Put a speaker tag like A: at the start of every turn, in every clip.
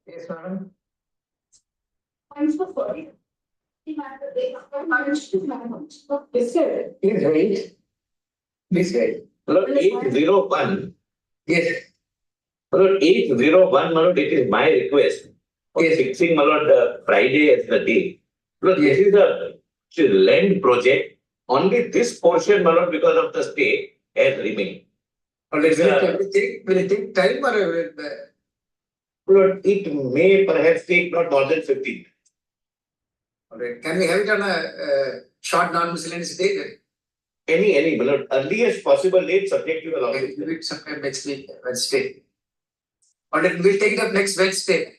A: Yes, madam.
B: I'm so sorry. Please
A: wait. Please wait.
C: Lord, 801.
A: Yes.
C: Lord, 801, Lord, it is my request for
A: Yes.
C: fixing, Lord, Friday as the day. Lord,
A: Yes.
C: this is a land project. Only this portion, Lord, because of the stay, has remained.
A: Will it take time or will
C: Lord, it may perhaps take not more than 15.
A: Alright. Can we have it on a short non-miscellaneous day then?
C: Any, Lord, earliest possible date subject to the law.
A: Okay, give it sometime next week, Wednesday. Or then we'll take it up next Wednesday.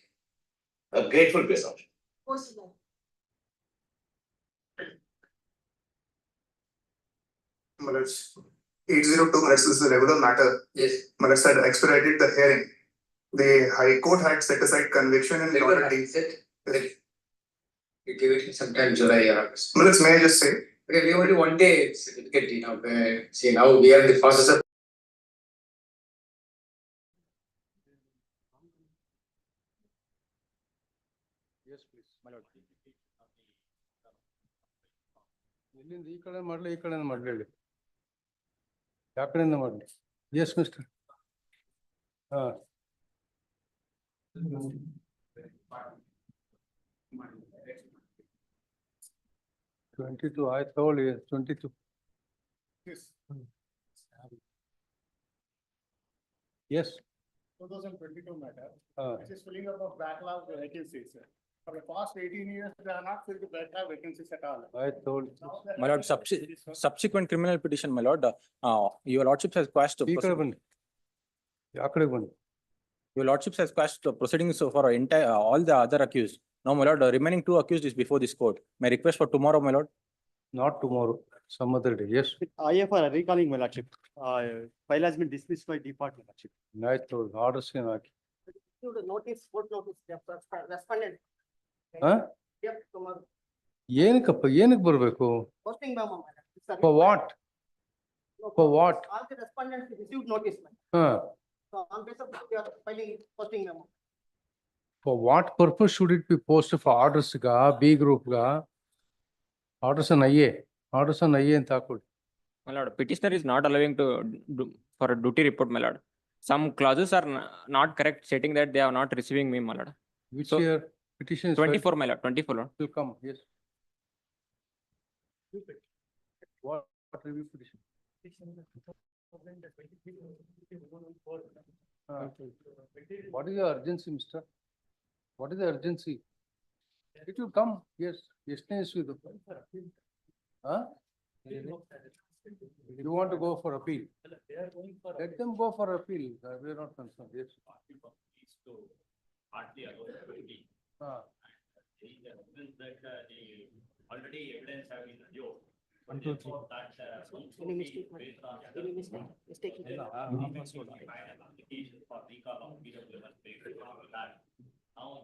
C: A grateful place.
D: It's 802 minutes. This is a regular matter.
A: Yes.
D: Minutes had expedited the hearing. The High Court had set aside conviction and authority.
A: You give it sometime July or August.
D: Minutes, may I just say?
A: Okay, we only 1 day certificate, see now we are in the process of.
E: Yes, please, my lord. ಇಲ್ಲಿಂದ ಈ ಕಡೆ ಮಾಡಲಿ ಈ ಕಡೆ ಮಾಡಲಿ ಹೇಳಿ ಯಾವ ಕಡೆಯಿಂದ ಮಾಡಲಿ ಎಸ್ ಮಿಸ್ಟರ್ ಹಾಂ 22 I told you 22
D: Yes.
E: yes
D: 2022 matter.
E: uh,
D: It is filling up of backlog vacancies. For the past 18 years, they are not filled the backlog vacancies at all.
E: I told
F: My lord, subsequent criminal petition, my lord, your lordship has quashed.
E: ಈ ಕಡೆ ಬನ್ನಿ ಯಾವ ಕಡೆ ಬನ್ನಿ
F: Your lordship has quashed the proceedings for entire all the other accused. Now, my lord, the remaining 2 accused is before this court. My request for tomorrow, my lord.
E: not tomorrow some other day yes
G: IFR recalling my lordship. File has been dismissed by department lordship.
E: I told orders ಏನು ಹಾಕಿ
G: Notice, court notice, respondent.
E: ಹಾಂ
G: Yep, tomorrow.
E: ಏನಕ್ಕಪ್ಪ ಏನಕ್ಕೆ ಬರಬೇಕು
G: Posting memo.
E: for what for what
G: All the respondents received notice.
E: ಹಾಂ
G: So on basis of that, we are filing posting memo.
E: for what purpose should it be posted for orders ga B group ga orders an IA ಅಂತ ಹಾಕೊಳ್ಳಿ
F: My lord, petitioner is not allowing to do for a duty report, my lord. Some clauses are not correct, stating that they are not receiving me, my lord.
E: which
F: So,
E: year petition is
F: 24, my lord, 24, lord.
E: will come yes what review petition what is the urgency mister what is the urgency it will come yes yes with huh you want to go for appeal let them go for appeal we are not concerned yes
H: already evidence have been adduced.
E: One, two, three.
G: Any mistake, any mistake, mistake.
H: Application for recall of PWS paper. Now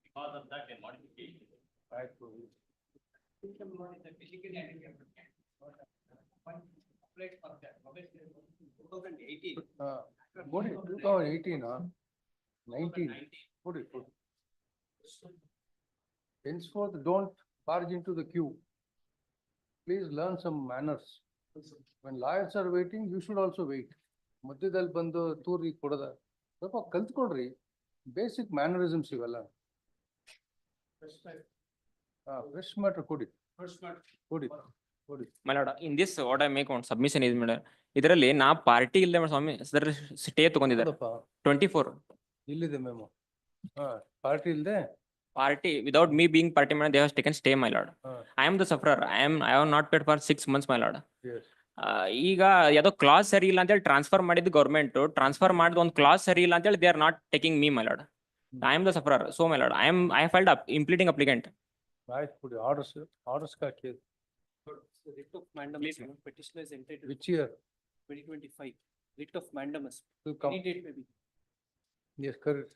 H: because of that, a modification.
E: right
H: 2018.
E: what is 2018 19 put it henceforth don't barge into the queue please learn some manners when lawyers are waiting you should also wait ಮಧ್ಯದಲ್ಲಿ ಬಂದು ತೂರಿ ಕೊಡದ ಸ್ವಲ್ಪ ಕಲ್ತ್ಕೊಡ್ರಿ basic mannerisms ಇವೆಲ್ಲ fresh matter ಕೊಡಿ ಕೊಡಿ
F: My lord, in this, what I make on submission is, madam, ಇದರಲ್ಲಿ ನಾ ಪಾರ್ಟಿ ಇಲ್ಲದೆ ಸ್ವಾಮಿ ಸ್ಟೇ ತಗೊಂಡಿದ್ದಾರೆ 24
E: ಇಲ್ಲಿದೆ ಮೆಮೊ ಪಾರ್ಟಿ ಇಲ್ಲದೆ
F: party without me being party, madam, they have taken stay, my lord. I am the sufferer. I have not paid for 6 months, my lord.
E: yes
F: ಈಗ ಯಾವುದೋ class ಸರಿ ಇಲ್ಲ ಅಂತೇಳಿ ಟ್ರಾನ್ಸ್ಫರ್ ಮಾಡಿದ್ದು ಗೌರ್ಮೆಂಟ್ ಟ್ರಾನ್ಸ್ಫರ್ ಮಾಡಿದ ಒಂದು class ಸರಿ ಇಲ್ಲ ಅಂತೇಳಿ they are not taking me, my lord. I am the sufferer. So my lord, I filed up impleading applicant.
E: ಆಯ್ತು ಕೊಡಿ ಆರ್ಡರ್ಸ್ ಹಾಕಿ
G: Writ of mandamus, petitioner is entitled.
E: which year
G: 2025. Writ of mandamus.
E: will come
G: Any date may be.
E: yes correct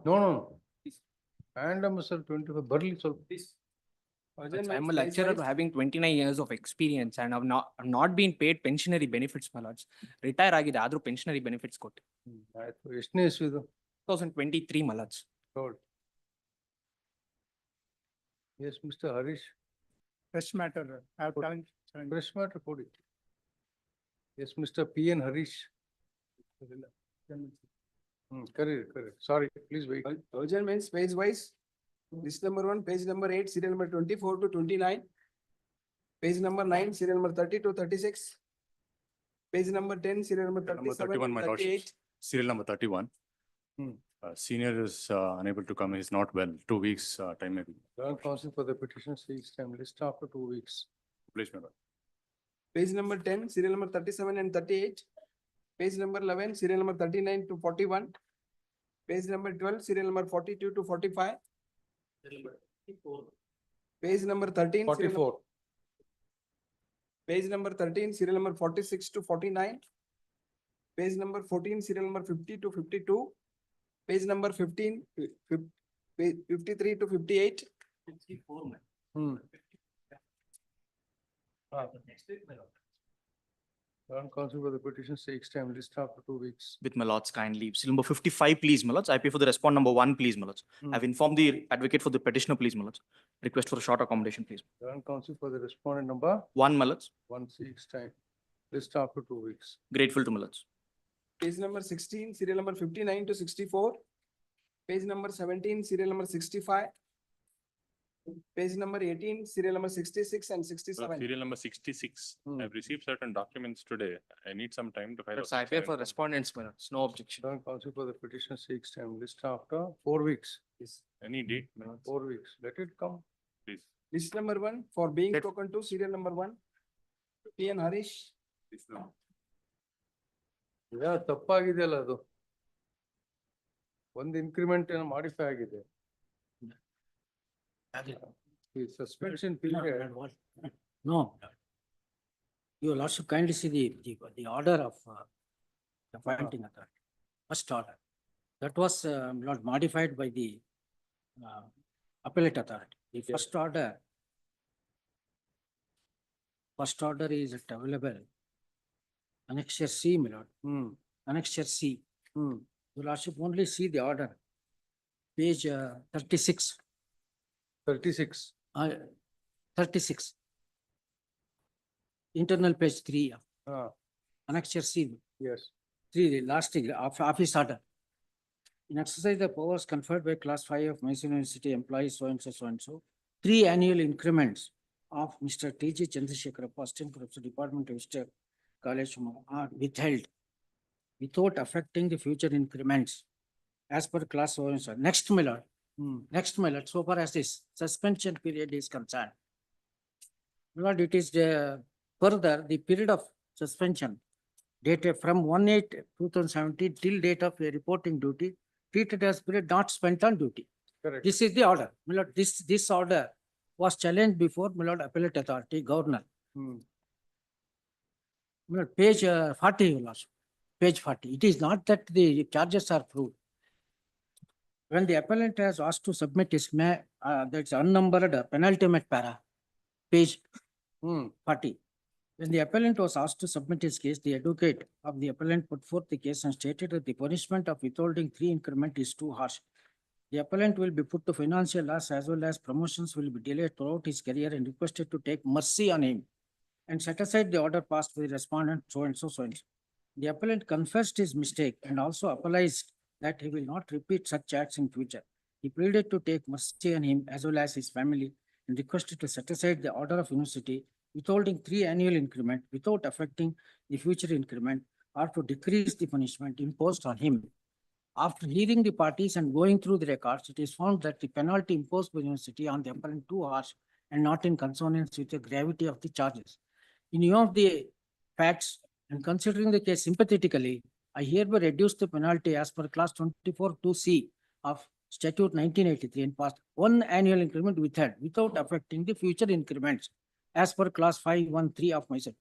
E: no mandamus 25 ಬರ್ಲಿ ಸ್ವಲ್ಪ
G: Please.
I: I'm a lecturer having 29 years of experience and I've not been paid pensionary benefits, my lords. Retire ಆಗಿದೆ ಆದ್ರೂ pensionary benefits ಕೊಟ್ಟು.
E: ಆಯ್ತು ಎಷ್ಟನೇ ಇಸ್ವಿದು
I: 2023, my lords.
E: Good. Yes, Mr. Harish,
D: Fresh matter, I have
E: Good.
D: challenge.
E: fresh matter ಕೊಡಿ. Yes, Mr. P.N. Harish. Correct. Sorry, please wait.
J: Urgent means page wise. This number 1, page number 8, serial number 24 to 29. Page number 9, serial number 30 to 36. Page number 10, serial number
K: Number
J: 37
K: 31, my
J: to
K: lordship.
J: 38.
K: Serial number 31.
E: Hmm.
K: Senior is unable to come. He's not well. 2 weeks time maybe.
E: Joint counsel for the petition seeks time list after 2 weeks.
K: Please, my lord.
J: Page number 10, serial number 37 and 38. Page number 11, serial number 39 to 41. Page number 12, serial number 42 to 45. Page number 13. serial number-
E: 44.
J: Page number 13, serial number 46 to 49. Page number 14, serial number 50 to 52. Page number 15, 53 to 58.
E: Hmm. Joint counsel for the petition seeks time list after 2 weeks.
I: With my lords kind leave. Seal number 55, please, my lords. I pay for the respond number 1, please, my lords.
E: Hmm.
I: I've informed the advocate for the petitioner, please, my lords. Request for a short accommodation, please.
E: Joint counsel for the respondent number
I: 1, my lords.
E: 1 seeks time list after 2 weeks.
I: Grateful to my lords.
J: Page number 16, serial number 59 to 64. Page number 17, serial number 65. Page number 18, serial number 66 and 67.
K: Serial number 66.
E: Hmm.
K: I've received certain documents today. I need some time to file.
I: Lords, I pay for respondents, my lords. No objection.
E: Joint counsel for the petition seeks time list after 4 weeks.
K: Any date, my lord,
E: 4 weeks. Let it come.
K: please.
J: List number 1 for being
E: Let-
J: spoken to, serial number 1. P.N. Harish.
E: ತಪ್ಪಾಗಿದೆಯಲ್ಲ ಅದು. ಒಂದು increment ಏನೋ modify ಆಗಿದೆ. ಈ suspension period.
L: No. Your lordship kindly see the order of appointing authority, first order. That was not modified by the appellate authority. The first order is it available. Annexure C, my lord, annexure C. Your lordship only see the order. Page 36,
E: 36.
L: 36. Internal page 3,
E: Ah,
L: annexure C.
E: yes.
L: 3, the last thing, office order. In exercise the powers conferred by class 5 of Mysore University employees so and so, 3 annual increments of Mr. T.G. Chandrasekhar, Assistant Professor, Department of History, College are withheld without affecting the future increments as per class so and so. Next, my lord, so far as this suspension period is concerned. My lord, it is further the period of suspension dated from 1/8/2017 till date of a reporting duty treated as period not spent on duty.
E: Correct.
L: This is the order. My lord, this order was challenged before my lord appellate authority, governor. My lord, page 40, your lordship. Page 40. It is not that the charges are proved. When the appellant has asked to submit his that's unnumbered penultimate para, page 40. When the appellant was asked to submit his case, the advocate of the appellant put forth the case and stated that the punishment of withholding 3 increment is too harsh. The appellant will be put to financial loss as well as promotions will be delayed throughout his career and requested to take mercy on him and set aside the order passed by the respondent so and so. The appellant confessed his mistake and also apologized that he will not repeat such acts in future. He pleaded to take mercy on him as well as his family and requested to set aside the order of university withholding 3 annual increment without affecting the future increment or to decrease the punishment imposed on him. After hearing the parties and going through the records, it is found that the penalty imposed by the university on the appellant too harsh and not in consonance with the gravity of the charges. In view of the facts and considering the case sympathetically, I hereby reduce the penalty as per class 24(2)C of statute 1983 and passed 1 annual increment withheld without affecting the future increments as per class 513 of myself.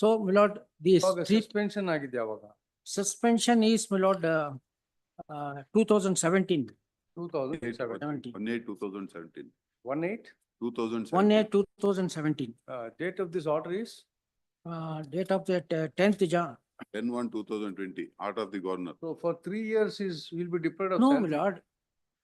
L: So, my lord, this
E: suspension ಆಗಿದೆ ಅವಾಗ
L: suspension is, my lord, 2017.
E: 2007.
L: 17.
M: 1/8/2017.
E: 1/8.
M: 2000.
L: 1/8/2017.
E: Date of this order is?
L: Date of the 10th Jan.
M: 10/1/2020, order of the governor.
E: So for 3 years will be deprived of
L: No, my
E: salary.
L: lord.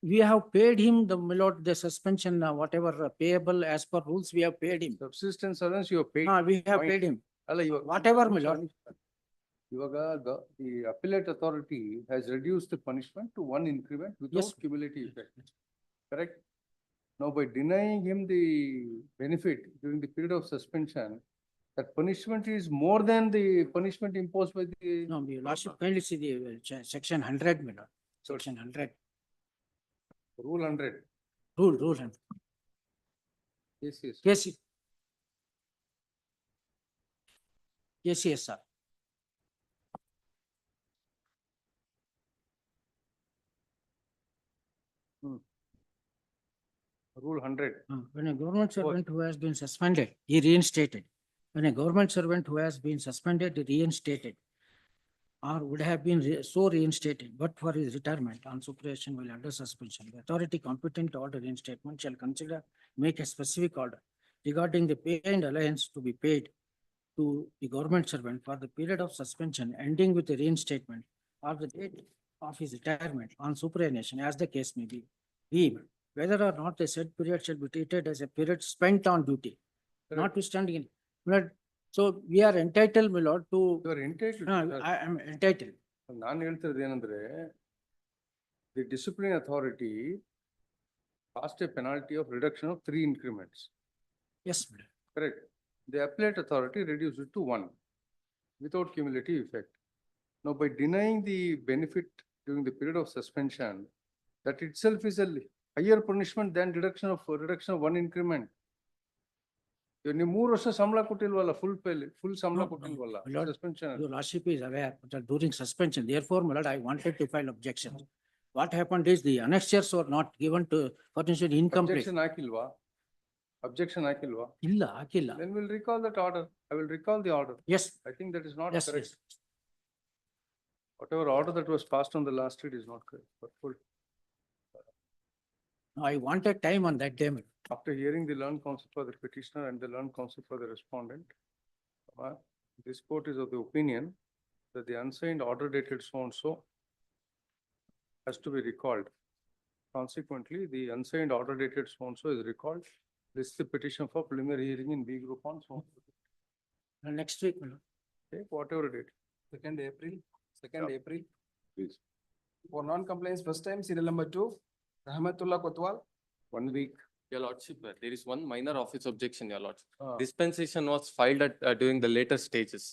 L: We have paid him my lord, the suspension, whatever payable as per rules, we have paid him.
E: Subsistence allowance you have paid.
L: We have
E: Fine.
L: paid him.
E: ಅಲ್ಲ,
L: Whatever, my lord.
E: ಇವಾಗ the appellate authority has reduced the punishment to 1 increment without
L: Yes.
E: cumulative effect. Correct? Now by denying him the benefit during the period of suspension, that punishment is more than the punishment imposed by the.
L: No, your lordship, kindly see the section 100, my lord. Section 100.
E: Rule 100.
L: Rule 100.
E: Yes, yes.
L: Yes. Yes, sir.
E: Rule 100.
L: When a government servant who has been suspended, he reinstated. When a government servant who has been suspended, reinstated, or would have been so reinstated, but for his retirement on supervision while under suspension, the authority competent to order reinstatement shall consider, make a specific order regarding the pay and allowance to be paid to the government servant for the period of suspension ending with the reinstatement or the date of his retirement on superannuation, as the case may be. B, whether or not the said period shall be treated as a period spent on duty, notwithstanding. So we are entitled, my lord, to.
E: You are entitled.
L: I am entitled.
E: ನಾನು ಹೇಳ್ತಿರೋದು ಏನಂದ್ರೆ, the disciplinary authority passed a penalty of reduction of 3 increments.
L: Yes, madam.
E: Correct. The appellate authority reduced it to 1 without cumulative effect. Now, by denying the benefit during the period of suspension, that itself is a higher punishment than reduction of 1 increment. ನೀವು 3 ವರ್ಷ ಸಂಬಳ ಕೊಟ್ಟಿಲ್ವಲ್ಲ, full ಸಂಬಳ
L: No,
E: ಕೊಟ್ಟಿಲ್ವಲ್ಲ,
L: my lord,
E: suspension.
L: Your lordship is aware that during suspension, therefore, my lord, I wanted to file objection. What happened is the annexures were not given to, potentially incomplete.
E: Objection ಹಾಕಿಲ್ವಾ? Objection ಹಾಕಿಲ್ವಾ?
L: Illa, hakilla.
E: Then we'll recall that order. I will recall the order.
L: Yes,
E: I think that is not
L: yes,
E: correct.
L: yes.
E: Whatever order that was passed on the last street is not correct. But full.
L: No, I wanted time on that day. my lord.
E: After hearing the learned counsel for the petitioner and the learned counsel for the respondent, this court is of the opinion that the unsigned order dated so and so has to be recalled. Consequently, the unsigned order dated so and so is recalled. This is the petition for preliminary hearing in B group on so.
L: Next week, my lord.
E: Take whatever date.
J: 2nd April,
E: Yeah.
M: Please.
J: for non-compliance first time, serial number 2, Rahmatullah Kotwal.
E: 1 week.
N: Your lordship, there is one minor office objection, your lordship.
E: Ah.
N: Dispensation was filed at, during the later stages.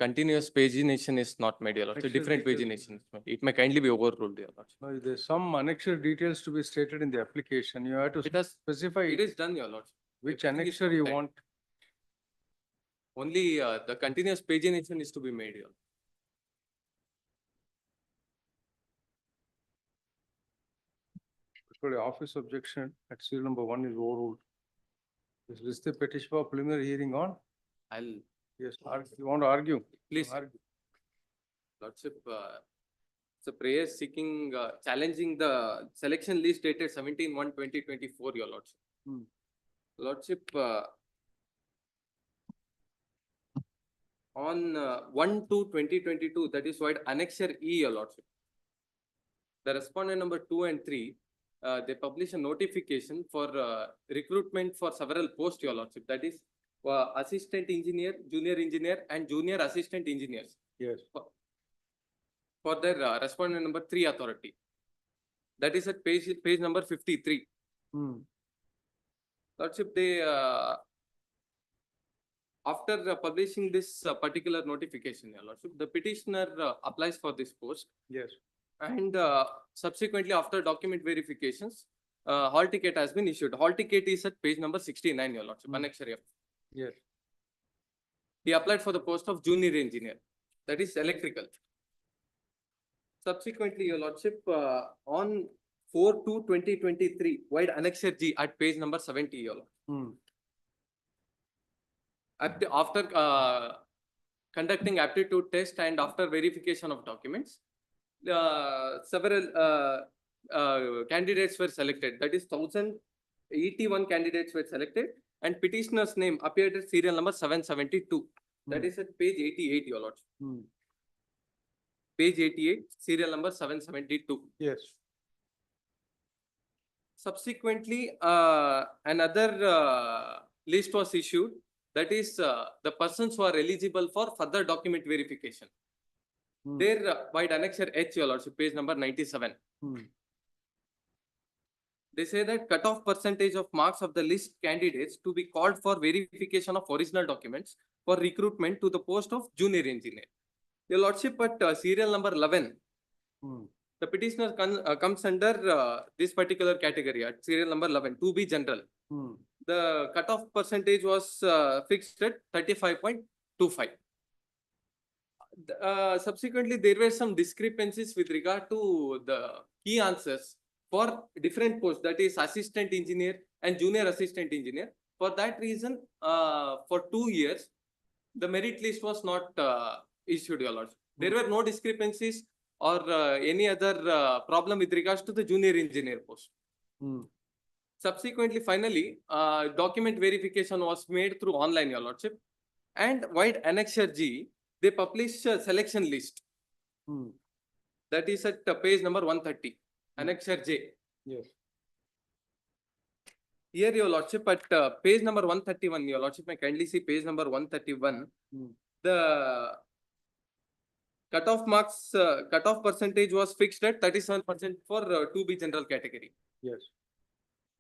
N: Continuous pagination is not made, your lordship.
E: Annexure
N: Different
E: details.
N: pagination is made. It may kindly be overruled, your lordship.
E: Now, if there's some annexure details to be stated in the application, you have to
N: It has,
E: specify
N: it is done, your lordship.
E: which
N: everything is
E: annexure you
N: okay.
E: want.
N: Only the continuous pagination is to be made, your lordship.
E: The office objection at serial number 1 is overruled. Is this the petition for preliminary hearing on?
N: I'll,
E: Yes, you want to argue?
N: please,
E: Argue.
N: lordship, it's a prayer seeking, challenging the selection list dated 17/1/2024, your lordship.
E: Hmm.
N: Lordship, on 1/2/2022, that is why annexure E, your lordship. The respondent number 2 and 3, they publish a notification for recruitment for several posts, your lordship. That is assistant engineer, junior engineer, and junior assistant engineers
E: Yes.
N: for their respondent number 3 authority. That is at page number 53.
E: Hmm.
N: Lordship, they after publishing this particular notification, your lordship, the petitioner applies for this post,
E: Yes.
N: and subsequently after document verifications, hall ticket has been issued. Hall ticket is at page number 69, your lordship, annexure F.
E: Yes.
N: He applied for the post of junior engineer, that is electrical. Subsequently, your lordship, on 4/2/2023, wide annexure G at page number 70, your lordship.
E: Hmm.
N: After conducting aptitude test and after verification of documents, several candidates were selected. That is 1,000 ET1 candidates were selected and petitioner's name appeared at serial number 772. That is at page 88, your lordship. Page 88, serial number 772.
E: Yes.
N: Subsequently, another list was issued. That is the persons who are eligible for further document verification. There, by annexure H, your lordship, page number 97. They say that cutoff percentage of marks of the list candidates to be called for verification of original documents for recruitment to the post of junior engineer. Your lordship, at serial number 11, the petitioner comes under this particular category at serial number 11, 2B general. The cutoff percentage was fixed at 35.25. Subsequently, there were some discrepancies with regard to the key answers for different posts, that is assistant engineer and junior assistant engineer. For that reason, for 2 years, the merit list was not issued, your lordship. There were no discrepancies or any other problem with regards to the junior engineer post. Subsequently, finally, document verification was made through online, your lordship. And wide annexure G, they published a selection list. That is at page number 130, annexure J.
E: Yes.
N: Here, your lordship, at page number 131, your lordship may kindly see page number 131. The cutoff marks, cutoff percentage was fixed at 37% for 2B general category.
E: Yes.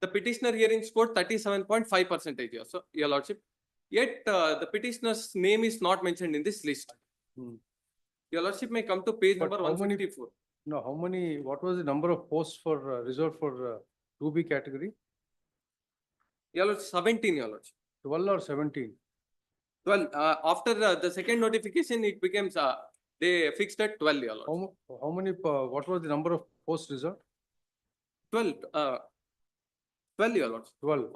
N: The petitioner hearing scored 37.5%, so, your lordship. Yet, the petitioner's name is not mentioned in this list. Your lordship may come to page
E: But
N: number
E: how many-
N: 154.
E: No, how many, what was the number of posts for reserved for 2B category?
N: Your lordship, 17, your lordship.
E: 12 or 17?
N: 12, after the second notification, it becomes, they fixed at 12, your lordship.
E: How many, what was the number of posts reserved?
N: 12, 12, your lordship,
E: 12.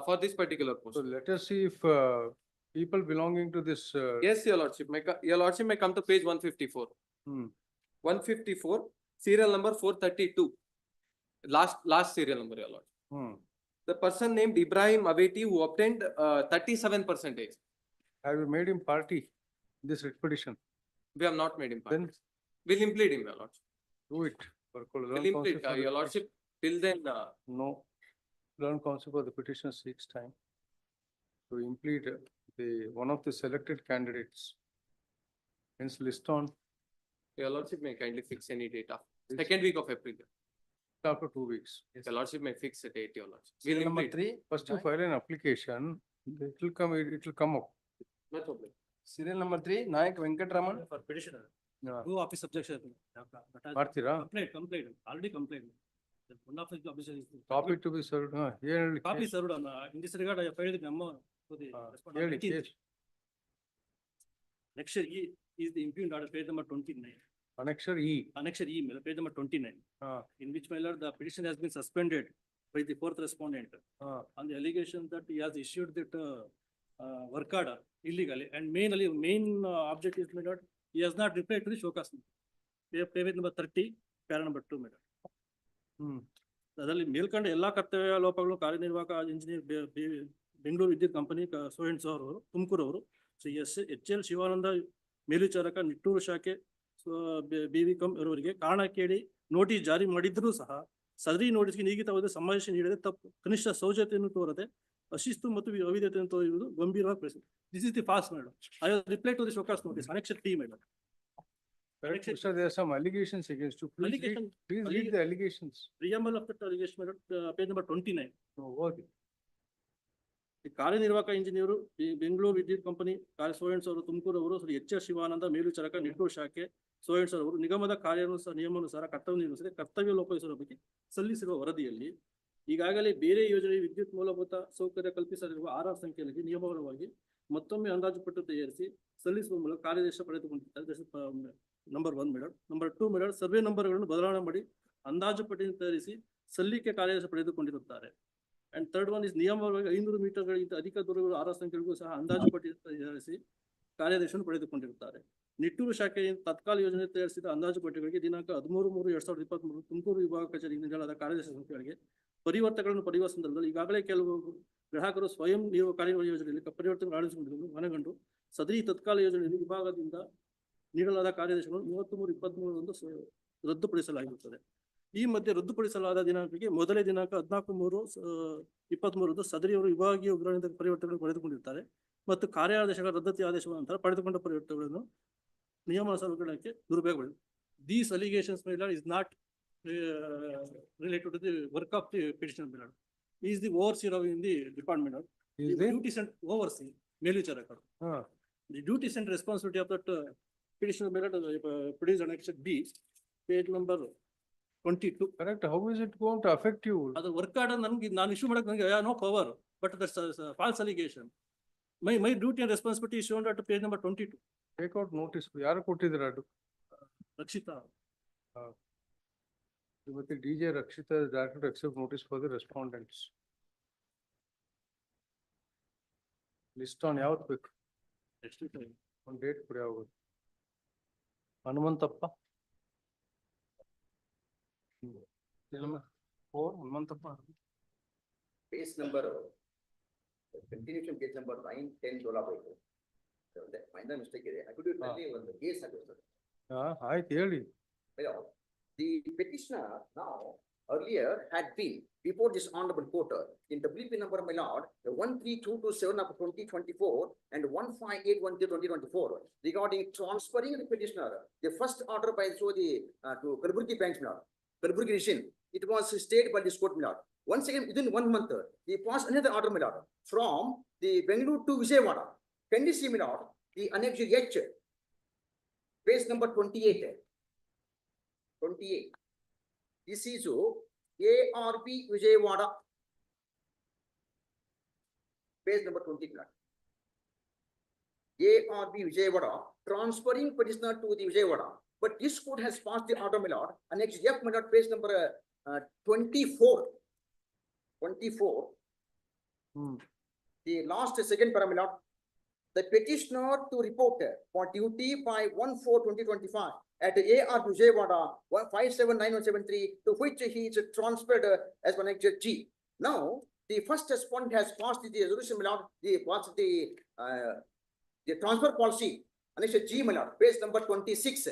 N: for this particular post.
E: So let us see if people belonging to this.
N: Yes, your lordship, your lordship may come to page 154. 154, serial number 432. Last serial number, your lordship. The person named Ibrahim Aveti who obtained 37%.
E: Have you made him party in this expedition?
N: We have not made him part.
E: Then
N: We'll implead him, your lordship.
E: do it.
N: We'll implead, your lordship, till then.
E: No. Learn counsel for the petitioner seeks time to implead the one of the selected candidates. Hence list on
N: Your lordship may kindly fix any date after second week of April.
E: after 2 weeks.
N: Your lordship may fix a date, your lordship.
J: Serial
N: We'll
J: number
N: implead.
J: 3,
E: First you file an application, it will come up.
N: No problem.
J: serial number 3, Nayak Venkatraman.
D: For petitioner,
E: Yeah.
D: no office objection.
E: ಮಾಡ್ತೀರಾ?
D: Complaint, already complained. One of the objection is.
E: Copy to be served. Here.
D: Copy served on, in this regard, I filed the memo to the respondent.
E: ಹೇಳಿ, case.
D: Annexure E is the impugned order, page number 29.
E: Annexure E.
D: Annexure E, page number 29. In which, my lord, the petition has been suspended by the fourth respondent on the allegation that he has issued that work order illegally, and main object is, my lord, he has not replied to the show cause. Page number 30, para number 2, my lord. ಅದರಲ್ಲಿ ಮೇಲ್ಕಂಡ ಎಲ್ಲಾ ಕರ್ತವ್ಯ ಲೋಪಗಳು ಕಾರ್ಯನಿರ್ವಾಹಕ engineer Bengaluru ವಿದ್ಯುತ್ company so and so ಅವರು ತುಮಕೂರು ಅವರು Shri HL Shivananda ಮೇಲ್ವಿಚಾರಕ Nittur ಶಾಖೆ BVCom ಇವರವರಿಗೆ ಕಾರಣ ಕೇಳಿ ನೋಟಿಸ್ ಜಾರಿ ಮಾಡಿದ್ರೂ ಸಹ ಸದರಿ ನೋಟಿಸ್ಗೆ ನೀಗಿತವಾದ ಸಮಾವೇಶ ನೀಡದೆ ತಪ್ಪು ಕನಿಷ್ಠ ಸೌಜನ್ಯತೆಯನ್ನು ತೋರದೆ ಅಶಿಸ್ತು ಮತ್ತು ಅವಿಧತೆಯನ್ನು ತೋರುವುದು ಗಂಭೀರವಾಗಿ ಪರಿಸ್ಥಿತಿ. This is the first madam. I have replied to the show cause notice annexure T, madam.
E: Sir, there are some allegations against you. Please read the allegations.
D: Preamble of that allegation, madam, page number 29.
E: Okay.
D: ಈ ಕಾರ್ಯನಿರ್ವಾಹಕ engineer Bengaluru ವಿದ್ಯುತ್ company so and so ಅವರು ತುಮಕೂರು ಅವರು Shri HR Shivananda ಮೇಲ್ವಿಚಾರಕ Nittur ಶಾಖೆ so and so ಅವರು ನಿಗಮದ ನಿಯಮಾನುಸಾರ ಕರ್ತವ್ಯ ನಿರ್ವಹಿಸದೆ ಕರ್ತವ್ಯ ಲೋಪವೆಸಗುವ ಬಗ್ಗೆ ಸಲ್ಲಿಸಿರುವ ವರದಿಯಲ್ಲಿ ಈಗಾಗಲೇ ಬೇರೆ ಯೋಜನೆ ವಿದ್ಯುತ್ ಮೂಲಭೂತ ಸೌಕರ್ಯ ಕಲ್ಪಿಸಲಿರುವ 6 ಸಂಖ್ಯೆಯಲ್ಲಿ ನಿಯಮವಾಗಿ ಮತ್ತೊಮ್ಮೆ ಅಂದಾಜು ಪಟ್ಟು ತಯಾರಿಸಿ ಸಲ್ಲಿಸುವ ಮೂಲಕ ಕಾರ್ಯಾದೇಶ ಪಡೆದುಕೊಂಡಿದ್ದಾರೆ. Number 1, madam. Number 2, madam, survey ನಂಬರ್ಗಳನ್ನು ಬದಲಾವಣೆ ಮಾಡಿ ಅಂದಾಜು ಪಟ್ಟಿಯನ್ನು ತಯಾರಿಸಿ ಸಲ್ಲಿಕೆ ಕಾರ್ಯಾದೇಶ ಪಡೆದುಕೊಂಡಿರುತ್ತಾರೆ. ಅಂಡ್ ಥರ್ಡ್ ಒನ್ ಇಸ್ ನಿಯಮವಾಗಿ 500 ಮೀಟರ್ಗಳಿಗಿಂತ ಅಧಿಕ ದೂರಗಳು 6 ಸಂಖ್ಯೆಗಳಿಗೂ ಸಹ ಅಂದಾಜು ಪಟ್ಟಿ ತಯಾರಿಸಿ ಕಾರ್ಯಾದೇಶವನ್ನು ಪಡೆದುಕೊಂಡಿರುತ್ತಾರೆ. ನಿಟ್ಟೂರು ಶಾಖೆಯಿಂದ ತತ್ಕಾಲ ಯೋಜನೆ ತಯಾರಿಸಿದ ಅಂದಾಜು ಪಟ್ಟಿಗಳಿಗೆ ದಿನಾಂಕ 13/3/2023 ತುಮಕೂರು ವಿಭಾಗ ಕಚೇರಿಯಿಂದ ನೀಡಲಾದ ಕಾರ್ಯಾದೇಶ ಸಂಖ್ಯೆಗಳಿಗೆ ಪರಿವರ್ತನೆಗಳನ್ನು ಪಡೆಯುವ ಸಂದರ್ಭದಲ್ಲಿ ಈಗಾಗಲೇ ಕೆಲವು ಗ್ರಾಹಕರು ಸ್ವಯಂ ನೀವು ಕಾರ್ಯನಿರ್ವಹಣೆ ಯೋಜನೆಯಲ್ಲಿ ಪರಿವರ್ತನೆ ಆಡಿಸಿಕೊಂಡಿರುವುದು ಮನಗಂಡು ಸದರಿ ತತ್ಕಾಲ ಯೋಜನೆಯಲ್ಲಿ ವಿಭಾಗದಿಂದ ನೀಡಲಾದ ಕಾರ್ಯಾದೇಶಗಳನ್ನು 33/23 ರದ್ದುಪಡಿಸಲಾಗಿರುತ್ತದೆ. ಈ ಮಧ್ಯೆ ರದ್ದುಪಡಿಸಲಾದ ದಿನಾಂಕಕ್ಕೆ ಮೊದಲೇ ದಿನಾಂಕ 14/3/23 ಸದರಿಯವರು ವಿಭಾಗೀಯ ವಿವರಣೆ ಪರಿವರ್ತನೆಗಳನ್ನು ಪಡೆದುಕೊಂಡಿರ್ತಾರೆ ಮತ್ತು ಕಾರ್ಯಾದೇಶಗಳ ರದ್ದತಿ ಆದೇಶದ ನಂತರ ಪಡೆದುಕೊಂಡ ಪರಿವರ್ತನೆಗಳನ್ನು ನಿಯಮಾನುಸಾರಕ್ಕೆ ದುರುಪಯೋಗಗಳು. These allegations, my lord, is not related to the work of the petitioner, my lord. He is the overseer of in the department.
E: Is
D: The
E: the-
D: duties and oversee, ಮೇಲ್ವಿಚಾರಕರು. The duties and responsibility of that petitioner, my lord, produced annexed B, page number 22.
E: Correct. How is it going to affect you?
D: ಅದು work order ನನಗೆ ನಾನು issue ಮಾಡಕ್ಕೆ ನನಗೆ no power, but that's false allegation. My duty and responsibility is shown at page number 22.
E: Take out notice. ಯಾರು ಕೊಟ್ಟಿದ್ದೀರಾ ಅದು?
D: ರಕ್ಷಿತಾ.
E: ಮತ್ತೆ DJ Rakshita is directed to accept notice for the respondents. List on ಯಾವ್ದು ಬೇಕು?
D: Next time.
E: ಒಂದು date ಕೊಡಿ ಯಾವಾಗ? Hanumanthappa. Hanumanthappa.
A: Page number, continuation page number 9, 10 Dolabhai. Minor mistake ಇದೆ. I could tell you ಒಂದು case ಆಗುತ್ತೆ.
E: ಆಯ್ತು ಹೇಳಿ.
A: The petitioner now earlier had been before this honorable court in WP number, my lord, 13227 of 2024 and 1581 2024 regarding transferring the petitioner. The first order by the to Kalaburgi Bank, my lord, Kalaburgi region, it was stayed by this court, my lord. Once again, within 1 month, he passed another order, my lord, from the Bengaluru to Vijayawada. Can you see, my lord, the annex H, page number 28. 28. This is ARP Vijayawada. Page number 20. ARP Vijayawada, transferring petitioner to the Vijayawada. But this court has passed the order, my lord, annex F, my lord, page number 24. 24. The last second paragraph. The petitioner to report for duty by 1/4/2025 at AR Vijayawada 1579173, to which he is transferred as one G. Now, the first respondent has passed the resolution, my lord, the transfer policy, Annex G, my lord, page number 26.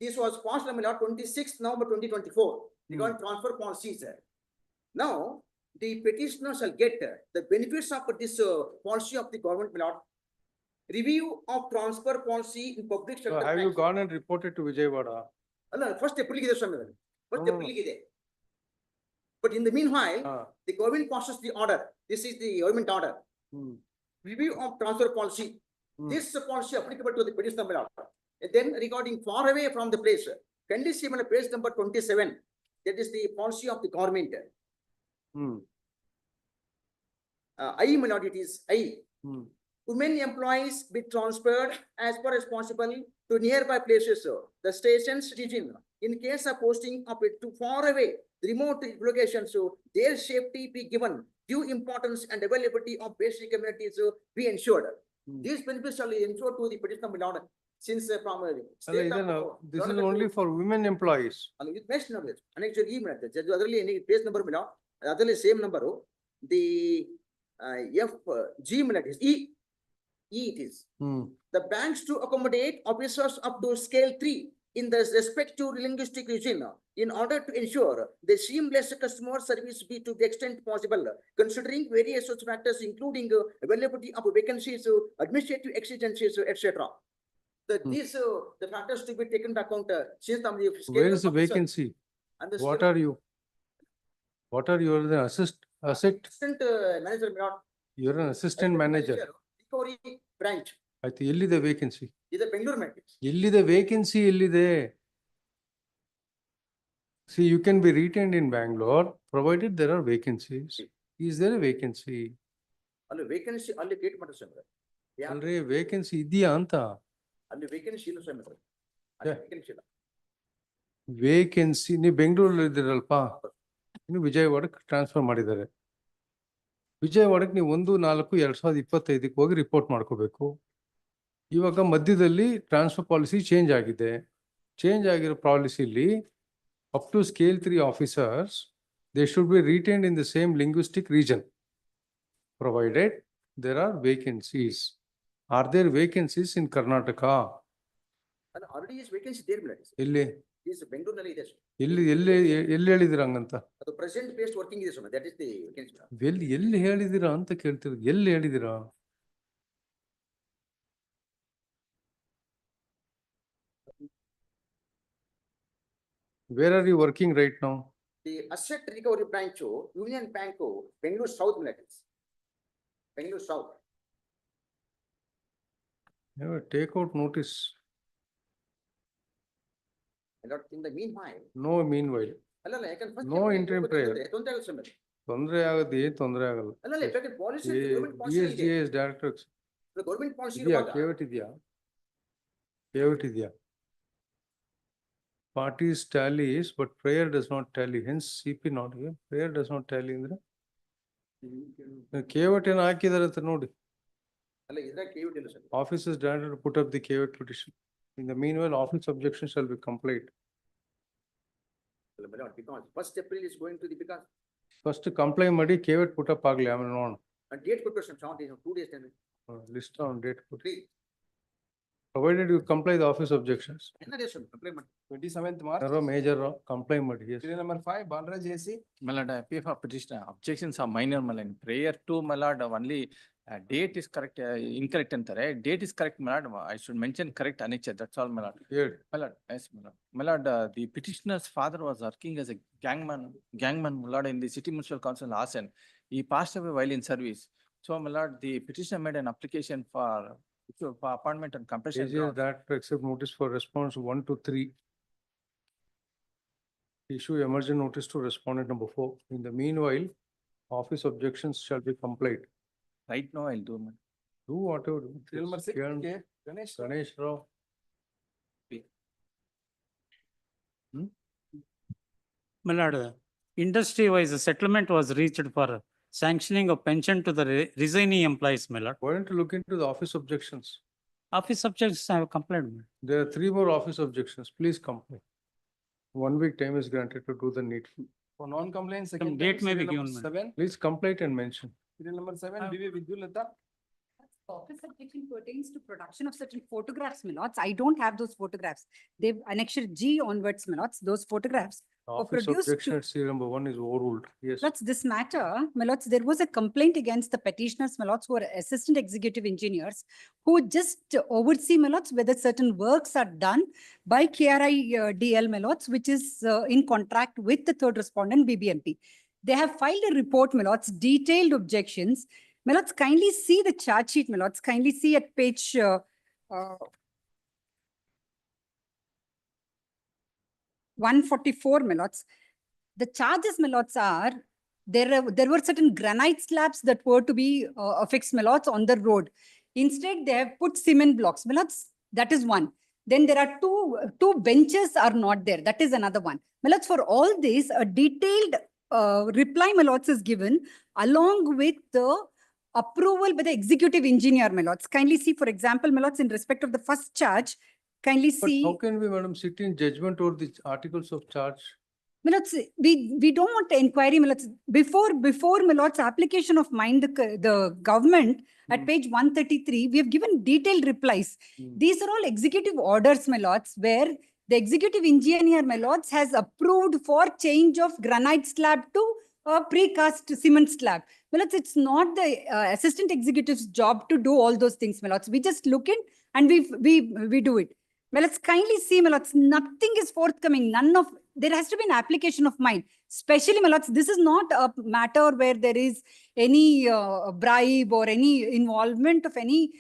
A: This was passed, my lord, 26th November 2024, regarding transfer policies. Now, the petitioner shall get the benefits of this policy of the government, my lord. Review of transfer policy in public
E: So
A: sector.
E: have you
A: banks.
E: gone and reported to Vijayawada?
A: ಅಲ್ಲ, first April ಇದೆ ಸ್ವಾಮಿ, first
E: No, no,
A: April
E: no.
A: ಇದೆ. But in the meanwhile,
E: Ah.
A: the government passes the order. This is the government order. Review of transfer policy. This policy applicable to the petitioner, my lord. And then regarding far away from the place, can you see on page number 27? That is the policy of the government. I, my lord, it is I. Women employees be transferred as far as possible to nearby places, the stations region. In case of posting of it too far away, remote locations, so their safety be given due importance and availability of basic amenities be ensured. These benefits shall ensure to the petitioner, my lord, since from
E: ಅಲ್ಲ,
A: state of-
E: ಇದನ್ನ this is only for women employees.
A: ಅಲ್ಲ, ಇದು next number ಅನೆಕ್ಚುಲಿ ಈ ಮಾಡುತ್ತೆ ಅದರಲ್ಲಿ page number ಮೇಲೆ ಅದರಲ್ಲಿ same number the F G minute is E it is the banks to accommodate officers up to scale 3 in the respective linguistic region in order to ensure the seamless customer service be to the extent possible, considering various such factors including availability of vacancies, administrative exigencies, etc. These the factors to be taken into account since the scale
E: Where is the
A: of officer
E: vacancy?
A: and the
E: What
A: scale-
E: are you? What are you? You're the
A: assistant manager, my lord.
E: You're an assistant manager.
A: Recovery branch.
E: ಆಯ್ತು, ಎಲ್ಲಿದೆ vacancy?
A: ಇದು Bengaluru matrix.
E: ಎಲ್ಲಿದೆ vacancy? ಎಲ್ಲಿದೆ? See, you can be retained in Bangalore provided there are vacancies. Is there a vacancy?
A: ಅಲ್ಲಿ vacancy ಅಲ್ಲಿ create ಮಾಡಿ ಸ್ವಾಮಿ.
E: ಅಲ್ರಿ, vacancy ಇದೆಯಾ ಅಂತ?
A: ಅಲ್ಲಿ ವೇಕೆನ್ಸಿ ಇಲ್ಲ ಸ್ವಾಮಿ.
E: Yeah.
A: ವೇಕೆನ್ಸಿ ಇಲ್ಲ.
E: ವೇಕೆನ್ಸಿ ನೀವು ಬೆಂಗಳೂರಲ್ಲಿ ಇದ್ದೀರಲ್ಪ, ನೀವು ವಿಜಯವಾಡಕ್ಕೆ ಟ್ರಾನ್ಸ್ಫರ್ ಮಾಡಿದ್ದಾರೆ. ವಿಜಯವಾಡಕ್ಕೆ ನೀವು 1/4/2025 ಹೋಗಿ ರಿಪೋರ್ಟ್ ಮಾಡ್ಕೋಬೇಕು. ಇವಾಗ ಮಧ್ಯದಲ್ಲಿ ಟ್ರಾನ್ಸ್ಫರ್ ಪಾಲಿಸಿ ಚೇಂಜ್ ಆಗಿದೆ. ಚೇಂಜ್ ಆಗಿರೋ ಪಾಲಿಸಿಲಿ up to scale 3 officers they should be retained in the same linguistic region, provided there are vacancies. Are there vacancies in Karnataka?
A: And already is vacancy there, madam.
E: ಎಲ್ಲಿ
A: This Bengaluru nalli ide sir.
E: ಎಲ್ಲಿ ಹೇಳಿದಿರ ಹಂಗಂತ?
A: ಅದು present based working ಇದೆ sir. That is the vacancy. madam.
E: ಎಲ್ಲಿ ಹೇಳಿದಿರಾ ಅಂತ ಕೇಳ್ತಿರೋದು, ಎಲ್ಲಿ ಹೇಳಿದಿರಾ? Where are you working right now?
A: The asset recovery branch, Union Bank, Bengaluru South, madam. Bengaluru South.
E: Never take out notice.
A: And in the meanwhile,
E: No meanwhile.
A: ಅಲ್ಲಲ್ಲ ಯಾಕಂದ್ರೆ first
E: No
A: ಯಾಕಂದ್ರೆ
E: interim
A: ತೊಂದ್ರೆ
E: prayer.
A: ತೊಂದ್ರೆ ಆಗಲ್ಲ sir.
E: ತೊಂದರೆ ಆಗದು, ಏನ್ ತೊಂದರೆ ಆಗಲ್ಲ.
A: ಅಲ್ಲಲ್ಲ ಯಾಕಂದ್ರೆ policy government policy ಇದೆ.
E: DSGS director
A: Government policy
E: ಇದೆಯಾ?
A: ಇರುವಾಗ
E: ಕೇವಟ್ ಇದೆಯಾ? ಕೇವಟ್ ಇದೆಯಾ? Parties tallies, but prayer does not tally. Hence CP not here. Prayer does not tally ಅಂದ್ರೆ ಕೇವಟ್ ಏನು ಹಾಕಿದಾರೆ ಅಂತ ನೋಡಿ.
A: ಅಲ್ಲ ಇದ್ರಾಗ ಕೇವಿಟ್ ಇಲ್ಲ sir.
E: Office is directed to put up the KVT petition. In the meanwhile, office objection shall be complied.
A: ಅಲ್ಲ madam, because first April is going to the because
E: First complaint ಮಾಡಿ KVT put up ಆಗ್ಲಿ, ಆಮೇಲೆ ನೋಡೋಣ.
A: a date put some 2 days then.
E: List on date put.
A: Please.
E: Provided you comply the office objections.
A: என்ன day sir? Apply ಮಾಡಿ.
J: 27th March.
E: Narrow major complaint ಮಾಡಿ. Yes.
J: Serial number 5, Balraj AC.
H: My lord, I pay for petitioner. Objections are minor, my lord. Prayer to my lord, only date is correct, incorrect ಅಂತಾರೆ. Date is correct, my lord. I should mention correct annexure. That's all, my lord.
E: Here.
H: My lord, yes, my lord. My lord, the petitioner's father was working as a gangman, my lord, in the city municipal council, Hassan. He passed away while in service. So, my lord, the petitioner made an application for appointment and compulsion.
E: AGS director accept notice for response 1 to 3. Issue emergent notice to respondent number 4. In the meanwhile, office objections shall be complied.
H: Right now, I'll do, man.
E: Do whatever.
J: Serial number 6,
E: Kiran,
J: K. Ganesh.
E: Ganesh Rao.
O: My lord, industry-wise settlement was reached for sanctioning of pension to the resigning employees, my lord.
E: Why don't you look into the office objections?
O: Office subjects have complained. my lord.
E: There are 3 more office objections. Please comply. 1 week time is granted to do the needful.
J: For non-compliance, second.
O: date
J: time,
O: may be
J: serial number
O: given, ma'am.
J: 7,
E: Please comply it and mention.
J: serial number 7, BB Vidyulata.
B: Office objection pertains to production of certain photographs, my lords. I don't have those photographs. They've annexed G onwards, my lords, those photographs.
E: Office
B: produced
E: objection
B: to-
E: at serial number 1 is overruled. Yes.
B: Lords, this matter, my lords, there was a complaint against the petitioners, my lords, who are assistant executive engineers, who just oversee, my lords, whether certain works are done by KRIDL, my lords, which is in contract with the third respondent, BBMP. They have filed a report, my lords, detailed objections. My lords, kindly see the charge sheet, my lords, kindly see at page 144, my lords. The charges, my lords, are there were certain granite slabs that were to be affixed, my lords, on the road. Instead, they have put cement blocks, my lords. That is one. Then there are two benches are not there. That is another one. My lords, for all this, a detailed reply, my lords, is given along with the approval by the executive engineer, my lords. Kindly see, for example, my lords, in respect of the first charge, kindly
E: But
B: see.
E: how can we, madam, sit in judgment over the articles of charge?
B: My lords, we don't want to inquiry, my lords. Before, my lords, application of mine, the government at page 133, we have given detailed replies. These are all executive orders, my lords, where the executive engineer, my lords, has approved for change of granite slab to a precast cement slab. My lords, it's not the assistant executive's job to do all those things, my lords. We just look in and we do it. My lords, kindly see, my lords, nothing is forthcoming. There has to be an application of mine. Especially, my lords, this is not a matter where there is any bribe or any involvement of any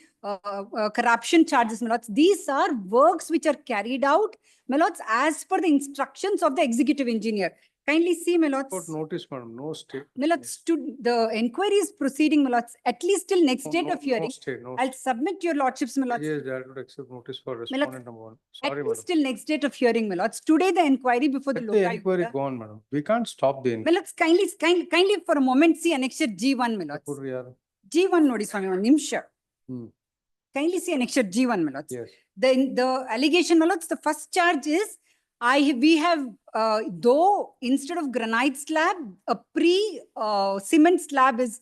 B: corruption charges, my lords. These are works which are carried out, my lords, as per the instructions of the executive engineer. Kindly see, my lords.
E: Court notice, madam, no stay.
B: My lords, the inquiry is proceeding, my lords, at least till next date of hearing.
E: No stay, no.
B: I'll submit your lordships, my lords.
E: Yes, director to accept notice for respondent number 1.
B: At
E: Sorry,
B: least
E: madam.
B: till next date of hearing, my lords. Today, the inquiry before the
E: Let the
B: local.
E: inquiry go on, madam. We can't stop the
B: My
E: inquiry.
B: lords, kindly for a moment see annexure G1, my lords.
E: Purri yaru?
B: G1 ನೋಡಿ ಸ್ವಾಮಿ ಒಂದು ನಿಮಿಷ.
E: Hmm.
B: Kindly see annexure G1, my lords.
E: Yes.
B: The allegation, my lords, the first charge is We have, though instead of granite slab, a cement slab is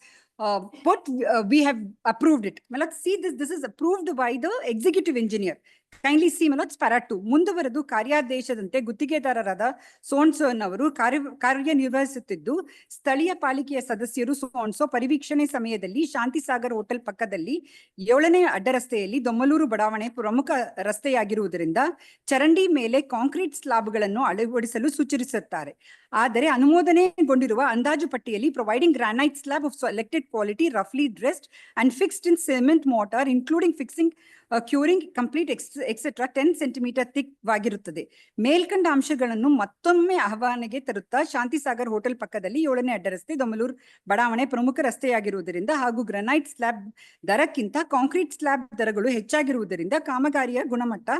B: we have approved it. My lords, see this is approved by the executive engineer. Kindly see, my lords, para 2. ಮುಂದುವರೆದು ಕಾರ್ಯಾದೇಶದಂತೆ ಗುತ್ತಿಗೆದಾರರಾದ ಸೋನ್ಸೋನವರು ಕಾರ್ಯನಿರ್ವಹಿಸುತ್ತಿದ್ದು ಸ್ಥಳೀಯ ಪಾಲಿಕೆಯ ಸದಸ್ಯರು ಸೋನ್ಸೋ ಪರಿವೀಕ್ಷಣೆ ಸಮಯದಲ್ಲಿ Shantisagar hotel ಪಕ್ಕದಲ್ಲಿ 7ನೇ ಅಡ್ಡರಸ್ತೆಯಲ್ಲಿ ದೊಮ್ಮಲೂರು ಬಡಾವಣೆ ಪ್ರಮುಖ ರಸ್ತೆಯಾಗಿರುವುದರಿಂದ ಚರಂಡಿ ಮೇಲೆ ಕಾಂಕ್ರೀಟ್ ಸ್ಲಾಬ್ಗಳನ್ನು ಅಳವಡಿಸಲು ಸೂಚಿಸುತ್ತಾರೆ. ಆದರೆ ಅನುಮೋದನೆಗೊಂಡಿರುವ ಅಂದಾಜು ಪಟ್ಟಿಯಲ್ಲಿ providing granite slab of selected quality ರಫ್ಲಿ dressed and fixed in cement mortar including fixing curing complete etcetera 10 centimetre thick ವಾಗಿರುತ್ತದೆ. ಮೇಲ್ಕಂಡ ಅಂಶಗಳನ್ನು ಮತ್ತೊಮ್ಮೆ ಆಹ್ವಾನೆಗೆ ತರುತ್ತಾ ಶಾಂತಿಸಾಗರ್ ಹೋಟೆಲ್ ಪಕ್ಕದಲ್ಲಿ 7ನೇ ಅಡ್ಡರಸ್ತೆ ದೊಮ್ಮಲೂರು ಬಡಾವಣೆ ಪ್ರಮುಖ ರಸ್ತೆಯಾಗಿರುವುದರಿಂದ ಹಾಗೂ ಗ್ರಾನೈಟ್ ಸ್ಲಾಬ್ ದರಕ್ಕಿಂತ ಕಾಂಕ್ರೀಟ್ ಸ್ಲಾಬ್ ದರಗಳು ಹೆಚ್ಚಾಗಿರುವುದರಿಂದ ಕಾಮಗಾರಿಯ ಗುಣಮಟ್ಟ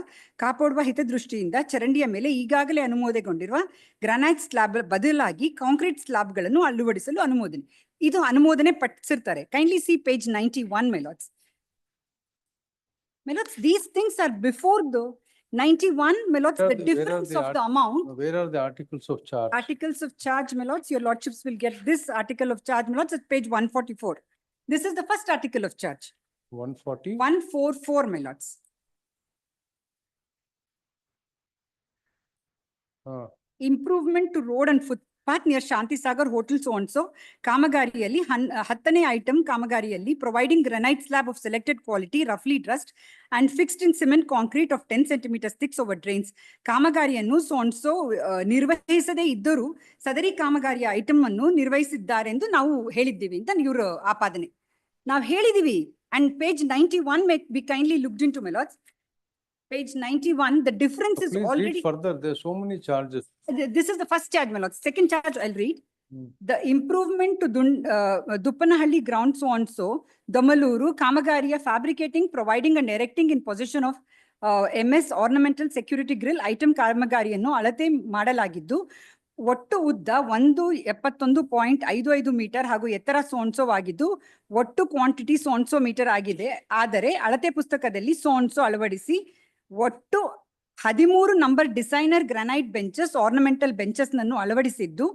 B: ಕಾಪಾಡುವ ಹಿತದೃಷ್ಟಿಯಿಂದ ಚರಂಡಿಯ ಮೇಲೆ ಈಗಾಗಲೇ ಅನುಮೋದನೆಗೊಂಡಿರುವ ಗ್ರಾನೈಟ್ ಸ್ಲಾಬ್ ಬದಲಾಗಿ ಕಾಂಕ್ರೀಟ್ ಸ್ಲಾಬ್ಗಳನ್ನು ಅಳವಡಿಸಲು ಅನುಮೋದನೆ. ಇದು ಅನುಮೋದನೆ ಪಡಿಸಿರ್ತಾರೆ. Kindly see page 91, my lords. My lords, these things are before the 91, my lords, the difference of the amount.
E: Where are the articles of charge?
B: Articles of charge, my lords, your lordships will get this article of charge, my lords, at page 144. This is the first article of charge.
E: 140?
B: 144, my lords. Improvement to road and footpath near Shantisagar Hotel so and so. ಕಾಮಗಾರಿಯಲ್ಲಿ 10ನೇ item ಕಾಮಗಾರಿಯಲ್ಲಿ providing granite slab of selected quality roughly dressed and fixed in cement concrete of 10 centimeters thick over drains. ಕಾಮಗಾರಿಯನ್ನು so and so ನಿರ್ವಹಿಸದೇ ಇದ್ದರೂ ಸದರಿ ಕಾಮಗಾರಿಯ item ಅನ್ನು ನಿರ್ವಹಿಸಿದ್ದಾರೆಂದು ನಾವು ಹೇಳಿದ್ದೀವಿ ಅಂತ ಇವರು ಆಪಾದನೆ. ನಾವು ಹೇಳಿದೀವಿ. And page 91 may be kindly looked into, my lords. Page 91, the difference is
E: Please
B: already.
E: read further, there are so many charges.
B: This is the first charge, my lords. Second charge, I'll read. The improvement to Duppanahalli ground so and so, Damaluru, Kamagariya fabricating, providing and erecting in possession of MS ornamental security grill item ಕಾಮಗಾರಿಯನ್ನು ಅಳತೆ ಮಾಡಲಾಗಿದ್ದು ಒಟ್ಟು ಉದ್ದ 171.55 metre ಹಾಗೂ ಎತ್ತರ ಸೋನ್ಸೋವಾಗಿದ್ದು ಒಟ್ಟು quantity ಸೋನ್ಸೋ metre ಆಗಿದೆ. ಆದರೆ ಅಳತೆ ಪುಸ್ತಕದಲ್ಲಿ ಸೋನ್ಸೋ ಅಳವಡಿಸಿ ಒಟ್ಟು 13 number designer granite benches ornamental benches ನನ್ನು ಅಳವಡಿಸಿದ್ದು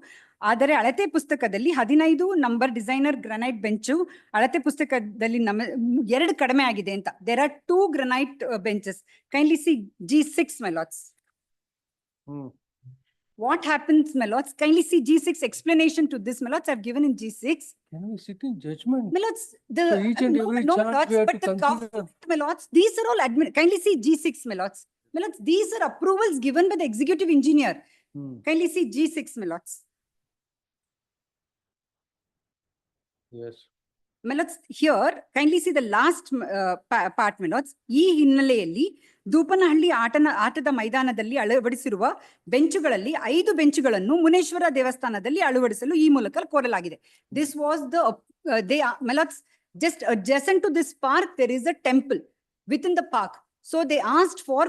B: ಆದರೆ ಅಳತೆ ಪುಸ್ತಕದಲ್ಲಿ 15 ನಂಬರ್ ಡಿಸೈನರ್ ಗ್ರಾನೈಟ್ ಬೆಂಚು ಅಳತೆ ಪುಸ್ತಕದಲ್ಲಿ 2 ಕಡಿಮೆ ಆಗಿದೆ ಅಂತ. There are 2 granite benches. Kindly see G6, my lords. What happens, my lords? Kindly see G6 explanation to this, my lords. I've given in G6.
E: Can we sit in judgment?
B: My lords,
E: each and every
B: no, my
E: charge
B: lords,
E: we have
B: but
E: to
B: the
E: consider.
B: government, my lords, these are all kindly see G6, my lords. My lords, these are approvals given by the executive engineer. Kindly see G6, my lords.
E: Yes.
B: My lords, here, kindly see the last part, my lords. ಈ ಹಿನ್ನೆಲೆಯಲ್ಲಿ ದೂಪನಹಳ್ಳಿ ಆಟದ ಮೈದಾನದಲ್ಲಿ ಅಳವಡಿಸಿರುವ ಬೆಂಚುಗಳಲ್ಲಿ 5 ಬೆಂಚುಗಳನ್ನು ಮುನೇಶ್ವರ ದೇವಸ್ಥಾನದಲ್ಲಿ ಅಳವಡಿಸಲು ಈ ಮೂಲಕ ಕೋರಲಾಗಿದೆ. This was the, my lords, just adjacent to this park, there is a temple within the park. So they asked for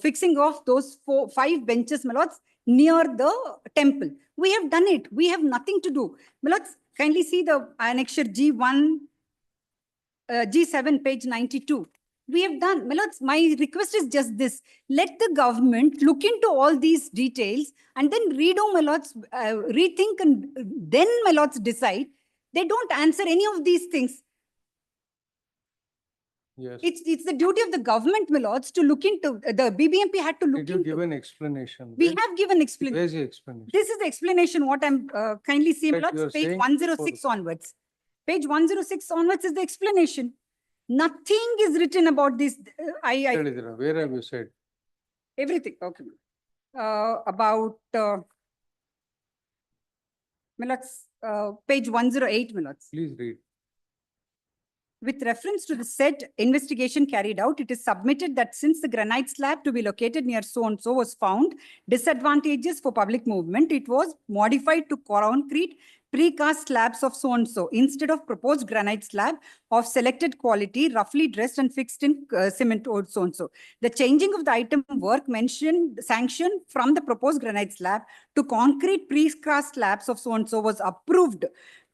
B: fixing of those 5 benches, my lords, near the temple. We have done it. We have nothing to do. My lords, kindly see the annexure G1, G7, page 92. We have done. My lords, my request is just this. Let the government look into all these details and then my lords, rethink and then, my lords, decide. They don't answer any of these things.
E: Yes.
B: It's the duty of the government, my lords, to look into, the BBMP had to look
E: Did you
B: into.
E: give an explanation?
B: We have given explanation.
E: Where's the explanation?
B: This is the explanation, what I'm kindly see, my
E: But
B: lords,
E: you're
B: page
E: saying
B: 106 onwards. Page 106 onwards is the explanation. Nothing is written about this.
E: Where have you said?
B: Everything, okay. About, my lords, page 108, my lords.
E: Please read.
B: With reference to the said investigation carried out, it is submitted that since the granite slab to be located near so-and-so was found disadvantageous for public movement, it was modified to concrete precast slabs of so-and-so instead of proposed granite slab of selected quality, roughly dressed and fixed in cement or so-and-so. The changing of the item work sanctioned from the proposed granite slab to concrete precast slabs of so-and-so was approved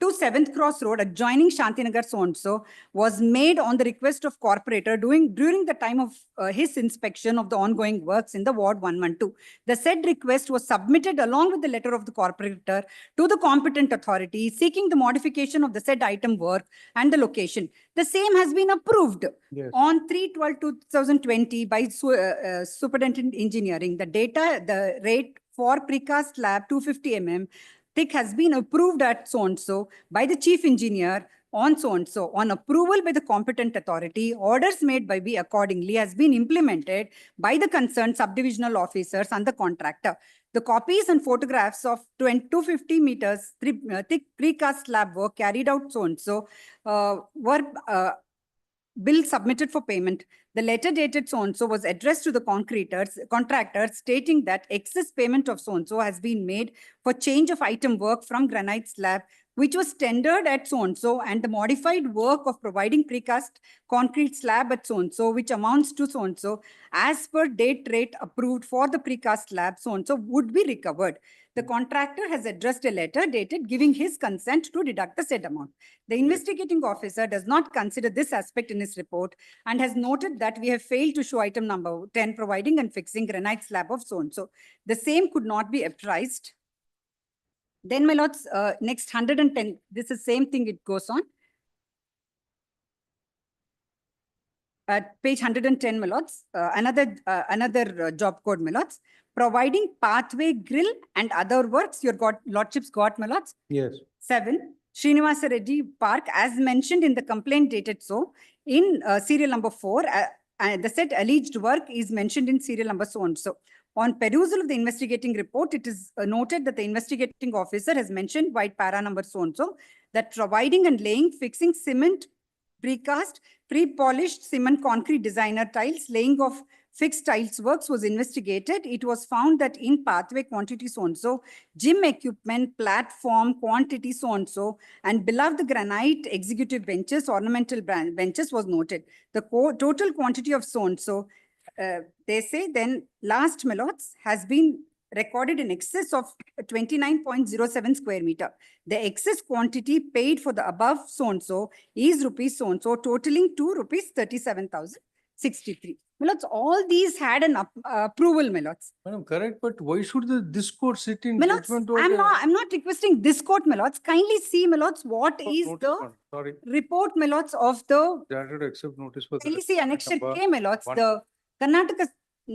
B: to 7th Cross Road adjoining Shantinagar so-and-so was made on the request of corporator during the time of his inspection of the ongoing works in the Ward 112. The said request was submitted along with the letter of the corporator to the competent authority seeking the modification of the said item work and the location. The same has been approved
E: Yes.
B: on 3/12/2020 by Superintendent Engineering. The rate for precast slab 250 mm thick has been approved at so-and-so by the chief engineer on so-and-so. On approval by the competent authority, orders made by me accordingly has been implemented by the concerned subdivisional officers and the contractor. The copies and photographs of 250 meters thick precast slab work carried out so-and-so were bill submitted for payment. The letter dated so-and-so was addressed to the contractors stating that excess payment of so-and-so has been made for change of item work from granite slab, which was tendered at so-and-so, and the modified work of providing precast concrete slab at so-and-so, which amounts to so-and-so, as per date rate approved for the precast slab so-and-so would be recovered. The contractor has addressed a letter dated giving his consent to deduct the said amount. The investigating officer does not consider this aspect in his report and has noted that we have failed to show item number 10, providing and fixing granite slab of so-and-so. The same could not be appraised. Then, my lords, next 110, this is same thing, it goes on. At page 110, my lords, another job code, my lords, providing pathway grill and other works, your lordships got, my lords.
E: Yes.
B: 7, Srinivasa Reddy Park, as mentioned in the complaint dated so, in serial number 4, the said alleged work is mentioned in serial number so-and-so. On perusal of the investigating report, it is noted that the investigating officer has mentioned white para number so-and-so that providing and laying, fixing cement, precast, pre-polished cement concrete designer tiles, laying of fixed tiles works was investigated. It was found that in pathway quantity so-and-so, gym equipment, platform quantity so-and-so, and below the granite executive benches, ornamental benches was noted. The total quantity of so-and-so, they say then last, my lords, has been recorded in excess of 29.07 square meter. The excess quantity paid for the above so-and-so is rupees so-and-so, totaling to rupees 37,063. My lords, all these had an approval, my lords.
E: Madam, correct, but why should this court sit in
B: My lords,
E: judgment over
B: I'm not requesting this court, my lords. Kindly see, my lords, what is
E: notice
B: the
E: one, sorry,
B: report, my lords, of the
E: granted accept notice for the
B: kindly see annexure
E: number
B: K, my lords,
E: one.
B: the Karnataka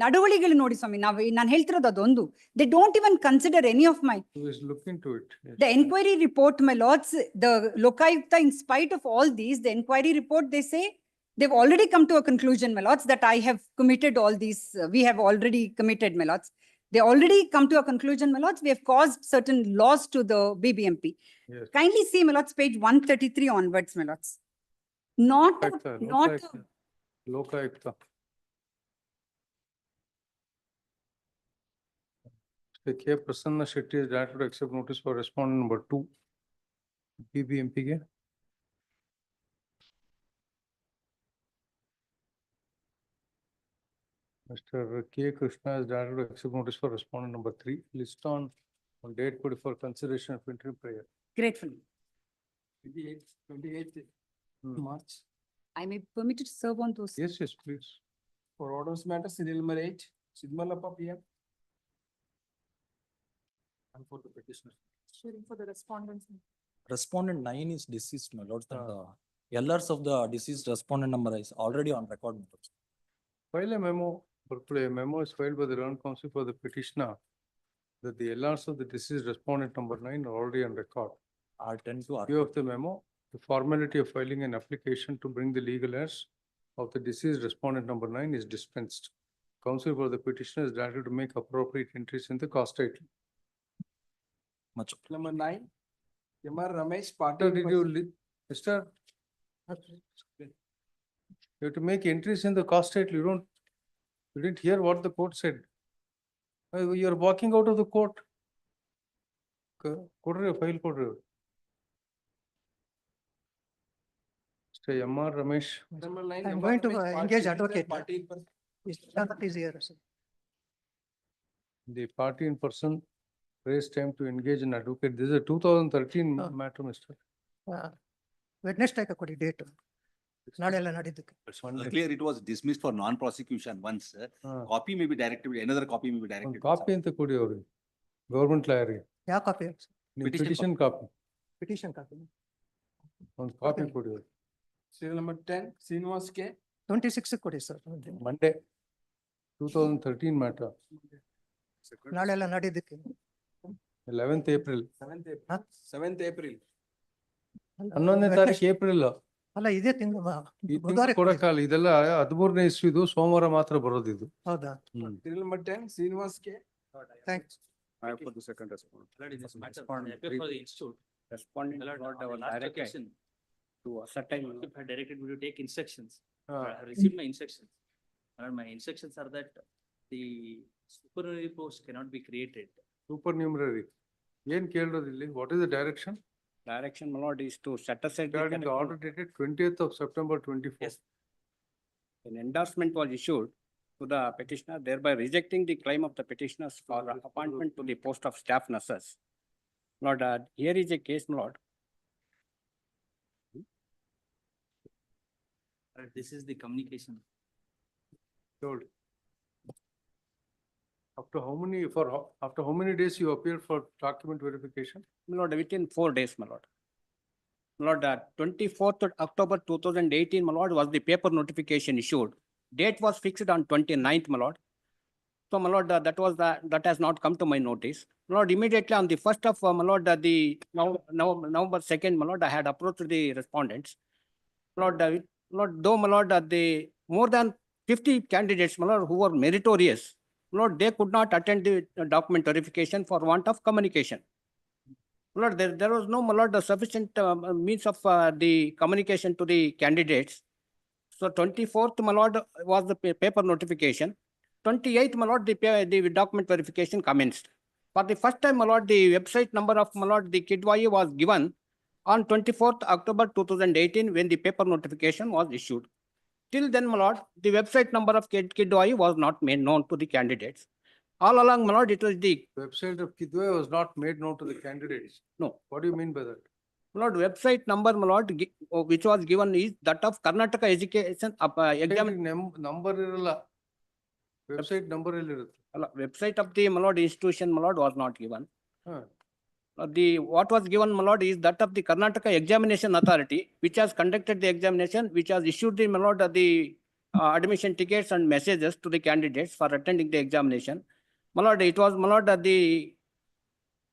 B: ನಡವಳಿಗಳು ನೋಡಿ ಸ್ವಾಮಿ ನಾನು ಹೇಳ್ತಿರೋದು ಅದೊಂದು. They don't even consider any of my
E: Who is looking to it? Yes.
B: the inquiry report, my lords, the Lokayukta, in spite of all these, the inquiry report, they say they've already come to a conclusion, my lords, that I have committed all these, we have already committed, my lords. They already come to a conclusion, my lords, we have caused certain loss to the BBMP.
E: Yes.
B: Kindly see, my lords, page 133 onwards, my lords. Not
E: Lokayukta. K. Prasanna Shetty is granted to accept notice for respondent number 2. BBMP ke. Mr. K. Krishna is granted to accept notice for respondent number 3. List on date put for consideration of interim prayer.
B: gratefully.
J: 28th March.
B: I may permit to serve on those.
E: Yes, yes, please.
J: For orders matter, serial number 8, Sidmalappa PM.
H: And for the petitioner.
B: For the respondents.
P: Respondent 9 is deceased, my lords. The LRs of the deceased respondent number is already on record, my lords.
E: File a memo, a memo is filed by the Learned Counsel for the petitioner that the LRs of the deceased respondent number 9 are already on record.
P: I tend to
E: View of the memo, the formality of filing an application to bring the legal heirs of the deceased respondent number 9 is dispensed. Counsel for the petitioner is directed to make appropriate entries in the cost title.
P: Much.
J: Number 9, Yamar Ramesh Patil.
E: Sir, did you, Mr. You have to make entries in the cost title. You didn't hear what the court said. You are walking out of the court. File Mr. Yamar Ramesh.
J: Number 9.
L: I'm
J: Yamar
L: going to
J: Ramesh
L: engage
J: Patil,
L: advocate.
J: Party in person.
L: Is here, sir.
E: The party in person raised time to engage an advocate. This is a 2013 matter, Mr.
L: Wednesday ಕೊಡಿ date. ನಾಳೆ ಎಲ್ಲ ನಡೀದಕ್ಕೆ.
M: Earlier it was dismissed for non-prosecution once. Copy may be directed, another copy may be
E: ಒಂದು
M: directed.
E: Copy ಅಂತ ಕೊಡಿ ಅವ್ರಿಗೆ, government ಲಾಯರ್ಗೆ.
L: ಯಾವ copy?
E: Petition copy.
L: Petition copy.
E: ಒಂದು ಕಾಪಿ ಕೊಡಿ ಅವ್ರಿಗೆ.
J: Serial number 10, Srinivas K.
L: 26 ಕೊಡಿ ಸರ್.
E: Monday 2013 matter.
L: ನಾಳೆ ಎಲ್ಲ ನಡೀದಕ್ಕೆ.
E: 11th April.
J: 7th April.
E: 11ನೇ ತಾರೀಕು ಏಪ್ರಿಲ್.
L: ಅಲ್ಲ ಇದೇ ತಿಂಗಳು
E: ಈ ತಿಂಗಳು ಕೊಡಕ್ಕಾಗಲ್ಲ, ಇದೆಲ್ಲ 13ನೇ ಇಸ್ವಿದು, ಸೋಮವಾರ ಮಾತ್ರ ಬರೋದು ಇದು.
L: ಹೌದಾ?
J: Serial number 10, Srinivas K.
L: Thanks.
M: I have put the second response.
O: Respondent got our direction to ascertain. I directed me to take instructions. I have received my instructions. And my instructions are that the supernumerary post cannot be created.
E: Supernumerary. ಏನ್ ಕೇಳಿರೋದು ಇಲ್ಲಿ? What is the direction?
O: Direction, my lord, is to set aside
E: Regarding the order dated 20th of September 24.
O: Yes. An endorsement was issued to the petitioner, thereby rejecting the claim of the petitioners for appointment to the post of staff nurses. Lord, here is a case, my lord. This is the communication.
E: Told. After how many days you appeared for document verification?
O: My lord, within 4 days, my lord. My lord, 24th October 2018, my lord, was the paper notification issued. Date was fixed on 29th, my lord. So, my lord, that has not come to my notice. My lord, immediately on the 1st of, my lord, November 2nd, my lord, I had approached the respondents. My lord, though, my lord, the more than 50 candidates, my lord, who were meritorious, my lord, they could not attend the document verification for want of communication. My lord, there was no, my lord, sufficient means of the communication to the candidates. So 24th, my lord, was the paper notification. 28th, my lord, the document verification commenced. For the first time, my lord, the website number of, my lord, the Kidwai was given on 24th October 2018 when the paper notification was issued. Till then, my lord, the website number of Kidwai was not made known to the candidates. All along, my lord, it was the
E: Website of Kidwai was not made known to the candidates.
O: No.
E: What do you mean by that?
O: My lord, website number, my lord, which was given is that of Karnataka Education Exam.
E: Number iralla. Website number illirutte.
O: Website of the, my lord, institution, my lord, was not given.
E: Huh.
O: What was given, my lord, is that of the Karnataka Examination Authority, which has conducted the examination, which has issued the, my lord, the admission tickets and messages to the candidates for attending the examination. My lord, it was, my lord, the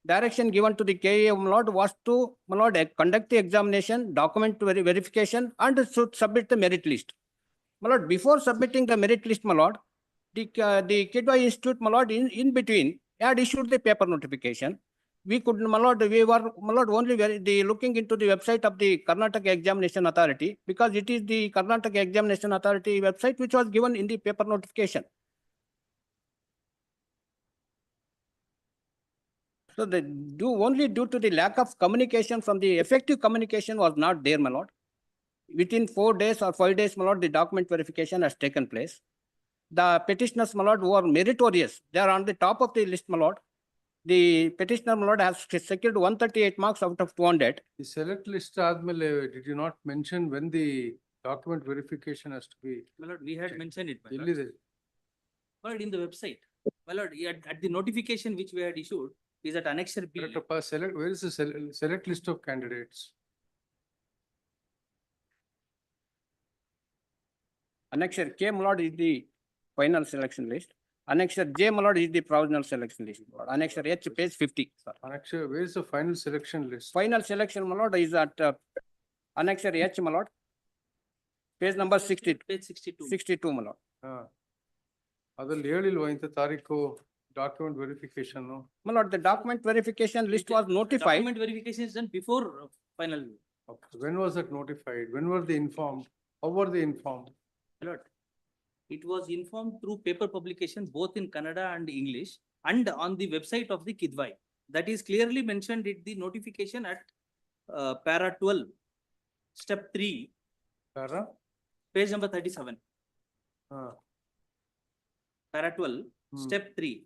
O: direction given to the KA, my lord, was to, my lord, conduct the examination, document verification, and should submit the merit list. My lord, before submitting the merit list, my lord, the Kidwai Institute, my lord, in between, had issued the paper notification. We could, my lord, we were, my lord, only looking into the website of the Karnataka Examination Authority, because it is the Karnataka Examination Authority website which was given in the paper notification. So only due to the lack of communication from the effective communication was not there, my lord. Within 4 days or 5 days, my lord, the document verification has taken place. The petitioners, my lord, who are meritorious, they are on the top of the list, my lord. The petitioner, my lord, has secured 138 marks out of 200.
E: The select list admile, did you not mention when the document verification has to be?
O: My lord, we had mentioned it, my lord.
E: Illiде.
O: My lord, in the website. My lord, at the notification which we had issued, is at annexure B.
E: Select, where is the select list of candidates?
O: Annexure K, my lord, is the final selection list. Annexure J, my lord, is the provisional selection list. Annexure H, page 50. Sir.
E: Annexure, where is the final selection list?
O: Final selection, my lord, is at Annexure H, my lord. Page number 60. Page 62. 62, my lord.
E: ಅದ್ರಲ್ಲಿ ಹೇಳಿಲ್ವಾ ಇಂಥ ತಾರೀಕು document verification?
O: My lord, the document verification list was notified.
Q: Document verification is done before final.
E: Okay. When was it notified? When were they informed? How were they informed?
Q: My lord, it was informed through paper publication both in Kannada and English and on the website of the Kidwai. That is clearly mentioned in the notification at para 12, step 3.
E: Para?
Q: Page number 37. Para 12, step 3.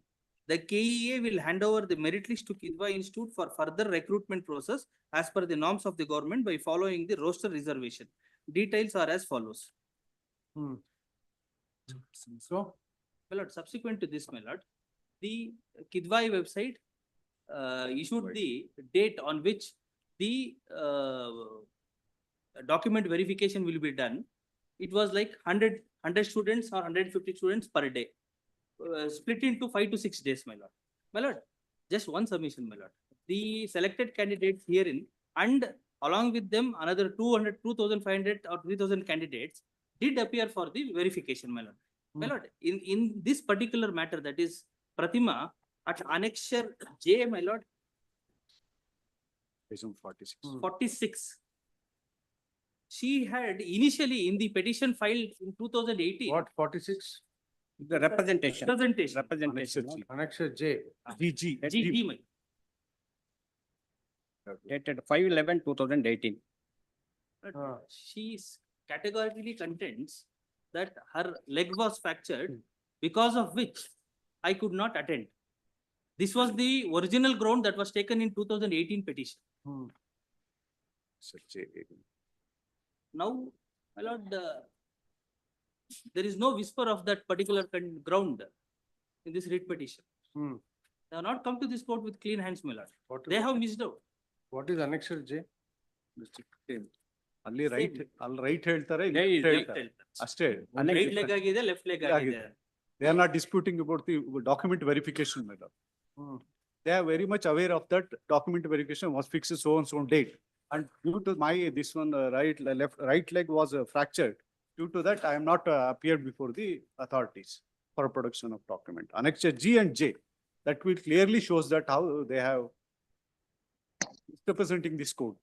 Q: The KEA will hand over the merit list to Kidwai Institute for further recruitment process as per the norms of the government by following the roster reservation. Details are as follows.
E: So,
Q: My lord, subsequent to this, my lord, the Kidwai website issued the date on which the document verification will be done. It was like 100 students or 150 students per day, split into 5 to 6 days, my lord. My lord, just one submission, my lord. The selected candidates herein and along with them another 2,500 or 3,000 candidates did appear for the verification, my lord. My lord, in this particular matter, that is Pratima, at annexure J, my lord, 46. She had initially in the petition filed in 2018.
E: what 46?
O: The representation.
Q: Representation.
E: Annexure J.
Q: G, my
O: Dated 5/11/2018.
Q: She categorically contends that her leg was fractured, because of which I could not attend. This was the original ground that was taken in 2018 petition. Now, my lord, there is no whisper of that particular ground in this writ petition. They have not come to this court with clean hands, my lord. They have missed out.
E: What is annexure J?
M: ಅಲ್ಲಿ right ಹೇಳ್ತಾರೆ ಅಷ್ಟೇ.
Q: Right leg agide, left leg agide.
M: They are not disputing about the document verification, madam. They are very much aware of that document verification was fixed so and so date. And due to this one right leg was fractured. Due to that, I am not appeared before the authorities for production of document. Annexure G and J, that will clearly shows that how they have representing this code.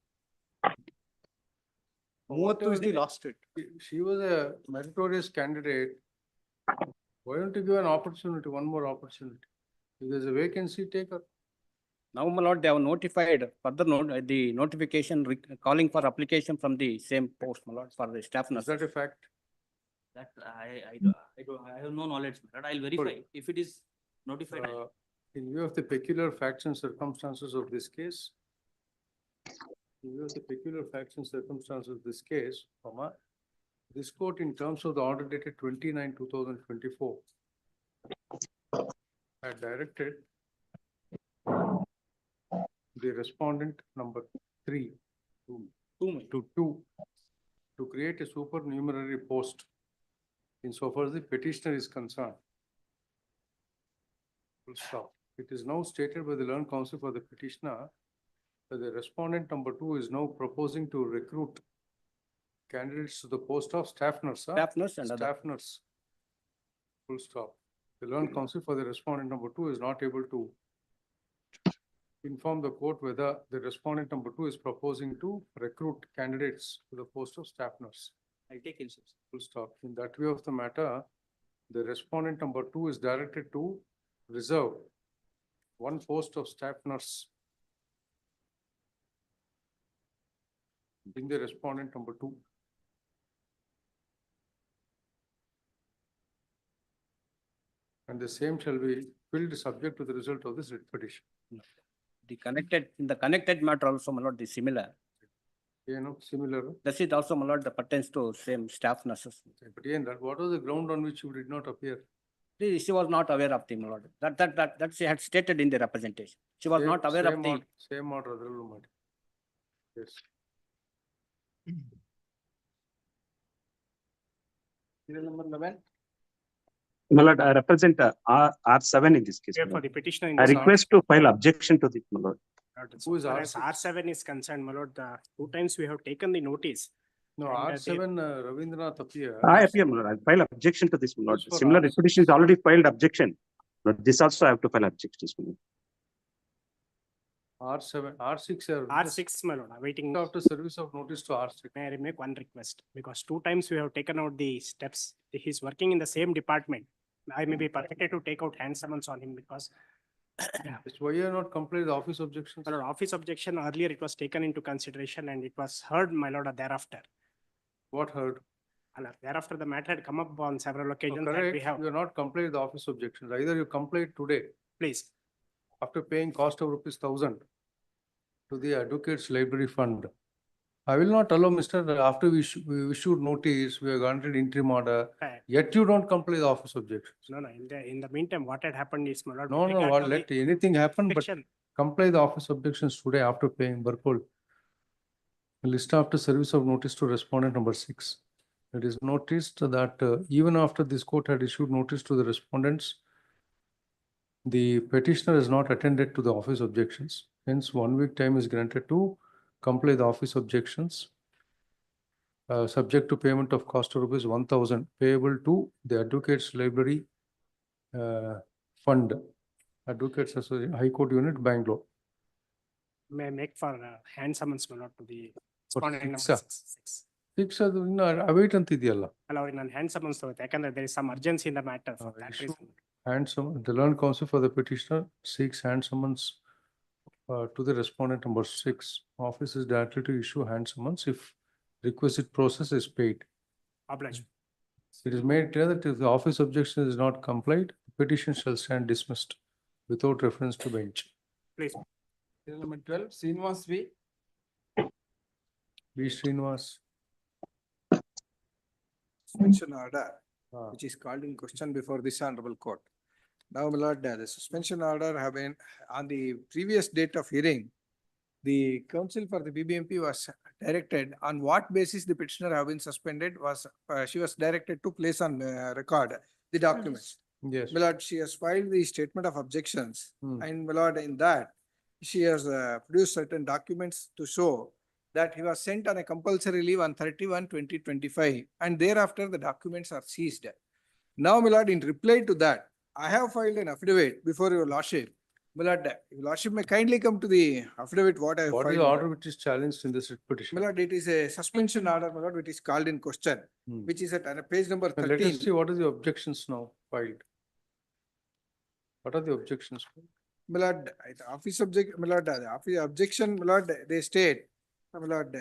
M: What is the last date?
E: She was a meritorious candidate. Why don't you give an opportunity, one more opportunity? If there's a vacancy, take her.
O: Now, my lord, they have notified further the notification calling for application from the same post, my lord, for the staff nurse.
E: Is that a fact?
Q: That I have no knowledge, my lord. I'll verify if it is notified.
E: In view of the peculiar facts and circumstances of this case, this court in terms of the order dated 29/2024 had directed the respondent number 3 to create a supernumerary post insofar as the petitioner is concerned. Full stop. It is now stated by the learned counsel for the petitioner that the respondent number 2 is now proposing to recruit candidates to the post of staff nurse.
O: Staff nurse and
E: Staff nurse. Full stop. The learned counsel for the respondent number 2 is not able to inform the court whether the respondent number 2 is proposing to recruit candidates to the post of staff nurse.
Q: I'll take it.
E: Full stop. In that view of the matter, the respondent number 2 is directed to reserve one post of staff nurse in the respondent number 2. And the same shall be filled subject to the result of this writ petition.
O: In the connected matter also, my lord, the similar.
E: Similar.
O: This is also, my lord, that pertains to same staff nurses.
E: But again, what was the ground on which you did not appear?
O: She was not aware of the, my lord. That she had stated in the representation. She was not aware of the.
E: Same order. Yes.
O: Serial number 11.
R: My lord, I represent R7 in this case.
G: For the petitioner.
R: I request to file objection to this, my lord.
E: Who is
G: As R7 is concerned, my lord, 2 times we have taken the notice.
E: No, R7 Ravindranath appear.
R: I appear, my lord. I file objection to this, my lord.
E: Who's for
R: Similar
E: R6?
R: petition is already filed objection. But this also I have to file objection. My lord.
E: R7, R6.
G: R6, my lord, awaiting.
E: After service of notice to R6.
G: May I make one request? Because 2 times we have taken out the steps. He's working in the same department. I may be permitted to take out hand summons on him because.
E: Why you are not complied with the office objection?
G: My lord, office objection earlier it was taken into consideration and it was heard, my lord, thereafter.
E: What heard?
G: Thereafter, the matter had come up on several occasions that
E: Correct.
G: we have.
E: You are not complied with the office objections. Either you complied today
G: Please.
E: After paying cost of ₹1,000 to the advocates library fund, I will not allow, Mr. After we issued notice, we have granted interim order, yet you don't comply the office objections.
G: No, in the meantime, what had happened is, my lord.
E: No,
G: with
E: no,
G: regard
E: what,
G: to
E: let
G: the
E: anything happen, but
G: fiction,
E: comply the office objections today after paying Burkhold. List after service of notice to respondent number 6. It is noticed that even after this court had issued notice to the respondents, the petitioner has not attended to the office objections. Hence, 1 week time is granted to comply the office objections, subject to payment of cost of ₹1,000 payable to the Advocates Library Fund, Advocates Association, High Court Unit, Bangalore.
G: may make for hand summons, my lord, to the
E: For
G: respondent number
E: fixa.
G: 6.
E: Fix ಅದು ಇನ್ನು await ಅಂತಿದೆಯಲ್ಲ.
G: Allow in hand summons to it, ಯಾಕಂದ್ರೆ there is some urgency in the matter. For that
E: issue.
G: reason.
E: And the learned counsel for the petitioner seeks hand summons to the respondent number 6. Office is directly to issue hand summons if requisite process is paid.
G: Obliged.
E: It is made clear that if the office objection is not complied, the petition shall stand dismissed without reference to bench.
G: Please.
J: Serial number 12, Srinivas V.
E: B. Srinivas.
J: Suspension order, which is called in question before this honorable court. Now, my lord, the suspension order have been on the previous date of hearing. The counsel for the BBMP was directed on what basis the petitioner have been suspended was, she was directed to place on record the documents.
E: Yes.
J: My lord, she has filed the statement of objections, and my lord, in that, she has produced certain documents to show that he was sent on a compulsory leave on 31/20/25, and thereafter the documents are seized. Now, my lord, in reply to that, I have filed an affidavit before your lordship. My lord, your lordship may kindly come to the affidavit what I have
E: What is
J: filed.
E: the order which is challenged in this petition?
J: My lord, it is a suspension order, my lord, which is called in question, which is at page number
E: Let us
J: 13.
E: see what is the objections now filed. What are the objections?
J: My lord, the office object, my lord, the office objection, my lord, they state, my lord,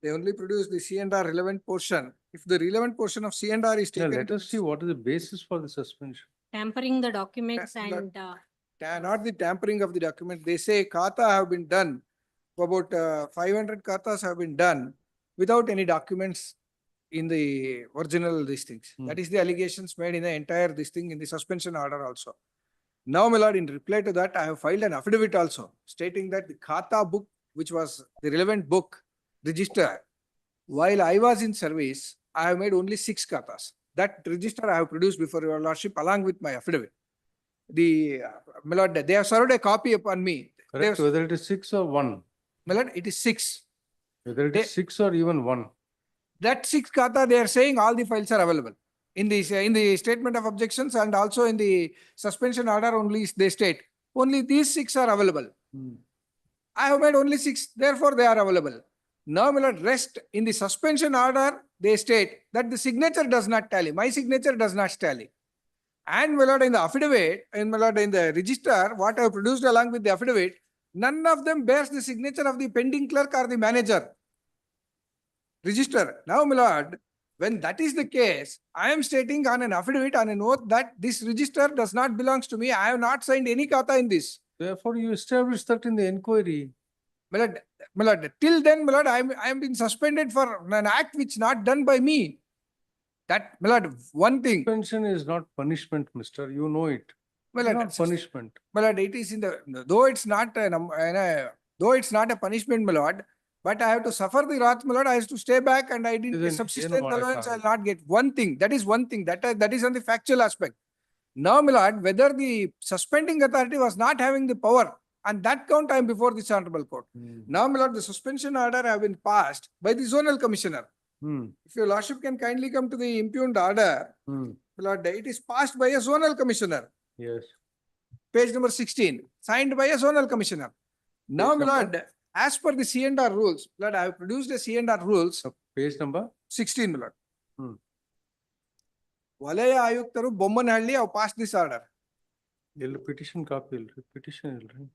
J: they only produce the C&R relevant portion. If the relevant portion of C&R is
E: Yeah,
J: taken.
E: let us see what is the basis for the suspension.
S: Tampering the documents
J: Yeah,
S: and
J: Not the tampering of the document. They say kata have been done. About 500 katas have been done without any documents in the original these things. That is the allegations made in the entire this thing in the suspension order also. Now, my lord, in reply to that, I have filed an affidavit also stating that the kata book, which was the relevant book register, while I was in service, I have made only 6 katas. That register I have produced before your lordship along with my affidavit. My lord, they have served a copy upon me.
E: Correct, whether it is 6 or 1.
J: My lord, it is 6.
E: Whether it is 6 or even 1.
J: That 6 kata, they are saying all the files are available. In the statement of objections and also in the suspension order only they state, only these 6 are available. I have made only 6, therefore they are available. Now, my lord, rest in the suspension order, they state that the signature does not tally. My signature does not tally. And my lord, in the affidavit, and my lord, in the register, what I have produced along with the affidavit, none of them bears the signature of the pending clerk or the manager. Register. Now, my lord, when that is the case, I am stating on an affidavit on an oath that this register does not belongs to me. I have not signed any kata in this.
E: Therefore, you established that in the inquiry.
J: My lord, till then, my lord, I am been suspended for an act which not done by me. That, my lord, one thing.
E: Suspension is not punishment, mister. You know it.
J: My
E: It's
J: lord,
E: not punishment.
J: My lord, it is in the, though it's not a punishment, my lord, but I have to suffer the wrath, my lord. I have to stay back and I didn't get subsistence allowance. I'll not get one thing. That is one thing. That is on the factual aspect. Now, my lord, whether the suspending authority was not having the power, on that count, I am before this honorable court. Now, my lord, the suspension order have been passed by the zonal commissioner. If your lordship can kindly come to the impugned order, my lord, it is passed by a zonal commissioner.
E: Yes.
J: Page number 16, signed by a zonal commissioner. Now, my lord, as per the C&R rules, Lord, I have produced a C&R rules.
E: Page number
J: 16, my lord. Valaya Ayuktaru Bommanhalli have passed this order.
E: Petition copy. Petition.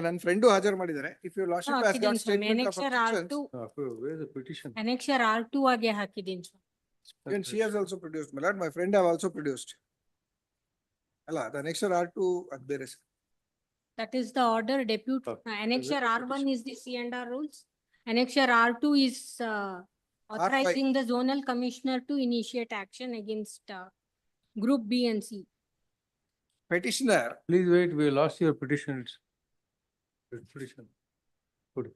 J: ನನ್ನ friend ಹಾಜರ್ ಮಾಡಿದ್ದಾರೆ. If your lordship has got statement of objections.
E: Where is the petition?
S: annexure R2 ಆಗಿ ಹಾಕಿದೀನಿ sir.
J: Even she has also produced, my lord, my friend have also produced. Allah, the annexure R2 Adberes.
S: That is the order deputy. Annexure R1 is the C&R rules. Annexure R2 is authorizing the zonal commissioner to initiate action against group B and C.
E: Petitioner. Please wait, we lost your petition. Petition. Good.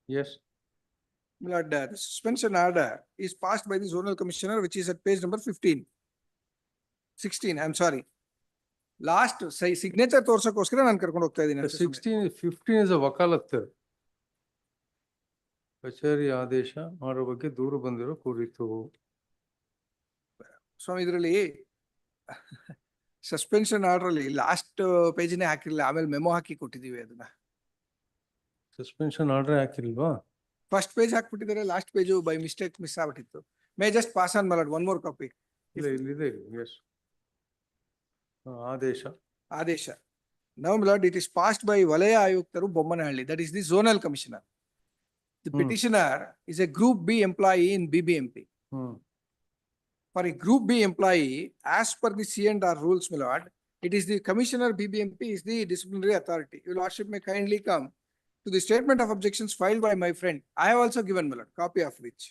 E: Yes.
J: My lord, the suspension order is passed by the zonal commissioner, which is at page number 15. 16, I'm sorry. Last signature ತೋರ್ಸಕ್ಕೋಸ್ಕರ ನಾನು ಕರ್ಕೊಂಡು ಹೋಗ್ತಾ ಇದ್ದೀನಿ.
E: 15 is a ವಕಾಲತ್ತು. ಕಚೇರಿ ಆದೇಶ ಮಾಡೋ ಬಗ್ಗೆ ದೂರು ಬಂದಿರೋ ಕುರಿತು.
J: ಸ್ವಾಮಿ ಇದರಲ್ಲಿ ಸಸ್ಪೆನ್ಷನ್ ಆರ್ಡರ್ ಅಲ್ಲಿ ಲಾಸ್ಟ್ ಪೇಜ್ನೇ ಹಾಕಿರಲಿಲ್ಲ, ಆಮೇಲೆ ಮೆಮೊ ಹಾಕಿ ಕೊಟ್ಟಿದೀವಿ ಅದನ್ನ.
E: ಸಸ್ಪೆನ್ಷನ್ ಆರ್ಡರ್ ಹಾಕಿಲ್ವಾ?
J: ಫಸ್ಟ್ ಪೇಜ್ ಹಾಕ್ಬಿಟ್ಟಿದ್ದಾರೆ, last page by mistake miss ಆಗ್ಬಿಟ್ಟಿತ್ತು. May just pass on milord one more copy.
E: ಇಲ್ಲಿದೆ, ಎಸ್. ಆದೇಶ.
J: ಆದೇಶ. Now, my lord, it is passed by Valaya Ayuktaru Bommanahalli, that is the zonal commissioner. The petitioner is a group B employee in BBMP. For a group B employee, as per the C&R rules, my lord, it is the commissioner BBMP is the disciplinary authority. Your lordship may kindly come to the statement of objections filed by my friend. I have also given, my lord, copy of which.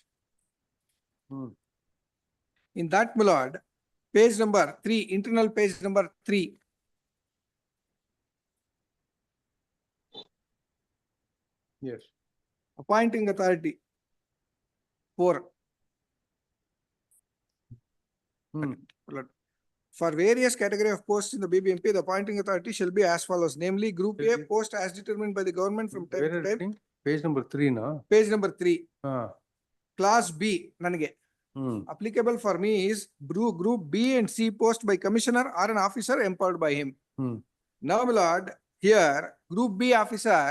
J: In that, my lord, page number 3, internal page number 3.
E: Yes.
J: Appointing authority 4. For various category of posts in the BBMP, the appointing authority shall be as follows, namely Group A post as determined by the government from time to time.
E: Page number 3, na?
J: Page number 3. Class B, nanage. Applicable for me is Group B and C post by commissioner or an officer empowered by him. Now, my lord, here Group B officer,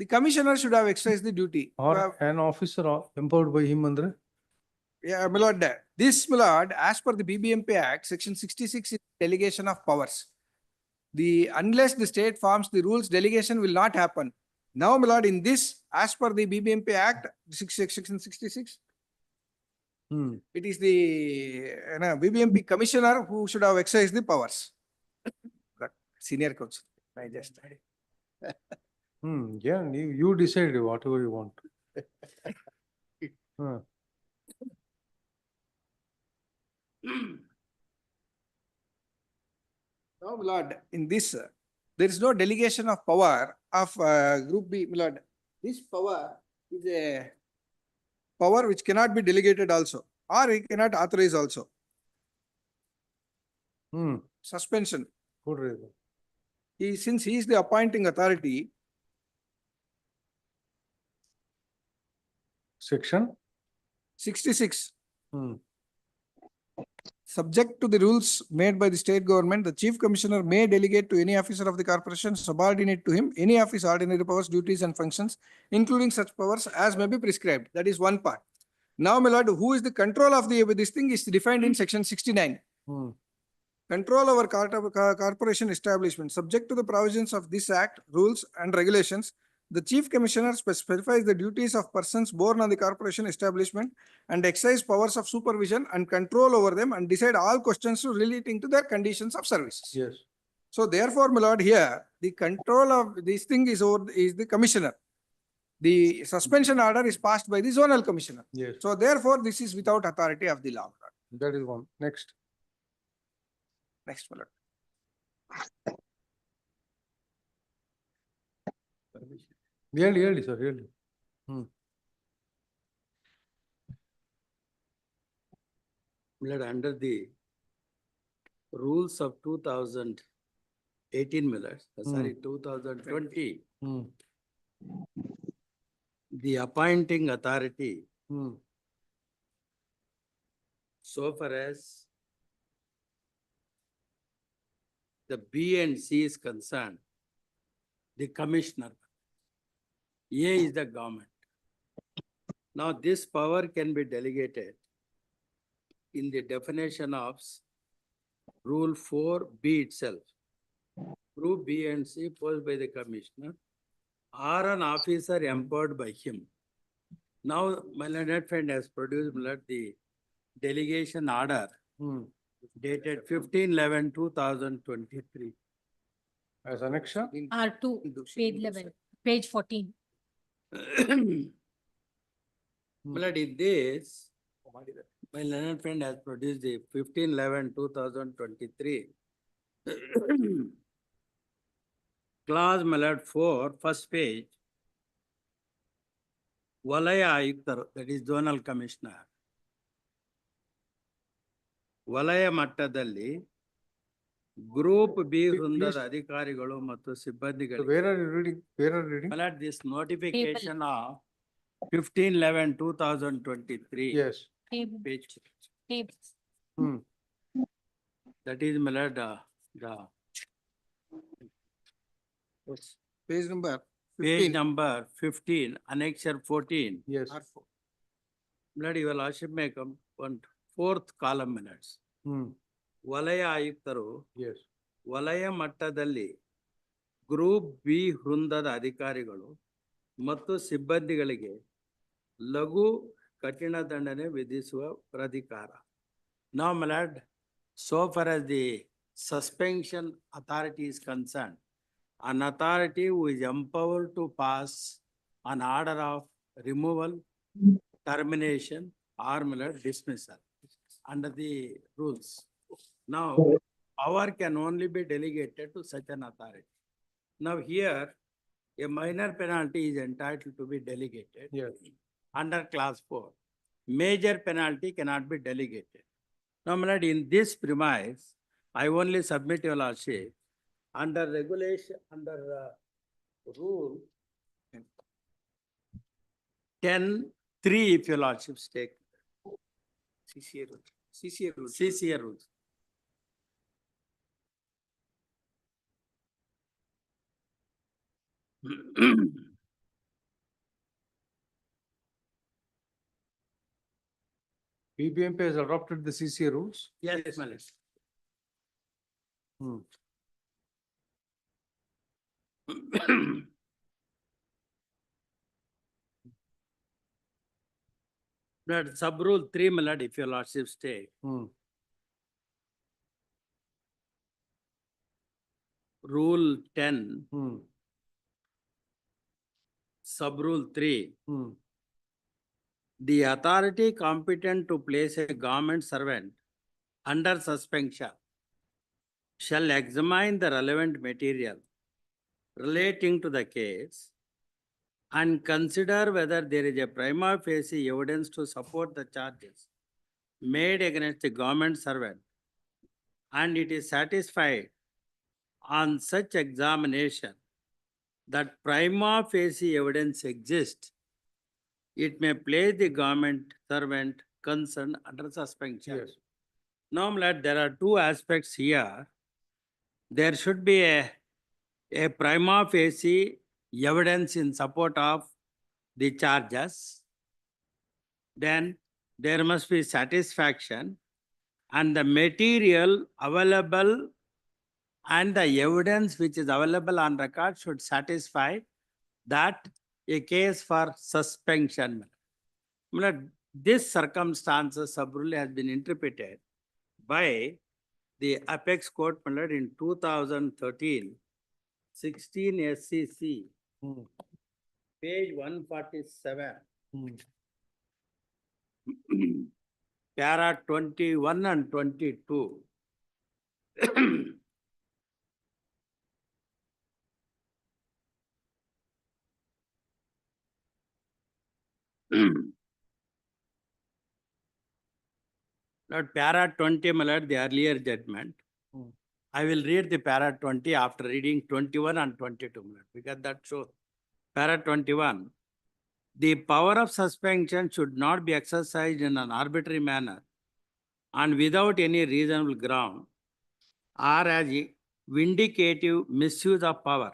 J: the commissioner should have exercised the duty.
E: Or an officer empowered by him, Andre?
J: Yeah, my lord, this, my lord, as per the BBMP Act, section 66 is delegation of powers. Unless the state forms the rules, delegation will not happen. Now, my lord, in this, as per the BBMP Act, section 66, it is the BBMP commissioner who should have exercised the powers. Senior counsel, I just.
E: Yeah, you decide whatever you want.
J: Now, my lord, in this, there is no delegation of power of Group B, my lord. This power is a power which cannot be delegated also, or he cannot authorize also. Suspension. Since he is the appointing authority.
E: Section
J: 66. Subject to the rules made by the state government, the chief commissioner may delegate to any officer of the corporation subordinate to him any of his ordinary powers, duties and functions, including such powers as may be prescribed. That is one part. Now, my lord, who is the control of this thing is defined in section 69. Control over corporation establishment. Subject to the provisions of this act, rules and regulations, the chief commissioner specifies the duties of persons born on the corporation establishment and exercise powers of supervision and control over them and decide all questions relating to their conditions of services.
E: Yes.
J: So therefore, my lord, here the control of this thing is the commissioner. The suspension order is passed by the zonal commissioner.
E: Yes.
J: So therefore, this is without authority of the law.
E: That is one. Next.
J: Next, my lord.
E: Really, sir, really.
T: Under the rules of 2018, sorry, 2020, the appointing authority, so far as the B and C is concerned, the commissioner, A is the government. Now, this power can be delegated in the definition of Rule 4B itself. Group B and C posed by the commissioner or an officer empowered by him. Now, my learned friend has produced, my lord, the delegation order dated 15/11/2023.
E: As annexure?
S: R2, page 11, page 14.
T: My lord, in this, my learned friend has produced the 15/11/2023. Clause, my lord, 4, first page. Valaya Ayuktaru, that is zonal commissioner. ವಲಯ ಮಟ್ಟದಲ್ಲಿ group B ವೃಂದದ ಅಧಿಕಾರಿಗಳು ಮತ್ತು ಸಿಬ್ಬಂದಿಗಳು.
E: Where are you reading? Where are you reading?
T: This notification of 15/11/2023.
E: Yes.
S: Table.
T: Page.
S: Tables.
T: That is, my lord,
J: Page number
T: page
J: 15.
T: number 15, annexure 14.
E: Yes.
T: Blood, your lordship may come on fourth column minutes. ವಲಯ ಆಯುಕ್ತರು
E: Yes.
T: ವಲಯ ಮಟ್ಟದಲ್ಲಿ group B ವೃಂದದ ಅಧಿಕಾರಿಗಳು ಮತ್ತು ಸಿಬ್ಬಂದಿಗಳಿಗೆ ಲಘು ಕಠಿಣ ದಂಡನೆ ವಿಧಿಸುವ ಪ್ರಾಧಿಕಾರ. Now, my lord, so far as the suspension authority is concerned, an authority who is empowered to pass an order of removal, termination, or, my lord, dismissal under the rules. Now, power can only be delegated to such an authority. Now, here, a minor penalty is entitled to be delegated.
E: Yes.
T: Under clause 4. Major penalty cannot be delegated. Now, my lord, in this premise, I only submit your lordship under regulation, under rule 10(3), if your lordships take.
O: CCA rules. CCA rules.
T: CCA rules.
E: BBMP has adopted the CCA rules.
T: Yes, my lord. That sub rule 3, my lord, if your lordships take. Rule 10, sub rule 3. The authority competent to place a government servant under suspension shall examine the relevant material relating to the case and consider whether there is a prima facie evidence to support the charges made against the government servant, and it is satisfied on such examination that prima facie evidence exists, it may place the government servant concerned under suspension.
E: Yes.
T: Now, my lord, there are two aspects here. There should be a prima facie evidence in support of the charges. Then there must be satisfaction, and the material available and the evidence which is available on record should satisfy that a case for suspension. My lord, this circumstances sub rule has been interpreted by the apex court, my lord, in 2013, 16 SCC, page 147, para 21 and 22. Lord, para 20, my lord, the earlier judgment. I will read the para 20 after reading 21 and 22, my lord, because that shows. Para 21, the power of suspension should not be exercised in an arbitrary manner and without any reasonable ground, or as a vindicative misuse of power.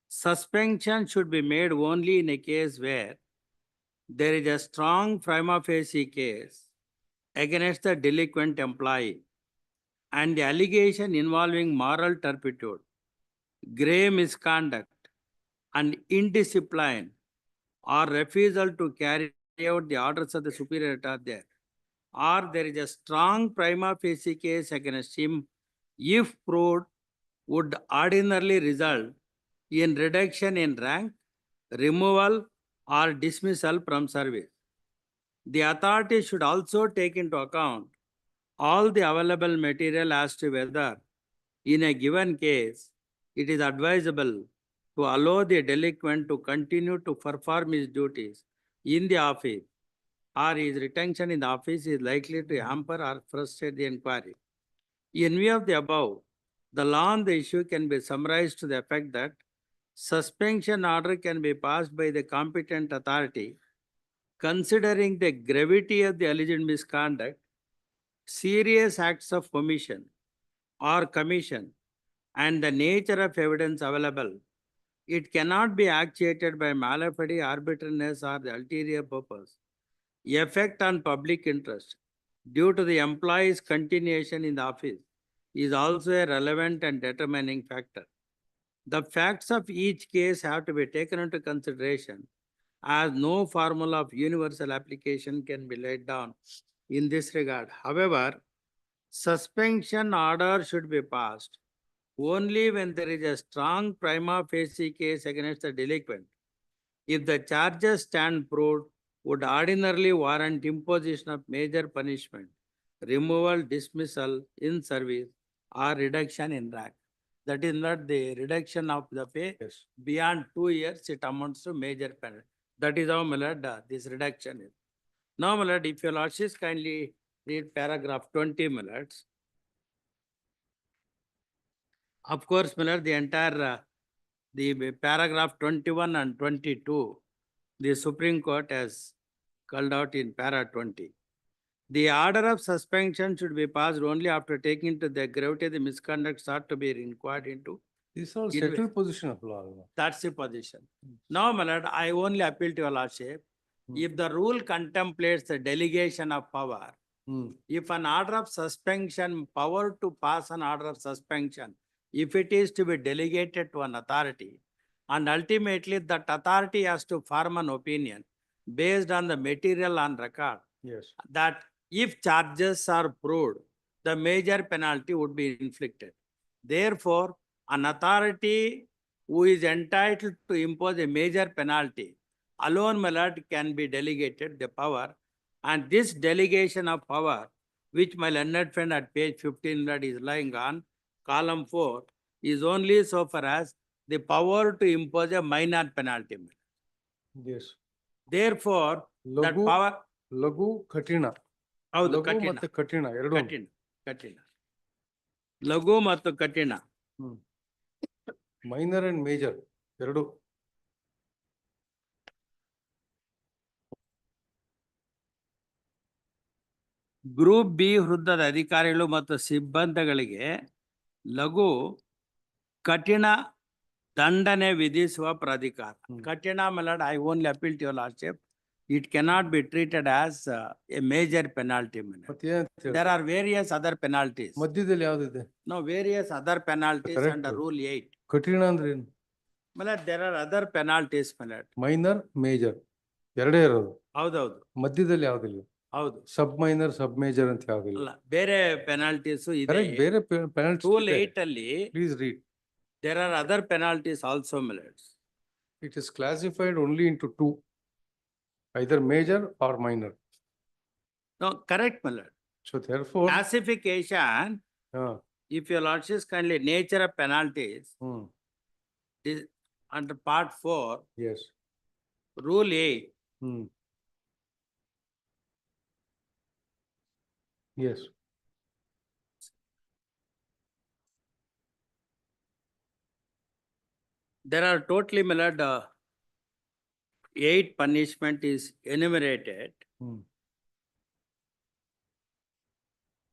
T: Suspension should be made only in a case where there is a strong prima facie case against the delinquent employee and the allegation involving moral turpitude, grave misconduct, and indiscipline or refusal to carry out the orders of the superior are there, or there is a strong prima facie case against him, if proved, would ordinarily result in reduction in rank, removal, or dismissal from service. The authority should also take into account all the available material as to whether, in a given case, it is advisable to allow the delinquent to continue to perform his duties in the office, or his retention in the office is likely to hamper or frustrate the inquiry. In view of the above, the law on the issue can be summarized to the effect that suspension order can be passed by the competent authority considering the gravity of the alleged misconduct, serious acts of omission or commission, and the nature of evidence available. It cannot be actuated by malafide, arbitrariness, or the ulterior purpose. Effect on public interest due to the employee's continuation in the office is also a relevant and determining factor. The facts of each case have to be taken into consideration, as no formula of universal application can be laid down in this regard. However, suspension order should be passed only when there is a strong prima facie case against the delinquent. If the charges stand proved, would ordinarily warrant imposition of major punishment, removal, dismissal in service, or reduction in rank. That is not the reduction of the pay.
E: Yes.
T: Beyond 2 years, it amounts to major penalty. That is how, my lord, this reduction is. Now, my lord, if your lordships kindly read paragraph 20, my lords. Of course, my lord, the entire the paragraph 21 and 22, the Supreme Court has called out in para 20. The order of suspension should be passed only after taking into the gravity of the misconduct sought to be inquired into.
E: These are
T: It
E: settled
T: will-
E: position of law.
T: That's the position. Now, my lord, I only appeal to your lordship. If the rule contemplates the delegation of power, if an order of suspension, power to pass an order of suspension, if it is to be delegated to an authority, and ultimately that authority has to form an opinion based on the material on record,
E: Yes.
T: that if charges are proved, the major penalty would be inflicted. Therefore, an authority who is entitled to impose a major penalty alone, my lord, can be delegated the power. And this delegation of power, which my learned friend at page 15 lord is lying on, column 4, is only so far as the power to impose a minor penalty.
E: Yes.
T: Therefore, that
E: Lagu,
T: power,
E: ಲಘು ಕಠಿಣ
T: ಹೌದು,
E: ಲಘು
T: ಕಠಿಣ
E: ಮತ್ತೆ ಕಠಿಣ ಎರಡು
T: ಕಠಿಣ ಕಠಿಣ ಲಘು ಮತ್ತು ಕಠಿಣ.
E: ಮೈನರ್ ಅಂಡ್ ಮೇಜರ್ ಎರಡು.
T: ಗ್ರೂಪ್ ಬಿ ವೃತ್ತದ ಅಧಿಕಾರಿಗಳು ಮತ್ತು ಸಿಬ್ಬಂದಿಗಳಿಗೆ ಲಘು ಕಠಿಣ ದಂಡನೆ ವಿಧಿಸುವ ಪ್ರಾಧಿಕಾರ. ಕಠಿಣ milord, I only appeal to your lordship, it cannot be treated as a major penalty. There are various other penalties.
E: ಮಧ್ಯದಲ್ಲಿ ಯಾವ್ದಿದೆ?
T: No, various other penalties
E: Correct.
T: under Rule 8.
E: ಕಠಿಣ ಅಂದ್ರೆ ಏನು?
T: There are other penalties.
E: Minor major ಎರಡೇ ಇರೋದು.
T: ಹೌದೌದು.
E: ಮಧ್ಯದಲ್ಲಿ ಯಾವ್ದಿಲ್ಲ.
T: ಹೌದು.
E: ಸಬ್ minor ಸಬ್ major ಅಂತ ಯಾವ್ದಿಲ್ಲ.
T: ಅಲ್ಲ, ಬೇರೆ ಪೆನಾಲ್ಟೀಸ್ ಇದೆ.
E: Correct, ಬೇರೆ ಪೆನಾಲ್ಟಿ.
T: Rule 8 ಅಲ್ಲಿ
E: please read.
T: there are other penalties also, my lords.
E: It is classified only into two, either major or minor.
T: No, correct, my lord.
E: So therefore,
T: Classification, if your lordship kindly, nature of penalties is under part 4,
E: yes.
T: Rule 8.
E: Yes.
T: There are totally, my lord, 8 punishment is enumerated.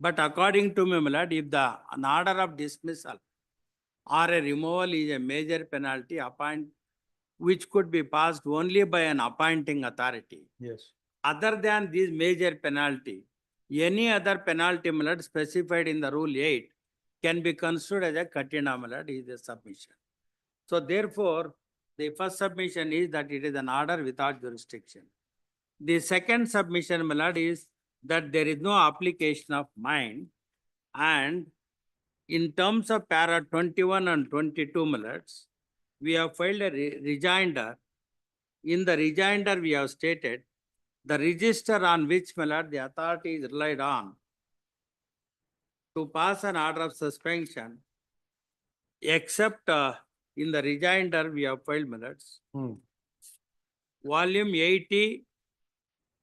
T: But according to me, my lord, if an order of dismissal or a removal is a major penalty which could be passed only by an appointing authority.
E: Yes.
T: Other than this major penalty, any other penalty, my lord, specified in the Rule 8 can be considered as a katina, my lord, is a submission. So therefore, The first submission is that it is an order without jurisdiction. The second submission, my lord, is that there is no application of mind, and in terms of para 21 and 22, my lords, we have filed a rejoinder. In the rejoinder, we have stated the register on which, my lord, the authority is relied on to pass an order of suspension, except in the rejoinder we have filed, my lords. Volume 80,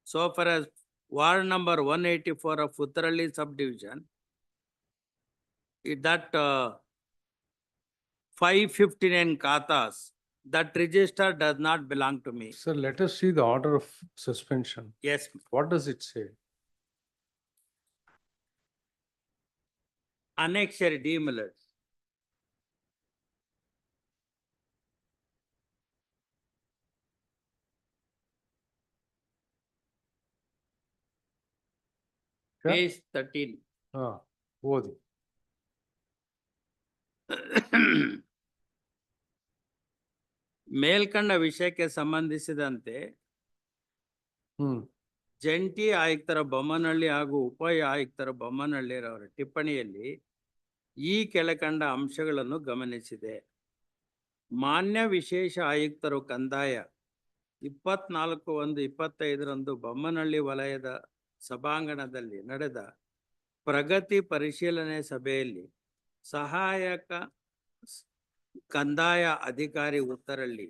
T: so far as ward number 184 of Uttaralli subdivision, that 559 katas, that register does not belong to me.
E: Sir, let us see the order of suspension.
T: Yes,
E: What does it say?
T: Annexure D, my lords.
E: Yeah.
T: Page 13.
E: ಓದಿ.
T: ಮೇಲ್ಕಂಡ ವಿಷಯಕ್ಕೆ ಸಂಬಂಧಿಸಿದಂತೆ ಜಂಟಿ ಆಯುಕ್ತರ ಬೊಮ್ಮನಹಳ್ಳಿ ಹಾಗೂ ಉಪ ಆಯುಕ್ತರ ಬೊಮ್ಮನಹಳ್ಳಿರವರ ಟಿಪ್ಪಣಿಯಲ್ಲಿ ಈ ಕೆಳಕಂಡ ಅಂಶಗಳನ್ನು ಗಮನಿಸಿದೆ. ಮಾನ್ಯ ವಿಶೇಷ ಆಯುಕ್ತರು ಕಂದಾಯ 24/1/25 ಬೊಮ್ಮನಹಳ್ಳಿ ವಲಯದ ಸಭಾಂಗಣದಲ್ಲಿ ನಡೆದ ಪ್ರಗತಿ ಪರಿಶೀಲನೆ ಸಭೆಯಲ್ಲಿ ಸಹಾಯಕ ಕಂದಾಯ ಅಧಿಕಾರಿ ಉತ್ತರಹಳ್ಳಿ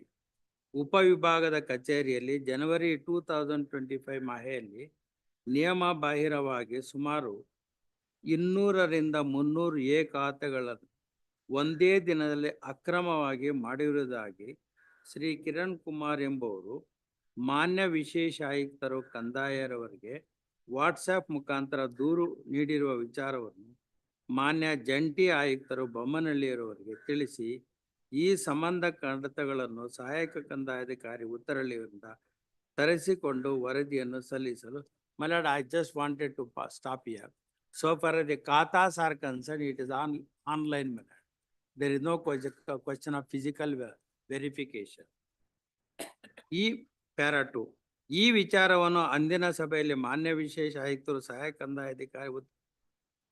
T: ಉಪವಿಭಾಗದ ಕಚೇರಿಯಲ್ಲಿ ಜನವರಿ 2025 ಮಾಹೆಯಲ್ಲಿ ನಿಯಮ ಬಾಹಿರವಾಗಿ ಸುಮಾರು 200ರಿಂದ 300 ಎ ಖಾತೆಗಳನ್ನು ಒಂದೇ ದಿನದಲ್ಲಿ ಅಕ್ರಮವಾಗಿ ಮಾಡಿರುವುದಾಗಿ ಶ್ರೀ ಕಿರಣ್ ಕುಮಾರ್ ಎಂಬುವರು ಮಾನ್ಯ ವಿಶೇಷ ಆಯುಕ್ತರು ಕಂದಾಯರವರಿಗೆ ವಾಟ್ಸ್ಆ್ಯಪ್ ಮುಖಾಂತರ ದೂರು ನೀಡಿರುವ ವಿಚಾರವನ್ನು ಮಾನ್ಯ ಜಂಟಿ ಆಯುಕ್ತರು ಬೊಮ್ಮನಹಳ್ಳಿಯವರಿಗೆ ತಿಳಿಸಿ ಈ ಸಂಬಂಧ ಕಡತಗಳನ್ನು ಸಹಾಯಕ ಕಂದಾಯಾಧಿಕಾರಿ ಉತ್ತರಹಳ್ಳಿಯಿಂದ ತರಿಸಿಕೊಂಡು ವರದಿಯನ್ನು ಸಲ್ಲಿಸಲು. My lord, I just wanted to stop here. So far as the katas are concerned, it is online, my lord. There is no question of physical verification. ಈ ಪ್ಯಾರಾ 2 ಈ ವಿಚಾರವನ್ನು ಅಂದಿನ ಸಭೆಯಲ್ಲಿ ಮಾನ್ಯ ವಿಶೇಷ ಆಯುಕ್ತರು ಸಹಾಯಕ ಕಂದಾಯಾಧಿಕಾರಿ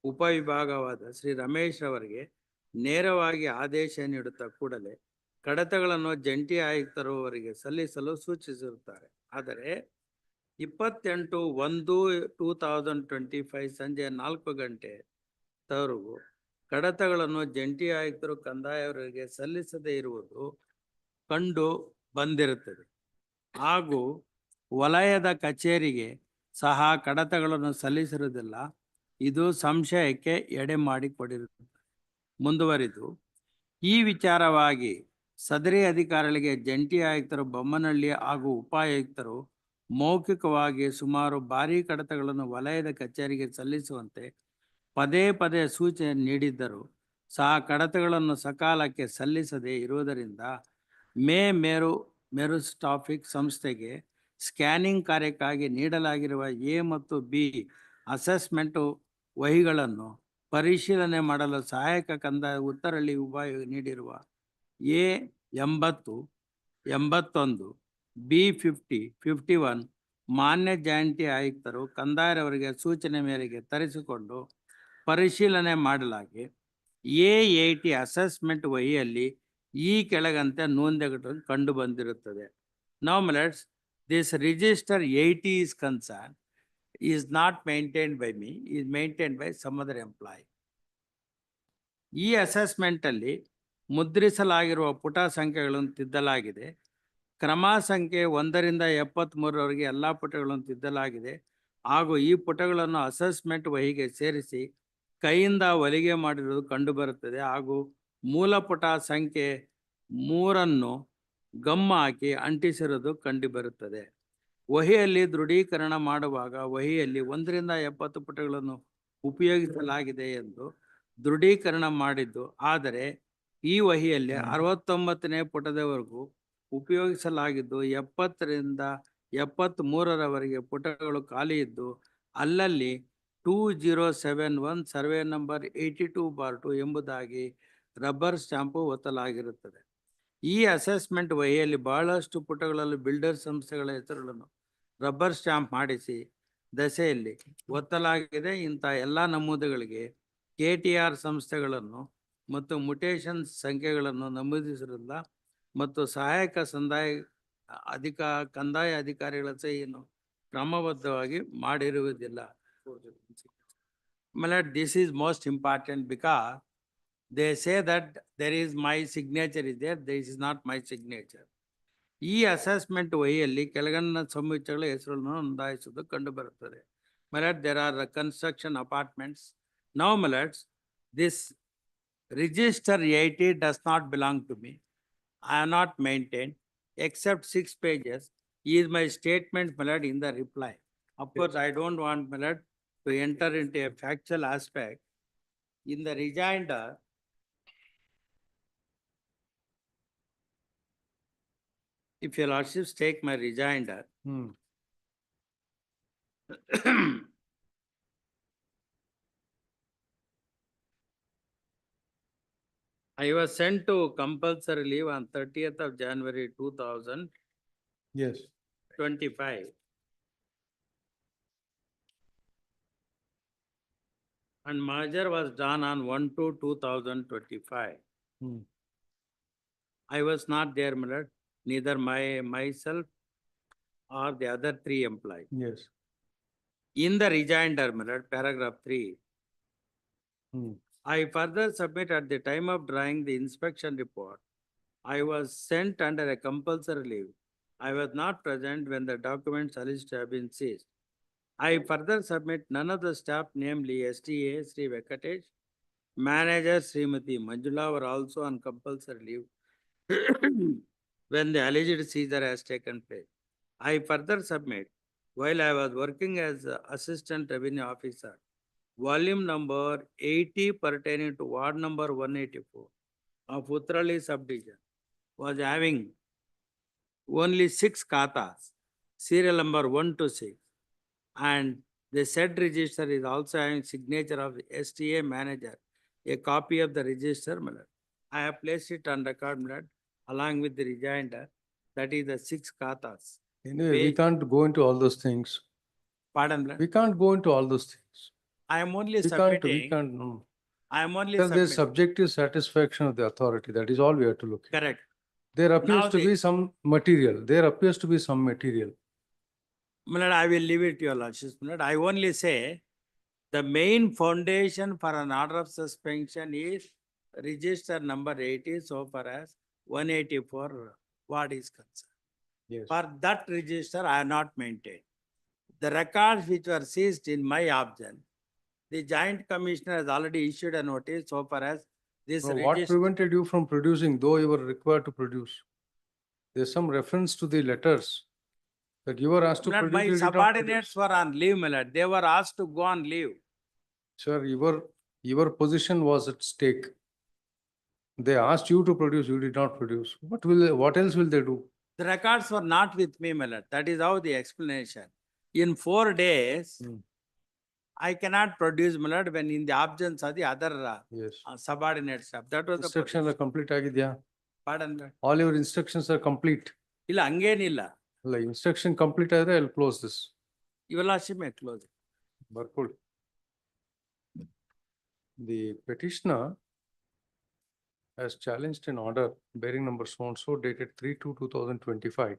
T: ಉಪವಿಭಾಗವಾದ ಶ್ರೀ ರಮೇಶ್ ರವರಿಗೆ ನೇರವಾಗಿ ಆದೇಶ ನೀಡುತ್ತಾ ಕೂಡಲೇ ಕಡತಗಳನ್ನು ಜಂಟಿ ಆಯುಕ್ತರು ಅವರಿಗೆ ಸಲ್ಲಿಸಲು ಸೂಚಿಸಿರುತ್ತಾರೆ. ಆದರೆ 28/1/2025 ಸಂಜೆ 4 ಗಂಟೆವರೆಗೂ ಕಡತಗಳನ್ನು ಜಂಟಿ ಆಯುಕ್ತರು ಕಂದಾಯವರಿಗೆ ಸಲ್ಲಿಸದೇ ಇರುವುದು ಕಂಡು ಬಂದಿರುತ್ತದೆ. ಹಾಗೂ ವಲಯದ ಕಚೇರಿಗೆ ಸಹ ಕಡತಗಳನ್ನು ಸಲ್ಲಿಸಿರುವುದಿಲ್ಲ. ಇದು ಸಂಶಯಕ್ಕೆ ಎಡೆ ಮಾಡಿಕೊಡಿರುತ್ತದೆ. ಮುಂದುವರಿದು ಈ ವಿಚಾರವಾಗಿ ಸದರಿ ಅಧಿಕಾರಿಗಳಿಗೆ ಜಂಟಿ ಆಯುಕ್ತರು ಬೊಮ್ಮನಹಳ್ಳಿ ಹಾಗೂ ಉಪಾಯುಕ್ತರು ಮೌಖಿಕವಾಗಿ ಸುಮಾರು ಭಾರೀ ಕಡತಗಳನ್ನು ವಲಯದ ಕಚೇರಿಗೆ ಸಲ್ಲಿಸುವಂತೆ ಪದೇ ಪದೇ ಸೂಚನೆ ನೀಡಿದ್ದರು ಸಹ ಕಡತಗಳನ್ನು ಸಕಾಲಕ್ಕೆ ಸಲ್ಲಿಸದೇ ಇರುವುದರಿಂದ ಮೆರುಸ್ಟಾಫಿಕ್ ಸಂಸ್ಥೆಗೆ ಸ್ಕ್ಯಾನಿಂಗ್ ಕಾರ್ಯಕ್ಕಾಗಿ ನೀಡಲಾಗಿರುವ ಎ ಮತ್ತು ಬಿ ಅಸೆಸ್ಮೆಂಟ್ ವಹಿಗಳನ್ನು ಪರಿಶೀಲನೆ ಮಾಡಲು ಸಹಾಯಕ ಕಂದಾಯ ಉತ್ತರಹಳ್ಳಿ ವಿಭಾಗ ನೀಡಿರುವ ಎ 80-81 ಬಿ 50-51 ಮಾನ್ಯ ಜಂಟಿ ಆಯುಕ್ತರು ಕಂದಾಯರವರಿಗೆ ಸೂಚನೆ ಮೇರೆಗೆ ತರಿಸಿಕೊಂಡು ಪರಿಶೀಲನೆ ಮಾಡಲಾಗಿ ಎ 80 ಅಸೆಸ್ಮೆಂಟ್ ವಹಿಯಲ್ಲಿ ಈ ಕೆಳಗಂತೆ ನೋಂದಣಿಗಳು ಕಂಡು ಬಂದಿರುತ್ತದೆ. Now, my lords, this register 80 is concerned is not maintained by me, is maintained by some other employee. ಈ ಅಸೆಸ್ಮೆಂಟ್ ಅಲ್ಲಿ ಮುದ್ರಿಸಲಾಗಿರುವ ಪುಟ ಸಂಖ್ಯೆಗಳನ್ನು ತಿದ್ದಲಾಗಿದೆ. ಕ್ರಮ ಸಂಖ್ಯೆ 1ರಿಂದ 73ರವರೆಗೆ ಎಲ್ಲ ಪುಟಗಳನ್ನು ತಿದ್ದಲಾಗಿದೆ. ಹಾಗೂ ಈ ಪುಟಗಳನ್ನು ಅಸೆಸ್ಮೆಂಟ್ ವಹಿಗೆ ಸೇರಿಸಿ ಕೈಯಿಂದ ಹೊಲಿಗೆ ಮಾಡಿರುವುದು ಕಂಡುಬರುತ್ತದೆ. ಹಾಗೂ ಮೂಲ ಪುಟ ಸಂಖ್ಯೆ 3 ಗಮ್ ಹಾಕಿ ಅಂಟಿಸಿರುವುದು ಕಂಡುಬರುತ್ತದೆ. ವಹಿಯಲ್ಲಿ ದೃಢೀಕರಣ ಮಾಡುವಾಗ ವಹಿಯಲ್ಲಿ 1ರಿಂದ 70 ಪುಟಗಳನ್ನು ಉಪಯೋಗಿಸಲಾಗಿದೆ ಎಂದು ದೃಢೀಕರಣ ಮಾಡಿದ್ದು, ಆದರೆ ಈ ವಹಿಯಲ್ಲಿ 69ನೇ ಪುಟದವರೆಗೂ ಉಪಯೋಗಿಸಲಾಗಿದ್ದು 70ರಿಂದ 73ರವರೆಗೆ ಪುಟಗಳು ಖಾಲಿ ಇದ್ದು ಅಲ್ಲಲ್ಲಿ 2071 ಸರ್ವೆ ನಂಬರ್ 82/2 ಎಂಬುದಾಗಿ ರಬ್ಬರ್ ಸ್ಟ್ಯಾಂಪು ಒತ್ತಲಾಗಿರುತ್ತದೆ. ಈ ಅಸೆಸ್ಮೆಂಟ್ ವಹಿಯಲ್ಲಿ ಬಹಳಷ್ಟು ಪುಟಗಳಲ್ಲಿ ಬಿಲ್ಡರ್ ಸಂಸ್ಥೆಗಳ ಹೆಸರುಗಳನ್ನು ರಬ್ಬರ್ ಸ್ಟಾಂಪ್ ಮಾಡಿಸಿ ದಸೆಯಲ್ಲಿ ಒತ್ತಲಾಗಿದೆ. ಇಂಥ ಎಲ್ಲ ನಮೂದುಗಳಿಗೆ KTR ಸಂಸ್ಥೆಗಳನ್ನು ಮತ್ತು ಮುಟೇಶನ್ ಸಂಖ್ಯೆಗಳನ್ನು ನಮೂದಿಸಿರಲಿಲ್ಲ ಮತ್ತು ಸಹಾಯಕ ಕಂದಾಯ ಅಧಿಕಾರಿಗಳ ಸಹಿಯನ್ನು ಕ್ರಮಬದ್ಧವಾಗಿ ಮಾಡಿರುವುದಿಲ್ಲ. My lord, this is most important because they say that there is my signature is there, this is not my signature. ಈ ಅಸೆಸ್ಮೆಂಟ್ ವಹಿಯಲ್ಲಿ ಕೆಳಗಣ್ಣ ಸಮುಚ್ಚಯಗಳ ಹೆಸರುಗಳನ್ನು ನೋಂದಾಯಿಸುವುದು ಕಂಡು ಬರುತ್ತದೆ. My lord, there are construction apartments. Now, my lords, this register 80 does not belong to me. I have not maintained except 6 pages is my statement, my lord, in the reply. Of course, I don't want, my lord, to enter into a factual aspect. In the rejoinder, if your lordships take my rejoinder, I was sent to compulsory leave on 30th of January 2025.
E: Yes.
T: And merger was done on 1/2/2025. I was not there, my lord, neither myself or the other 3 employees.
E: Yes.
T: In the rejoinder, my lord, paragraph 3, I further submit at the time of drawing the inspection report, I was sent under a compulsory leave. I was not present when the documents alleged to have been seized. I further submit none of the staff, namely STA Sri Venkatesh, manager Srimati Manjula, were also on compulsory leave when the alleged seizure has taken place. I further submit, while I was working as assistant revenue officer, volume number 80 pertaining to ward number 184 of Uttarali subdivision was having only 6 khatas, serial number 1 to 6, and the said register is also having signature of the STA manager, a copy of the register, my lord. I have placed it on record, my lord, along with the rejoinder, that is the 6 khatas.
E: Anyway, we can't go into all those things.
T: Pardon, my lord?
E: We can't go into all those things.
T: I am only
E: We
T: submitting.
E: can't, no.
T: I am only
E: Because there's
T: submitting.
E: subjective satisfaction of the authority. That is all we have to look at.
T: Correct.
E: There appears
T: Now
E: to be some material. There appears to be some material.
T: My lord, I will leave it to your lordships, my lord. I only say the main foundation for an order of suspension is register number 80 so far as 184 ward is concerned.
E: Yes.
T: For that register, I have not maintained. The records which were seized in my absence, the Joint Commissioner has already issued a notice so far as this
E: No, what
T: register.
E: prevented you from producing, though you were required to produce? There's some reference to the letters that you were asked to
T: My lord,
E: produce.
T: my
E: you did not
T: subordinates
E: produce.
T: were on leave, my lord. They were asked to go on leave.
E: Sir, your position was at stake. They asked you to produce, you did not produce. What else will they do?
T: The records were not with me, my lord. That is how the explanation. In 4 days, I cannot produce, my lord, when in the absence of the other
E: Yes.
T: subordinate staff. That was the
E: Instruction
T: position.
E: complete agidya.
T: Pardon, my lord.
E: All your instructions are complete.
T: ಇಲ್ಲ ಹಂಗೇನಿಲ್ಲ.
E: Like instruction complete ಆದರೆ I'll close this.
T: Your lordship may close it.
E: Barcode. The petitioner has challenged an order bearing number so and so dated 3/2/2025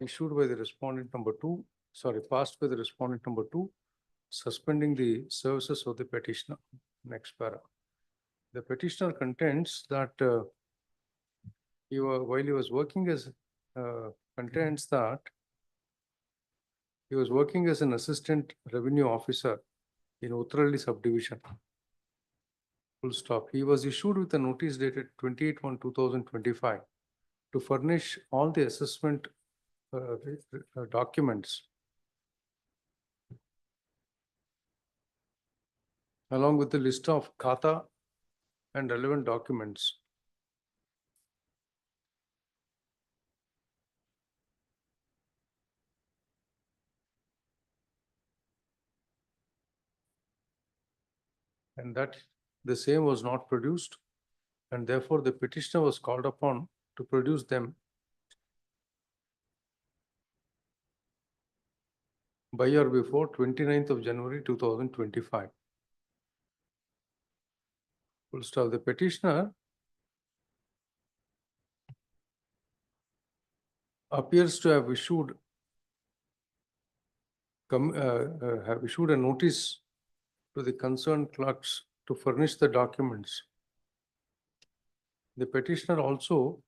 E: issued by the respondent number 2, passed by the respondent number 2, suspending the services of the petitioner. Next para. The petitioner contends that while he was working as he was working as an assistant revenue officer in Uttarali subdivision. Full stop. He was issued with a notice dated 28/1/2025 to furnish all the assessment documents along with the list of khata and relevant documents. And that the same was not produced, and therefore the petitioner was called upon to produce them by or before 29th of January 2025. Full stop. The petitioner appears to have issued a notice to the concerned clerks to furnish the documents. The petitioner also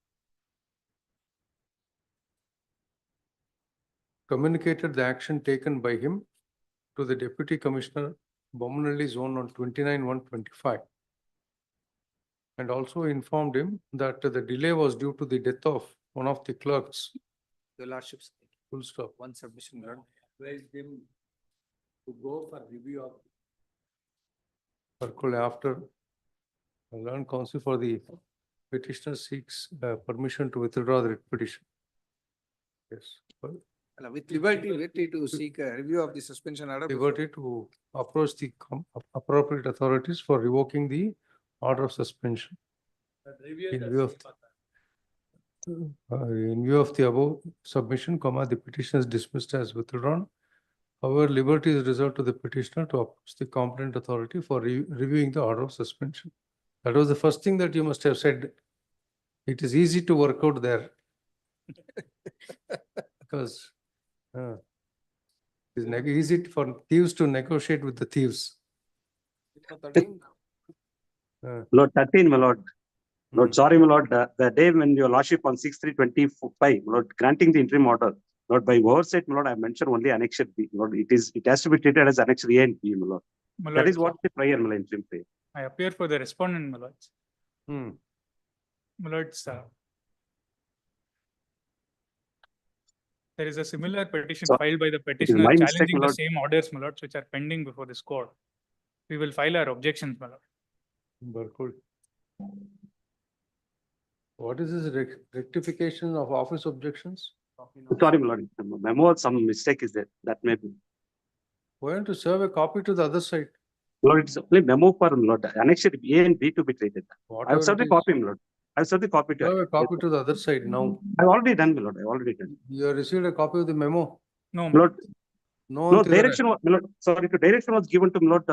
E: communicated the action taken by him to the Deputy Commissioner, Bomanalli Zone on 29/1/25, and also informed him that the delay was due to the death of one of the clerks.
H: Your Lordship,
E: Full stop.
H: one submission, my Lord.
T: Advised him to go for review of.
E: Circular after learned counsel for the petitioner seeks permission to withdraw the writ petition. Yes.
J: With liberty to seek a review of the suspension order.
E: Liberty to approach the appropriate authorities for revoking the order of suspension. In view of the above submission, the petition is dismissed as withdrawn. However, liberty is reserved to the petitioner to approach the competent authority for reviewing the order of suspension. That was the first thing that you must have said. It is easy to work out there. Because it's easy for thieves to negotiate with the thieves.
R: Lord 13, my lord. Lord,
E: Hmm.
R: sorry, my lord, the day when your lordship on 6/3/25, my lord, granting the interim order, Lord, by oversight, my lord, I mentioned only annexure B. Lord, it has to be treated as annexure A and B, my lord. That is what the prior, my lord, interim prayer.
S: I appear for the respondent, my lords.
E: Hmm.
S: My lords, there is a similar petition
R: So,
S: filed by the
R: is
S: petitioner
R: my mistake,
S: challenging
R: my
S: the
R: lord.
S: same orders, my lords, which are pending before this court. We will file our objections, my lord.
E: Barcode. What is this rectification of office objections?
R: Sorry, my lord, memo, some mistake is there. That may be.
E: Why don't you serve a copy to the other side?
R: Lord, it's only memo for, my lord, annexure A and B to be treated. I
E: Whatever
R: have served
E: it
R: the
E: is.
R: copy, my lord. I have served the copy to.
E: Serve a copy to the other side now.
R: I've already done, my lord. I've already done.
E: You have received a copy of the memo.
S: No,
R: My lord,
E: No,
R: no,
E: one tidhar hai.
R: direction, my lord, sorry, the direction was given to my lord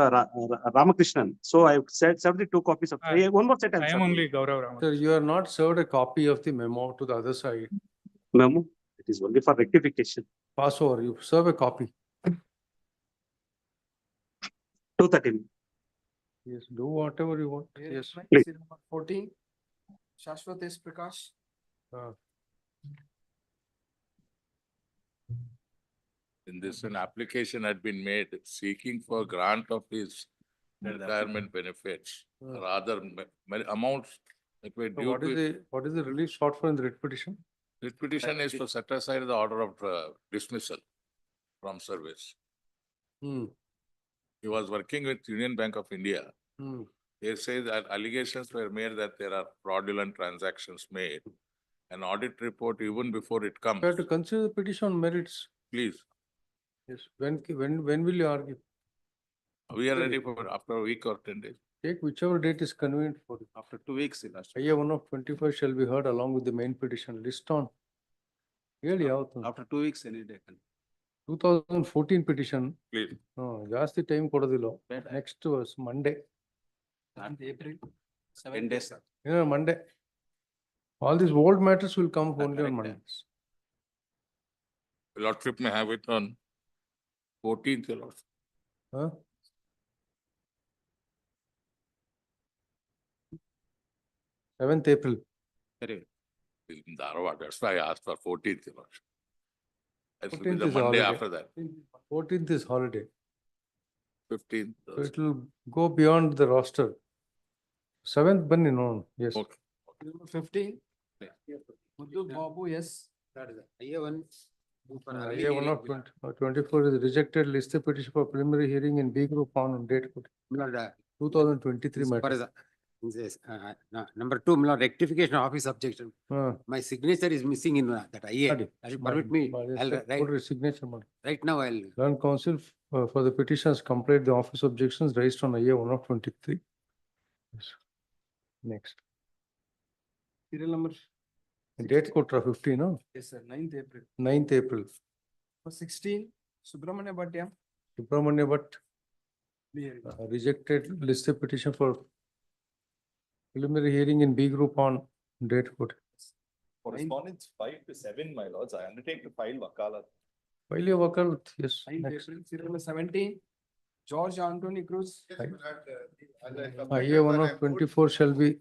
R: Ramakrishnan. So I served the 2 copies of, one more set.
S: I am only Gaurav Ramakrishnan.
E: Sir, you are not served a copy of the memo to the other side.
R: Memo, it is only for rectification.
E: Pass over, you serve a copy.
R: 213.
E: Yes, do whatever you want. Yes.
R: Please.
J: 14, Shashwat S. Prakash.
Q: In this, an application had been made seeking for grant of his retirement benefits or other amounts that were
E: So
Q: due
E: what is the relief sought for in the writ petition?
Q: This petition is to set aside the order of dismissal from service.
E: Hmm.
Q: He was working with Union Bank of India.
E: Hmm.
Q: They say that allegations were made that there are fraudulent transactions made. An audit report even before it comes.
E: You have to consider the petition on merits.
Q: Please,
E: Yes. When will you argue?
Q: we are ready for after a week or 10 days.
E: Take whichever date is convenient for you.
H: After 2 weeks, the last.
E: IA 1/25 shall be heard along with the main petition. List on. Really out.
H: After 2 weeks, any day.
E: 2014 petition.
Q: Please.
E: ಜಾಸ್ತಿ time ಕೊಡೋದಿಲ್ಲ. Next was Monday.
H: April. 7 days.
E: Monday. All these old matters will come only on Mondays.
Q: Lordship may have it on 14th. Lordship.
E: Huh? 7th April.
Q: In Dharwad, that's why I asked for 14th. Lordship. That will be
E: 14th
Q: the
E: is
Q: Monday
E: holiday.
Q: after that.
E: 14th is holiday.
Q: 15th.
E: So it will go beyond the roster. 7th Bunny, no, yes.
Q: Okay.
J: 15. Muthu Babu, yes. That is it. IA 1.
E: IA 1/24 is rejected. List the petition for preliminary hearing in B group on date 2023 matter.
T: Number 2, rectification of office objection. My signature is missing in that IA. Permit me. I'll write.
E: Signature.
T: Right now I'll.
E: Learn counsel for the petitions complete the office objections raised on IA 1/23. Yes. Next.
J: Serial number
E: Date kotra 15, no?
J: Yes, sir, 9th April.
E: 9th April.
J: For 16, Subramania Bhatia.
E: Subramanya Bhatt
J: Hearing.
E: rejected listed petition for preliminary hearing in B group on date code.
K: Correspondence 5 to 7, my lords. I undertake to file wakalat.
E: File your wakalat, yes.
J: 9th
E: Next.
J: April, serial number 17, George Anthony Cruz.
E: IA 1 of 24 shall be.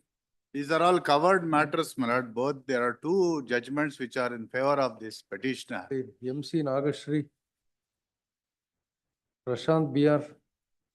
M: These are all covered matters, my lord. Both, there are two judgments which are in favor of this petitioner.
E: MC Nagashri. Prashant BR.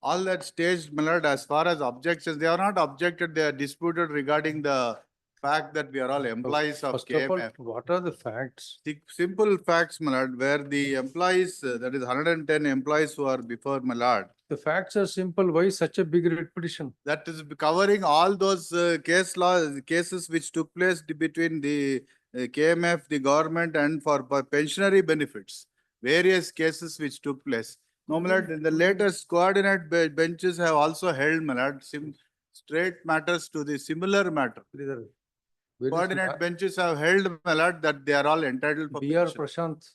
M: All that staged, my lord, as far as objections, they are not objected, they are disputed regarding the fact that we are all employees of
E: First of all,
M: KMF.
E: what are the facts?
M: Simple facts, my lord, where the employees, that is 110 employees who are before my lord,
E: The facts are simple. Why such a big writ petition?
M: that is covering all those cases which took place between the KMF, the government, and for pensionary benefits. Various cases which took place. No, my lord, the latest coordinate benches have also held, my lord, straight matters to the similar matter. Coordinate benches have held, my lord, that they are all entitled for
E: BR
M: pension.
E: Prashant.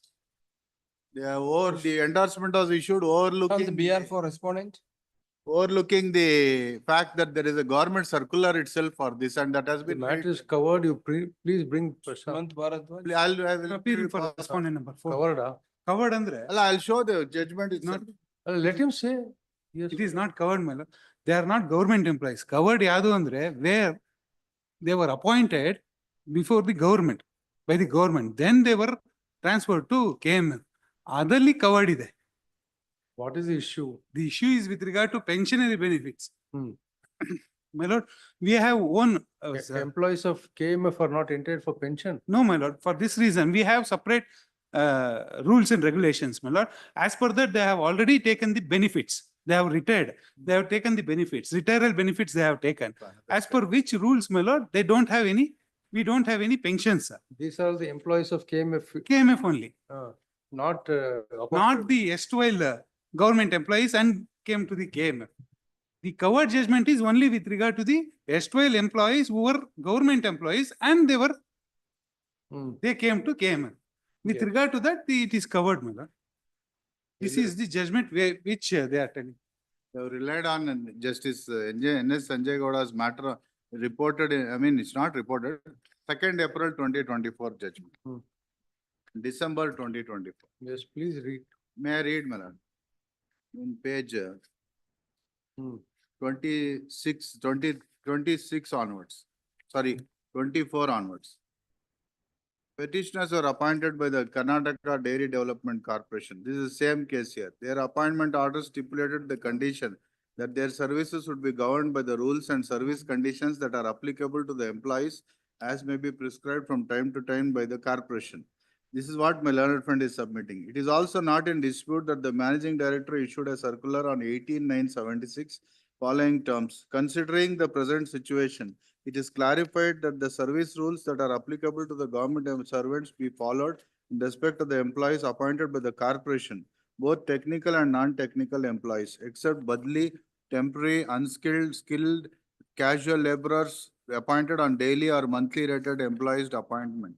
M: They are the endorsement was issued
J: The BR for respondent.
M: overlooking the fact that there is a government circular itself for this, and that has
E: The
M: been.
E: matter is covered. You please bring Prashant.
J: Sumant Bharadwaj.
M: I will
T: Appeal for respondent number 4.
E: Covered, ah.
T: Covered andre.
M: I'll show the judgment itself.
E: Let him say. Yes.
T: It is not covered, my lord. They are not government employees. Covered yadu andre, where they were appointed before the government, by the government. Then they were transferred to KMF. Otherly covered ide.
E: What is the issue?
T: The issue is with regard to pensionary benefits.
E: Hmm.
T: My lord, we have one.
E: Employees of KMF are not entitled for pension.
T: No, my lord. For this reason, we have separate rules and regulations, my lord. As per that, they have already taken the benefits. They have retired. They have taken the benefits. Retirement benefits they have taken. As per which rules, my lord, they don't have any. We don't have any pensions, sir.
E: These are the employees of KMF.
T: KMF only.
E: Not.
T: Not the erstwhile government employees and came to the KMF. The covered judgment is only with regard to the erstwhile employees who were government employees and they came to KMF. With regard to that, it is covered, my lord. This is the judgment which they are telling.
M: They have relied on Justice N.S. Sanjay Gowda's matter reported, it's not reported, 2nd April 2024 judgment. December 2024.
E: Yes, please read.
M: May I read, my lord? In page 26 onwards, sorry, 24 onwards. Petitioners are appointed by the Karnataka Dairy Development Corporation. This is the same case here. Their appointment order stipulated the condition that their services would be governed by the rules and service conditions that are applicable to the employees as may be prescribed from time to time by the corporation. This is what my learned friend is submitting. It is also not in dispute that the managing director issued a circular on 18/9/76 following terms. Considering the present situation, it is clarified that the service rules that are applicable to the government servants be followed in respect of the employees appointed by the corporation, both technical and non-technical employees, except badly, temporary, unskilled, skilled, casual laborers appointed on daily or monthly rated employees appointment,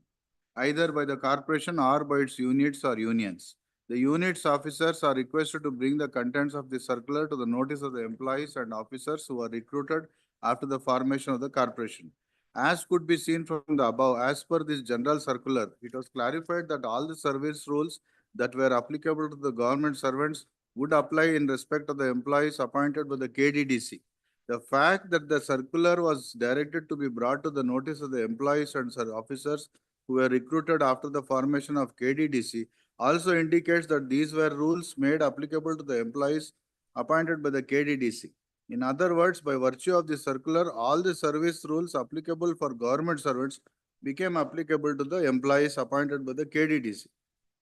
M: either by the corporation or by its units or unions. The units officers are requested to bring the contents of the circular to the notice of the employees and officers who are recruited after the formation of the corporation. As could be seen from the above, as per this general circular, it was clarified that all the service rules that were applicable to the government servants would apply in respect of the employees appointed by the KDDC. The fact that the circular was directed to be brought to the notice of the employees and officers who were recruited after the formation of KDDC also indicates that these were rules made applicable to the employees appointed by the KDDC. In other words, by virtue of the circular, all the service rules applicable for government servants became applicable to the employees appointed by the KDDC.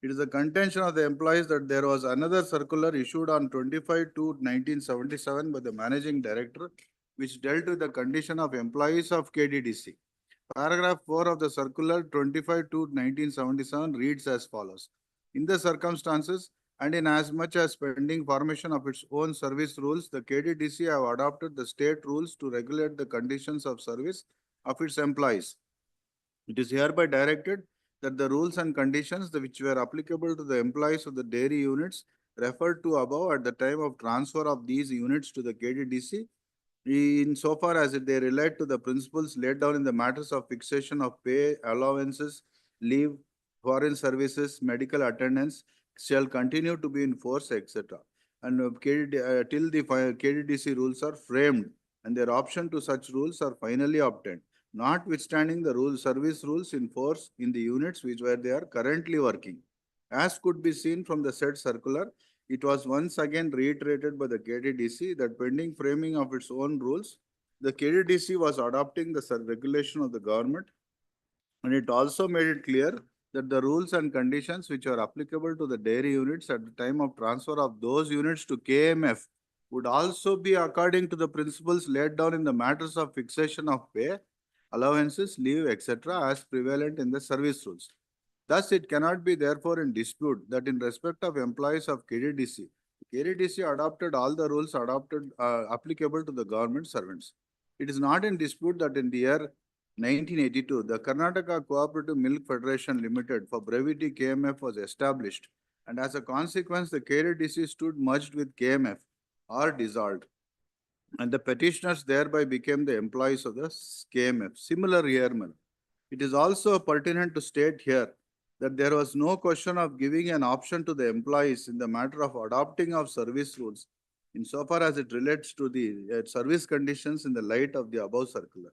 M: It is the contention of the employees that there was another circular issued on 25/2/1977 by the managing director, which dealt with the condition of employees of KDDC. Paragraph 4 of the circular 25/2/1977 reads as follows. In the circumstances, and in as much as pending formation of its own service rules, the KDDC have adopted the state rules to regulate the conditions of service of its employees.
Q: It is hereby directed that the rules and conditions which were applicable to the employees of the dairy units referred to above at the time of transfer of these units to the KDDC, insofar as they relate to the principles laid down in the matters of fixation of pay, allowances, leave, foreign services, medical attendance, shall continue to be in force, etc. And till the KDDC rules are framed and their option to such rules are finally obtained, notwithstanding the service rules in force in the units which where they are currently working. As could be seen from the said circular, it was once again reiterated by the KDDC that pending framing of its own rules, the KDDC was adopting the regulation of the government, and it also made it clear that the rules and conditions which are applicable to the dairy units at the time of transfer of those units to KMF would also be according to the principles laid down in the matters of fixation of pay, allowances, leave, etc. as prevalent in the service rules. Thus, it cannot be therefore in dispute that in respect of employees of KDDC, KDDC adopted all the rules applicable to the government servants. It is not in dispute that in the year 1982, the Karnataka Cooperative Milk Federation Limited for brevity KMF was established, and as a consequence, the KDDC stood merged with KMF or dissolved, and the petitioners thereby became the employees of the KMF. Similar here, it is also pertinent to state here that there was no question of giving an option to the employees in the matter of adopting of service rules insofar as it relates to the service conditions in the light of the above circular.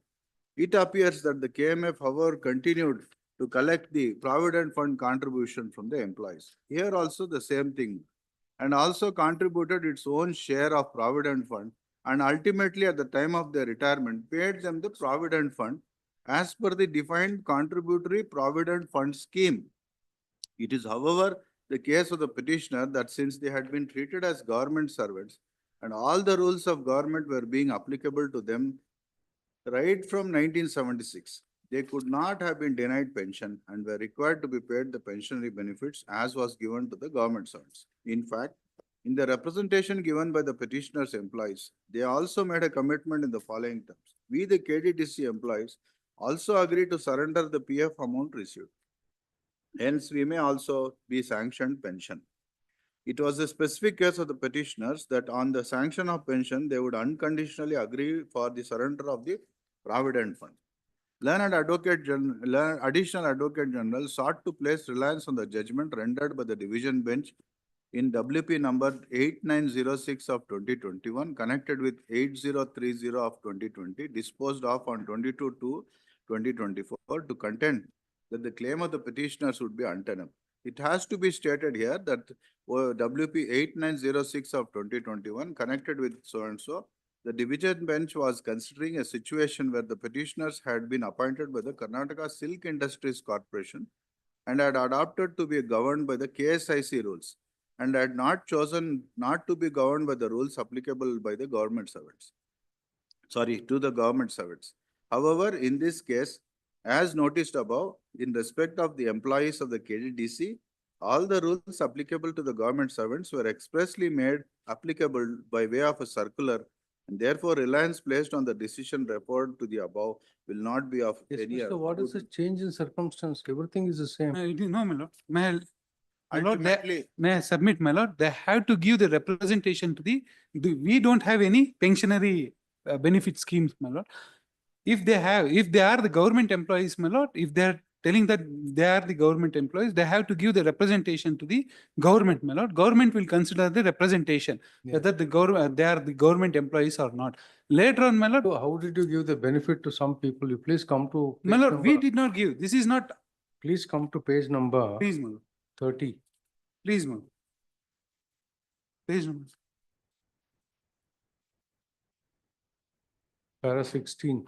Q: It appears that the KMF, however, continued to collect the Provident Fund contribution from the employees. Here also the same thing, and also contributed its own share of Provident Fund, and ultimately at the time of their retirement paid them the Provident Fund as per the defined contributory Provident Fund scheme. It is, however, the case of the petitioner that since they had been treated as government servants and all the rules of government were being applicable to them right from 1976, they could not have been denied pension and were required to be paid the pensionary benefits as was given to the government servants. In fact, in the representation given by the petitioner's employees, they also made a commitment in the following terms. We, the KDDC employees, also agree to surrender the PF amount received. Hence, we may also be sanctioned pension. It was a specific case of the petitioners that on the sanction of pension, they would unconditionally agree for the surrender of the Provident Fund. Additional Advocate General sought to place reliance on the judgment rendered by the division bench in WP number 8906 of 2021, connected with 8030 of 2020, disposed of on 22/2/2024 to contend that the claim of the petitioners would be untenable. It has to be stated here that WP 8906 of 2021 connected with so-and-so, the division bench was considering a situation where the petitioners had been appointed by the Karnataka Silk Industries Corporation and had adopted to be governed by the KSIC rules and had not chosen not to be governed by the rules applicable by the government servants. To the government servants. However, in this case, as noticed above, in respect of the employees of the KDDC, all the rules applicable to the government servants were expressly made applicable by way of a circular, and therefore reliance placed on the decision referred to the above will not be of any.
E: So what is the change in circumstance? Everything is the same.
M: No, my lord. My lord,
Q: Ultimately,
M: may I submit, my lord, they have to give the representation to we don't have any pensionary benefit schemes, my lord. If they are the government employees, my lord, if they're telling that they are the government employees, they have to give the representation to the government, my lord. Government will consider the representation, whether they are the government employees or not. Later on, my lord.
E: So how did you give the benefit to some people? You please come to.
M: My lord, we did not give. This is not.
E: Please come to page number.
M: Please, my lord.
E: 30.
M: Please, my lord. Page number.
E: Para 16.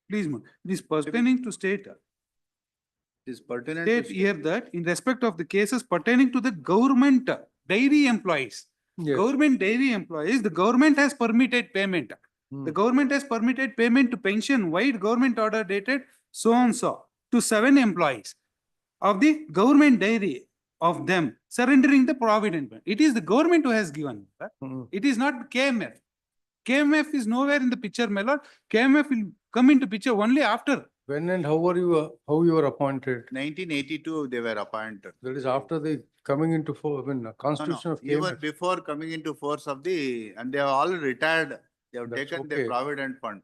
M: Please, it is pertaining to state.
Q: it is pertinent
M: State
Q: to
M: here that in respect of the cases pertaining to the government dairy employees,
E: Yes.
M: government dairy employees, the government has permitted payment. The government has permitted payment to pension wide government order dated so and so to 7 employees of the government dairy of them surrendering the provident fund. It is the government who has given that. It is not KMF. KMF is nowhere in the picture, my lord. KMF will come into picture only after.
E: When and how how you were appointed?
K: 1982, they were appointed.
E: That is after the coming into constitution of
K: Even
E: KMF.
K: before coming into force of and they have all retired. They have
E: That's
K: taken
E: okay.
K: their provident fund.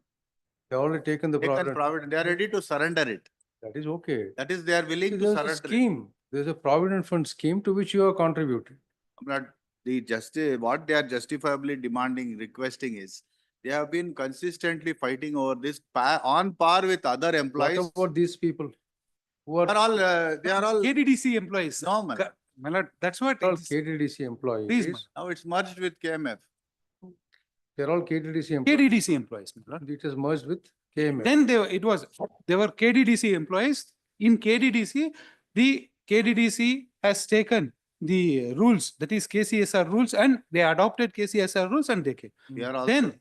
E: They already taken the provident.
K: They are ready to surrender it.
E: That is okay.
K: That is, they are willing to
E: There's a
K: surrender it.
E: scheme. There's a provident fund scheme to which you have contributed.
K: But what they are justifiably demanding, requesting is, they have been consistently fighting over this on par with other employees.
E: What about these people? Who are
K: They are all
M: KDDC employees.
K: No, man.
M: My lord, that's what.
E: all
M: it is.
E: KDDC employees?
M: Please, man.
K: Now it's merged with KMF.
E: They're all KDDC employees.
M: KDDC employees, my lord.
E: It is merged with KMF.
M: Then they were KDDC employees. In KDDC, the KDDC has taken the rules, that is KCSR rules, and they adopted KCSR rules and they came.
K: We are also.
M: Then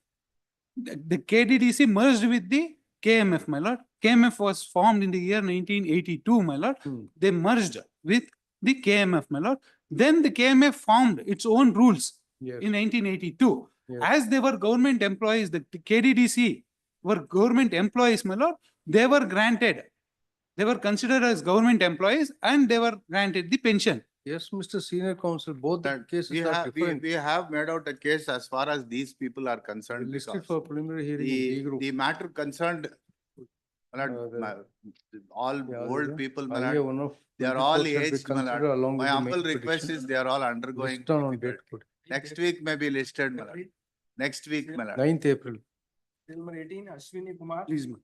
M: the KDDC merged with the KMF, my lord. KMF was formed in the year 1982, my lord. They merged with the KMF, my lord. Then the KMF formed its own rules
E: Yes.
M: in 1982.
E: Yes.
M: As they were government employees, the KDDC were government employees, my lord. They were granted, they were considered as government employees and they were granted the pension.
E: Yes, Mr. Senior Counsel, both the
K: That
E: cases
K: we
E: are
K: have,
E: different.
K: we have made out a case as far as these people are concerned.
E: Listed
K: because
E: for preliminary hearing in D group.
K: the matter concerned, my lord, all old people, my lord,
E: One of
K: they are all
E: 20% we
K: aged, my
E: consider
K: lord.
E: along
K: My
E: with the
K: humble
E: main
K: request
E: petition.
K: is they are all undergoing.
E: Listed on
K: difficult.
E: date.
K: Next week may be listed, my lord. Next week, my lord.
E: 9th April.
J: Number 18, Ashwini Kumar.
M: Please, ma'am.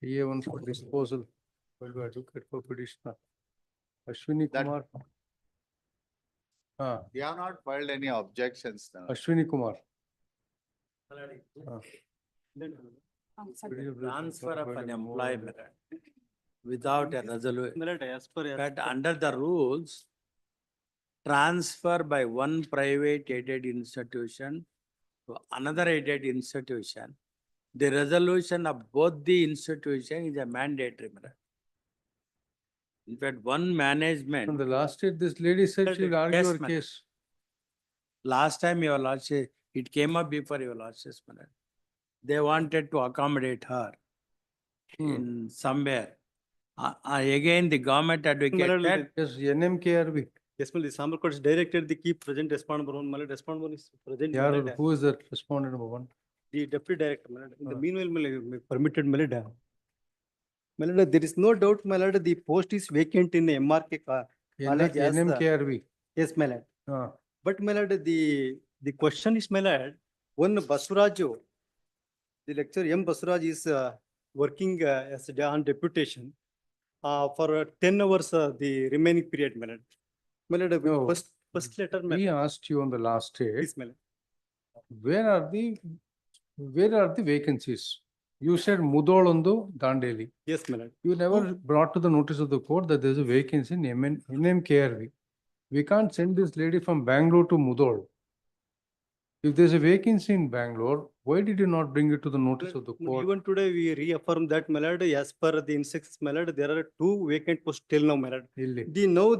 E: EA1 for disposal. Well, the advocate for petitioner. Ashwini
K: That-
E: Kumar.
K: They have not filed any objections. No.
E: Ashwini Kumar.
T: Transfer of an employee without a resolution. But under the rules, transfer by one private aided institution to another aided institution, the resolution of both the institution is a mandatory matter. In fact, one
E: On
T: management,
E: the last date, this lady said she will argue
T: Yes,
E: her
T: ma'am.
E: case.
T: last time your lordship, it came up before your lordship's matter. They wanted to accommodate her in somewhere. Again, the government advocate said,
E: Yes, NMKRB.
D: Yes, well, the Samar court directed the keep present respondent one, my lord, respondent one is present. my lord.
E: Who is the respondent number one?
D: The deputy director, my lord. In the
E: Ah.
D: meanwhile, my lord, permitted, my lord. My lord, there is no doubt, my lord, the post is vacant in MRK college as the-
E: NMKRB.
D: Yes, my lord.
E: Ah.
D: But my lord, the question is, my lord, one Basuraju, the lecturer M. Basuraj is working as on deputation for 10 hours, the remaining period, my lord. My lord,
E: No.
D: first letter, my
E: We
D: lord.
E: asked you on the last date,
D: Please, my lord.
E: where are the vacancies? You said Mudolundu, Dandeli.
D: Yes, my lord.
E: You never brought to the notice of the court that there is a vacancy in NMKRV. We can't send this lady from Bangalore to Mudol. If there's a vacancy in Bangalore, why did you not bring it to the notice of the court?
D: Even today, we reaffirm that, my lord, as per the instructions, my lord, there are 2 vacant posts till now, my lord.
E: Illi.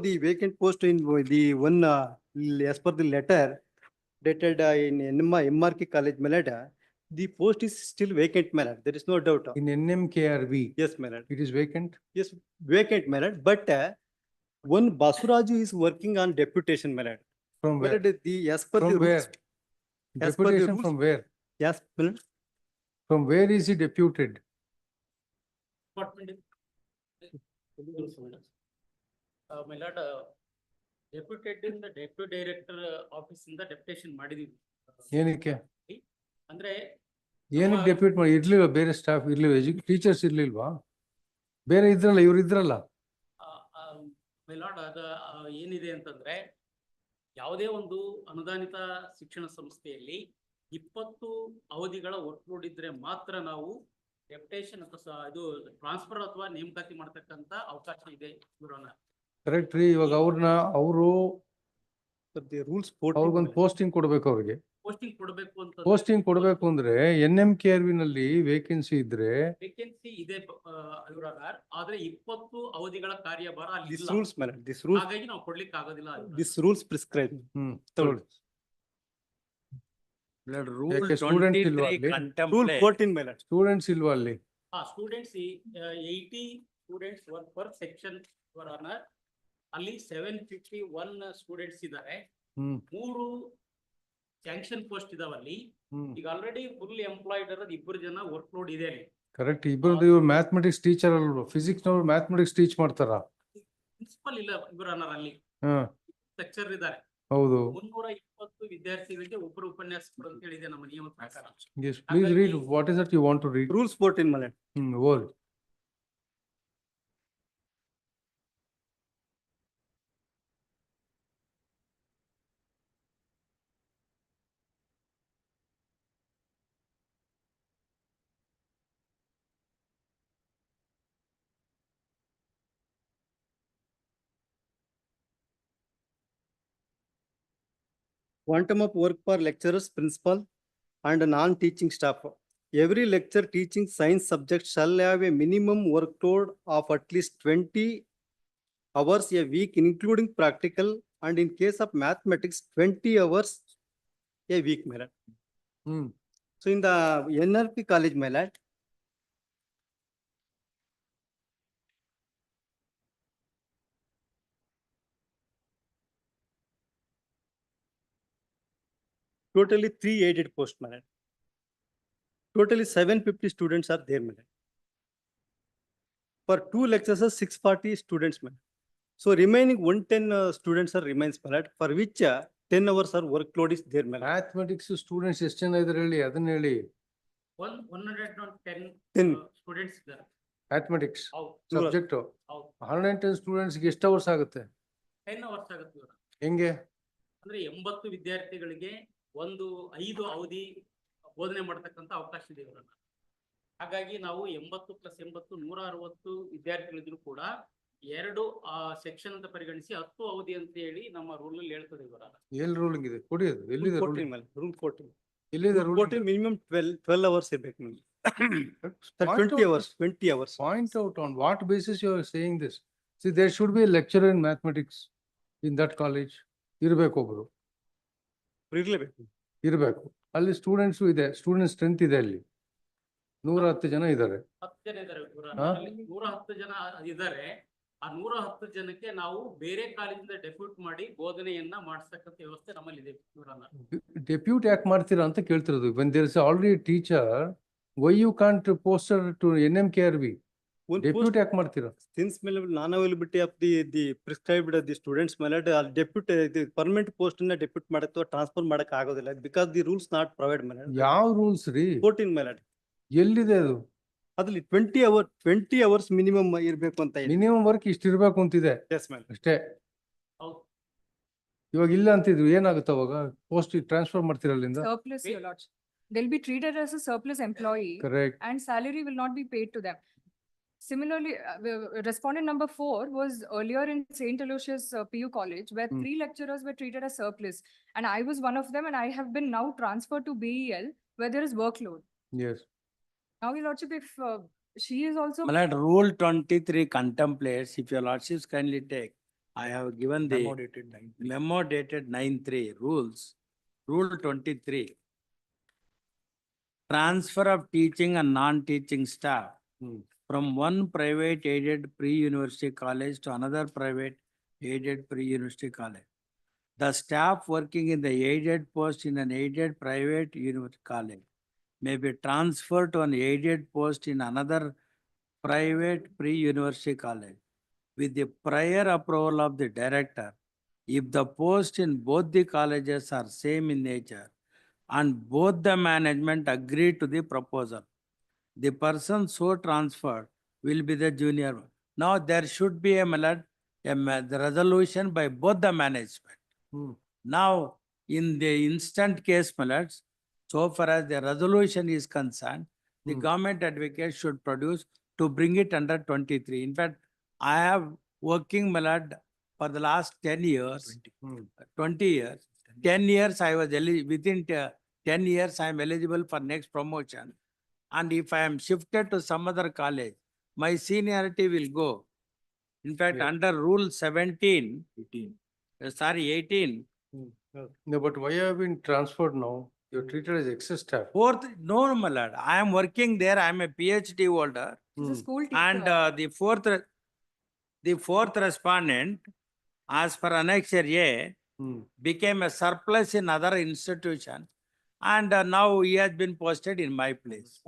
D: The vacant post in the one, as per the letter dated in MRK college, my lord, the post is still vacant, my lord. There is no doubt.
E: In NMKRV,
D: Yes, my lord.
E: it is vacant.
D: Yes, vacant, my lord. But one Basuraju is working on deputation, my lord.
E: From
D: My
E: where?
D: lord, as per the
E: From
D: rules.
E: where?
D: As per the
E: Deputation
D: rules.
E: from where?
D: Yes, my lord.
E: From where is he deputed?
Q: My lord, deputed in the deputy director office in the deputation ಮಾಡಿದೀವಿ.
E: ಏನಕ್ಕೆ?
Q: ಅಂದ್ರೆ
E: ಏನಕ್ಕೆ depute ಮಾಡಿ ಇರ್ಲಿಲ್ವ ಬೇರೆ staff ಇರ್ಲಿಲ್ವ teachers ಇರ್ಲಿಲ್ವಾ ಬೇರೆ ಇದ್ರಲ್ಲ ಇವ್ರು ಇದ್ರಲ್ಲ
Q: ಮೈ ಲಾರ್ಡ್ ಅದ ಏನಿದೆ ಅಂತಂದ್ರೆ ಯಾವುದೇ ಒಂದು ಅನುದಾನಿತ ಶಿಕ್ಷಣ ಸಂಸ್ಥೆಯಲ್ಲಿ 20 ಅವಧಿಗಳ ವರ್ಕ್ಲೋಡ್ ಇದ್ರೆ ಮಾತ್ರ ನಾವು ಡೆಪ್ಯುಟೇಷನ್ ಅಥವಾ ಇದು ಟ್ರಾನ್ಸ್ಫರ್ ಅಥವಾ ನೇಮಕಾತಿ ಮಾಡ್ತಕ್ಕಂತ ಅವಕಾಶ ಇದೆ ಇವರನ್ನ.
E: ಕರೆಕ್ಟ್ ರೀ. ಇವಾಗ ಅವರು
D: ರೂಲ್ಸ್
E: ಅವ್ರಿಗೊಂದು ಪೋಸ್ಟಿಂಗ್ ಕೊಡ್ಬೇಕು ಅವ್ರಿಗೆ.
Q: ಪೋಸ್ಟಿಂಗ್ ಕೊಡಬೇಕು ಅಂತ
E: ಪೋಸ್ಟಿಂಗ್ ಕೊಡ್ಬೇಕು ಅಂದ್ರೆ NMKRV ನಲ್ಲಿ ವೇಕೆನ್ಸಿ ಇದ್ರೆ
Q: ವೇಕೆನ್ಸಿ ಇದೆ ಆದ್ರೆ 20 ಅವಧಿಗಳ ಕಾರ್ಯಭಾರ ಅಲ್ಲಿ
D: This
Q: ಇಲ್ಲ.
D: rules, my lord, this rules,
Q: ಹಾಗಾಗಿ ನಾವು ಕೊಡ್ಲಿಕ್ಕೆ ಆಗೋದಿಲ್ಲ.
D: this rules prescribe.
E: ತೊಗೊಳ್ಳಿ.
T: Blood rule
E: ಯಾಕೆ students ಇಲ್ವಾ
T: 23
E: ಅಲ್ಲಿ?
O: Rule
T: contemplate.
O: 14, my lord.
E: Students ಇಲ್ವಾ ಅಲ್ಲಿ?
Q: Students, 80 students were per section, Your Honor. ಅಲ್ಲಿ 751 ಸ್ಟೂಡೆಂಟ್ಸ್ ಇದ್ದಾರೆ.
E: ಹ್ಮ್
Q: 3 ಸ್ಯಾಂಕ್ಷನ್ ಪೋಸ್ಟ್ ಇದಾವಲ್ಲಿ.
E: ಹ್ಮ್
Q: ಈಗ ಆಲ್ರೆಡಿ ಫುಲ್ ಎಂಪ್ಲಾಯ್ಡ್ ಇರೋದು 2 ಜನ ವರ್ಕ್ ಲೋಡ್ ಇದೆ ಅಲ್ಲಿ.
E: ಕರೆಕ್ಟ್. ಇಬ್ಬರು ಇವ್ರು ಮ್ಯಾಥಮೆಟಿಕ್ಸ್ ಟೀಚರ್ ಅಲ್ವಾ? ಫಿಸಿಕ್ಸ್ ನವ್ರು ಮ್ಯಾಥಮೆಟಿಕ್ಸ್ ಟೀಚ್ ಮಾಡ್ತಾರ?
Q: ಪ್ರಿನ್ಸಿಪಲ್ ಇಲ್ಲ Your Honor ಅಲ್ಲಿ.
E: ಹಾ
Q: ಲೆಕ್ಚರ್ ಇದ್ದಾರೆ.
E: ಹೌದು.
Q: 320 ವಿದ್ಯಾರ್ಥಿಗಳಿಗೆ ಒಬ್ಬರು ಉಪನ್ಯಾಸಕರು ಅಂತ ಹೇಳಿದೆ ನಮ್ಮ ನಿಯಮ ಪ್ರಕಾರ.
E: Yes, please read. What is it you want to read?
O: Rules 14, my lord.
E: Word.
O: Quantum of work per lecturers, principal and non-teaching staff. Every lecture teaching science subject shall have a minimum workload of at least 20 hours a week, including practical, and in case of mathematics, 20 hours a week, my lord. So in the NRP college, my lord, totally 3 aided posts, my lord. Totally 750 students are there, my lord. For 2 lectures, 640 students, my lord. So remaining 110 students are remains, my lord, for which 10 hours are workload is there, my lord.
E: Mathematics students ಎಷ್ಟು ಜನ ಇದಾರೆ ಹೇಳಿ, ಅದನ್ನ ಹೇಳಿ.
Q: 110 students ಇದ್ದಾರೆ.
E: Mathematics
Q: ಹೌದು.
E: Subject
Q: ಹೌದು.
E: 110 ಸ್ಟೂಡೆಂಟ್ಸ್ಗೆ ಎಷ್ಟು ಅವರ್ಸ್ ಆಗುತ್ತೆ?
Q: 10 ಅವರ್ಸ್ ಆಗುತ್ತೆ ಇವ್ರ.
E: ಹೆಂಗೆ?
Q: ಅಂದ್ರೆ 80 ವಿದ್ಯಾರ್ಥಿಗಳಿಗೆ 5 ಅವಧಿ ಬೋಧನೆ ಮಾಡತಕ್ಕಂತ ಅವಕಾಶ ಇದೆ ಇವರನ್ನ. ಹಾಗಾಗಿ ನಾವು 80 + 80 160 ವಿದ್ಯಾರ್ಥಿಗಳಿದ್ರು ಕೂಡ 2 ಸೆಕ್ಷನ್ ಅಂತ ಪರಿಗಣಿಸಿ 10 ಅವಧಿ ಅಂತ ಹೇಳಿ ನಮ್ಮ ರೂಲ್ ಅಲ್ಲಿ ಹೇಳ್ತದೆ ಇವರನ್ನ.
E: ಎಲ್ಲಿ ರೂಲಿಂಗ್ ಇದೆ? ಕೊಡಿ ಅದು. ಎಲ್ಲಿದೆ ರೂಲ್?
O: Rule 14.
E: ಎಲ್ಲಿದೆ ರೂಲ್?
O: 14 minimum 12 hours ಇರ್ಬೇಕು ನಿಮ್ಗೆ. 20 hours, 20 hours.
E: Point out on what basis you are saying this. See, there should be a lecturer in mathematics in that college. ಇರಬೇಕು ಒಬ್ರು.
O: ಇರ್ಲೇಬೇಕು.
E: ಇರಬೇಕು. ಅಲ್ಲಿ ಸ್ಟೂಡೆಂಟ್ಸ್ ಇದೆ, ಸ್ಟೂಡೆಂಟ್ ಸ್ಟ್ರೆಂತ್ ಇದೆ ಅಲ್ಲಿ 110 ಜನ ಇದ್ದಾರೆ.
Q: 10 ಜನ ಇದ್ದಾರೆ ಇವರನ್ನ. 110 ಜನ ಇದ್ದಾರೆ. ಆ 110 ಜನಕ್ಕೆ ನಾವು ಬೇರೆ ಕಾಲೇಜಿಂದ ಡೆಪ್ಯೂಟ್ ಮಾಡಿ ಬೋಧನೆಯನ್ನ ಮಾಡಿಸ್ತಕ್ಕಂಥ ವ್ಯವಸ್ಥೆ ನಮ್ಮಲ್ಲಿ ಇದೆ ಇವರನ್ನ.
E: ಡೆಪ್ಯೂಟ್ ಯಾಕೆ ಮಾಡ್ತೀರಾ ಅಂತ ಕೇಳ್ತಿರೋದು. when there is already a teacher, why you can't poster to NMKRV? Depute ಯಾಕೆ ಮಾಡ್ತೀರಾ?
O: Since non-availability of the prescribed the students, my lord, deputy the permanent post na depute ಮಾಡಕ್ಕೆ ಟ್ರಾನ್ಸ್ಫರ್ ಮಾಡಕ್ಕೆ ಆಗೋದಿಲ್ಲ because the rules not provide, my lord.
E: ಯಾವ rules ರೀ?
O: 14, my lord.
E: ಎಲ್ಲಿದೆ ಅದು?
O: ಅದ್ರಲ್ಲಿ 20 hours minimum ಇರ್ಬೇಕು ಅಂತ ಇದೆ.
E: ಮಿನಿಮಮ್ ವರ್ಕ್ ಇಷ್ಟು ಇರ್ಬೇಕು ಅಂತಿದೆ.
O: Yes, my lord.
E: ಅಷ್ಟೇ.
Q: ಹೌದು.
E: ಇವಾಗ ಇಲ್ಲ ಅಂತಿದ್ರು ಏನಾಗುತ್ತೆ ಅವಾಗ? ಪೋಸ್ಟ್ ಟ್ರಾನ್ಸ್ಫರ್ ಮಾಡ್ತೀರಾ ಅಲ್ಲಿಂದ?
B: Surplus, your lordship. They'll be treated as a surplus employee.
E: Correct.
B: And salary will not be paid to them. Similarly, respondent number 4 was earlier in St. Aloysius PU College, where 3 lecturers were treated as surplus. And I was one of them, and I have been now transferred to BEL, where there is workload.
E: Yes.
B: Now, your lordship, if she is also.
T: My lord, Rule 23 contemplates, if your lordships kindly take, I have given the memo dated 9/3 rules. Rule 23. Transfer of teaching and non-teaching staff from one private aided pre-university college to another private aided pre-university college. The staff working in the aided post in an aided private university college may be transferred to an aided post in another private pre-university college with the prior approval of the director if the posts in both the colleges are same in nature and both the management agree to the proposal. The person so transferred will be the junior. Now there should be the resolution by both the management. Now in the instant case, my lords, so far as the resolution is concerned, the government advocate should produce to bring it under 23. In fact, I have working, my lord, for the last 10 years, 20 years. 10 years I was within 10 years I am eligible for next promotion. And if I am shifted to some other college, my seniority will go. In fact, under Rule 18.
E: No, but why have been transferred now? You're treated as excess staff.
T: Fourth, no, my lord, I am working there, I am a PhD holder.
B: She's a school teacher.
T: And the fourth respondent, as per annexure A, became a surplus in other institution. And now he has been posted in my place.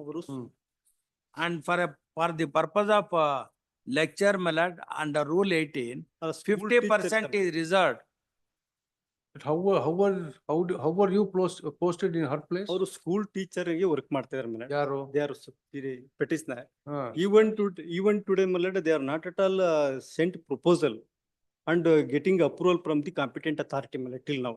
T: And for the purpose of lecture, my lord, under Rule 18, 50% is reserved.
E: But how were you posted in her place?
R: ಅವರು school teacher ಗೆ work ಮಾಡ್ತಿದ್ದಾರೆ ಮೇಲೆ
E: ಯಾರು?
R: They are petitioner even today malad they are not at all sent proposal and getting approval from the competent authority malad till now.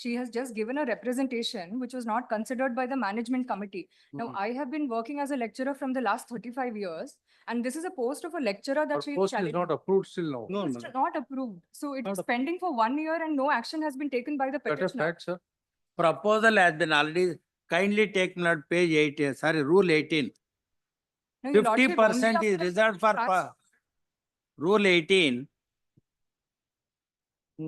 B: She has just given a representation which was not considered by the management committee. Now, I have been working as a lecturer from the last 35 years, and this is a post of a lecturer that
E: Her
B: she is
E: post is
B: challenging.
E: not approved still now.
R: No,
B: It's not approved. So it is pending for 1 year and no action has been taken by the
E: That is
B: petitioner.
E: fact, sir.
T: Proposal has been already kindly taken at page 18, sorry, Rule 18.
B: No, Your Lordship, only
T: 50% is
B: after
T: reserved for
B: starts-
T: Rule 18.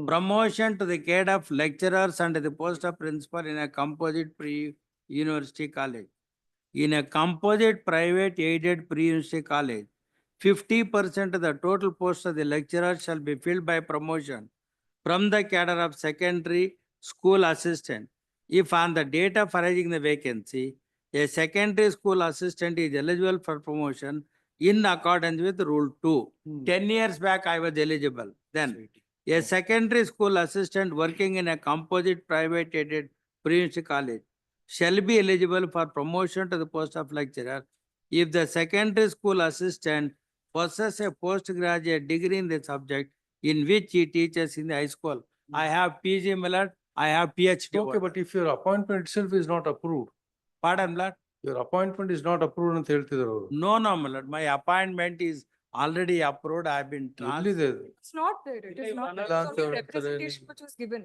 T: Promotion to the grade of lecturers and the post of principal in a composite pre-university college. In a composite private aided pre-university college, 50% of the total posts of the lecturer shall be filled by promotion from the cadre of secondary school assistant. If on the date of arising the vacancy, a secondary school assistant is eligible for promotion in accordance with Rule 2. 10 years back, I was eligible then. A secondary school assistant working in a composite private aided pre-university college shall be eligible for promotion to the post of lecturer if the secondary school assistant possesses a postgraduate degree in the subject in which he teaches in the high school. I have PG Millard, I have PhD.
E: Okay, but if your appointment itself is not approved,
T: Pardon, Millard?
E: your appointment is not approved ಅಂತ ಹೇಳ್ತಿದ್ದಾರೆ ಅವರು.
T: No, Millard, my appointment is already approved. I have been transferred.
E: ಎಲ್ಲಿದೆ ಅದು?
B: It's not there. It is not there.
E: ಇಲ್ಲ
B: It's
E: ಅಂತ
B: only a
E: ಹೇಳ್ತಾರೆ.
B: representation which was given.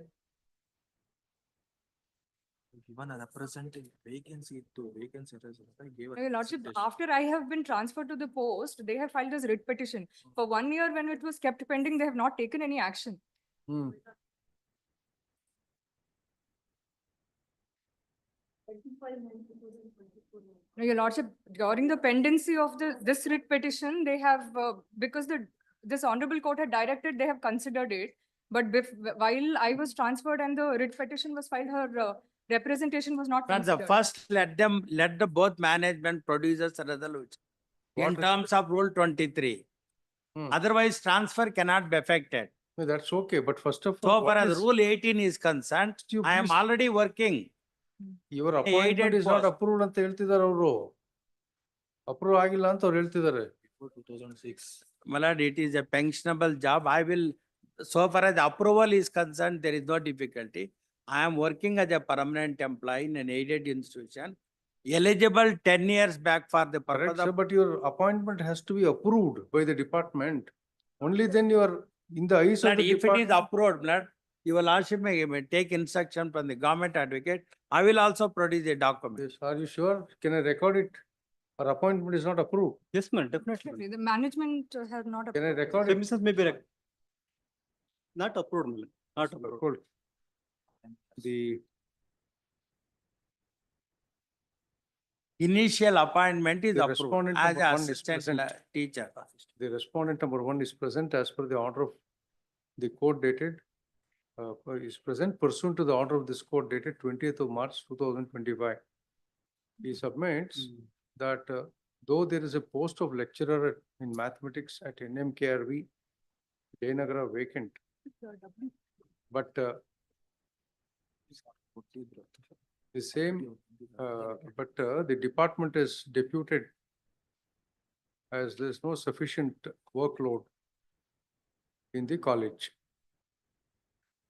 P: Given a representing vacancy to vacancy.
B: No, Your Lordship, after I have been transferred to the post, they have filed this writ petition. For 1 year when it was kept pending, they have not taken any action. No, Your Lordship, during the pendency of this writ petition, they have, because this honorable court had directed, they have considered it. But while I was transferred and the writ petition was filed, her representation was not
T: But the
B: considered.
T: first, let the both management producers a resolution in terms of Rule 23. Otherwise, transfer cannot be affected.
E: No, that's okay, but first of
T: So
E: all,
T: far
E: what
T: as
E: is-
T: Rule 18 is concerned,
E: You
T: I am
E: please-
T: already working.
E: your appointment is not
T: post.
E: approved ಅಂತ ಹೇಳ್ತಿದ್ದಾರೆ ಅವರು. Approve ಆಗಿಲ್ಲ ಅಂತ ಅವ್ರು ಹೇಳ್ತಿದ್ದಾರೆ.
P: 2006.
T: My lord, it is a pensionable job. I will, so far as approval is concerned, there is no difficulty. I am working as a permanent employee in an aided institution, eligible 10 years back for the
E: Correct,
T: purpose
E: sir,
T: of.
E: but your appointment has to be approved by the department. Only then you are in the eyes of
T: Lord,
E: the
T: if it is
E: department.
T: approved, Lord, your lordship may take instruction from the government advocate. I will also produce a document.
E: Yes, are you sure? Can I record it? Our appointment is not approved.
R: Yes, ma'am, definitely.
B: Definitely, the management has not.
E: Can I
B: approved.
E: record it?
R: Premises may be not approved, ma'am, not approved.
E: Record. The
T: Initial appointment is
E: The
T: approved
E: respondent
T: as
E: number
T: an
E: one is
T: assistant
E: present.
T: teacher.
E: The respondent number 1 is present as per the order of the court dated, is present pursuant to the order of this court dated 20th of March 2025. He submits that though there is a post of lecturer in mathematics at NMKRV, Jayanagara vacant, but the same, the department is deputed as there is no sufficient workload in the college.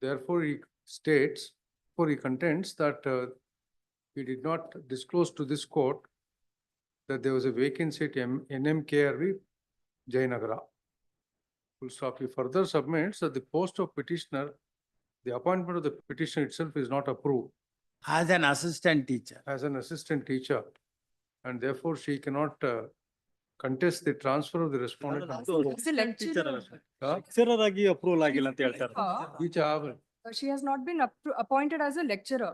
E: Therefore, he states, or he contends that he did not disclose to this court that there was a vacancy at NMKRV, Jayanagara. Full stop. He further submits that the post of petitioner, the appointment of the petitioner itself is not approved
T: As an assistant teacher.
E: as an assistant teacher, and therefore she cannot contest the transfer of the respondent.
B: As a lecturer,
E: Huh?
R: Lecturer ಆಗಿ approval ಆಗಿಲ್ಲ ಅಂತ ಹೇಳ್ತಾರೆ.
E: Each hour.
B: she has not been appointed as a lecturer.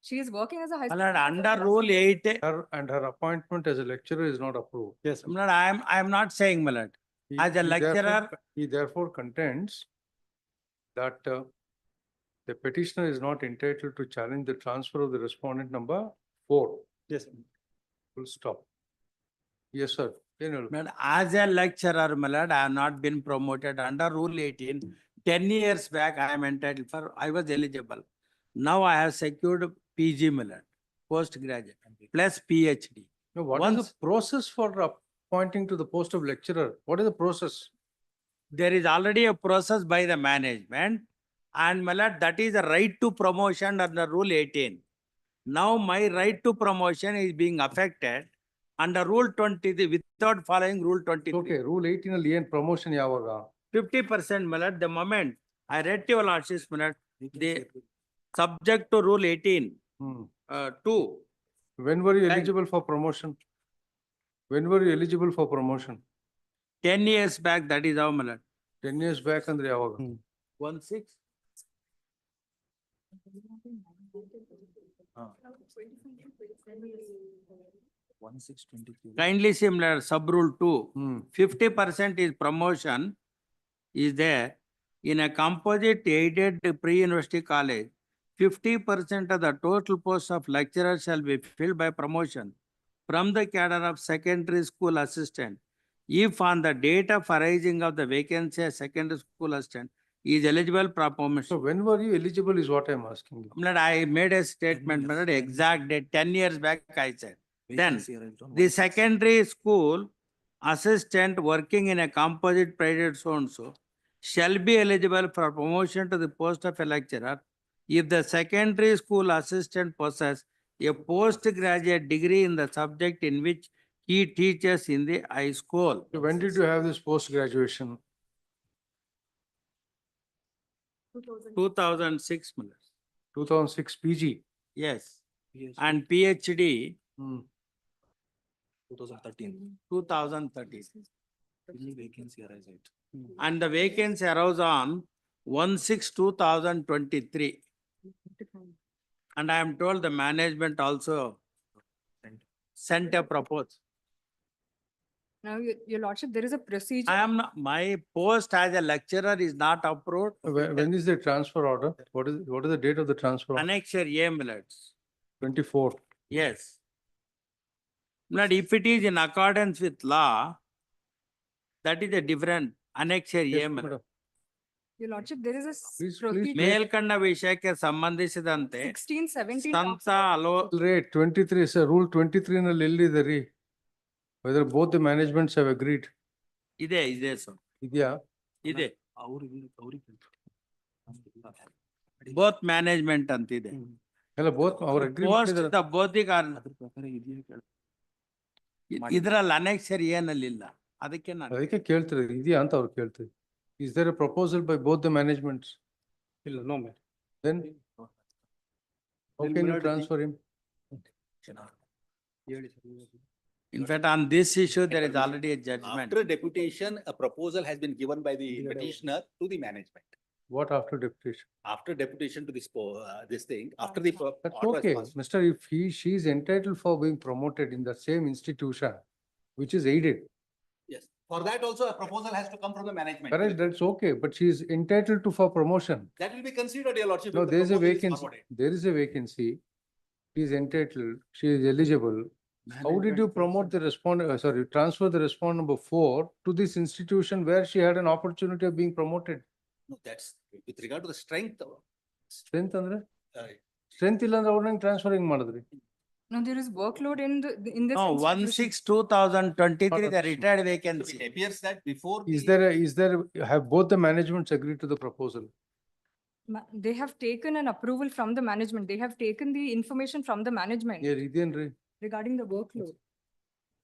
B: She is working as a high.
T: My lord, under rule 8,
E: And her appointment as a lecturer is not approved.
T: yes, my lord, I am not saying, my lord.
E: He-
T: As a
E: he therefore-
T: lecturer,
E: He therefore contends that the petitioner is not entitled to challenge the transfer of the respondent number 4.
M: Yes.
E: Full stop. Yes, sir. ಏನು
T: my lord, as a lecturer, my lord, I have not been promoted under rule 18. 10 years back, I am entitled for, I was eligible. Now I have secured PG, my lord, postgraduate, plus PhD.
E: No, what is
T: Once
E: the process for appointing to the post of lecturer? What is the process?
T: there is already a process by the management, and my lord, that is a right to promotion under rule 18. Now my right to promotion is being affected under rule 20 without following rule 23.
E: Okay, rule 18 ಅಲ್ಲಿ ಏನ್ promotion ಯಾವಾಗ?
T: 50%, my lord, the moment I read to your lordship, my lord, the subject to rule 18,
E: Hmm.
T: 2.
E: When were you
T: Thank-
E: eligible for promotion? When were you eligible for promotion?
T: 10 years back, that is how, my lord.
E: 10 years back ಅಂದ್ರೆ ಯಾವಾಗ?
T: 16. Kindly see, my lord, sub rule 2.
E: Hmm.
T: 50% is promotion is there in a composite aided pre-university college. 50% of the total posts of lecturer shall be filled by promotion from the cadre of secondary school assistant. If on the date of arising of the vacancy, a secondary school assistant is eligible for
E: So
T: promotion.
E: when were you eligible is what I'm asking you.
T: My lord, I made a statement, my lord, exact date, 10 years back, I said. Then, the secondary school assistant working in a composite private so-and-so shall be eligible for promotion to the post of a lecturer if the secondary school assistant possesses a postgraduate degree in the subject in which he teaches in the high school.
E: So when did you have this post graduation?
T: 2006, my lord.
E: 2006 PG.
T: Yes. And PhD,
E: Hmm.
P: 2013.
T: 2013.
P: Vacancy arise it.
T: And the vacancy arose on 1/6/2023. And I am told the management also sent a proposal.
B: Now, your lordship, there is a procedure.
T: I am not, my post as a lecturer is not approved.
E: When is the transfer order? What is the date of the transfer? order?
T: Annexure A, my lords.
E: 24.
T: Yes. But if it is in accordance with law, that is a different annexure
E: Yes,
T: A, my lord.
E: madam.
B: Your lordship, there is a
E: Please
B: procedure.
T: ಮೇಲ್ಕಂಡ ವಿಷಯಕ್ಕೆ ಸಂಬಂಧಿಸಿದಂತೆ
B: 16, 17 talks
T: ಸಂತ hello
E: Rate 23, sir, rule 23 ನಲ್ಲಿ ಎಲ್ಲಿದೆ ರೀ? Whether both the managements have agreed.
T: ಇದೆ ಇದೆ sir
E: ಇದೆಯಾ?
T: ಇದೆ
P: ಅವ್ರಿಗೆ
T: ಬೋತ್ ಮ್ಯಾನೇಜ್ಮೆಂಟ್ ಅಂತಿದೆ.
E: ಎಲ್ಲ both ಅವ್ರ agree
T: ಪೋಸ್ಟ್
E: ಮಾಡಿದಾರೆ.
T: ದ ಬೋಧಿಗ
P: ಅದ್ರ ಪ್ರಕಾರ ಇದೆಯಾ ಕೇಳ
T: ಇದ್ರಲ್ಲಿ ಅನೆಕ್ಸರ್ ಏನಲ್ಲಿ ಅದಕ್ಕೆ ನಾನು
E: ಅದಕ್ಕೆ ಕೇಳ್ತಾರೆ ಇದೆಯಾ ಅಂತ ಅವ್ರು ಕೇಳ್ತಾರೆ. Is there a proposal by both the managements?
D: ಇಲ್ಲ, no, ma'am.
E: Then how
M: Then
E: can you
M: Milord,
E: transfer him?
T: in fact on this issue there is already a judgment.
Q: After deputation, a proposal has been given by the petitioner to the management.
E: What after deputation?
Q: After deputation to this thing, after the.
E: That's
Q: order was
E: okay.
Q: passed.
E: Mister, if she is entitled for being promoted in the same institution, which is aided,
Q: Yes, for that also a proposal has to come from the management.
E: correct, that's okay, but she is entitled to for promotion.
Q: That will be considered, your lordship.
E: No,
Q: if the
E: there is a
Q: proposal is
E: vacancy,
Q: forwarded.
E: there is a vacancy. She is entitled, she is eligible. How did you promote the transfer the respondent number 4 to this institution where she had an opportunity of being promoted?
Q: No, that's with regard to the strength.
E: Strength ಅಂದ್ರೆ?
Q: uh,
E: Strength ಇಲ್ಲ ಅಂದ್ರೆ ಅವ್ರನ್ನ transfer ಹೆಂಗ್ ಮಾಡಿದ್ರಿ?
B: No, there is workload in this.
T: No,
B: institution.
T: 1/6/2023 the retired
Q: It
T: vacancy.
Q: appears that before.
E: Have both the managements agreed to the proposal?
B: They have taken an approval from the management. They have taken the information from the management
E: ಇದೇನ್ರಿ?
B: regarding the workload.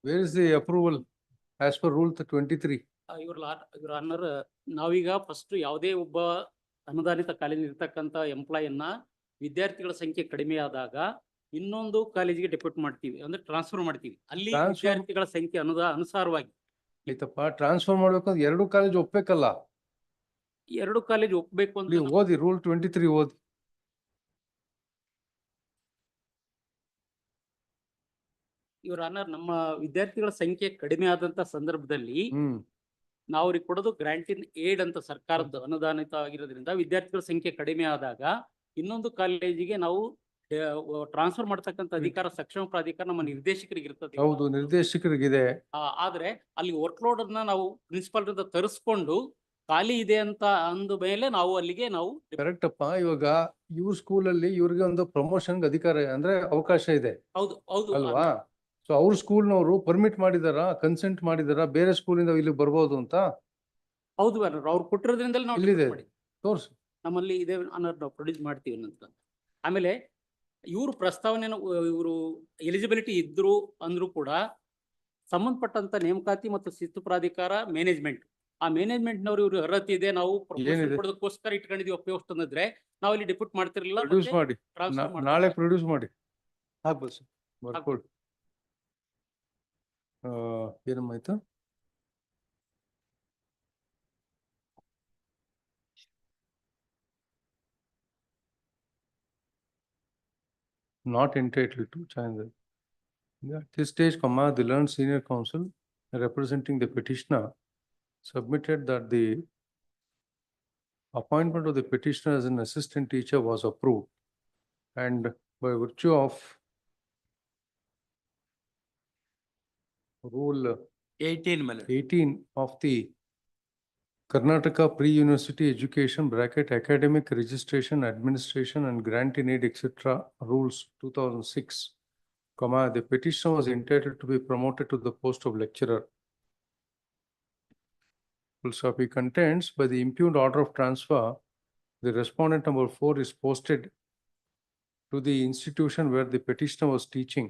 E: Where is the approval as per rule 23?
C: ಇವ್ರ honour ನಾವೀಗ first ಯಾವುದೇ ಒಬ್ಬ ಅನುದಾನಿತ ಕಾಲೇಜಿನ ಇರ್ತಕ್ಕಂಥ ಎಂಪ್ಲಾಯಿಯನ್ನ ವಿದ್ಯಾರ್ಥಿಗಳ ಸಂಖ್ಯೆ ಕಡಿಮೆ ಆದಾಗ ಇನ್ನೊಂದು ಕಾಲೇಜಿಗೆ ಡೆಪ್ಯೂಟ್ ಮಾಡ್ತೀವಿ ಅಂದ್ರೆ ಟ್ರಾನ್ಸ್ಫರ್ ಮಾಡ್ತೀವಿ. ಅಲ್ಲಿ ವಿದ್ಯಾರ್ಥಿಗಳ ಸಂಖ್ಯೆ ಅನುಸಾರವಾಗಿ
E: ಆಯ್ತಪ್ಪ, ಟ್ರಾನ್ಸ್ಫರ್ ಮಾಡ್ಬೇಕಂದ್ರೆ ಎರಡು ಕಾಲೇಜ್ ಒಪ್ಬೇಕಲ್ಲ.
C: ಎರಡು ಕಾಲೇಜ್ ಒಪ್ಬೇಕು ಅಂತ
E: ನೀವು ಓದಿ ರೂಲ್ 23 ಓದಿ.
C: ಇವ್ರ ಆನರ್ ನಮ್ಮ ವಿದ್ಯಾರ್ಥಿಗಳ ಸಂಖ್ಯೆ ಕಡಿಮೆ ಆದಂತ ಸಂದರ್ಭದಲ್ಲಿ
E: ಹ್ಮ್.
C: ನಾವು ಅವ್ರಿಗೆ ಕೊಡೋದು ಗ್ರಾಂಟ್ ಇನ್ ಏಡ್ ಅಂತ ಸರ್ಕಾರದ ಅನುದಾನಿತ ಆಗಿರೋದ್ರಿಂದ ವಿದ್ಯಾರ್ಥಿಗಳ ಸಂಖ್ಯೆ ಕಡಿಮೆ ಆದಾಗ ಇನ್ನೊಂದು ಕಾಲೇಜಿಗೆ ನಾವು ಟ್ರಾನ್ಸ್ಫರ್ ಮಾಡ್ತಕ್ಕಂಥ ಅಧಿಕಾರ ಸಕ್ಷಮ ಪ್ರಾಧಿಕಾರ ನಮ್ಮ ನಿರ್ದೇಶಕರಿಗೆ ಇರ್ತದೆ.
E: ಹೌದು, ನಿರ್ದೇಶಕರಿಗಿದೆ.
C: ಆದ್ರೆ ಅಲ್ಲಿ ವರ್ಕ್ ಲೋಡ್ ಅನ್ನ ನಾವು ಪ್ರಿನ್ಸಿಪಾಲ್ ತರಿಸ್ಕೊಂಡು ಖಾಲಿ ಇದೆ ಅಂತ ಅಂದ ಮೇಲೆ ನಾವು ಅಲ್ಲಿಗೆ ನಾವು
E: ಕರೆಕ್ಟ್ ಅಪ್ಪ. ಇವಾಗ ಇವ್ರ ಸ್ಕೂಲಲ್ಲಿ ಇವ್ರಿಗೆ ಒಂದು ಪ್ರಮೋಷನ್ ಅಧಿಕಾರ ಅಂದ್ರೆ ಅವಕಾಶ ಇದೆ.
C: ಹೌದು ಹೌದು
E: ಅಲ್ವಾ? ಸೊ ಅವ್ರ ಸ್ಕೂಲ್ನವರು ಪರ್ಮಿಟ್ ಮಾಡಿದಾರ, ಕನ್ಸೆಂಟ್ ಮಾಡಿದಾರ ಬೇರೆ ಸ್ಕೂಲಿಂದ ಇಲ್ಲಿ ಬರ್ಬೋದು ಅಂತ?
C: ಹೌದು ಅವ್ರು ಕೊಟ್ಟಿರೋದ್ರಿಂದಲೇ ನಾವು
E: ಇಲ್ಲಿದೆ,
C: ಮಾಡಿ
E: ತೋರ್ಸು.
C: ನಮ್ಮಲ್ಲಿ ಇದೆ ಅನ್ನೋದು ನಾವು ಪ್ರೊಡ್ಯೂಸ್ ಮಾಡ್ತೀವಿ ಅಂತ. ಆಮೇಲೆ ಇವರು ಪ್ರಸ್ತಾವನೆಯನ್ನು ಇವರು ಎಲಿಜಿಬಿಲಿಟಿ ಇದ್ರು ಅಂದ್ರೂ ಕೂಡ ಸಂಬಂಧಪಟ್ಟಂತ ನೇಮಕಾತಿ ಮತ್ತು ಶಿಸ್ತು ಪ್ರಾಧಿಕಾರ ಮ್ಯಾನೇಜ್ಮೆಂಟ್, ಆ ಮ್ಯಾನೇಜ್ಮೆಂಟ್ ನವರು ಇವ್ರು ಅರ್ಹತೆ ಇದೆ ನಾವು ಪ್ರಮೋಷನ್ ಕೊಡೋದಕ್ಕೋಸ್ಕರ ಇಟ್ಕೊಂಡಿದೀವಿ ಅಪ್ಪ ಅಂತಂದ್ರೆ ನಾವು ಅಲ್ಲಿ ಡಿಪ್ಯೂಟ್ ಮಾಡ್ತಿರ್ಲಿಲ್ಲ.
E: ಪ್ರೊಡ್ಯೂಸ್ ಮಾಡಿ, ನಾಳೆ ಪ್ರೊಡ್ಯೂಸ್ ಮಾಡಿ ಆಗ್ಬೋದು sir. ಬರ್ಕೊಡಿ. ಏನಮ್ಮಾಯ್ತು? Not entitled to change. At this stage, the learned senior counsel representing the petitioner submitted that the appointment of the petitioner as an assistant teacher was approved, and by virtue of Rule 18 of the Karnataka Pre-University Education Academic Registration, Administration and Grant in Aid etc. Rules 2006, the petitioner was entitled to be promoted to the post of lecturer. Full stop. He contends by the impugned order of transfer, the respondent number 4 is posted to the institution where the petitioner was teaching,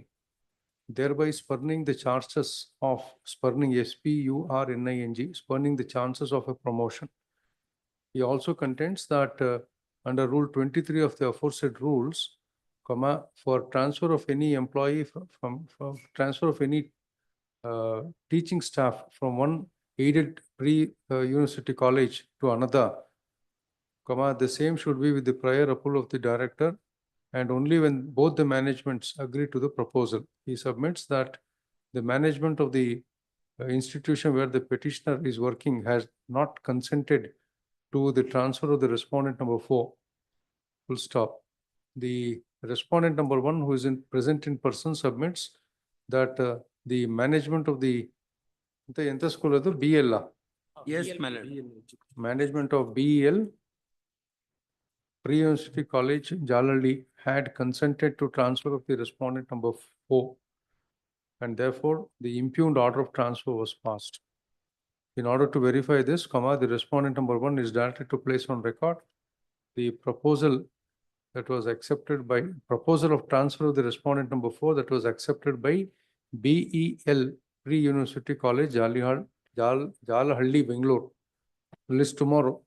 E: thereby spurning the chances of spurning the chances of a promotion. He also contends that under Rule 23 of the aforesaid rules, for transfer of any employee from transfer of any teaching staff from one aided pre-university college to another, the same should be with the prior approval of the director, and only when both the managements agree to the proposal. He submits that the management of the institution where the petitioner is working has not consented to the transfer of the respondent number 4. Full stop. The respondent number 1, who is present in person, submits that the management of the school of the BL.
T: Yes, madam.
E: Management of BEL Pre-University College, Jalalli, had consented to transfer of the respondent number 4, and therefore the impugned order of transfer was passed. In order to verify this, the respondent number 1 is directed to place on record the proposal that was accepted by proposal of transfer of the respondent number 4 that was accepted by BEL Pre-University College, Jalahalli, Bangalore. List tomorrow.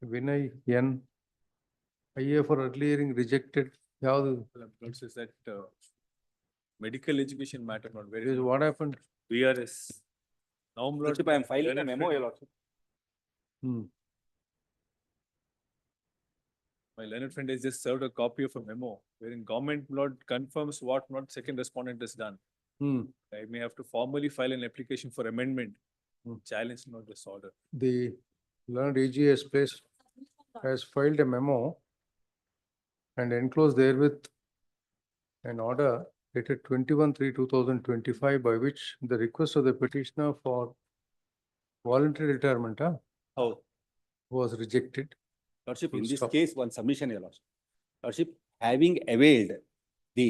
E: Vinay N. IA for early hearing rejected.
M: Is that medical education matter not very.
E: What happened?
M: VRS. Now,
K: I am filing a memo.
M: My learned friend has just served a copy of a memo wherein government Lord confirms what not second respondent has done. I may have to formally file an application for amendment. Challenge not this order.
E: The learned AG has filed a memo and enclosed therewith an order dated 21/3/2025 by which the request of the petitioner for voluntary retirement was rejected.
K: Lordship, in this case, one submission, Your Lordship. Lordship, having availed the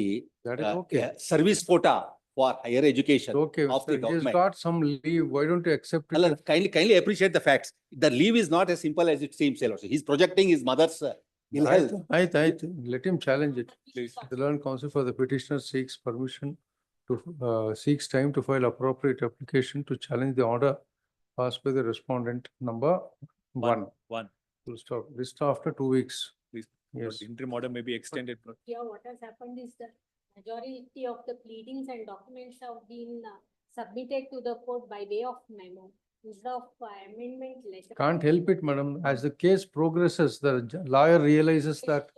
K: service quota for higher education of the government.
E: He's got some leave. Why don't you accept it?
K: Kindly appreciate the facts. The leave is not as simple as it seems, Your Lordship. He's projecting his mother's ill health.
E: Let him challenge it. Please. The learned counsel for the petitioner seeks permission to seeks time to file appropriate application to challenge the order passed by the respondent number 1. Full stop. List after 2 weeks.
M: Please.
E: Yes.
M: The interim order may be extended.
S: Here, what has happened is that majority of the pleadings and documents have been submitted to the court by way of memo. Instead of amendment letter.
E: Can't help it, madam. As the case progresses, the lawyer realizes that.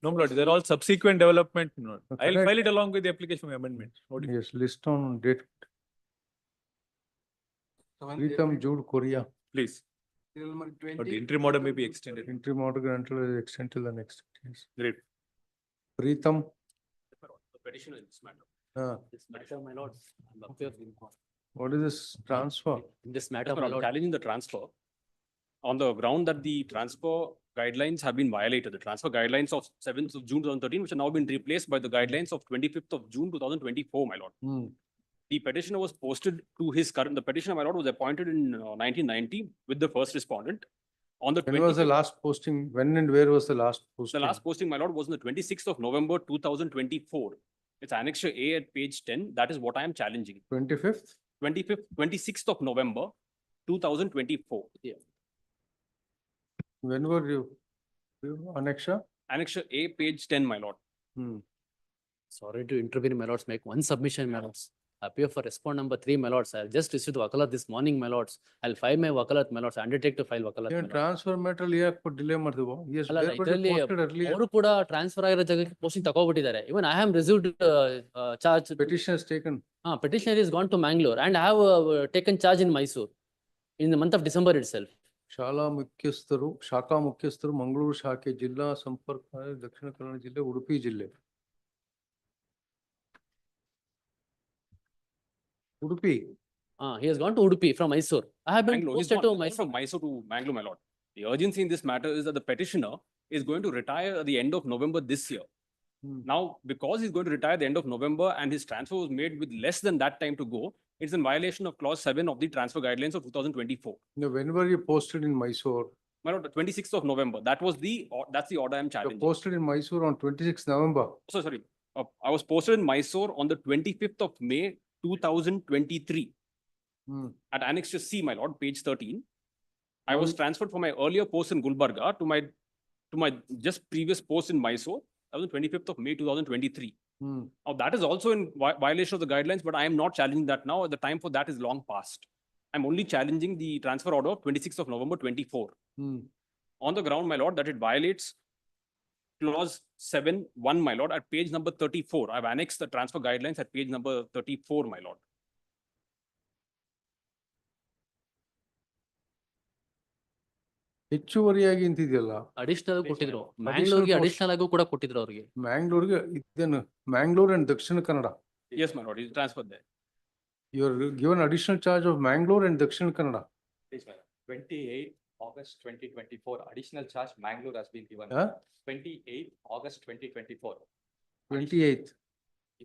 M: No, my lord, they're all subsequent development. My lord. I'll
E: Correct.
M: file it along with the application for amendment.
E: Yes, list on date. Preetham Jude Korea.
M: Please.
J: Serial number
M: But the
J: 20.
M: interim order may be extended.
E: Interim order granted extend till the next case.
M: Great.
E: Preetham.
C: The petitioner in this matter.
E: This
C: matter, my lord, I'm up here
E: What is this transfer?
C: in this matter, my lord, challenging the transfer on the ground that the transfer guidelines have been violated. The transfer guidelines of 7th of June 2013, which have now been replaced by the guidelines of 25th of June 2024, my lord.
E: Hmm.
C: The petitioner was posted to his current, the petitioner, my lord, was appointed in 1990 with the first respondent. On the
E: When was the
C: 25th
E: last posting? When and where was the last posting?
C: The last posting, my lord, was on the 26th of November 2024. It's annexure A at page 10. That is what I am challenging.
E: 25th?
C: 26th of November 2024. Yeah.
E: When were you? Annexure?
C: Annexure A, page 10, my lord.
Q: Sorry to intervene, my lords. Make one submission, my lords. Appear for respond number 3, my lords. I'll just received wakalat this morning, my lords. I'll file my wakalat, my lords. Undertake to file wakalat.
E: You transfer matter delay ಮಾಡ್ತೀವೋ? Yes,
Q: ಅಲ್ಲ,
E: everybody
Q: ಇದರಲ್ಲಿ
E: posted earlier.
Q: ಅವರು ಕೂಡ transfer ಆಗಿರೋ ಜಾಗಕ್ಕೆ posting ತಗೋಬಿಟ್ಟಿದ್ದಾರೆ. Even I have received charge.
E: Petition is taken.
Q: Petitioner is gone to Mangalore and I have taken charge in Mysore in the month of December itself.
E: ಶಾಖಾ ಮುಖ್ಯಸ್ಥರು ಮಂಗಳೂರು ಶಾಖೆ ಜಿಲ್ಲಾ ಸಂಪರ್ಕ ದಕ್ಷಿಣ ಕನ್ನಡ ಜಿಲ್ಲೆ ಉಡುಪಿ ಜಿಲ್ಲೆ. Udupi.
Q: He has gone to Udupi from Mysore. I have been
C: Mangalore.
Q: posted to Mysore.
C: From Mysore to Mangalore, my lord. The urgency in this matter is that the petitioner is going to retire at the end of November this year. Now, because he's going to retire at the end of November and his transfer was made with less than that time to go, it's in violation of clause 7 of the transfer guidelines of 2024.
E: Now, when were you posted in Mysore?
C: My lord, the 26th of November. That's the order I'm challenging.
E: You posted in Mysore on 26th November.
C: So sorry. I was posted in Mysore on the 25th of May 2023 at annexure C, my lord, page 13. I was transferred from my earlier post in Gulbarga to my just previous post in Mysore. That was the 25th of May 2023. Now that is also in violation of the guidelines, but I am not challenging that now. The time for that is long past. I'm only challenging the transfer order of 26th of November 24. On the ground, my lord, that it violates clause 7(1), my lord, at page number 34. I've annexed the transfer guidelines at page number 34, my lord.
E: ಹೆಚ್ಚುವರಿಯಾಗಿ ಇಂತಿದೆಯಲ್ಲ.
Q: Additional ಕೊಟ್ಟಿದ್ರು. ಮ್ಯಾಂಗ್ಳೂರ್ಗೆ additional ಆಗೂ ಕೂಡ ಕೊಟ್ಟಿದ್ರು ಅವರಿಗೆ.
E: ಮ್ಯಾಂಗ್ಳೂರ್ಗೆ ಇದೇನು Mangalore and Dakshina Kannada?
C: Yes, my lord, he's transferred there.
E: You are given additional charge of Mangalore and Dakshina Kannada.
P: Please, my lord. 28 August 2024, additional charge Mangalore has been given. 28 August 2024.
E: 28th.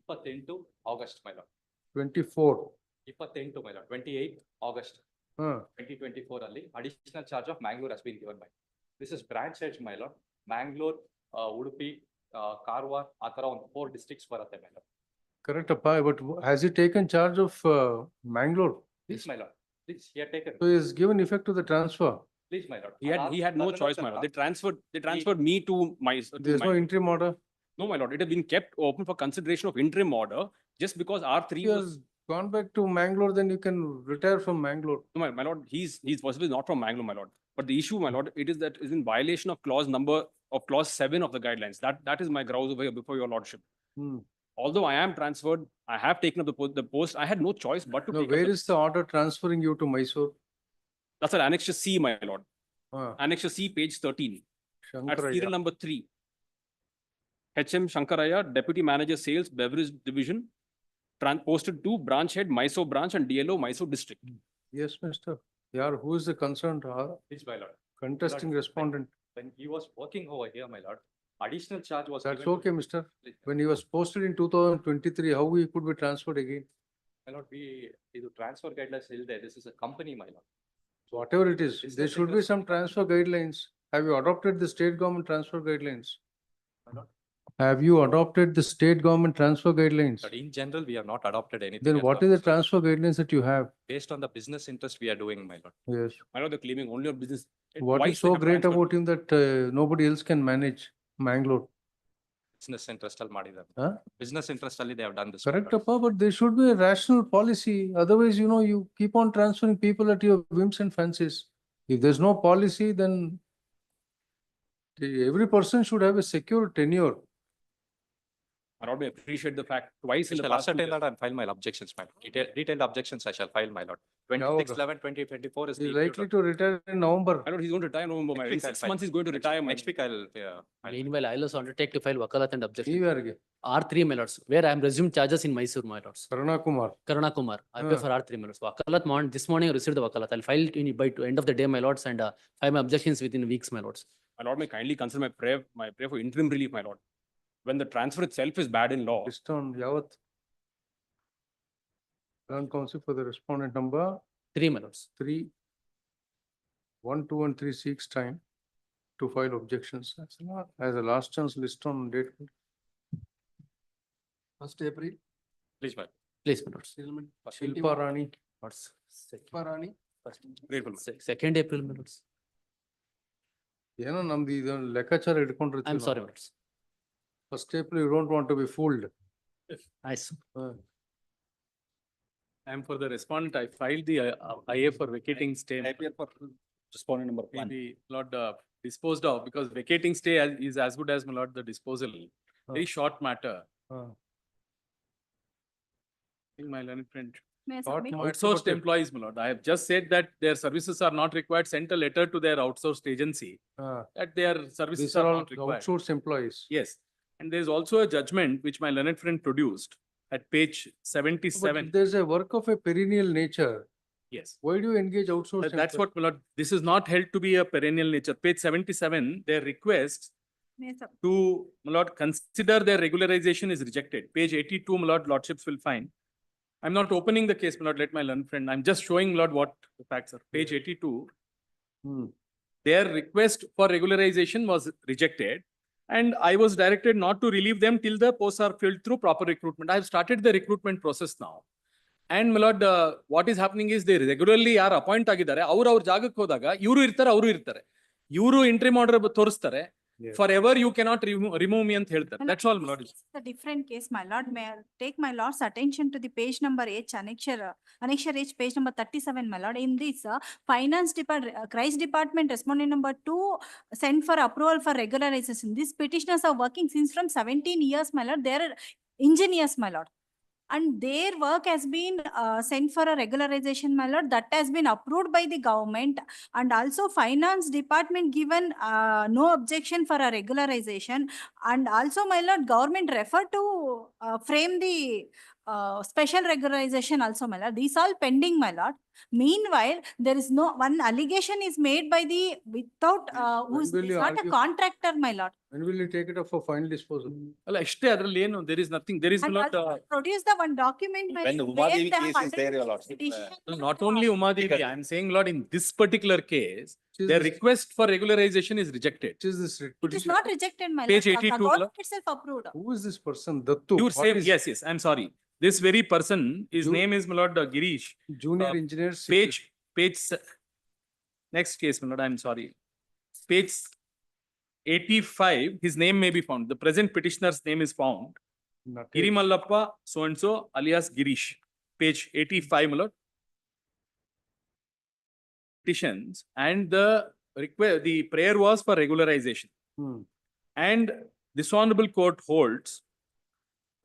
P: 28 August, my lord.
E: 24.
P: 28, my lord. 28 August 2024 ಅಲ್ಲಿ additional charge of Mangalore has been given by. This is branch heads, my lord. Mangalore, Udupi, Karwar, ಆ ತರ ಒಂದು 4 districts ಬರುತ್ತೆ, my lord.
E: Correct, appa, but has he taken charge of Mangalore?
P: Please, my lord. Please, he had taken.
E: So he has given effect to the transfer.
P: Please, my lord.
C: He had no choice, my lord. They transferred me to my.
E: There's no interim order.
C: No, my lord. It has been kept open for consideration of interim order just because R3 was
E: gone back to Mangalore, then you can retire from Mangalore.
C: No, my lord, he's possibly not from Mangalore, my lord. But the issue, my lord, it is that is in violation of clause 7 of the guidelines. That is my grouse over here before your lordship. Although I am transferred, I have taken up the post. I had no choice but to.
E: No, where is the order transferring you to Mysore?
C: That's an annexure C, my lord. Annexure C, page 13. At serial number 3. HM Shankaraya, Deputy Manager Sales, Beverage Division, posted to branch head, Mysore branch and DLO, Mysore district.
E: Yes, Mr. Yeah, who is the concerned
P: Please, my lord.
E: contesting respondent?
P: When he was working over here, my lord, additional charge was
E: That's
P: given
E: okay,
P: to-
E: mister.
P: Please,
E: When he was posted in 2023, how he could be transferred again?
P: my lord, ಇದು transfer guidelines ಇಲ್ದೆ, this is a company, my lord.
E: Whatever it is,
P: Is
E: there
P: that
E: should be
P: because-
E: some transfer guidelines. Have you adopted the state government transfer guidelines? Have you adopted the state government transfer guidelines?
P: But in general, we have not adopted anything.
E: Then
P: as
E: what
P: per-
E: is the transfer guidelines that you have?
P: Based on the business interest we are doing, my lord.
E: Yes.
C: My lord, they're claiming only on business.
E: What
C: Twice
E: is
C: they
E: so
C: have
E: great
C: transferred.
E: about him that nobody else can manage Mangalore?
P: Business interest ಅಲ್ಲಿ ಮಾಡಿದ್ದಾರೆ.
E: Huh?
P: Business interest ಅಲ್ಲಿ they have done this.
E: Correct, Appa, but there should be a rational policy. Otherwise, you keep on transferring people at your whims and fancies. If there's no policy, then every person should have a secure tenure.
P: I don't appreciate the fact twice in the past. I shall and file my objections, my lord. Detailed objections I shall file, my lord. 26/11/2024 is
E: He's
P: the
E: likely to retire in November.
P: I don't, he's going to retire in November, my lord. In
K: week I'll
P: 6
K: file.
P: months he's going to retire. Next week I'll.
D: Meanwhile, I'll also undertake to file wakalat and objection.
E: Neevarge.
D: R3, my lords, where I am resumed charges in Mysore, my lords.
E: Karnakumar.
D: Karnakumar, I pay for R3, my lords. Wakalat this morning I received the wakalat. I'll file it by end of the day, my lords, and file my objections within weeks, my lords.
P: My lord may kindly consider my prayer for interim relief, my lord. When the transfer itself is bad in law.
E: List on Yavat. Learn counsel for the respondent number
D: 3, my lords.
E: 3, 1, 2, and 3 seeks time to file objections. As a last chance, list on date. 1st April.
P: Please, my lord.
D: Please, my lords.
E: Shilpa Rani.
D: Lords.
E: Rani.
P: Grateful, my lord.
D: 2nd April, my lords.
E: ಏನೋ ನಮ್ದು ಇದು ಲೆಕ್ಕಾಚಾರ
D: I'm
E: ಇಟ್ಕೊಂಡಿರ್ತೀವಿ
D: sorry, my lords.
E: 1st April, you don't want to be fooled.
D: Nice.
C: And for the respondent, I filed the IA for vacating stay.
P: For respondent number 1.
C: Maybe Lord disposed of, because vacating stay is as good as, my lord, the disposal. Very short matter. My learned friend.
B: May I
E: Short
B: submit?
E: matter.
C: Outsourced employees, my lord. I have just said that their services are not required. Sent a letter to their outsourced agency that their services
E: These are
C: are
E: all
C: not required.
E: outsourced employees.
C: Yes. And there is also a judgment which my learned friend produced at page
E: But
C: 77.
E: if there's a work of a perennial nature,
C: Yes.
E: why do you engage outsourced?
C: That's what, my lord, this is not held to be a perennial nature. Page 77, their request
B: May I sub-
C: to, my lord, consider their regularization is rejected. Page 82, my lord, lordships will find. I'm not opening the case, my lord, let my learned friend. I'm just showing, my lord, what the facts are. Page 82, their request for regularization was rejected. And I was directed not to relieve them till the posts are filled through proper recruitment. I have started the recruitment process now. And my lord, what is happening is they regularly are appoint ಆಗಿದ್ದಾರೆ. ಅವ್ರ ಜಾಗಕ್ಕೆ ಹೋದಾಗ ಇವರು ಇರ್ತಾರೆ, ಅವರು ಇರ್ತಾರೆ. ಇವರು interim order ತೋರಿಸ್ತಾರೆ. Forever you cannot remove me ಅಂತ ಹೇಳ್ತಾರೆ. That's all, my lord.
B: This is a different case, my lord. May I take my lord's attention to the page number H, annexure H, page number 37, my lord. In this, finance department, Christ department, respondent number 2, sent for approval for regularization. These petitioners are working since from 17 years, my lord. They are engineers, my lord. And their work has been sent for a regularization, my lord. That has been approved by the government. And also finance department given no objection for a regularization. And also, my lord, government referred to frame the special regularization also, my lord. These all pending, my lord. Meanwhile, there is no one allegation is made by the without who's
E: will you
B: not a
E: argue?
B: contractor, my lord.
E: When will you take it up for final disposal?
C: ಅಲ್ಲ ಅಷ್ಟೇ ಅದರಲ್ಲಿ ಏನು, there is nothing, there is
B: And
C: not,
B: also produce the one document, my
P: When the
B: lord, where
P: Umadevi
B: they have
P: case is there,
B: undertaken
P: your lordship,
B: petition.
C: not only Umadevi, I am saying, Lord, in this particular case,
E: Which is
C: their
E: this-
C: request for regularization is rejected.
E: Which is this?
B: It is not rejected, my lord.
C: Page
B: The
C: 82,
B: government itself approved.
E: Who is this person? Dattu.
C: You
E: What
C: say,
E: is
C: yes, yes, I'm sorry. This very person, his name is, my lord, Girish.
E: Junior
C: uh,
E: engineer.
C: Next case, my lord, I'm sorry. Page 85, his name may be found. The present petitioner's name is found. Girimallappa, so-and-so, alias Girish. Page 85, my lord. Petitions, and the prayer was for regularization. And this honorable court holds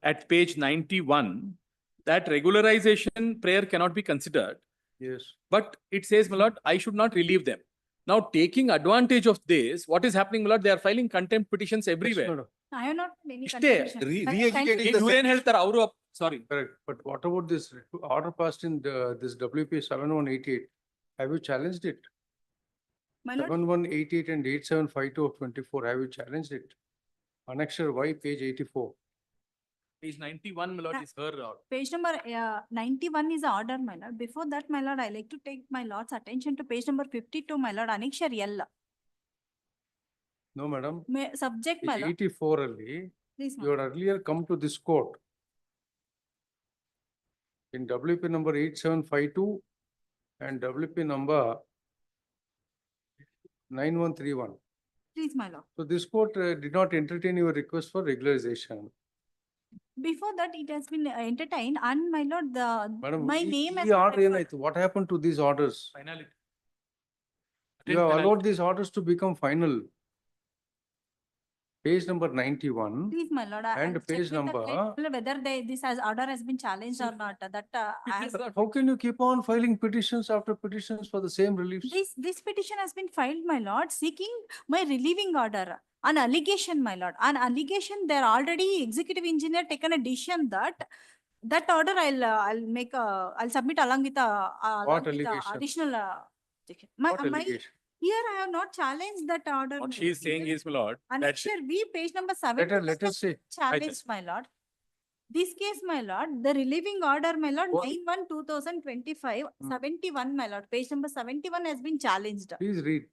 C: at page 91 that regularization prayer cannot be considered.
E: Yes.
C: But it says, my lord, I should not relieve them. Now, taking advantage of this, what is happening, my lord? They are filing contempt petitions everywhere.
B: I have not made any
C: Stay.
B: contribution. But
K: re-educating
B: kindly-
C: ಇವ್ರೇನ್ ಹೇಳ್ತಾರೆ ಅವರು, sorry.
E: Correct. But what about this order passed in this WP 7188? Have you challenged it?
B: My lord,
E: 7188 and 8752 of 24, have you challenged it? Annexure Y, page 84.
C: Page 91, my lord, is her order.
B: page number 91 is the order, my lord. Before that, my lord, I like to take my lord's attention to page number 52, my lord, annexure L.
E: No, madam.
B: Subject, my lord.
E: 84 ಅಲ್ಲಿ,
B: Please, my
E: you had earlier come to this court in WP number 8752 and WP number 9131.
B: Please, my lord.
E: So this court did not entertain your request for regularization.
B: Before that, it has been entertained, and my lord,
E: Madam,
B: my name has
E: ಈ
B: been
E: order
B: referred.
E: ಏನಾಯ್ತು? What happened to these orders?
C: Finality.
E: You have allowed these orders to become final. Page number 91.
B: Please, my lord,
E: And
B: I'll check
E: page
B: with the
E: number.
B: client whether this order has been challenged or not. That
E: How can you keep on filing petitions after petitions for the same reliefs?
B: this petition has been filed, my lord, seeking my relieving order. An allegation, my lord. An allegation, they're already executive engineer taken a decision that order I'll submit along with
E: What allegation?
B: additional.
E: What allegation?
B: Here I have not challenged that order.
C: What she is saying is, my lord, that
B: Annexure V, page number 7.
E: Let us see.
B: Challenged, my lord. This case, my lord, the relieving order, my lord,
E: What?
B: 9/1/2025, 71, my lord, page number 71 has been challenged.
E: Please read.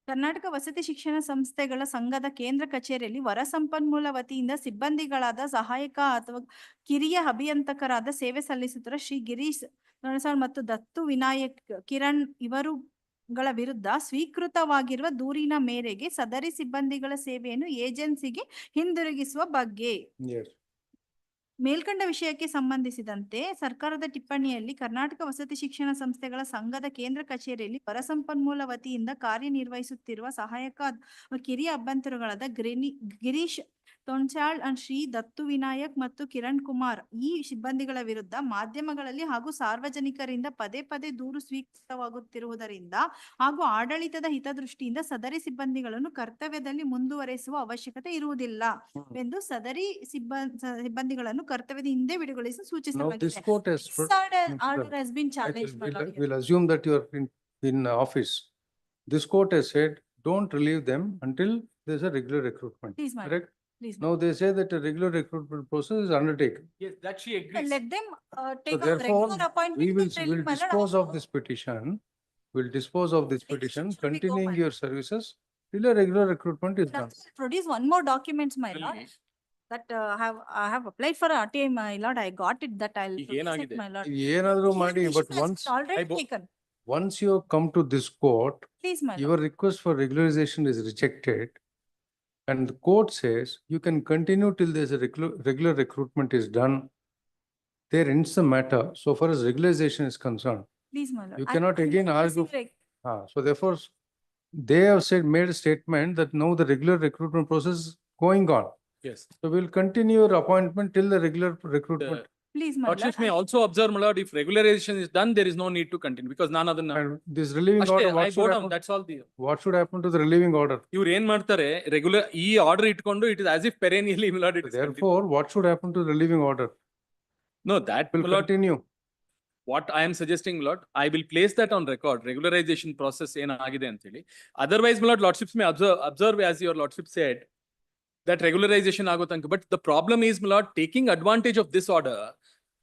B: Karnataka ವಸತಿ ಶಿಕ್ಷಣ ಸಂಸ್ಥೆಗಳ ಸಂಘದ ಕೇಂದ್ರ ಕಚೇರಿಯಲ್ಲಿ ಹೊರ ಸಂಪನ್ಮೂಲ ವತಿಯಿಂದ ಸಿಬ್ಬಂದಿಗಳಾದ ಸಹಾಯಕ ಅಥವಾ ಕಿರಿಯ ಅಭಿಯಂತಕರಾದ ಸೇವೆ ಸಲ್ಲಿಸುತ್ತಿರುವ ಶ್ರೀ ಗಿರೀಶ್ ಮತ್ತು ದತ್ತು ವಿನಾಯಕ್ ಕಿರಣ್ ಇವರುಗಳ ವಿರುದ್ಧ ಸ್ವೀಕೃತವಾಗಿರುವ ದೂರಿನ ಮೇರೆಗೆ ಸದರಿ ಸಿಬ್ಬಂದಿಗಳ ಸೇವೆಯನ್ನು ಏಜೆನ್ಸಿಗೆ ಹಿಂದಿರುಗಿಸುವ ಬಗ್ಗೆ
E: Yes.
B: ಮೇಲ್ಕಂಡ ವಿಷಯಕ್ಕೆ ಸಂಬಂಧಿಸಿದಂತೆ ಸರ್ಕಾರದ ಟಿಪ್ಪಣಿಯಲ್ಲಿ ಕರ್ನಾಟಕ ವಸತಿ ಶಿಕ್ಷಣ ಸಂಸ್ಥೆಗಳ ಸಂಘದ ಕೇಂದ್ರ ಕಚೇರಿಯಲ್ಲಿ ಹೊರಸಂಪನ್ಮೂಲ ವತಿಯಿಂದ ಕಾರ್ಯನಿರ್ವಹಿಸುತ್ತಿರುವ ಸಹಾಯಕ ಕಿರಿಯ ಅಭ್ಯಂತರಗಳಾದ ಗಿರೀಶ್ ತೊಂಚಾಳ್ ಅಂಡ್ ಶ್ರೀ ದತ್ತು ವಿನಾಯಕ್ ಮತ್ತು ಕಿರಣ್ ಕುಮಾರ್ ಈ ಸಿಬ್ಬಂದಿಗಳ ವಿರುದ್ಧ ಮಾಧ್ಯಮಗಳಲ್ಲಿ ಹಾಗೂ ಸಾರ್ವಜನಿಕರಿಂದ ಪದೇ ಪದೇ ದೂರು ಸ್ವೀಕೃತವಾಗುತ್ತಿರುವುದರಿಂದ ಹಾಗೂ ಆಡಳಿತದ ಹಿತದೃಷ್ಟಿಯಿಂದ ಸದರಿ ಸಿಬ್ಬಂದಿಗಳನ್ನು ಕರ್ತವ್ಯದಲ್ಲಿ ಮುಂದುವರೆಸುವ ಅವಶ್ಯಕತೆ ಇರುವುದಿಲ್ಲ ಎಂದು ಸದರಿ ಸಿಬ್ಬಂದಿಗಳನ್ನು ಕರ್ತವ್ಯದ ಹಿಂದೆ ಬಿಡುಗೊಳಿಸಿ
E: Now this
B: ಸೂಚಿಸಲಾಗಿದೆ.
E: court has.
B: Order has been challenged. my lord.
E: We'll assume that you are in office. This court has said, don't relieve them until there's a regular recruitment.
B: Please, my lord.
E: Correct?
B: Please.
E: Now they say that a regular recruitment process is undertaken.
C: yes, that she agrees.
B: Let them
E: So
B: take a
E: therefore,
B: regular appointment.
E: we will
B: to tell my lord,
E: dispose of this petition. We'll dispose of this petition,
B: Extension will be go,
E: continuing
B: my
E: your services till a regular recruitment is done.
B: Produce one more documents, my lord. That I have applied for RTI, my lord. I got it. That I'll
C: ಈಗ
B: produce it,
C: ಏನಾಗಿದೆ?
B: my lord.
E: ಏನಾದ್ರೂ ಮಾಡಿ, but
B: Decision has
E: once,
B: been already
C: I bo-
B: taken.
E: once you come to this court,
B: Please, my lord.
E: your request for regularization is rejected. And the court says you can continue till there's a regular recruitment is done. There ends the matter so far as regularization is concerned.
B: Please, my lord.
E: You
B: I-
E: cannot
B: I'm
E: again
B: requesting
E: argue.
B: reg-
E: So therefore, they have made a statement that now the regular recruitment process is going on.
C: Yes.
E: So we'll continue your appointment till the regular recruitment.
B: Please, my
C: Lordships
B: lord.
C: may also observe, my lord, if regularization is done, there is no need to continue because none other.
E: And this relieving
C: ಅಷ್ಟೇ,
E: order,
C: I
E: what
C: go
E: should
C: down,
E: happen?
C: that's all the.
E: What should happen to the relieving order?
C: ಇವ್ರು ಏನ್ ಮಾಡ್ತಾರೆ regular ಈ order ಇಟ್ಕೊಂಡು it is as if perennially milord it
E: Therefore, what should happen to the relieving order?
C: No that
E: Will
C: milord
E: continue.
C: what I am suggesting, Lord, I will place that on record, regularization process ಏನಾಗಿದೆ ಅಂತ ಹೇಳಿ. Otherwise, my lord, lordships may observe as your lordship said, that regularization ಆಗೋ ತನಕ. But the problem is, my lord, taking advantage of this order,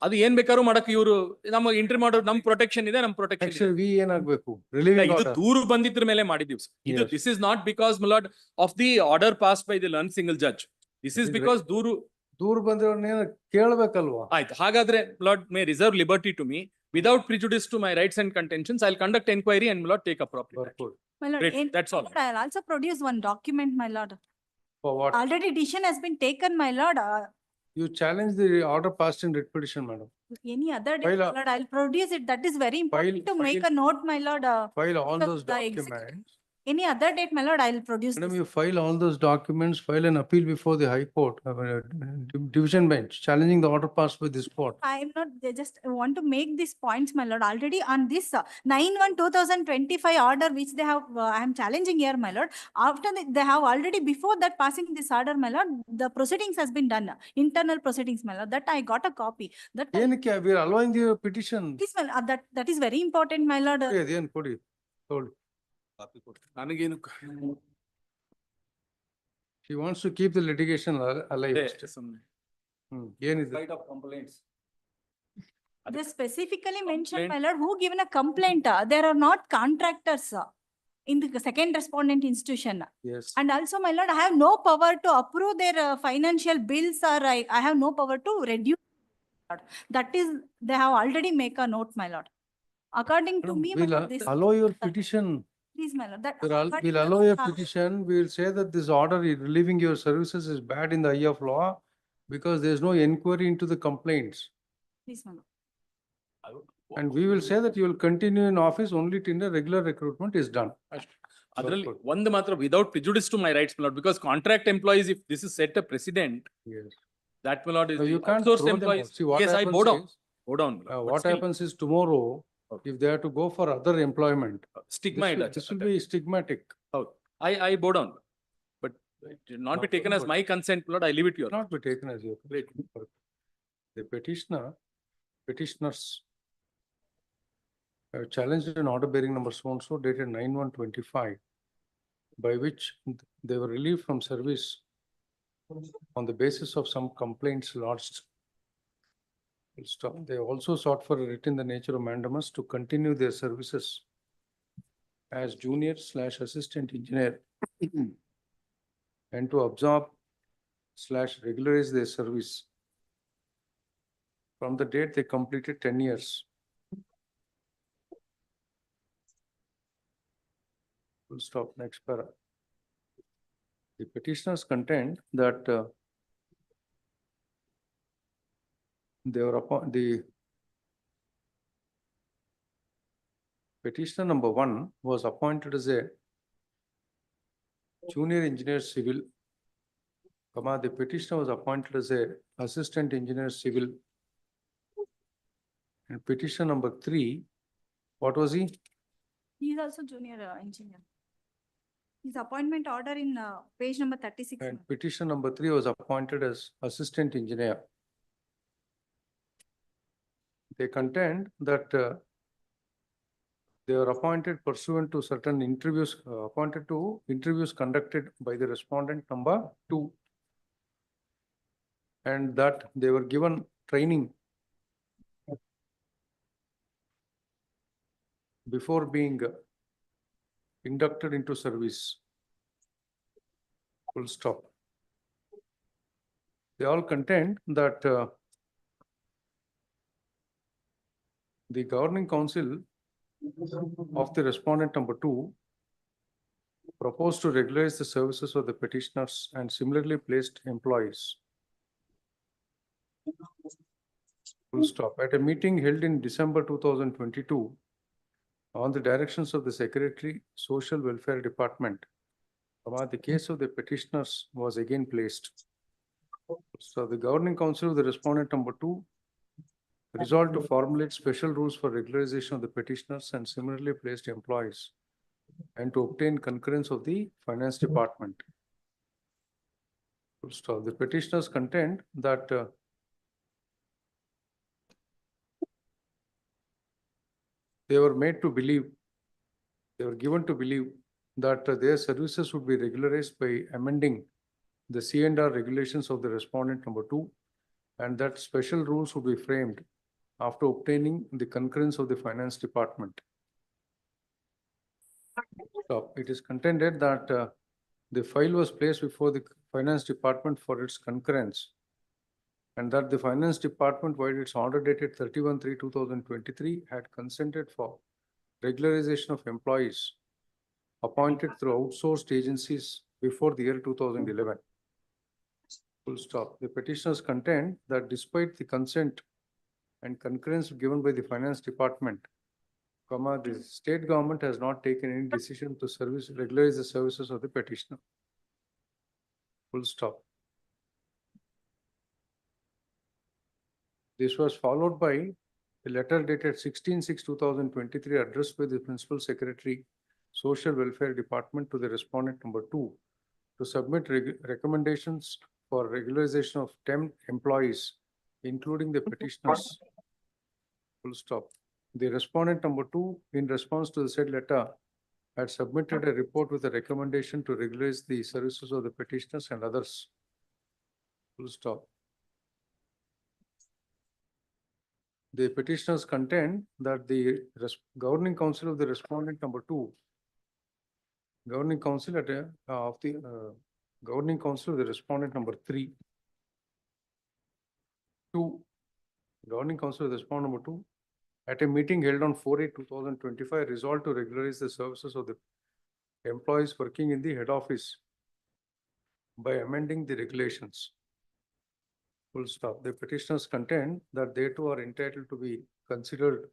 C: ಅದು ಏನ್ ಬೇಕಾದ್ರೂ ಮಾಡಕ್ಕೆ ಇವರು ನಮ್ಮ ಇಂಟ್ರಿ ಮಾಡೋ ನಮ್ ಪ್ರೊಟೆಕ್ಷನ್ ಇದೆ, ನಮ್ ಪ್ರೊಟೆಕ್ಷನ್
E: Actually, we ಏನಾಗ್ಬೇಕು? Relieving
C: ಇದು
E: order.
C: ದೂರು ಬಂದಿದ್ರ ಮೇಲೆ ಮಾಡಿದೀವಿ. ಇದು
E: Yes.
C: this is not because, my lord, of the order passed by the learned single judge. This is because
E: ದೂರು ಬಂದಿರೋನೇನು ಕೇಳ್ಬೇಕಲ್ವಾ?
C: ಆಯ್ತು. ಹಾಗಾದ್ರೆ lord may reserve liberty to me without prejudice to my rights and contentions. I will conduct enquiry and lord take appropriate action.
B: My lord,
C: Great, that's all.
B: I'll also produce one document, my lord.
E: For what?
B: Already decision has been taken, my lord.
E: You challenge the order passed in writ petition, madam.
B: Any other day,
E: File
B: my
E: a-
B: lord, I'll produce it. That is very important to make a note, my lord.
E: File all
B: because
E: those
B: the executive-
E: documents.
B: Any other date, my lord, I'll produce
E: Madam,
B: this.
E: you file all those documents, file an appeal before the High Court, division bench, challenging the order passed by this court.
B: I am not, they just want to make these points, my lord, already on this 9/1/2025 order, which they have, I am challenging here, my lord. After they have already, before that passing this order, my lord, the proceedings has been done, internal proceedings, my lord, that I got a copy. That,
E: ಏನಕ್ಕೆ we are allowing the petition?
B: please, my lord, that is very important, my lord.
E: ಅದೇನು ಕೊಡಿ, ತೊಗೊಳ್ಳಿ.
C: ನನಗೇನು
E: She wants to keep the litigation alive. ಏನಿದೆ?
B: They specifically mentioned,
C: Complaint.
B: my lord, who given a complaint, there are not contractors in the second respondent institution.
E: Yes.
B: And also, my lord, I have no power to approve their financial bills, or I have no power to reduce. That is, they have already make a note, my lord. According to
E: Madam,
B: me, my
E: we'll
B: lord, this.
E: allow your petition.
B: Please, my lord, that.
E: We'll
B: according to
E: allow
B: the
E: your
B: law-
E: petition. We'll say that this order relieving your services is bad in the eye of law because there's no inquiry into the complaints.
B: Please, my lord.
E: And we will say that you will continue in office only till the regular recruitment is done.
C: ಅದರಲ್ಲಿ ಒಂದು ಮಾತ್ರ without prejudice to my rights milord because contract employees if this is set a precedent
E: Yes.
C: that milaud is
E: No,
C: the
E: you can't
C: outsourced
E: throw them
C: employees.
E: out. See, what
C: Yes, I
E: happens
C: bow down.
E: is,
C: Bow down. Milord. But
E: what
C: still,
E: happens is tomorrow, if they have to go for other employment,
C: stigma
E: this will be stigmatic.
C: I bow down. But it should not be
E: No,
C: taken as
E: but-
C: my consent, Milord. I leave it to you.
E: Not be taken as your. The petitioners have challenged an order bearing number so and so dated 9/1/25, by which they were relieved from service on the basis of some complaints lodged. Full stop. They also sought for a writ in the nature of mandamus to continue their services as junior/assistant engineer and to absorb/regularize their service from the date they completed 10 years. Full stop. Next para. The petitioners contend that they were upon the petitioner number 1 was appointed as a junior engineer civil, the petitioner was appointed as a assistant engineer civil. And petition number 3, what was he?
B: He is also junior engineer. His appointment order in page number 36.
E: And petition number 3 was appointed as assistant engineer. They contend that they were appointed pursuant to certain interviews, appointed to interviews conducted by the respondent number 2. And that they were given training before being inducted into service. Full stop. They all contend that the governing council of the respondent number 2 proposed to regularize the services of the petitioners and similarly placed employees. Full stop. At a meeting held in December 2022, on the directions of the Secretary, Social Welfare Department, the case of the petitioners was again placed. So the governing council of the respondent number 2 resolved to formulate special rules for regularization of the petitioners and similarly placed employees and to obtain concurrence of the finance department. Full stop. The petitioners contend that they were made to believe, they were given to believe that their services would be regularized by amending the C&R regulations of the respondent number 2, and that special rules would be framed after obtaining the concurrence of the finance department. So it is contended that the file was placed before the finance department for its concurrence, and that the finance department, while its order dated 31/3/2023, had consented for regularization of employees appointed through outsourced agencies before the year 2011. Full stop. The petitioners contend that despite the consent and concurrence given by the finance department, the state government has not taken any decision to regularize the services of the petitioner. Full stop. This was followed by a letter dated 16/6/2023 addressed by the Principal Secretary, Social Welfare Department to the respondent number 2 to submit recommendations for regularization of 10 employees, including the petitioners. Full stop. The respondent number 2, in response to the said letter, had submitted a report with a recommendation to regularize the services of the petitioners and others. Full stop. The petitioners contend that the governing council of the respondent number 2, governing council of the respondent number 3, governing council of the respondent number 2, at a meeting held on 4/8/2025, resolved to regularize the services of the employees working in the head office by amending the regulations. Full stop. The petitioners contend that they too are entitled to be considered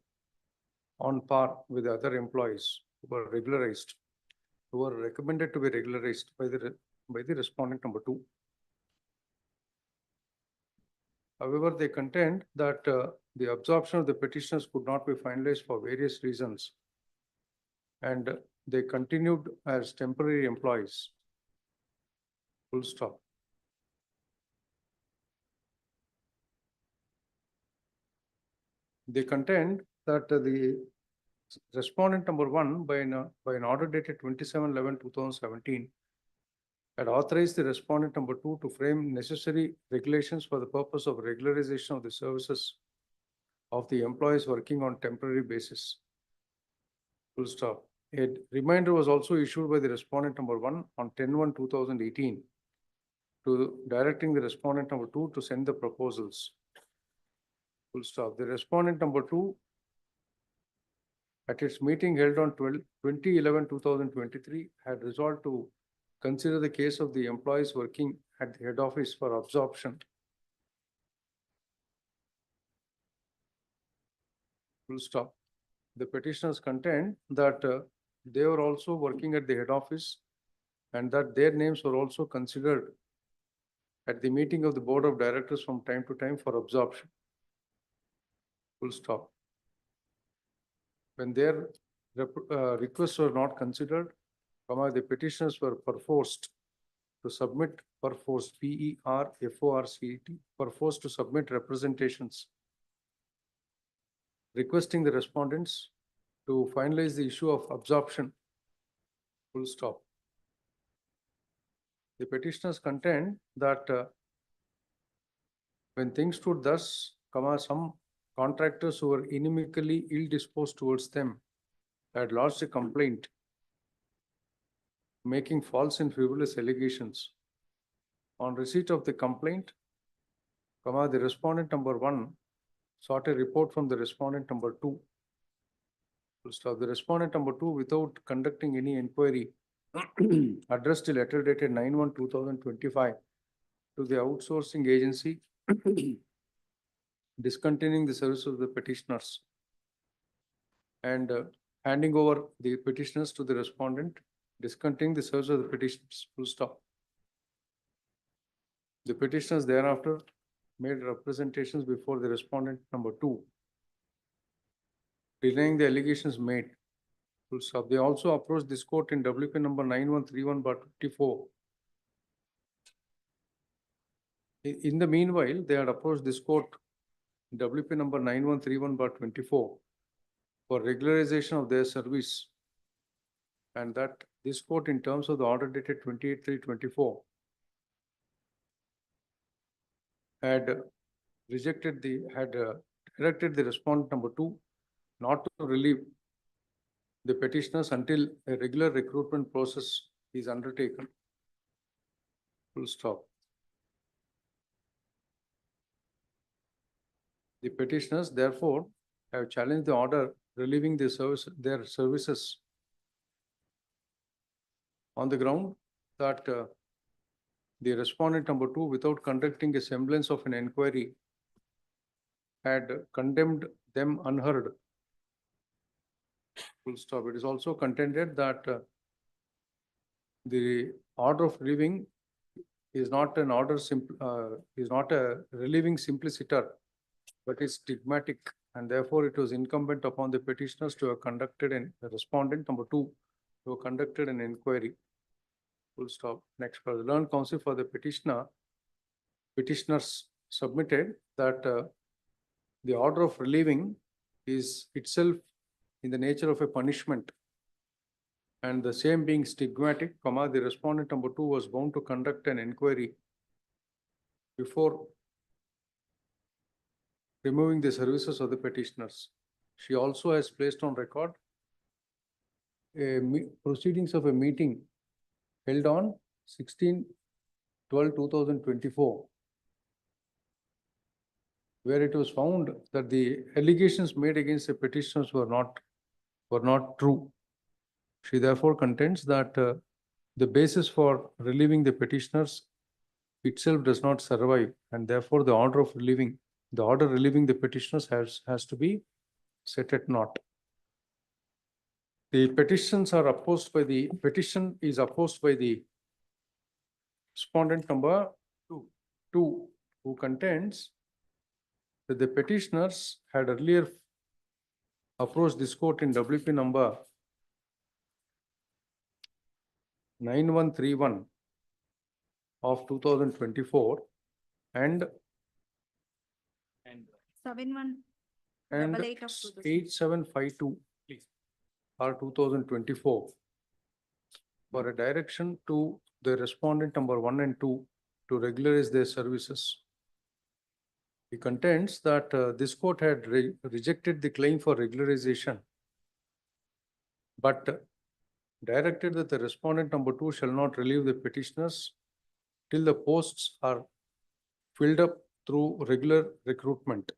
E: on par with the other employees who are regularized, who are recommended to be regularized by the respondent number 2. However, they contend that the absorption of the petitioners could not be finalized for various reasons, and they continued as temporary employees. Full stop. They contend that the respondent number 1 by an order dated 27/11/2017 had authorized the respondent number 2 to frame necessary regulations for the purpose of regularization of the services of the employees working on temporary basis. Full stop. A reminder was also issued by the respondent number 1 on 10/1/2018 to directing the respondent number 2 to send the proposals. Full stop. The respondent number 2 at its meeting held on 20/11/2023 had resolved to consider the case of the employees working at the head office for absorption. Full stop. The petitioners contend that they were also working at the head office and that their names were also considered at the meeting of the board of directors from time to time for absorption. Full stop. When their requests were not considered, the petitioners were perforced to submit perforced to submit representations requesting the respondents to finalize the issue of absorption. Full stop. The petitioners contend that when things stood thus, some contractors who were inimically ill-disposed towards them had lodged a complaint making false and frivolous allegations. On receipt of the complaint, the respondent number 1 sought a report from the respondent number 2. Full stop. The respondent number 2, without conducting any inquiry, addressed a letter dated 9/1/2025 to the outsourcing agency discontinuing the service of the petitioners and handing over the petitioners to the respondent, discontinuing the service of the petitioners. Full stop. The petitioners thereafter made representations before the respondent number 2, denying the allegations made. Full stop. They also approached this court in WP number 9131/54. In the meanwhile, they had approached this court in WP number 9131/24 for regularization of their service, and that this court, in terms of the order dated 28/3/24, had directed the respondent number 2 not to relieve the petitioners until a regular recruitment process is undertaken. Full stop. The petitioners therefore have challenged the order relieving their services on the ground that the respondent number 2, without conducting a semblance of an inquiry, had condemned them unheard. Full stop. It is also contended that the order of relieving is not an order is not a relieving simpliciter, but is stigmatic, and therefore it was incumbent upon the petitioners to have conducted the respondent number 2 to have conducted an inquiry. Full stop. Next, for the learned counsel for the petitioners submitted that the order of relieving is itself in the nature of a punishment, and the same being stigmatic, the respondent number 2 was bound to conduct an inquiry before removing the services of the petitioners. She also has placed on record proceedings of a meeting held on 16/12/2024, where it was found that the allegations made against the petitioners were not true. She therefore contends that the basis for relieving the petitioners itself does not survive, and therefore the order relieving the petitioners has to be set at naught. The petition is opposed by the respondent number 2, who contends that the petitioners had earlier approached this court in WP number 9131 of 2024 and
B: 7188 of
E: 8752 or 2024 for a direction to the respondent number 1 and 2 to regularize their services. He contends that this court had rejected the claim for regularization, but directed that the respondent number 2 shall not relieve the petitioners till the posts are filled up through regular recruitment.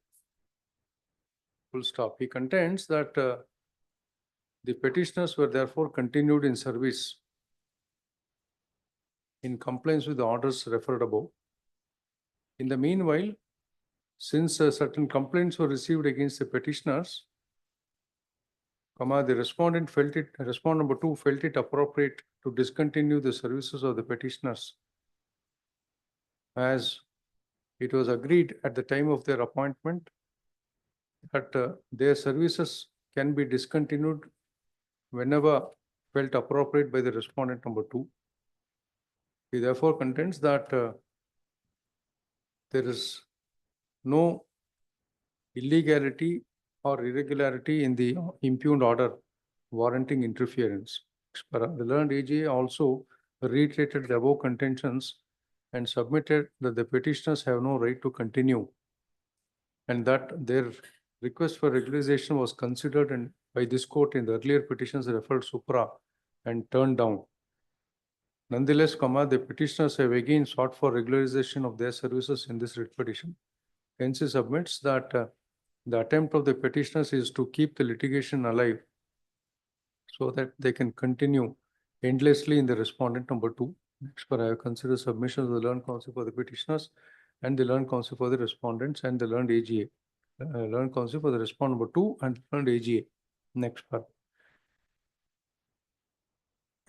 E: Full stop. He contends that the petitioners were therefore continued in service in compliance with the orders referred above. In the meanwhile, since certain complaints were received against the petitioners, the respondent number 2 felt it appropriate to discontinue the services of the petitioners, as it was agreed at the time of their appointment that their services can be discontinued whenever felt appropriate by the respondent number 2. He therefore contends that there is no illegality or irregularity in the impugned order warranting interference. The learned AGA also reiterated the above contentions and submitted that the petitioners have no right to continue, and that their request for regularization was considered by this court in the earlier petitions referred supra and turned down. Nonetheless, the petitioners have again sought for regularization of their services in this writ petition. Hence, he submits that the attempt of the petitioners is to keep the litigation alive so that they can continue endlessly in the respondent number 2. Next, I have considered submissions of the learned counsel for the petitioners and the learned counsel for the respondents and the learned AGA. Learned counsel for the respondent number 2 and learned AGA. Next part.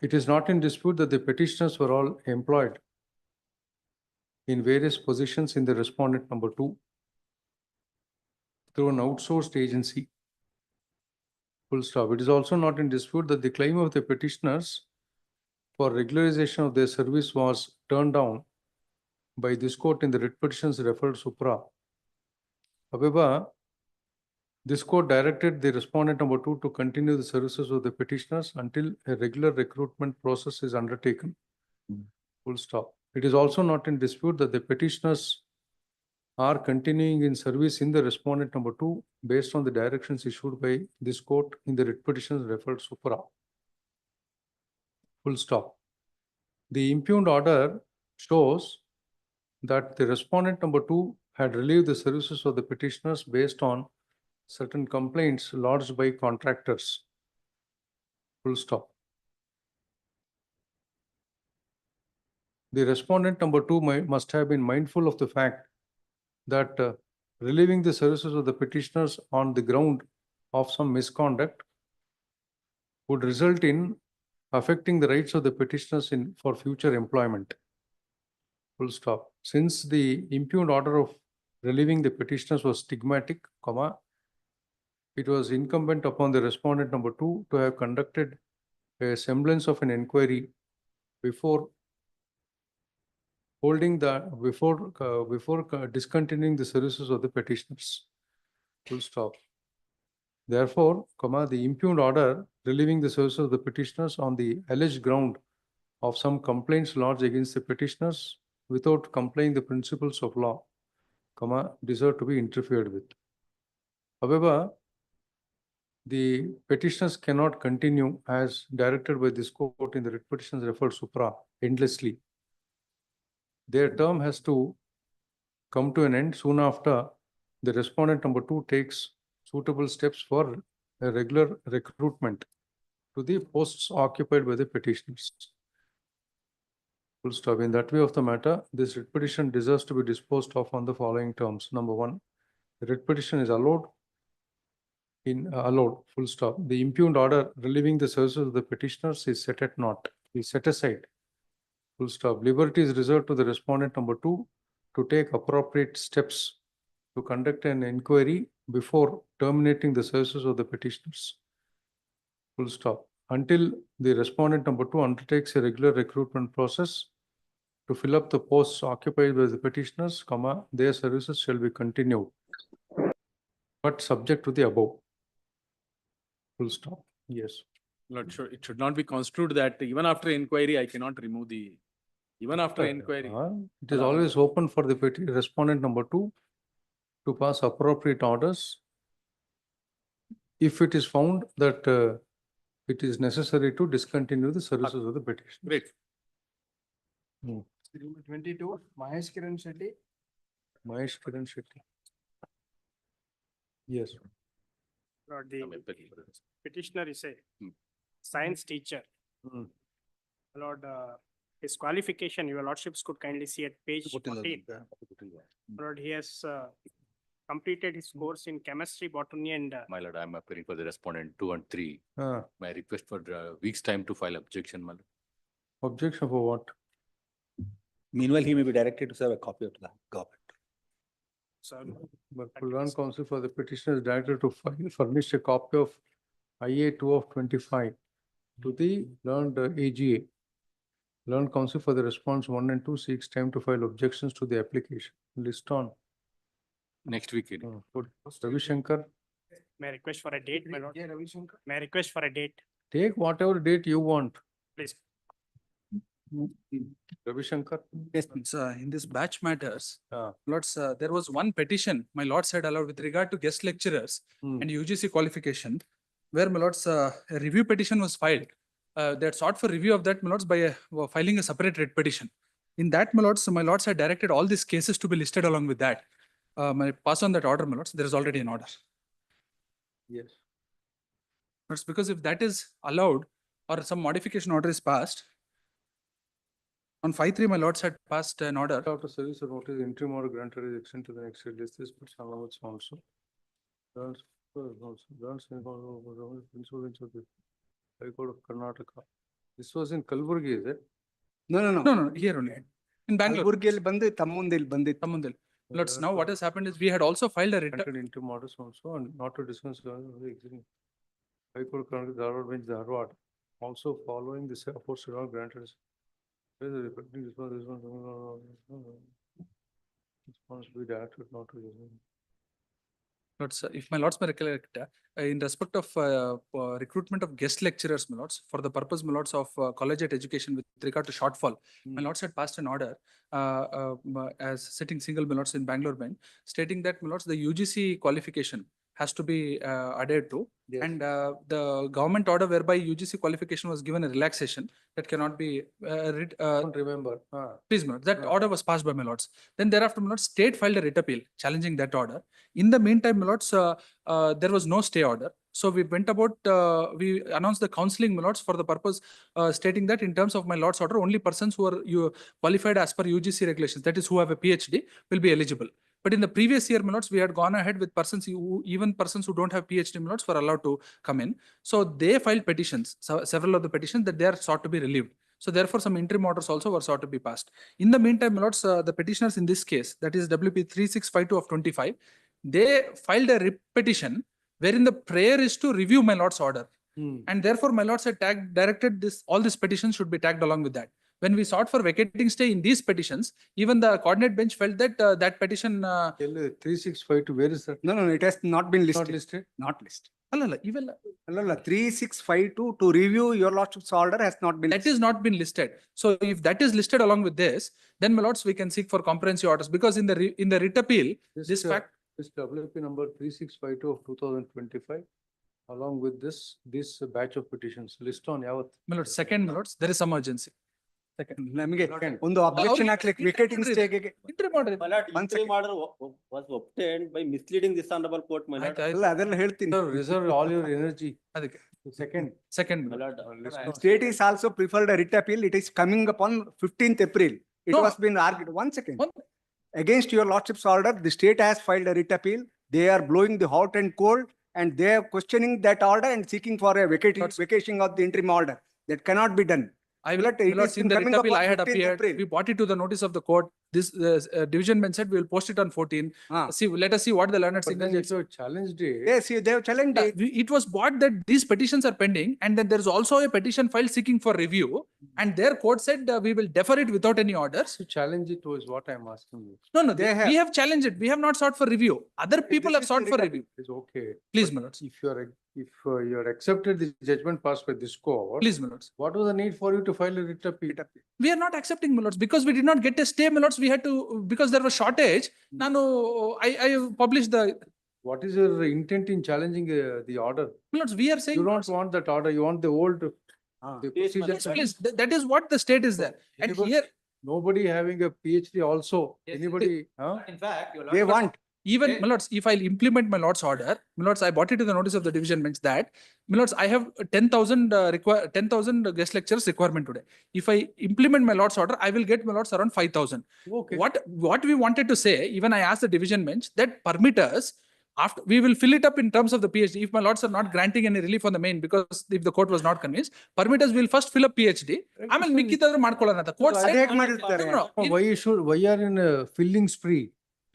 E: It is not in dispute that the petitioners were all employed in various positions in the respondent number 2 through an outsourced agency. Full stop. It is also not in dispute that the claim of the petitioners for regularization of their service was turned down by this court in the writ petitions referred supra. However, this court directed the respondent number 2 to continue the services of the petitioners until a regular recruitment process is undertaken. Full stop. It is also not in dispute that the petitioners are continuing in service in the respondent number 2 based on the directions issued by this court in the writ petitions referred supra. Full stop. The impugned order shows that the respondent number 2 had relieved the services of the petitioners based on certain complaints lodged by contractors. Full stop. The respondent number 2 must have been mindful of the fact that relieving the services of the petitioners on the ground of some misconduct would result in affecting the rights of the petitioners for future employment. Full stop. Since the impugned order of relieving the petitioners was stigmatic, it was incumbent upon the respondent number 2 to have conducted a semblance of an inquiry before discontinuing the services of the petitioners. Full stop. Therefore, the impugned order relieving the services of the petitioners on the alleged ground of some complaints lodged against the petitioners without complying the principles of law, deserve to be interfered with. However, the petitioners cannot continue as directed by this court in the writ petitions referred supra endlessly. Their term has to come to an end soon after the respondent number 2 takes suitable steps for a regular recruitment to the posts occupied by the petitioners. Full stop. In that way of the matter, this writ petition deserves to be disposed of on the following terms. Number 1, the writ petition is allowed full stop. The impugned order relieving the services of the petitioners is set at naught, is set aside. Full stop. Liberty is reserved to the respondent number 2 to take appropriate steps to conduct an inquiry before terminating the services of the petitioners. Full stop. Until the respondent number 2 undertakes a regular recruitment process to fill up the posts occupied by the petitioners, their services shall be continued, but subject to the above. Full stop. Yes.
M: Not sure, it should not be construed that even after inquiry, I cannot remove the, even after inquiry.
E: It is always open for the respondent number 2 to pass appropriate orders if it is found that it is necessary to discontinue the services of the petition.
M: Great.
J: 22, Mahesh Kiran Shetty.
E: Mahesh Kiran Shetty. Yes.
G: Lord, the petitioner is a science teacher. Lord, his qualification, your lordships could kindly see at page 14. Lord, he has completed his course in chemistry, botany, and
D: My lord, I am appearing for the respondent 2 and 3. My request for week's time to file objection, my lord.
E: Objection for what?
C: Meanwhile, he may be directed to serve a copy of the government.
G: so
E: But Learned Counsel for the petitioner is directed to furnish a copy of IA 2 of 25 to the learned AGA. Learned Counsel for the response 1 and 2 seeks time to file objections to the application. List on.
D: Next week.
E: Ravi Shankar,
G: may I request for a date, my lord?
J: Yeah, Ravi Shankar.
G: May I request for a date,
E: take whatever date you want.
G: please?
E: Ravi Shankar.
Q: Yes, in this batch matters,
E: Ah.
Q: lords, there was one petition my lords had allowed with regard to guest lecturers and UGC qualification, where my lords, a review petition was filed. They had sought for review of that, my lords, by filing a separate writ petition. In that, my lords had directed all these cases to be listed along with that. My pass on that order, my lords, there is already an order.
E: Yes.
Q: Lords, because if that is allowed or some modification order is passed, on 5-3, my lords had passed an order.
E: After service or notice, interim order granted is extended to the next list. This but some of it's also. High Court of Karnataka. This was in Kalburgi, is it?
Q: No, here only. In Bangalore.
J: Tammundil.
Q: Lords, now what has happened is we had also filed a writ.
E: Granted interim orders also and not to discuss the existing. High Court of Karnataka, Dharwad bench, Dharwad. Also following this aforesaid order granted. Response be directed not to.
Q: Lords, if my lords may recollect, in respect of recruitment of guest lecturers, my lords, for the purpose, my lords, of collegiate education with regard to shortfall, my lords had passed an order as sitting single, my lords, in Bangalore bench, stating that, my lords, the UGC qualification has to be adhered to.
E: Yes.
Q: And the government order whereby UGC qualification was given a relaxation that cannot be
E: Don't remember.
Q: please, my lords, that order was passed by my lords. Then thereafter, my lords, state filed a writ appeal challenging that order. In the meantime, my lords, there was no stay order. So we went about, we announced the counseling, my lords, for the purpose stating that in terms of my lords order, only persons who are qualified as per UGC regulations, that is who have a PhD, will be eligible. But in the previous year, my lords, we had gone ahead with persons who, even persons who don't have PhD, my lords, were allowed to come in. So they filed petitions, several of the petitions that they are sought to be relieved. So therefore, some interim orders also were sought to be passed. In the meantime, my lords, the petitioners in this case, that is WP 3652 of 25, they filed a writ petition wherein the prayer is to review my lord's order. And therefore, my lords had directed this, all these petitions should be tagged along with that. When we sought for vacating stay in these petitions, even the coordinate bench felt that that petition.
E: 3652, where is that?
C: No, it has not been listed.
E: Not listed?
C: Not listed.
Q: Even
C: 3652 to review your lordship's order has not been.
Q: that is not been listed. So if that is listed along with this, then my lords, we can seek for comprehensive orders, because in the writ appeal, this fact.
E: This WP number 3652 of 2025, along with this batch of petitions, list on Yavat.
Q: My lords, second, my lords, there is some urgency.
J: ನಮಗೆ ಒಂದು objection ಹಾಕ್ಲಿಕ್ಕೆ ವಿಕೆಟಿಂಗ್ ಸ್ಟೇಗೆ
D: Interim order was obtained by misleading this honorable court, my lord.
J: ಅಲ್ಲ ಅದೆಲ್ಲ ಹೇಳ್ತೀನಿ.
E: Reserve all your energy.
J: ಅದಕ್ಕೆ
E: Second.
D: My lord,
J: State is also preferred a writ appeal. It is coming upon 15th April. It
B: No.
J: was been argued. 1 second. Against your lordship's order, the state has filed a writ appeal. They are blowing the hot and cold and they are questioning that order and seeking for a vacation of the interim order. That cannot be done.
D: I will,
J: It
D: Lord,
J: is
D: in the
J: coming
D: writ appeal,
J: upon
D: I had
J: 15th
D: appeared,
J: April.
D: we brought it to the notice of the court. This division bench said we will post it on 14.
J: Ah.
D: See, let us see what the learned
E: But then
D: signal.
E: it's a challenge day.
J: Yes, they have challenged it.
D: It was brought that these petitions are pending and then there is also a petition filed seeking for review and their court said we will defer it without any orders.
E: To challenge it was what I'm asking you.
D: No,
J: They
D: we have challenged it. We have not sought for review. Other people
J: this
D: have
J: is
D: sought
J: the
D: for
J: writ
D: review.
E: It's okay.
D: Please,
E: But
D: my lords.
E: If you are accepted the judgment passed by this court.
D: Please, my lords.
E: What was the need for you to file a writ appeal?
D: We are not accepting, my lords, because we did not get a stay, my lords. We had to, because there was shortage. Nano, I published the,
E: What is your intent in challenging the order?
D: my lords, we are saying.
E: You don't want that order, you want the old. The procedure.
D: Yes, please, that is what the state is there. And
E: Anybody-
D: here,
E: Nobody having a PhD also, anybody, huh?
N: In fact, your
J: They
N: lordship,
J: want.
D: even, my lords, if I'll implement my lord's order, my lords, I brought it to the notice of the division bench that, my lords, I have 10,000 10,000 guest lecturers requirement today. If I implement my lord's order, I will get my lords around 5,000.
E: Okay.
D: What we wanted to say, even I asked the division bench that permit us after, we will fill it up in terms of the PhD. If my lords are not granting any relief on the main, because if the court was not convinced, permit us, we'll first fill up PhD. ಆಮೇಲೆ ಮಿಕ್ಕಿದಾದ್ರು ಮಾಡ್ಕೊಳ್ಳೋಣ ಅಂತ court said.
J: ಅದೇ ಹೇಗ್ ಮಾಡಿರ್ತಾರೆ?
D: No, no,
E: Why are in a filling spree?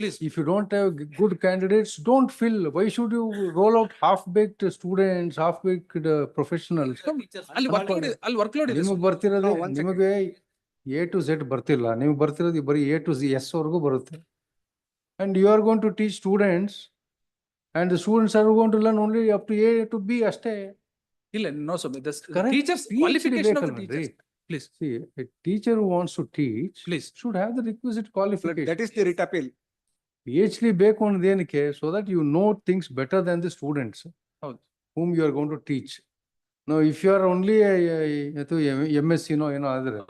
D: please.
E: If you don't have good candidates, don't fill. Why should you roll out half-baked students, half-baked professionals?
D: ಅಲ್ಲಿ workload ಇದೆ.
E: ನಿಮಗೆ ಬರ್ತಿರೋದು
J: No, one second.
E: ನಿಮಗೆ A to Z ಬರ್ತಿಲ್ಲ, ನಿಮ್ಗೆ ಬರ್ತಿರೋದು ಬರೀ A to Z S ವರೆಗೂ ಬರುತ್ತೆ. And you are going to teach students and the students are going to learn only up to A to B ಅಷ್ಟೇ.
D: ಇಲ್ಲ, no, sir, the
E: Correct.
D: teachers,
E: PhD
D: qualification of the
E: ಬೇಕಲ್ರಿ.
D: teachers. Please,
E: See, a teacher who wants to teach
D: please.
E: should have the requisite qualification.
J: That is the writ appeal.
E: PhD ಬೇಕು ಅನ್ನೋದೇನಕ್ಕೆ, so that you know things better than the students
D: ಹೌದು.
E: whom you are going to teach. Now, if you are only MSc ಏನೋ ಆದ್ರೆ,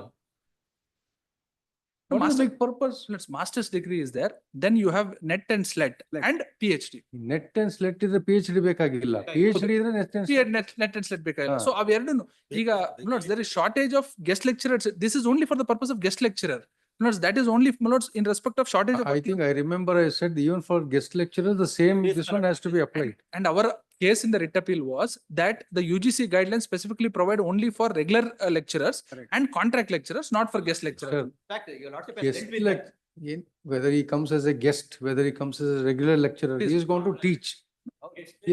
E: what is the
D: Master-
E: big purpose?
D: Let's master's degree is there, then you have net and SLET and PhD.
E: Net and SLET ಇದ್ರೆ PhD ಬೇಕಾಗಿಲ್ಲ. PhD ಇದ್ರೆ net and SLET.
D: Net and SLET ಬೇಕಾಗಿಲ್ಲ.
E: ಹಾ.
D: So ಅವೆರಡು ಈಗ, notes, there is shortage of guest lecturers. This is only for the purpose of guest lecturer. Notes, that is only, notes, in respect of shortage of.
E: I think I remember I said even for guest lecturers, the same, this one has to be applied.
D: And our case in the writ appeal was that the UGC guidelines specifically provide only for regular lecturers
J: Correct.
D: and contract lecturers, not for guest lecturers.
E: Sir,
N: in fact, your lordship has
E: Guest
N: dealt with that.
E: whether he comes as a guest, whether he comes as a regular lecturer, he is going to teach.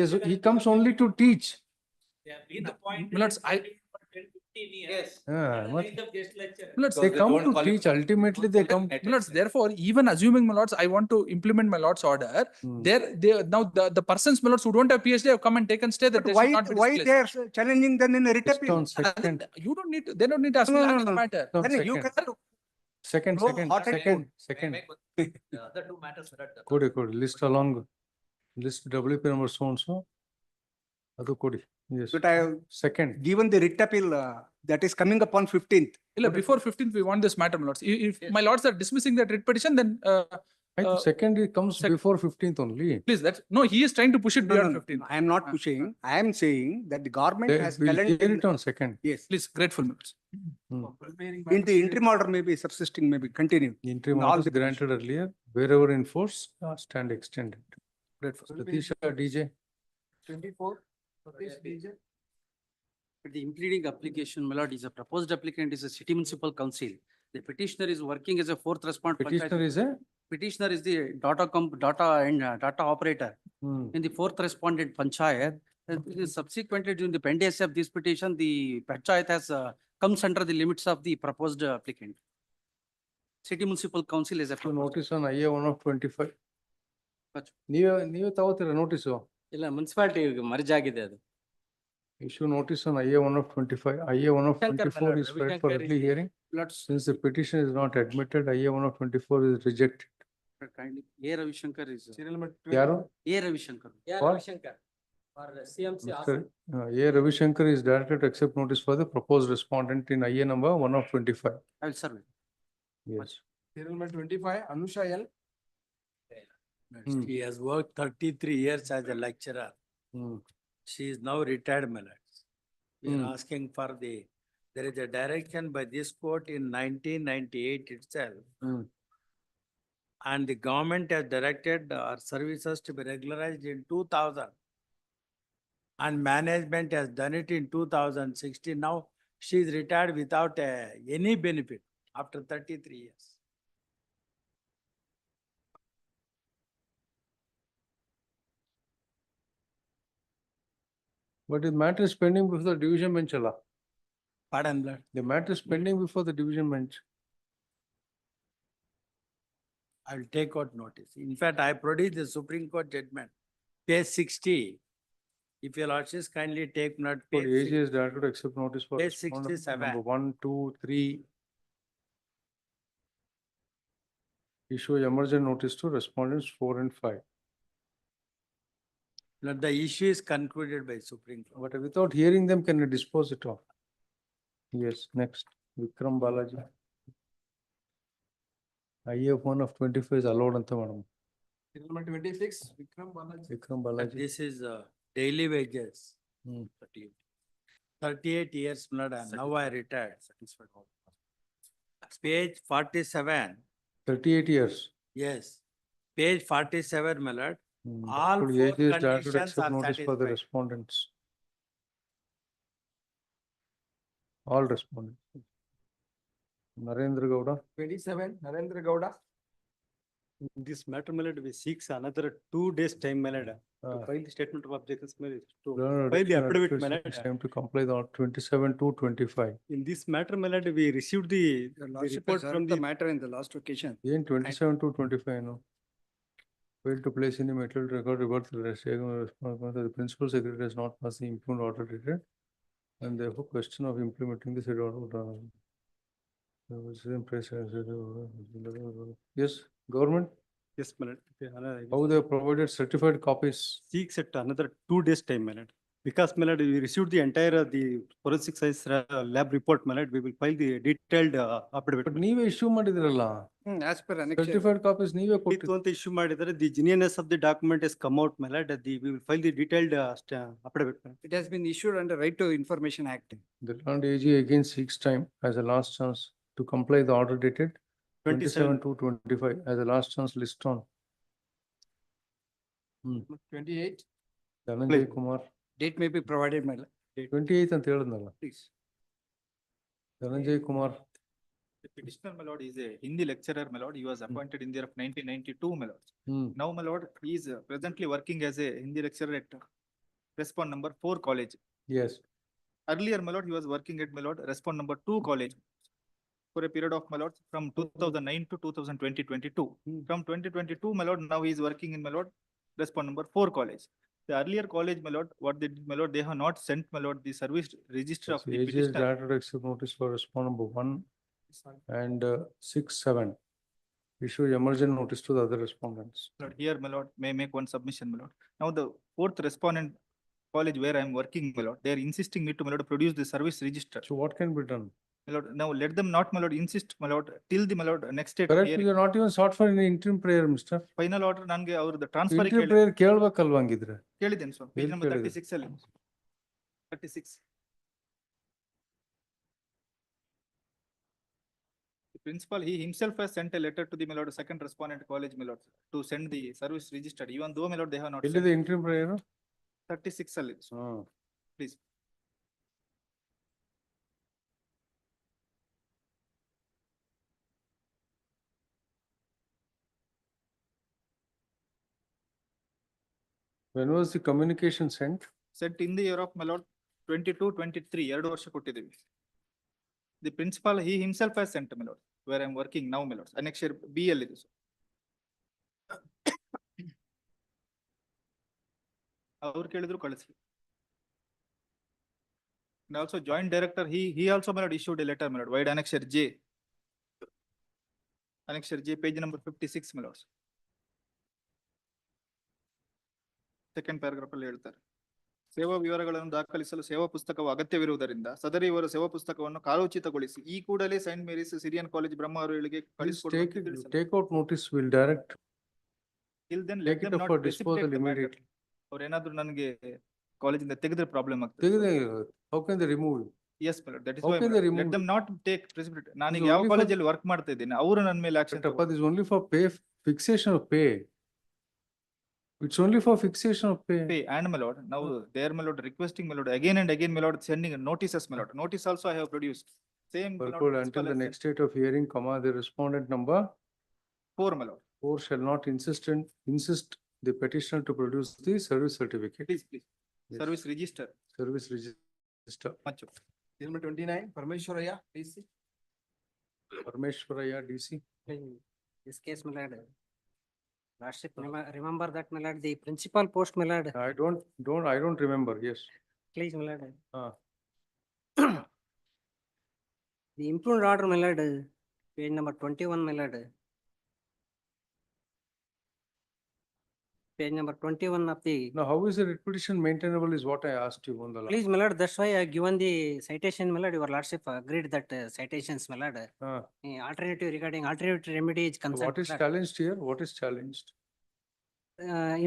E: Yes, he comes only to teach.
D: Notes,
N: Yes.
E: What?
D: Notes,
E: They come to teach, ultimately they come.
D: Lords, therefore, even assuming, my lords, I want to implement my lord's order, now the persons, my lords, who don't have PhD have come and taken stay that
J: But
D: they
J: why,
D: should not be
J: why
D: displaced.
J: they are challenging them in a writ
E: Just
J: appeal?
E: on second,
D: You don't need to, they don't need to ask
J: No,
D: me
J: no,
D: that
J: no.
D: matter.
E: no,
J: Then you
E: second,
J: can.
E: second,
J: No,
E: second,
J: hot and
E: second,
N: May I
E: second.
N: make one- the other two matters that.
E: Kodi, list along, list WP number so and so. Adu kodi, yes.
J: But I have
E: Second,
J: given the writ appeal that is coming upon 15th.
D: Illa, before 15th, we want this matter, my lords. If my lords are dismissing that writ petition, then
E: I think second it comes
D: sec-
E: before 15th only.
D: please, that's, no, he is trying to push it
J: No, no,
D: beyond
J: no,
D: 15th.
J: I am not pushing. I am saying that the government
E: They
J: has
E: will
J: challenged.
E: hear it on second.
J: Yes.
D: Please, grateful, my lords.
J: In the interim order may be subsisting, may be continue.
E: Interim
J: In all
E: orders
J: the
E: granted earlier, wherever in force, stand extended.
D: Grateful.
E: Satish DJ.
Q: 24. The impleading application, my lord, is a proposed applicant is a city municipal council. The petitioner is working as a fourth respondent.
E: Petitioner is a?
Q: Petitioner is the data operator in the fourth respondent panchayat. Subsequently, during the pendency of this petition, the panchayat has comes under the limits of the proposed applicant. City municipal council is a.
E: So notice on IA 1 of 25.
Q: Achha.
E: ನೀವು ತಗೋತೀರಾ notice?
Q: ಇಲ್ಲ municipality merge ಆಗಿದೆ ಅದು.
E: Issue notice on IA 1 of 25. IA 1 of 24 is read for early hearing. Since the petition is not admitted, IA 1 of 24 is rejected.
Q: Kindly, A Ravishankar is.
E: ಯಾರು?
Q: A Ravishankar.
E: What?
C: For CMC
E: Mr. A. Ravishankar is directed to accept notice for the proposed respondent in IA number 1 of 25.
O: I will serve it.
E: Yes.
J: Serial number 25, Anusha L.
T: She has worked 33 years as a lecturer. She is now retired, my lords. We are asking for there is a direction by this court in 1998 itself. And the government has directed our services to be regularized in 2000. And management has done it in 2016. Now she is retired without any benefit after 33 years.
E: But the matter is pending before the division bench.
T: Pardon, Lord.
E: The matter is pending before the division bench.
T: I will take out notice. In fact, I produced the Supreme Court judgment, page 60. If your lordships kindly take note,
E: For
T: page
E: AG is directed to accept notice for
T: Page
E: respondent
T: 67.
E: number 1, 2, 3. Issue emergent notice to respondents 4 and 5.
T: Now, the issue is concluded by Supreme Court.
E: But without hearing them, can we dispose it off? Yes, next, Vikram Balaji. IF 1 of 25 is allowed, madam.
J: Serial number 26, Vikram Balaji.
E: Vikram
T: But
E: Balaji.
T: this is daily wages. 38 years, blood, and now I retired. Page 47.
E: 38 years.
T: Yes. Page 47, my lord.
E: All
T: All
E: AG
T: four
E: is directed to
T: conditions
E: accept
T: are
E: notice for the
T: satisfied.
E: respondents. All respondents. Narendra Gowda.
J: 27, Narendra Gowda.
M: This matter, my lord, we seeks another 2 days time, my lord, to file the statement of objections, my lord, to file the affidavit, my lord.
E: Time to comply the 27 to 25.
M: In this matter, my lord, we received the
J: Lordship
M: report
J: has
M: from
J: heard the
M: the
J: matter in the last occasion.
E: In 27 to 25, no. Fail to place any material record revert to the principal secretary has not passed the implement order dated. And therefore question of implementing the said order. Yes, government,
M: yes, my lord.
E: how they have provided certified copies.
M: Seeks at another 2 days time, my lord. Because, my lord, we received the entire, the forensic science lab report, my lord, we will file the detailed affidavit.
E: But ನೀವೇ issue ಮಾಡಿದ್ರಲ್ಲ.
J: As per annexure.
E: Certified copies ನೀವೇ ಕೊಟ್ಟಿದ್ದು.
M: ಅಂತ issue ಮಾಡಿದರೆ, the genuineness of the document has come out, my lord, we will file the detailed affidavit.
J: It has been issued under Right to Information Act.
E: The land AG again seeks time as a last chance to comply the order dated 27 to 25 as a last chance list on.
J: 28,
E: Dhananjay Kumar,
J: date may be provided, my lord.
E: 28 ಅಂತ ಹೇಳಿದ್ನಲ್ಲ.
J: Please.
E: Dhananjay Kumar,
H: The petitioner, my lord, is a Hindi lecturer, my lord. He was appointed in the year of 1992, my lord.
E: hmm.
H: Now, my lord, he is presently working as a Hindi lecturer at Respond number 4 college.
E: Yes.
H: Earlier, my lord, he was working at, my lord, Respond number 2 college for a period of, my lord, from 2009 to 2022. From 2022, my lord, now he is working in, my lord, Respond number 4 college. The earlier college, my lord, what they did, my lord, they have not sent, my lord, the service register of the
E: AG is
H: petitioner.
E: directed to accept notice for respond number 1 and 6, 7. Issue emergent notice to the other respondents.
H: Lord, here, my lord, may I make one submission, my lord. Now, the 4th respondent college where I am working, my lord, they are insisting me to, my lord, produce the service register.
E: So what can be done?
H: My lord, now let them not, my lord, insist, my lord, till the, my lord, next state.
E: Correct, you are not even sought for any interim prayer, mister.
H: Final order, nange ಅವರು the transfer
E: Interim prayer ಕೇಳ್ಬೇಕಲ್ವಾ ಹಂಗಿದ್ರೆ?
H: ಕೇಳಿದ್ದೇನೆ ಸ್ವಾಮಿ, page
E: ಎಲ್ಲಿ
H: number
E: ಕೇಳಿದೆ?
H: 36 ಅಲ್ಲಿ. 36. The principal, he himself has sent a letter to the, my lord, second respondent college, my lord, to send the service register, even though, my lord, they have not
E: ಎಲ್ಲಿದೆ
H: sent.
E: interim prayer?
H: 36 ಅಲ್ಲಿ, please.
E: When was the communication sent?
H: Sent in the year of, my lord, 22, 23, 2 ವರ್ಷ ಕೊಟ್ಟಿದ್ದೀವಿ. The principal, he himself has sent, my lord, where I am working now, my lord, annexure B ಅಲ್ಲಿ ಇದೆ. ಅವ್ರು ಕೇಳಿದ್ರು ಕಳಿಸಿ. And also joint director, he also, my lord, issued a letter, my lord, wide annexure J. Annexure J, page number 56, my lords. Second paragraph ಅಲ್ಲಿ ಹೇಳ್ತಾರೆ.
D: ಸೇವಾ ವಿವರಗಳನ್ನು ದಾಖಲಿಸಲು ಸೇವಾ ಪುಸ್ತಕವು ಅಗತ್ಯವಿರುವುದರಿಂದ ಸದರಿ ಇವರು ಸೇವಾ ಪುಸ್ತಕವನ್ನು ಕಾಲೋಚಿತಗೊಳಿಸಿ ಈ ಕೂಡಲೇ ಸೈಂಟ್ ಮೇರಿಸ್ ಸಿರಿಯನ್ ಕಾಲೇಜ್ ಬ್ರಹ್ಮವರಳಿಗೆ
E: Please
D: ಕಳಿಸಿಕೊಡುವಂತೆ ತಿಳಿಸಲಾಗಿದೆ.
E: take out notice, will direct,
D: Till then, let
E: take it
D: them
E: up
D: not
E: for
D: precipitate
E: disposal
D: the matter.
E: immediately.
D: ಅವ್ರೇನಾದ್ರೂ ನನಗೆ ಕಾಲೇಜಿಂದ ತೆಗೆದ್ರೆ ಪ್ರಾಬ್ಲಮ್ ಆಗ್ತದೆ.
E: How can they remove you?
D: Yes, my lord. That is
E: How
D: why,
E: can
D: my
E: they
D: lord.
E: remove
D: Let them not take precipitate. ನಾನು
E: This
D: ಈಗ
E: is
D: ಯಾವ
E: only for-
D: ಕಾಲೇಜಲ್ಲಿ work ಮಾಡ್ತಾ ಇದ್ದೀನಿ ಅವರು ನನ್ನ ಮೇಲೆ action
E: But this is only for pay, fixation of pay. It's only for fixation of pay.
D: pay. And my lord, now they are, my lord, requesting, my lord, again and again, my lord, sending notices, my lord. Notice also I have produced. Same, my lord,
E: Purport until
D: principal
E: the
D: has
E: next date of hearing, comma, the respondent number
D: sent. 4, my lord.
E: 4 shall not insist the petitioner to produce the service certificate.
D: Please, please.
E: Yes.
D: Service register.
E: Service register.
D: Much.
J: Number 29, Parmeshwaraya, please.
E: Parmeshwaraya, DC.
L: This case, my lord. Lordship, remember that, my lord, the principal post, my lord.
E: I don't remember, yes.
L: Please, my lord.
E: Ah.
L: The improved order, my lord, page number 21, my lord. Page number 21 of the.
E: Now, how is the writ petition maintainable is what I asked you on the last.
L: Please, my lord, that's why I given the citation, my lord. Your lordship agreed that citations, my lord.
E: Ah.
L: Alternative regarding alternative remedy is concerned.
E: What is challenged here? What is challenged?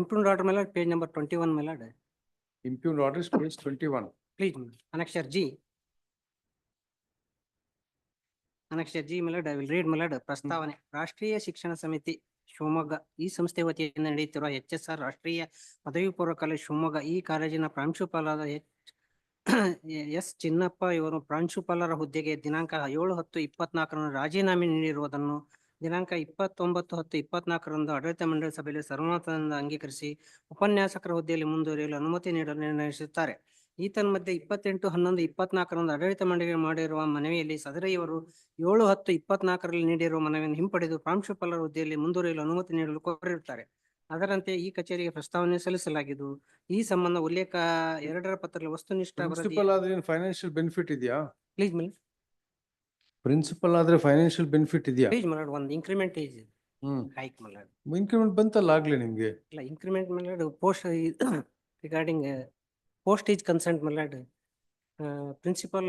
L: Improved order, my lord, page number 21, my lord.
E: Impugned order is page 21.
L: Please, Annexure G. Annexure G, my lord, I will read, my lord. ಪ್ರಸ್ತಾವನೆ ರಾಷ್ಟ್ರೀಯ ಶಿಕ್ಷಣ ಸಮಿತಿ ಶಿವಮೊಗ್ಗ ಈ ಸಂಸ್ಥೆ ವತಿಯಿಂದ ನಡೆಯುತ್ತಿರುವ HSR ರಾಷ್ಟ್ರೀಯ ಪದವಿ ಪೂರ್ವ ಕಾಲೇಜು ಶಿವಮೊಗ್ಗ ಈ ಕಾಲೇಜಿನ ಪ್ರಾಂಶುಪಾಲರಾದ ಎಸ್ ಚಿನ್ನಪ್ಪ ಇವರು ಪ್ರಾಂಶುಪಾಲರ ಹುದ್ದೆಗೆ ದಿನಾಂಕ 7/10/24 ರಾಜೀನಾಮೆ ನೀಡಿರುವುದನ್ನು ದಿನಾಂಕ 29/10/24 ಆಡಳಿತ ಮಂಡಳಿ ಸಭೆಯಲ್ಲಿ ಸರ್ವಮತದಿಂದ ಅಂಗೀಕರಿಸಿ ಉಪನ್ಯಾಸಕರ ಹುದ್ದೆಯಲ್ಲಿ ಮುಂದುವರಿಯಲು ಅನುಮತಿ ನೀಡಲು ನಿರ್ಣಯಿಸುತ್ತಾರೆ. ಈ ತನ್ಮಧ್ಯೆ 28/11/24 ಆಡಳಿತ ಮಂಡಳಿಗೆ ಮಾಡಿರುವ ಮನವಿಯಲ್ಲಿ ಸದರಿ ಇವರು 7/10/24 ನೀಡಿರುವ ಮನವಿಯನ್ನು ಹಿಂಪಡೆದು ಪ್ರಾಂಶುಪಾಲರ ಹುದ್ದೆಯಲ್ಲಿ ಮುಂದುವರಿಯಲು ಅನುಮತಿ ನೀಡಲು ಕೋರಿರುತ್ತಾರೆ. ಅದರಂತೆ ಈ ಕಚೇರಿಗೆ ಪ್ರಸ್ತಾವನೆ ಸಲ್ಲಿಸಲಾಗಿದ್ದು ಈ ಸಂಬಂಧ ಉಲ್ಲೇಖ 2ರ ಪತ್ರದಲ್ಲಿ ವಸ್ತುನಿಷ್ಠ
E: Principal ಆದ್ರೆ ಫೈನಾನ್ಷಿಯಲ್ ಬೆನಿಫಿಟ್ ಇದೆಯಾ?
L: ಪ್ಲೀಸ್ ಮೇಲ್
E: ಪ್ರಿನ್ಸಿಪಲ್ ಆದ್ರೆ ಫೈನಾನ್ಷಿಯಲ್ ಬೆನಿಫಿಟ್ ಇದೆಯಾ?
L: ಪ್ಲೀಸ್ ಮೇಲ್ ಒಂದು ಇನ್ಕ್ರಿಮೆಂಟ್ ಏಜ್ ಹೈಕ್ ಮೇಲ್
E: ಇನ್ಕ್ರಿಮೆಂಟ್ ಬಂತಲ್ಲ ಆಗ್ಲೇ ನಿಮ್ಗೆ?
L: ಇಲ್ಲ ಇನ್ಕ್ರಿಮೆಂಟ್ ಮೇಲ್ post regarding post is concerned, my lord. Principal,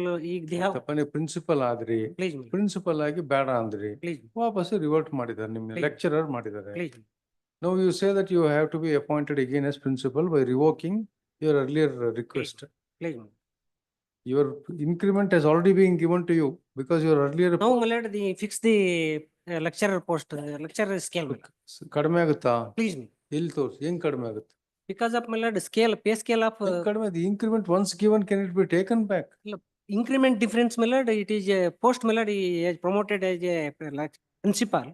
L: they have.
E: ತಪ್ಪನೆ ಪ್ರಿನ್ಸಿಪಲ್ ಆದ್ರಿ,
L: Please,
E: ಪ್ರಿನ್ಸಿಪಲ್ ಆಗಿ ಬೇಡ ಅಂದ್ರಿ,
L: please,
E: ವಾಪಸ್ ರಿವರ್ಟ್ ಮಾಡಿದ್ದಾರೆ, ನಿಮ್ಗೆ
L: Please.
E: ಲೆಕ್ಚರರ್ ಮಾಡಿದ್ದಾರೆ.
L: please,
E: Now you say that you have to be appointed again as principal by revoking your earlier request.
L: please.
E: Your increment has already been given to you because your earlier
L: Now, my lord, the fix the lecturer post, lecturer scale.
E: ಕಡಿಮೆ ಆಗುತ್ತಾ?
L: Please,
E: ಎಲ್ಲಿ ತೋರ್ಸಿ ಹೆಂಗ್ ಕಡಿಮೆ ಆಗುತ್ತೆ?
L: because of my lord scale, pay scale of
E: ಕಡಿಮೆ, the increment once given, can it be taken back?
L: increment difference, my lord, it is a post, my lord, he is promoted as a principal.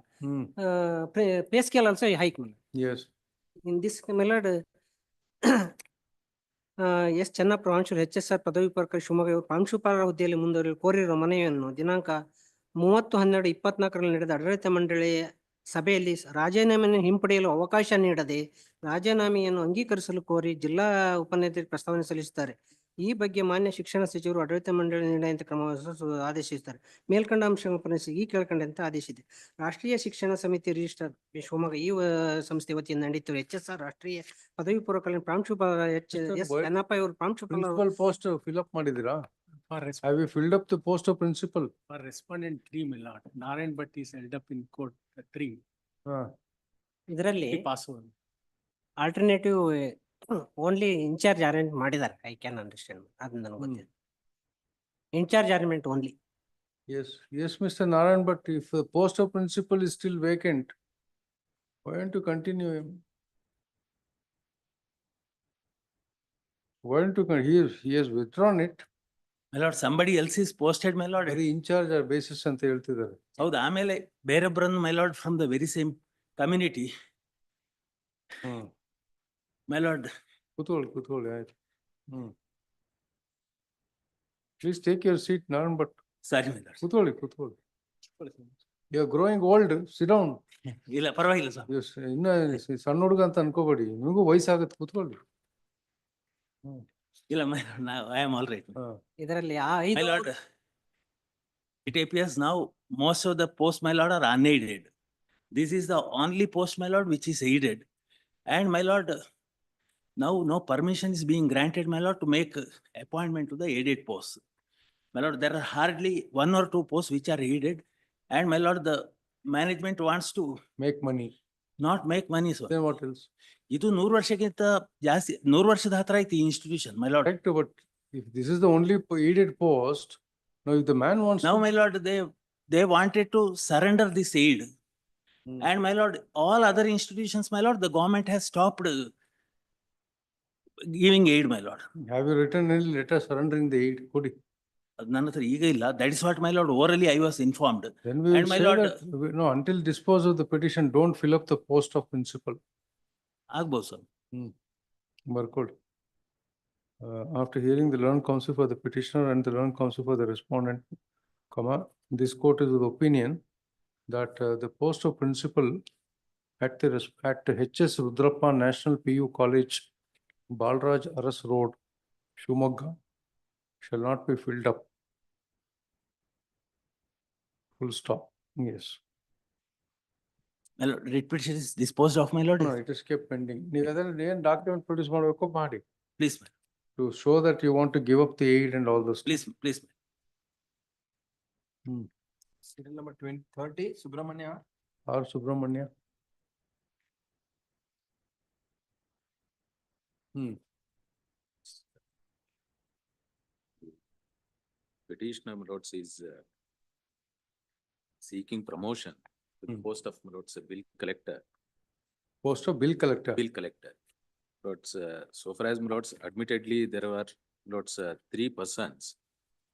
L: Pay scale also a hike, my lord.
E: Yes.
L: In this, my lord, S Chennappa ಪ್ರಾಂಶುಪಾಲ HSR ಪದವಿ ಪೂರ್ವ ಶಿವಮೊಗ್ಗ ಇವರು ಪ್ರಾಂಶುಪಾಲರ ಹುದ್ದೆಯಲ್ಲಿ ಮುಂದುವರಿಯಲು ಕೋರಿರುವ ಮನವಿಯನ್ನು ದಿನಾಂಕ 30/12/24 ನಡೆದ ಆಡಳಿತ ಮಂಡಳಿಯ ಸಭೆಯಲ್ಲಿ ರಾಜೀನಾಮೆಯನ್ನು ಹಿಂಪಡೆಯಲು ಅವಕಾಶ ನೀಡದೆ ರಾಜೀನಾಮೆಯನ್ನು ಅಂಗೀಕರಿಸಲು ಕೋರಿ ಜಿಲ್ಲಾ ಉಪನ್ಯಾಸಕರಿಗೆ ಪ್ರಸ್ತಾವನೆ ಸಲ್ಲಿಸುತ್ತಾರೆ. ಈ ಬಗ್ಗೆ ಮಾನ್ಯ ಶಿಕ್ಷಣ ಸಚಿವರು ಆಡಳಿತ ಮಂಡಳಿ ನಿರ್ಣಯಂತೆ ಕ್ರಮ ಆದೇಶಿಸುತ್ತಾರೆ. ಮೇಲ್ಕಂಡ ಅಂಶಗಳನ್ನು ಪರಿಗಣಿಸಿ ಈ ಕೆಳಕಂಡಂತೆ ಆದೇಶಿದೆ. ರಾಷ್ಟ್ರೀಯ ಶಿಕ್ಷಣ ಸಮಿತಿ ರಿಜಿಸ್ಟರ್ ಶಿವಮೊಗ್ಗ ಈ ಸಂಸ್ಥೆ ವತಿಯಿಂದ ನಡೆಯುತ್ತಿರುವ HSR ರಾಷ್ಟ್ರೀಯ ಪದವಿ ಪೂರ್ವ ಕಾಲೇಜಿನ ಪ್ರಾಂಶುಪಾಲ ಎಸ್ ಚೆನ್ನಪ್ಪ ಇವರು
E: Principal post fill up ಮಾಡಿದಿರಾ? Have you filled up the post of principal?
C: For respondent 3, my lord, Narayan Bhatt is held up in court 3.
L: ಇದರಲ್ಲಿ
C: Password.
L: Alternative only in charge arrange ಮಾಡಿದ್ದಾರೆ. ಐ ಕ್ಯಾನ್ ಅಂಡರ್ಸ್ಟ್ಯಾಂಡ್, ಅದು ನನಗೆ ಗೊತ್ತಿದೆ. In charge arrangement only.
E: Yes, yes, Mr. Narayan, but if the post of principal is still vacant, why don't you continue him? Why don't you, he has withdrawn it.
T: My lord, somebody else is posted, my lord.
E: Very in charge or basis ಅಂತ ಹೇಳ್ತಿದ್ದಾರೆ.
T: ಹೌದು, ಆಮೇಲೆ ಬೇರೊಬ್ಬರನ್ನು my lord from the very same community. My lord.
E: ಕೂತ್ಕೊಳ್ಳಿ ಆಯ್ತು. Please take your seat, Narayan, but.
T: Sorry, my lord.
E: ಕೂತ್ಕೊಳ್ಳಿ. You are growing old, sit down.
T: ಇಲ್ಲ ಪರವಾಗಿಲ್ಲ sir.
E: ಇನ್ನ ಸಣ್ಣ ಹುಡುಗ ಅಂತ ಅನ್ಕೋಬೇಡಿ, ನಿಮಗೂ ವಯಸ್ಸಾಗತ್ತೆ, ಕೂತ್ಕೊಳ್ಳಿ.
T: ಇಲ್ಲ my lord, I am all right.
L: ಇದರಲ್ಲಿ
T: My lord, it appears now most of the posts, my lord, are unaided. This is the only post, my lord, which is aided. And my lord, Now, no permission is being granted, my lord, to make appointment to the aided posts. My lord, there are hardly 1 or 2 posts which are aided, and my lord, the management wants to
E: Make money.
T: not make money, sir.
E: Then what else?
T: ಇದು 100 ವರ್ಷಕ್ಕಿಂತ ಜಾಸ್ತಿ 100 ವರ್ಷದ ಹತ್ರ ಐತಿ institution, my lord.
E: Correct, but if this is the only aided post, now if the man wants
T: Now,
E: to.
T: my lord, they wanted to surrender this aid. And my lord, all other institutions, my lord, the government has stopped giving aid, my lord.
E: Have you written any letter surrendering the aid? Could you?
T: ಅದ್ ನನ್ನ ಹತ್ರ ಈಗ ಇಲ್ಲ. That is what, my lord, orally I was informed.
E: Then we will
T: And my
E: say
T: lord,
E: that, no, until dispose of the petition, don't fill up the post of principal.
T: ಆಗ್ಬೋದು sir.
E: Barcode. After hearing the learned counsel for the petitioner and the learned counsel for the respondent, comma, this court is of the opinion that the post of principal at HS Rudrappa National PU College, Balraj Aras Road, Shumagga, shall not be filled up. Full stop. Yes.
T: My lord, writ petition is disposed of, my lord.
E: No, it is kept pending. ನೀವು ಅದನ್ನ ಏನು document produce ಮಾಡಬೇಕು ಮಾಡಿ.
T: Please,
E: To show that you want to give up the aid and all those.
T: please, please.
J: Serial number 30, Subramanya.
E: R. Subramanya.
D: Petitioner, my lords, is seeking promotion to the post of, my lords, bill collector.
E: Post of bill collector.
D: Bill collector. Lords, so far as, my lords, admittedly, there were, lords, 3 persons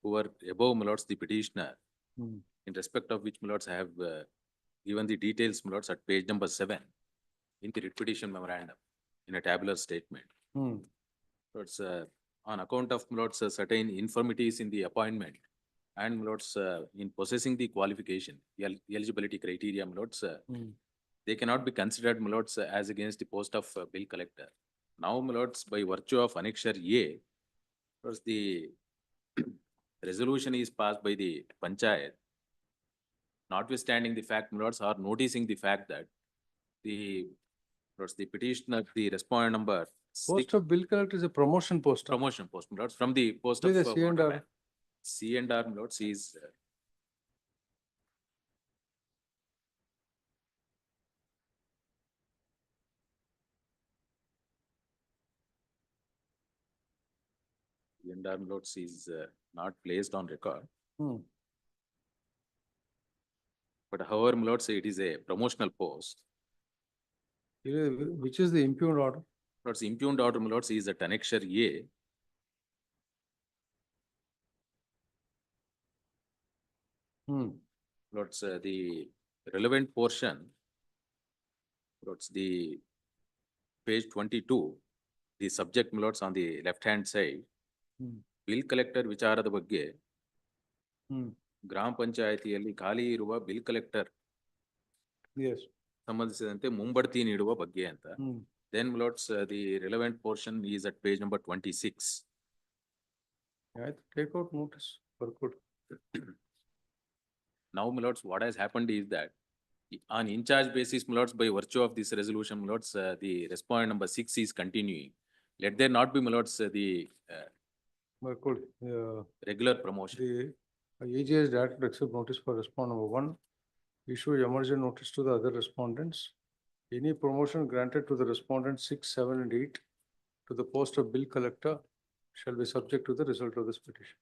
D: who were above, my lords, the petitioner, in respect of which, my lords, I have given the details, my lords, at page number 7 in the writ petition memorandum in a tabular statement. Lords, on account of, my lords, certain infirmities in the appointment and, my lords, in possessing the qualification, eligibility criteria, my lords, they cannot be considered, my lords, as against the post of bill collector. Now, my lords, by virtue of Annexure A, lords, the resolution is passed by the Panchayat, notwithstanding the fact, my lords, are noticing the fact that the, lords, the petitioner, the respondent number
E: Post of bill collector is a promotion post.
D: promotion post, my lords, from the post
E: With
D: of
E: the C&R.
D: waterman. C&R, my lords, is C&R, my lords, is not placed on record. But however, my lords, it is a promotional post.
E: Which is the impugned order?
D: Lords, impugned order, my lords, is at Annexure A. Lords, the relevant portion, lords, the page 22, the subject, my lords, on the left-hand side, bill collector ವಿಚಾರದ ಬಗ್ಗೆ ಗ್ರಾಮ ಪಂಚಾಯತಿಯಲ್ಲಿ ಖಾಲಿ ಇರುವ bill collector ಸಂಬಂಧಿಸಿದಂತೆ ಮುಂಬಡ್ತಿ ನೀಡುವ ಬಗ್ಗೆ ಅಂತ. Then, my lords, the relevant portion is at page number 26.
E: Take out notice.
D: Now, my lords, what has happened is that on in-charge basis, my lords, by virtue of this resolution, my lords, the respondent number 6 is continuing. Let there not be, my lords, the regular promotion.
E: The AGS directed to accept notice for respondent number 1. Issue emergent notice to the other respondents. Any promotion granted to the respondents 6, 7, and 8 to the post of bill collector shall be subject to the result of this petition.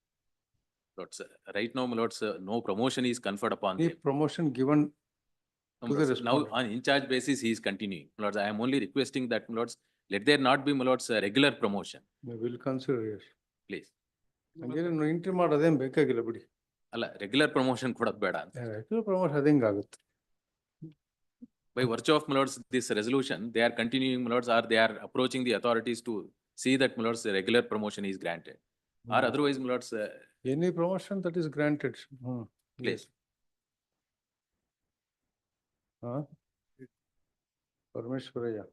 D: Lords, right now, my lords, no promotion is conferred upon
E: Any
D: them.
E: promotion given
D: No,
E: to the
D: lords, now
E: respondent.
D: on in-charge basis, he is continuing. My lords, I am only requesting that, my lords, let there not be, my lords, a regular promotion,
E: We will consider, yes.
D: please.
E: ಹಂಗೇನು entry ಮಾಡೋದೇನು ಬೇಕಾಗಿಲ್ಲ ಬಿಡಿ.
D: ಅಲ್ಲ, regular promotion ಕೊಡೋದು ಬೇಡ ಅಂತ.
E: Regular promotion ಅದು ಹೆಂಗಾಗುತ್ತೆ?
D: By virtue of, my lords, this resolution, they are continuing, my lords, or they are approaching the authorities to see that, my lords, a regular promotion is granted. Or otherwise, my lords,
E: Any promotion that is granted.
D: please.
E: Parameshwaraya.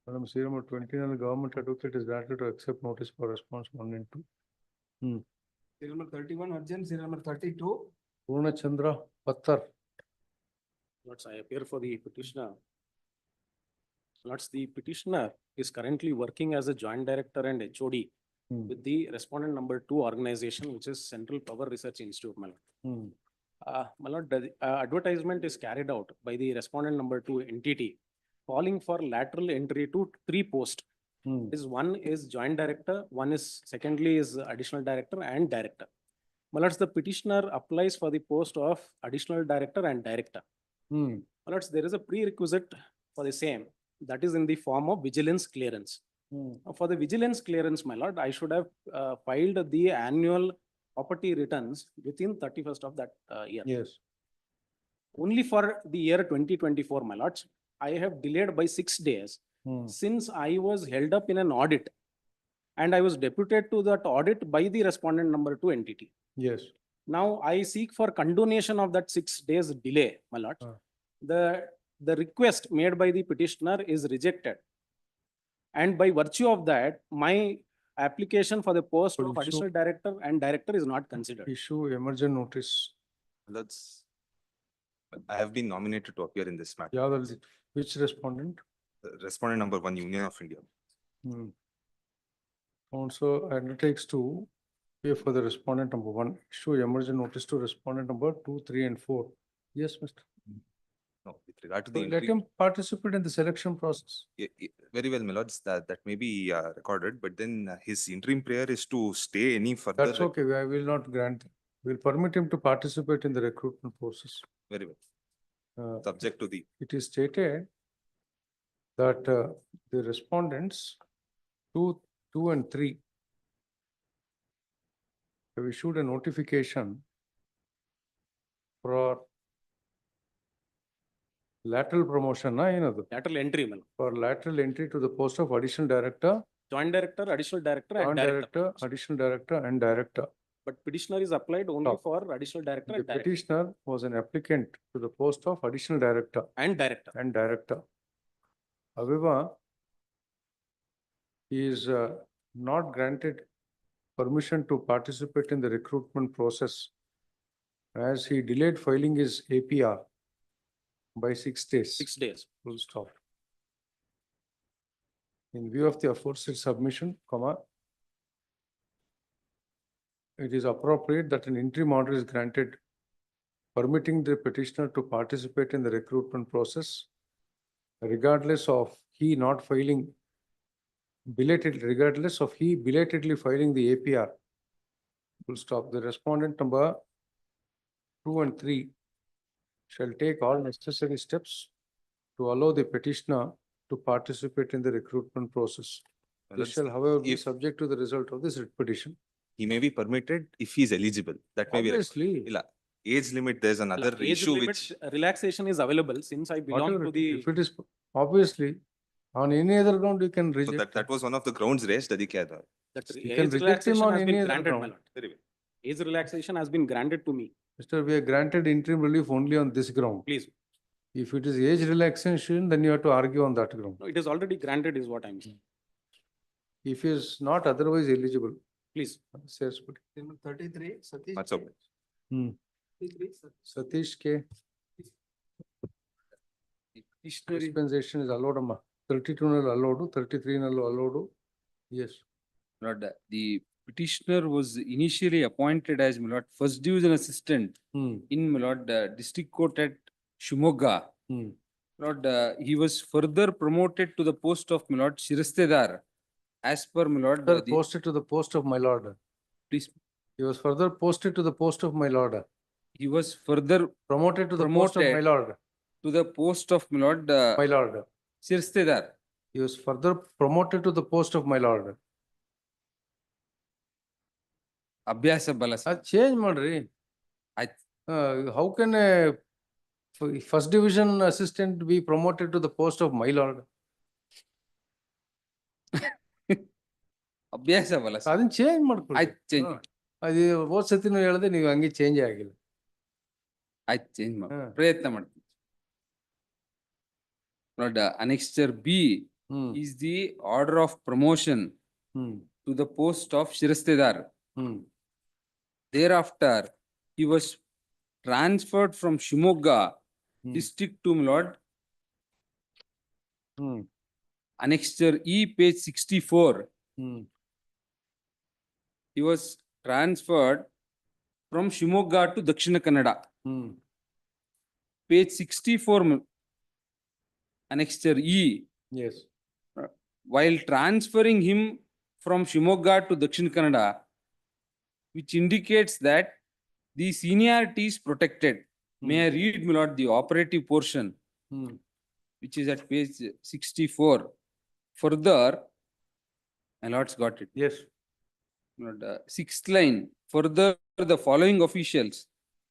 E: Madam, serial number 29, government advocate is granted to accept notice for response 1 and 2.
J: Serial number 31, urgent. Serial number 32.
E: Purna Chandra Pattar.
C: Lords, I appear for the petitioner.
R: Lords, the petitioner is currently working as a joint director and HOD with the respondent number 2 organization, which is Central Power Research Institute, my lord. My lord, the advertisement is carried out by the respondent number 2 entity, calling for lateral entry to 3 posts. One is joint director, secondly is additional director and director. My lords, the petitioner applies for the post of additional director and director. My lords, there is a prerequisite for the same, that is in the form of vigilance clearance. For the vigilance clearance, my lord, I should have filed the annual property returns within 31st of that year.
E: Yes.
R: Only for the year 2024, my lords, I have delayed by 6 days since I was held up in an audit and I was deputed to that audit by the respondent number 2 entity.
E: Yes.
R: Now I seek for condonation of that 6 days delay, my lord. The request made by the petitioner is rejected. And by virtue of that, my application for the post of additional director and director is not considered.
E: Issue emergent notice.
D: I have been nominated to appear in this matter.
E: Yeah, that is it. Which respondent?
D: Respondent number 1, Union of India.
E: Also undertakes to pay for the respondent number 1, issue emergent notice to respondent number 2, 3, and 4. Yes, Mr.
D: No, with regard to
E: So
D: the
E: let him participate in the selection process.
D: very well, my lords, that may be recorded, but then his interim prayer is to stay any further.
E: That's okay. I will not grant. We'll permit him to participate in the recruitment process.
D: Very well. Subject to the.
E: It is stated that the respondents 2, 2, and 3 have issued a notification for lateral promotion,
R: Lateral entry, my lord.
E: for lateral entry to the post of additional director,
R: Joint director, additional director, and
E: joint
R: director.
E: director, additional director, and director.
R: But petitioner is applied only
E: No.
R: for additional director
E: The
R: and director.
E: petitioner was an applicant to the post of additional director
R: And director.
E: and director. However, he is not granted permission to participate in the recruitment process as he delayed filing his APR by 6 days.
R: 6 days.
E: Full stop. In view of the aforesaid submission, it is appropriate that an interim order is granted permitting the petitioner to participate in the recruitment process regardless of he belatedly filing the APR. Full stop. The respondent number 2 and 3 shall take all necessary steps to allow the petitioner to participate in the recruitment process. This shall, however, be subject to the result of this writ petition.
D: He may be permitted if he is eligible. That may
E: Obviously.
D: be. Age limit, there's another
R: Age
D: issue
R: limit
D: which.
R: relaxation is available since I belong
E: Whatever
R: to
E: it
R: the.
E: is, if it is obviously on any other ground, you can
D: So
E: reject.
D: that was one of the grounds raised, Adhikya.
R: That
E: You can
R: age
E: reject him
R: relaxation
E: on
R: has
E: any
R: been
E: other
R: granted, my
E: ground.
R: lord.
D: Very well.
R: Age relaxation has been granted to me.
E: Mr. We are granted interim relief only on this ground.
R: Please.
E: If it is age relaxation, then you have to argue on that ground.
R: No, it is already granted is what I'm saying.
E: If he is not otherwise eligible.
R: Please.
E: Says.
J: 33, Satish.
D: That's okay.
E: Satish K. Dispensation is allowed, 32 null allowed, 33 null allowed. Yes.
C: Lord, the petitioner was initially appointed as my lord first division assistant in my lord district court at Shimoga. Lord, he was further promoted to the post of my lord Shirastedar as per my lord.
E: Posted to the post of my lord.
C: Please.
E: He was further posted to the post of my lord.
C: He was further
E: promoted to the post of my lord.
C: To the post of my lord.
E: My lord.
C: Shirastedar.
E: He was further promoted to the post of my lord.
C: Abhyasa bala.
E: Change madri. How can a first division assistant be promoted to the post of my lord?
C: Abhyasa bala.
E: Adin change madkoli.
C: I change.
E: Adi what satinu helade ನೀವು ಹಂಗೆ change ಆಗಿಲ್ಲ.
C: I change ಪ್ರಯತ್ನ ಮಾಡ್ತೀನಿ. Lord, annexure B is the order of promotion to the post of Shirastedar. Thereafter, he was transferred from Shimoga district to my lord
D: Annexure E, page 64. He was transferred from Shimoga to Dakshina Kannada. Page 64, Annexure E.
E: Yes.
D: While transferring him from Shimoga to Dakshina Kannada, which indicates that the seniority is protected. May I read, my lord, the operative portion, which is at page 64. Further, my lord's got it.
E: Yes.
D: My lord, sixth line. Further, the following officials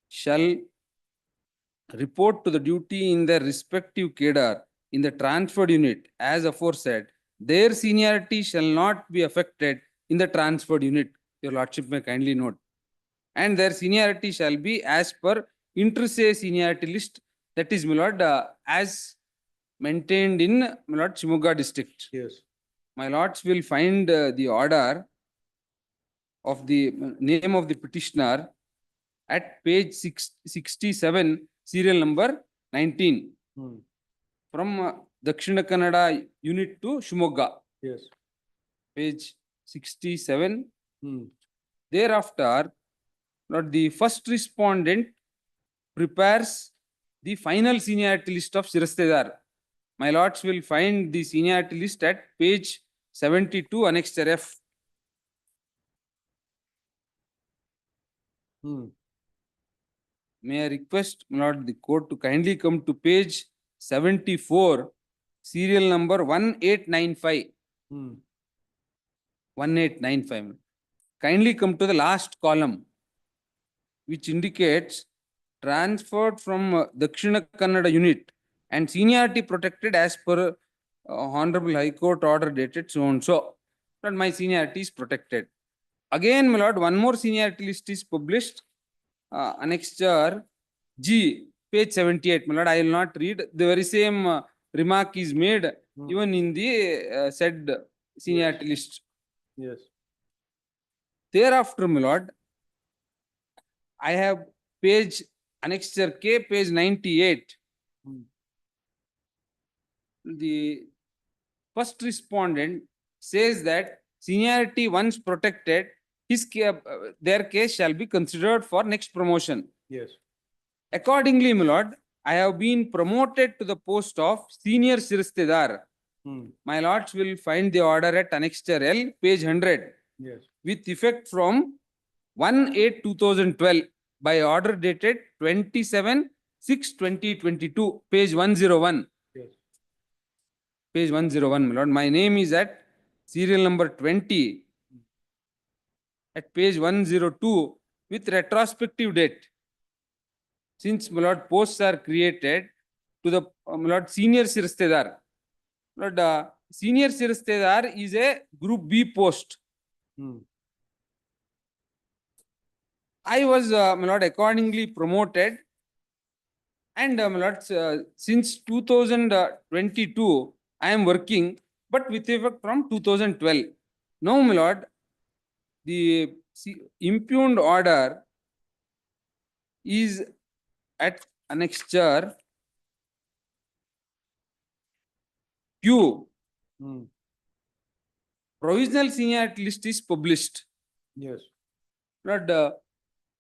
D: shall report to the duty in their respective cadre in the transferred unit as aforesaid. Their seniority shall not be affected in the transferred unit. Your lordship may kindly note. And their seniority shall be as per inter-alia seniority list, that is, my lord, as maintained in, my lord, Shimoga district.
E: Yes.
D: My lords will find the order of the name of the petitioner at page 67, serial number 19, from Dakshina Kannada unit to Shimoga.
E: Yes.
D: Page 67. Thereafter, Lord, the first respondent prepares the final seniority list of Shirastedar. My lords will find the seniority list at page 72, Annexure F. May I request, my lord, the court to kindly come to page 74, serial number 1895. 1895. Kindly come to the last column, which indicates transferred from Dakshina Kannada unit and seniority protected as per Honorable High Court order dated so and so. But my seniority is protected. Again, my lord, one more seniority list is published. Annexure G, page 78. My lord, I will not read. The very same remark is made even in the said seniority list.
E: Yes.
D: Thereafter, my lord, I have page Annexure K, page 98. The first respondent says that seniority once protected, their case shall be considered for next promotion.
E: Yes.
D: Accordingly, my lord, I have been promoted to the post of senior Shirastedar. My lords will find the order at Annexure L, page 100.
E: Yes.
D: With effect from 1/8/2012 by order dated 27/6/2022, page 101.
E: Yes.
D: Page 101, my lord. My name is at serial number 20 at page 102 with retrospective date. Since, my lord, posts are created to the my lord, senior Shirastedar. Lord, senior Shirastedar is a group B post. I was, my lord, accordingly promoted, and my lord, since 2022, I am working, but with effect from 2012. Now, my lord, the impugned order is at Annexure Q. Provisional seniority list is published.
E: Yes.
D: Lord,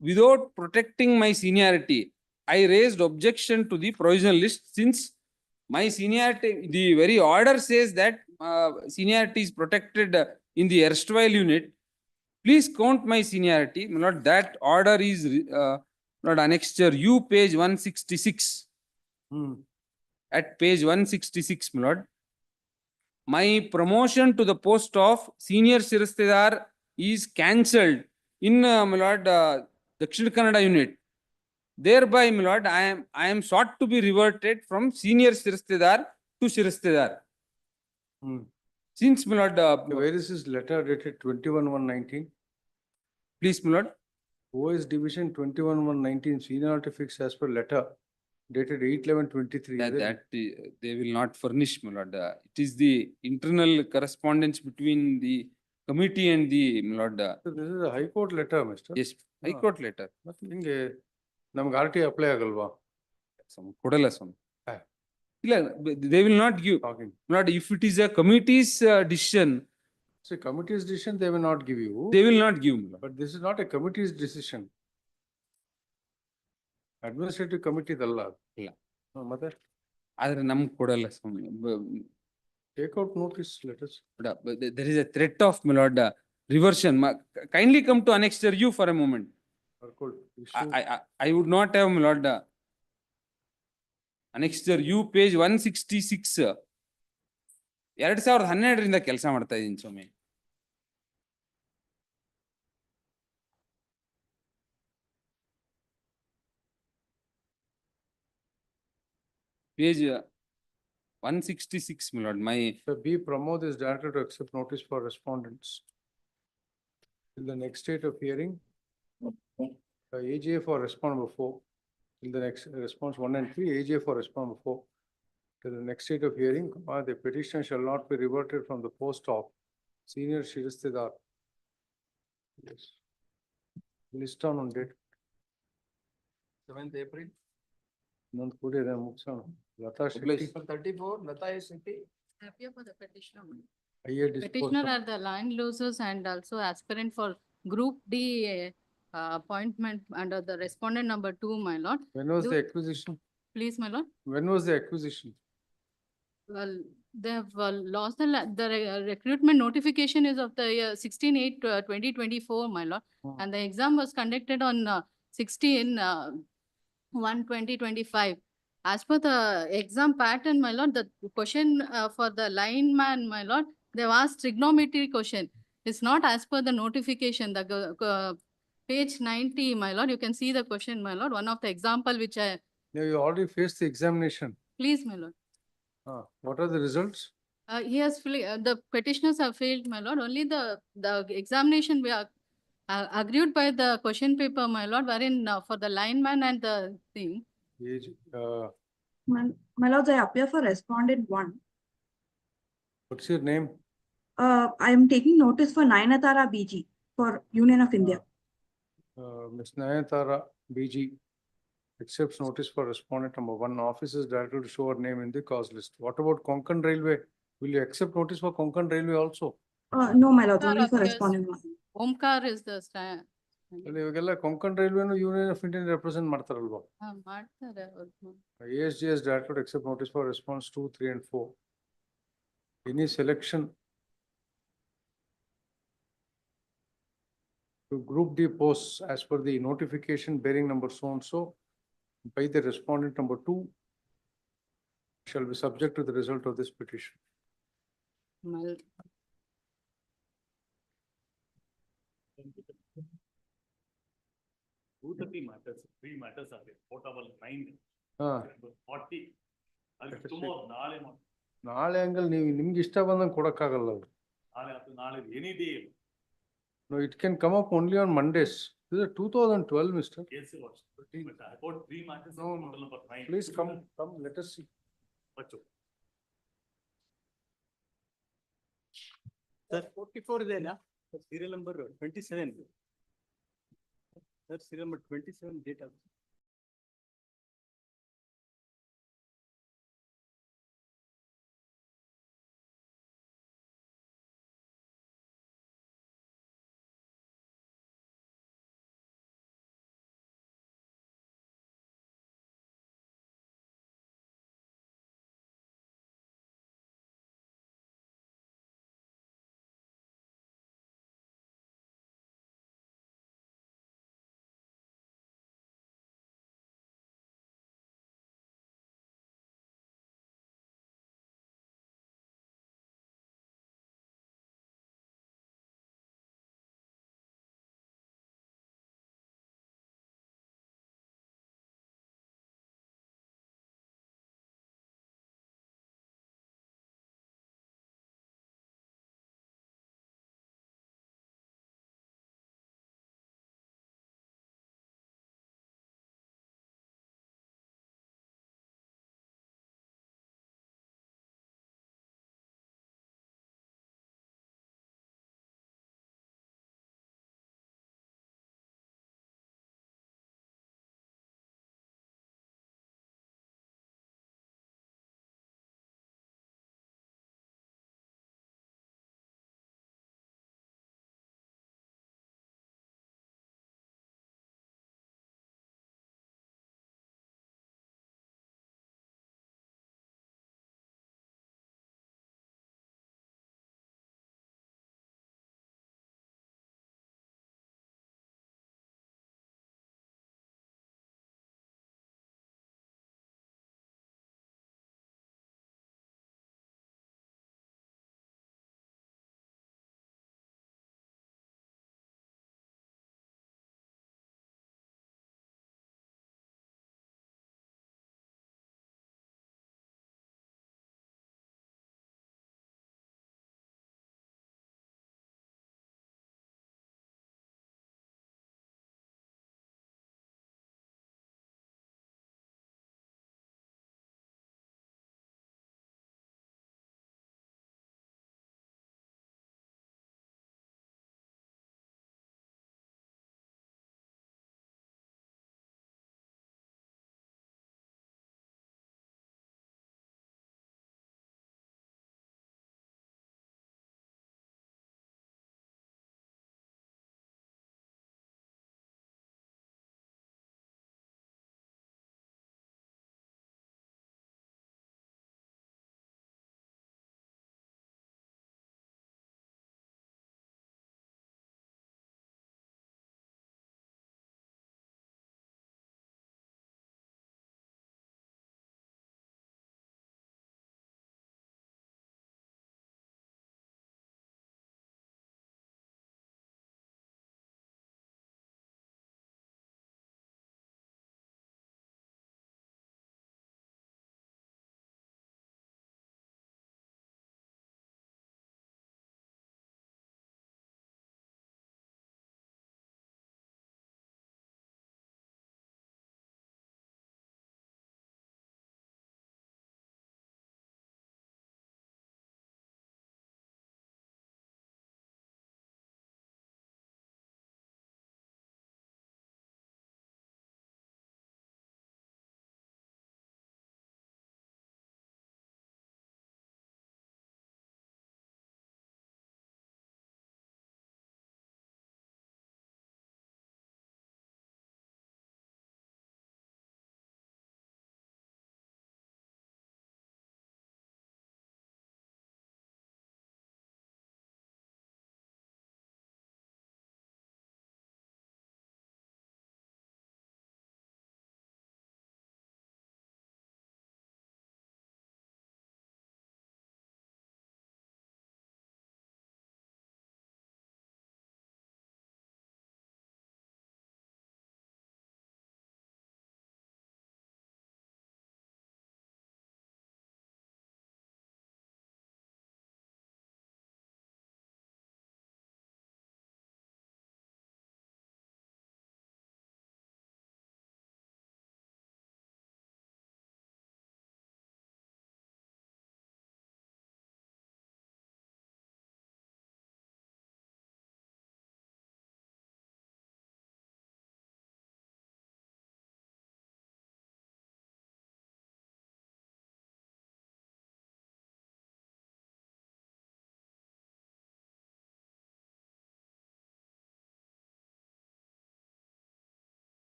D: without protecting my seniority, I raised objection to the provisional list since my seniority, the very order says that seniority is protected in the erstwhile unit. Please count my seniority. My lord, that order is Lord, Annexure U, page 166. At page 166, my lord, my promotion to the post of senior Shirastedar is cancelled in my lord, Dakshina Kannada unit. Thereby, my lord, I am sought to be reverted from senior Shirastedar to Shirastedar. Since, my lord,
E: Where is this letter dated 21/1/19?
D: Please, my lord.
E: OS division 21/1/19 seniority fixed as per letter dated 8/11/23.
D: That they will not furnish, my lord. It is the internal correspondence between the committee and the, my lord.
E: So this is a High Court letter, Mr.
D: Yes, High Court letter.
E: ಮತ್ತೆ ಹಿಂಗೆ ನಮ್ಗೆ RT apply ಆಗಲ್ವಾ?
D: ಕೊಡಲ್ಲ ಸ್ವಾಮಿ. They will not give,
E: Talking.
D: not if it is a committee's decision,
E: So committee's decision, they will not give you.
D: they will not give.
E: But this is not a committee's decision. Administrative committee dalla.
D: ಇಲ್ಲ.
E: Mother,
D: ಆದ್ರೆ ನಮ್ಗೆ ಕೊಡಲ್ಲ ಸ್ವಾಮಿ.
E: take out notice, let us.
D: There is a threat of, my lord, reversion. Kindly come to annexure U for a moment. I would not have, my lord, annexure U page 166. 2012 ಕೆಲಸ ಮಾಡ್ತಾ ಇದ್ದೀನಿ ಸ್ವಾಮಿ. Page 166, my lord, my.
E: So B, Pramod is directed to accept notice for respondents. In the next date of hearing, AGA for respondent number 4. In the next response 1 and 3, AGA for respondent number 4. Till the next date of hearing, the petition shall not be reverted from the post of senior Shiristidar. Yes. List down on date.
J: 7th April.
E: Nandu Kudi Muksana. Lata Shetty.
J: 34, Lata is Shetty.
C: Appear for the petitioner.
E: Higher
C: Petitioner
E: disposal.
C: are the land losers and also aspirant for Group D appointment under the respondent number 2, my lord.
E: When was the acquisition?
C: Please, my lord.
E: When was the acquisition?
C: Well, they have lost the recruitment notification is of the year 16/8/2024, my lord.
E: Hmm.
C: And the exam was conducted on 16/1/2025. As per the exam pattern, my lord, the question for the lineman, my lord, they've asked trigonometry question. It's not as per the notification, the page 90, my lord, you can see the question, my lord, one of the example which I,
E: Yeah, you already faced the examination.
C: please, my lord.
E: What are the results?
C: He has, the petitioners have failed, my lord, only the examination we are agreed by the question paper, my lord, wherein for the lineman and the thing.
E: Age,
Q: My lords, I appear for respondent 1.
E: what's your name?
Q: I am taking notice for Nayanatara BG for Union of India.
E: Ms. Nayanthara BG accepts notice for respondent number 1. Office is directed to show her name in the cause list. What about Konkan Railway? Will you accept notice for Konkan Railway also?
Q: No, my lords, only for
C: appears-
Q: respondent 1.
C: Omkar is the
E: ಇವಾಗೆಲ್ಲ ಕೊಂಕಣ್ ರೈಲ್ವೆನು union of Indian represent ಮಾಡ್ತಾರಲ್ವಾ?
C: ಮಾಡ್ತಾರೆ ಅವ್ರು.
E: ASG is directed to accept notice for response 2, 3 and 4. Any selection to group D posts as per the notification bearing number so and so by the respondent number 2 shall be subject to the result of this petition.
M: matters, 3 matters are there, portable 9,
E: Ah.
M: 40. ಅದಕ್ಕೆ tomorrow, ನಾಳೆ
E: ನಾಳೆ ಹಂಗಲ್ ನೀವು ನಿಮ್ಗೆ ಇಷ್ಟ ಬಂದಂಗೆ ಕೊಡಕ್ಕಾಗಲ್ಲ ಅವ್ರು.
M: ನಾಳೆ any day.
E: No, it can come up only on Mondays. This is 2012, mister.
M: Yes, sir. But about 3 matters.
E: No, no.
M: Total number 9.
E: Please come, let us see.
D: Sir, 44 ಇದೆಯಲ್ಲ? Serial number 27. Sir, serial number 27 date.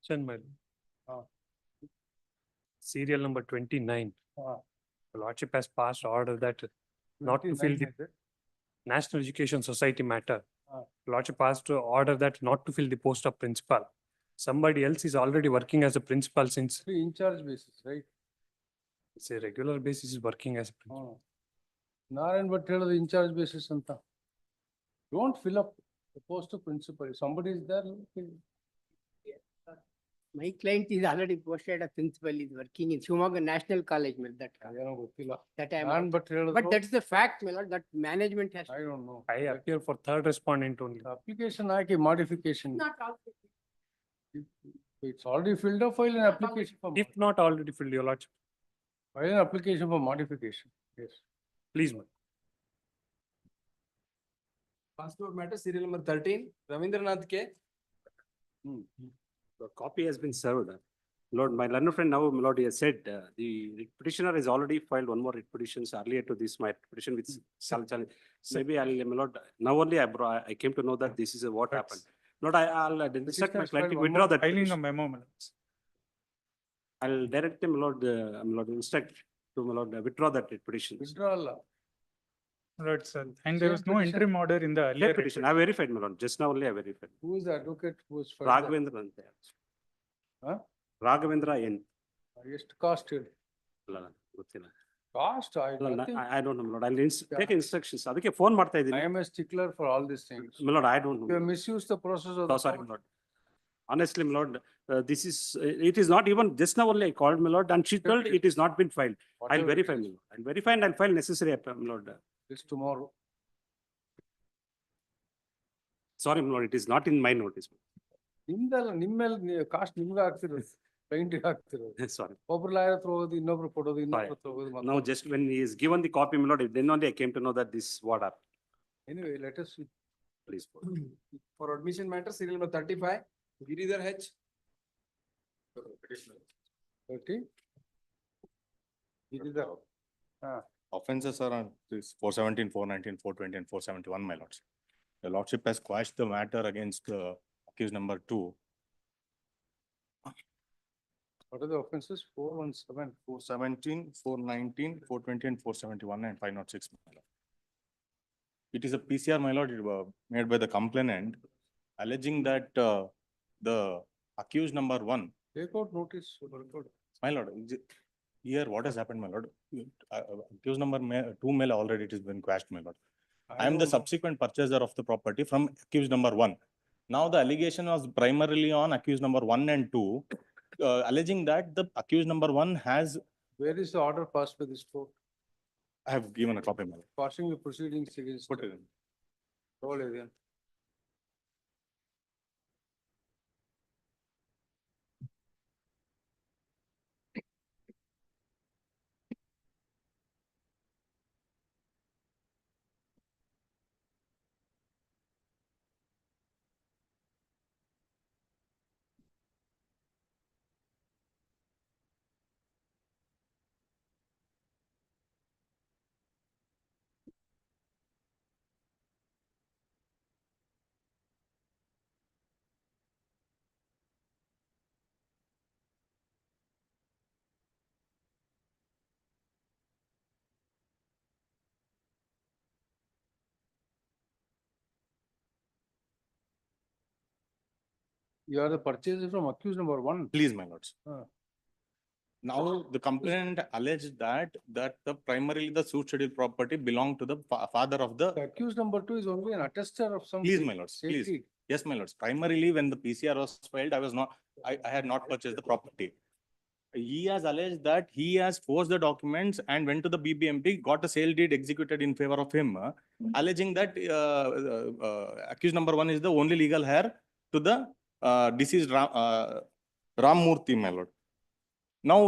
R: my serial number 29. The Lordship has passed order that not to fill the National Education Society matter. Lordship passed to order that not to fill the post of principal. Somebody else is already working as a principal since
E: In charge basis, right?
R: it's a regular basis is working as a principal.
E: Narayan Bhatt ಹೇಳಿದ in charge basis ಅಂತ. Don't fill up the post of principal. If somebody is there, fill.
D: My client is already posted as principal, is working in Shumaga National College, that.
E: ಏನೋ ಗೊತ್ತಿಲ್ಲ.
D: That I am.
E: Narayan Bhatt ಹೇಳಿದ್ರು.
D: But that's the fact, my lord, that management has.
E: I don't know.
R: I appear for third respondent only.
E: Application hockey modification.
D: Not all.
E: It's already filled up, file an application for.
R: If not already filled, your Lordship,
E: File an application for modification. Yes.
R: please, ma'am.
I: Passport matter serial number 13, Ravindranath K.
R: The copy has been served. Lord, my learned friend now, my Lord, he has said, the petitioner has already filed one more writ petitions earlier to this, my petition with maybe I'll, my Lord, now only I came to know that this is what happened. Lord, I'll instruct my client to withdraw that.
M: Filing a memo,
R: I'll direct him, my Lord, instruct to, my Lord, withdraw that writ petition.
E: Withdraw ಅಲ್ಲ.
M: Right, sir. And there was no interim order in the earlier
R: Petition, I verified, my Lord, just now only I verified.
E: Who is the advocate who is filed? that?
R: Raghavendra Nante.
E: Huh?
R: Raghavendra N.
E: ಎಷ್ಟು cost ಹೇಳಿ?
R: ಅಲ್ಲ, ಗೊತ್ತಿಲ್ಲ.
E: Cost
R: I don't know, my Lord, I'll take instructions. ಅದಕ್ಕೆ phone ಮಾಡ್ತಾ
E: I
R: ಇದ್ದೀನಿ.
E: am a stickler for all these things.
R: My Lord, I don't know.
E: You have misused the process of
R: Oh,
E: the
R: sorry,
E: court.
R: my Lord. Honestly, my Lord, this is, it is not even, just now only I called, my Lord, and she told it is not been filed. I'll
E: Whatever it
R: verify,
E: is.
R: my Lord. I'll verify and I'll file necessary, my Lord.
E: This tomorrow.
R: Sorry, my Lord, it is not in my notice.
E: ನಿಮ್ದಲ್ಲ, ನಿಮ್ಮೇಲೆ cost ನಿಮ್ಗೆ ಆಗ್ತಿರೋದು, client ಆಗ್ತಿರೋದು.
R: Sorry.
E: ಒಬ್ರು lawyer ಹತ್ರ ಹೋಗೋದು, ಇನ್ನೊಬ್ರು ಕೊಡೋದು, ಇನ್ನೊಬ್ರು ಹತ್ರ ಹೋಗೋದು.
R: Now, just when he is given the copy, my Lord, then only I came to know that this what happened.
E: Anyway, let us see.
R: Please.
I: For admission matter serial number 35, Giridhar H.
E: 30. It is the.
K: Offenses are on this 417, 419, 420 and 471, my lords. The lordship has quashed the matter against accused number 2.
E: What are the offenses? 417.
K: 417, 419, 420 and 471 and 506, my lord. It is a PCR, my lord, made by the complainant alleging that the accused number 1.
E: Take out notice.
K: My lord, here what has happened, my lord? Accused number 2 mail already it has been quashed, my lord. I am the subsequent purchaser of the property from accused number 1. Now the allegation was primarily on accused number 1 and 2, alleging that the accused number 1 has.
E: Where is the order passed by this court?
K: I have given a copy, my lord.
E: Passing the proceedings against.
K: Put it in.
E: Roll it in. You are the purchaser from accused number 1.
K: Please, my lords. Now the complainant alleged that the primarily the suit scheduled property belonged to the father of the.
E: The accused number 2 is only an attester of some.
K: Please, my lords, please.
E: safety.
K: Yes, my lords. Primarily, when the PCR was filed, I had not purchased the property. He has alleged that he has forged the documents and went to the BBMP, got a sale deed executed in favor of him, alleging that accused number 1 is the only legal heir to the deceased Ram Murthy, my lord. Now,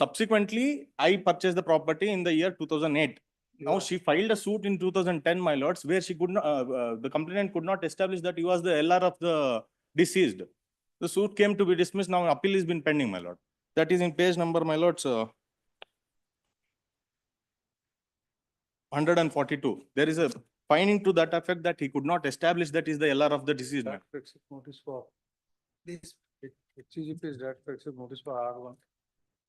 K: subsequently, I purchased the property in the year 2008. Now, she filed a suit in 2010, my lords, where she could not, the complainant could not establish that he was the LR of the deceased. The suit came to be dismissed. Now, appeal has been pending, my lord. That is in page number, my lords, 142. There is a finding to that effect that he could not establish that is the LR of the deceased.
E: Notice for.
I: This
E: HCGP is directed to accept notice for R1.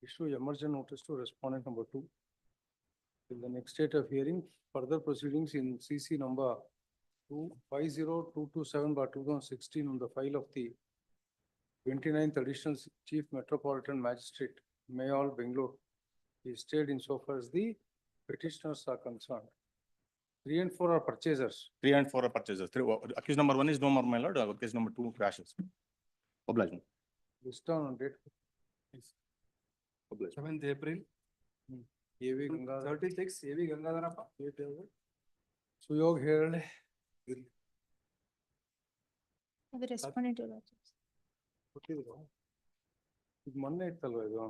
E: Issue emergent notice to respondent number 2. In the next date of hearing, further proceedings in CC number 250227/2016 on the file of the 29th Additional Chief Metropolitan Magistrate, Mayal, Bangalore, is stayed insofar as the petitioners are concerned. 3 and 4 are purchasers.
K: 3 and 4 are purchases. Accused number 1 is no more, my lord. Case number 2 crashes. Obliged.
E: List down on date.
K: Obliged.
J: 7th April.
E: AV Gangadhar.
J: 36, AV Gangadharappa.
E: Suyog Herald.
P: The respondent will also.
E: ಇದು ಮೊನ್ನೆ ಇತ್ತಲ್ವಾ ಇದು?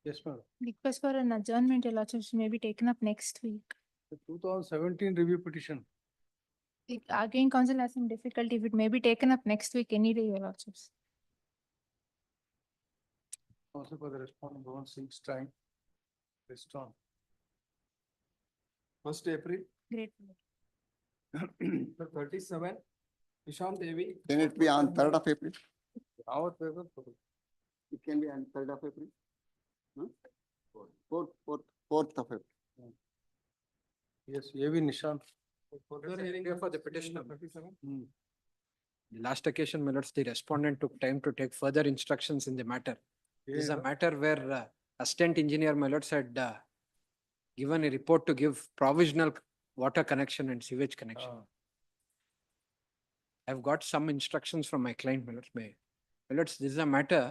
E: Yes, madam.
P: Request for an adjournment allotments may be taken up next week.
E: The 2017 review petition.
P: Again, council has some difficulty. If it may be taken up next week, any day, your lordships.
E: Also for the respondent, one seeks time. List on.
J: 1st April.
P: Great.
J: 37, Nishant Devi.
C: Can it be on 3rd of April?
E: Our paper.
C: It can be on 3rd of April. 4th of April.
E: Yes, AV Nishant.
J: Further hearing for the petitioner. 37.
L: The last occasion, my lords, the respondent took time to take further instructions in the matter. This is a matter where assistant engineer, my lords, had given a report to give provisional water connection and sewage connection. I've got some instructions from my client, my lords. My lords, this is a matter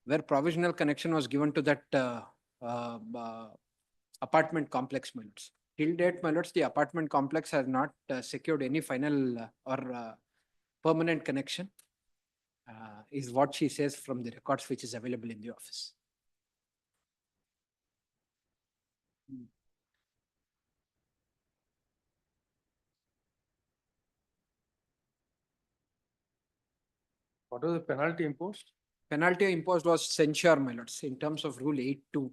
L: where provisional connection was given to that apartment complex, my lords. Till date, my lords, the apartment complex has not secured any final or permanent connection, is what she says from the records which is available in the office.
E: What was the penalty imposed?
L: Penalty imposed was censure, my lords, in terms of Rule 8(2).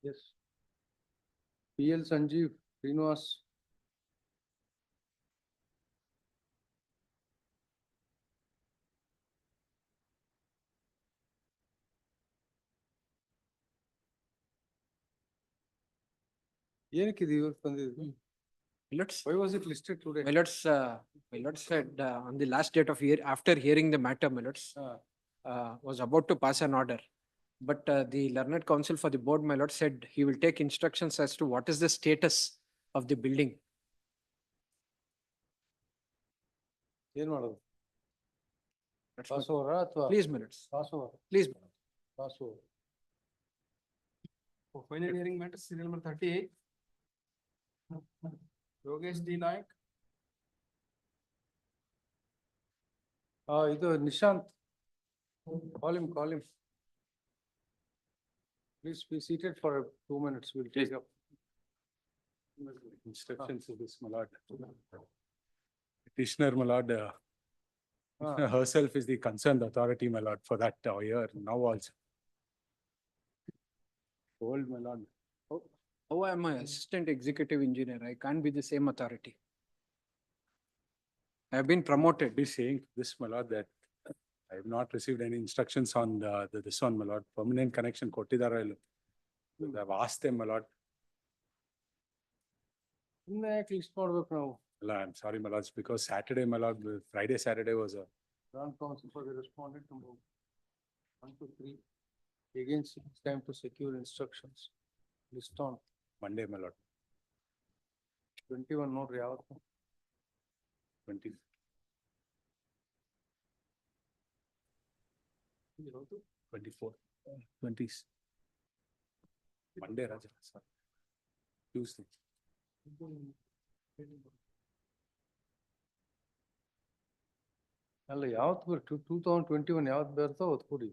E: Yes. PL Sanjeev, Srinivas. ಏನಕ್ಕಿದೆ ಇವ್ರು ಬಂದಿದ್ದು? Why was it listed today?
L: My lords said on the last date of after hearing the matter, my lords, was about to pass an order. But the learned counsel for the board, my lord, said he will take instructions as to what is the status of the building.
E: ಏನ್ ಮಾಡೋದು? Pass ಓವರಾ ಅಥವಾ?
L: Please, my lords.
E: Pass over.
L: Please, my lords.
E: Pass over.
J: Final hearing matter, serial number 38. Yogesh D. Nayak.
E: ಇದು Nishant. Call him. Please be seated for 2 minutes. We'll take up.
M: Instructions of this, my lord. Petitioner, my lord, herself is the concerned authority, my lord, for that year now also. Told, my lord.
L: Oh, I am an assistant executive engineer. I can't be the same authority. I have been promoted.
M: Be saying this, my lord, that I have not received any instructions on this one, my lord. Permanent connection ಕೊಟ್ಟಿದ್ದಾರೆ ಇಲ್ಲ. I have asked them, my lord.
E: ಯಾಕೆ list ಮಾಡ್ಬೇಕು ನಾವು?
M: I'm sorry, my lords, because Saturday, my lord, Friday, Saturday was a.
E: Learned counsel for the respondent number 1 to 3. Again, it's time to secure instructions. List on.
M: Monday, my lord.
E: 21 ನೋಡ್ರಿ ಯಾವತ್ತು?
M: 20. 24. 20s. Monday, Raja, sorry. Tuesday.
E: ಅಲ್ಲ ಯಾವತ್ತು 2021 ಯಾವತ್ತು ಬರ್ತೋ ಅವತ್ತು ಕೊಡಿ.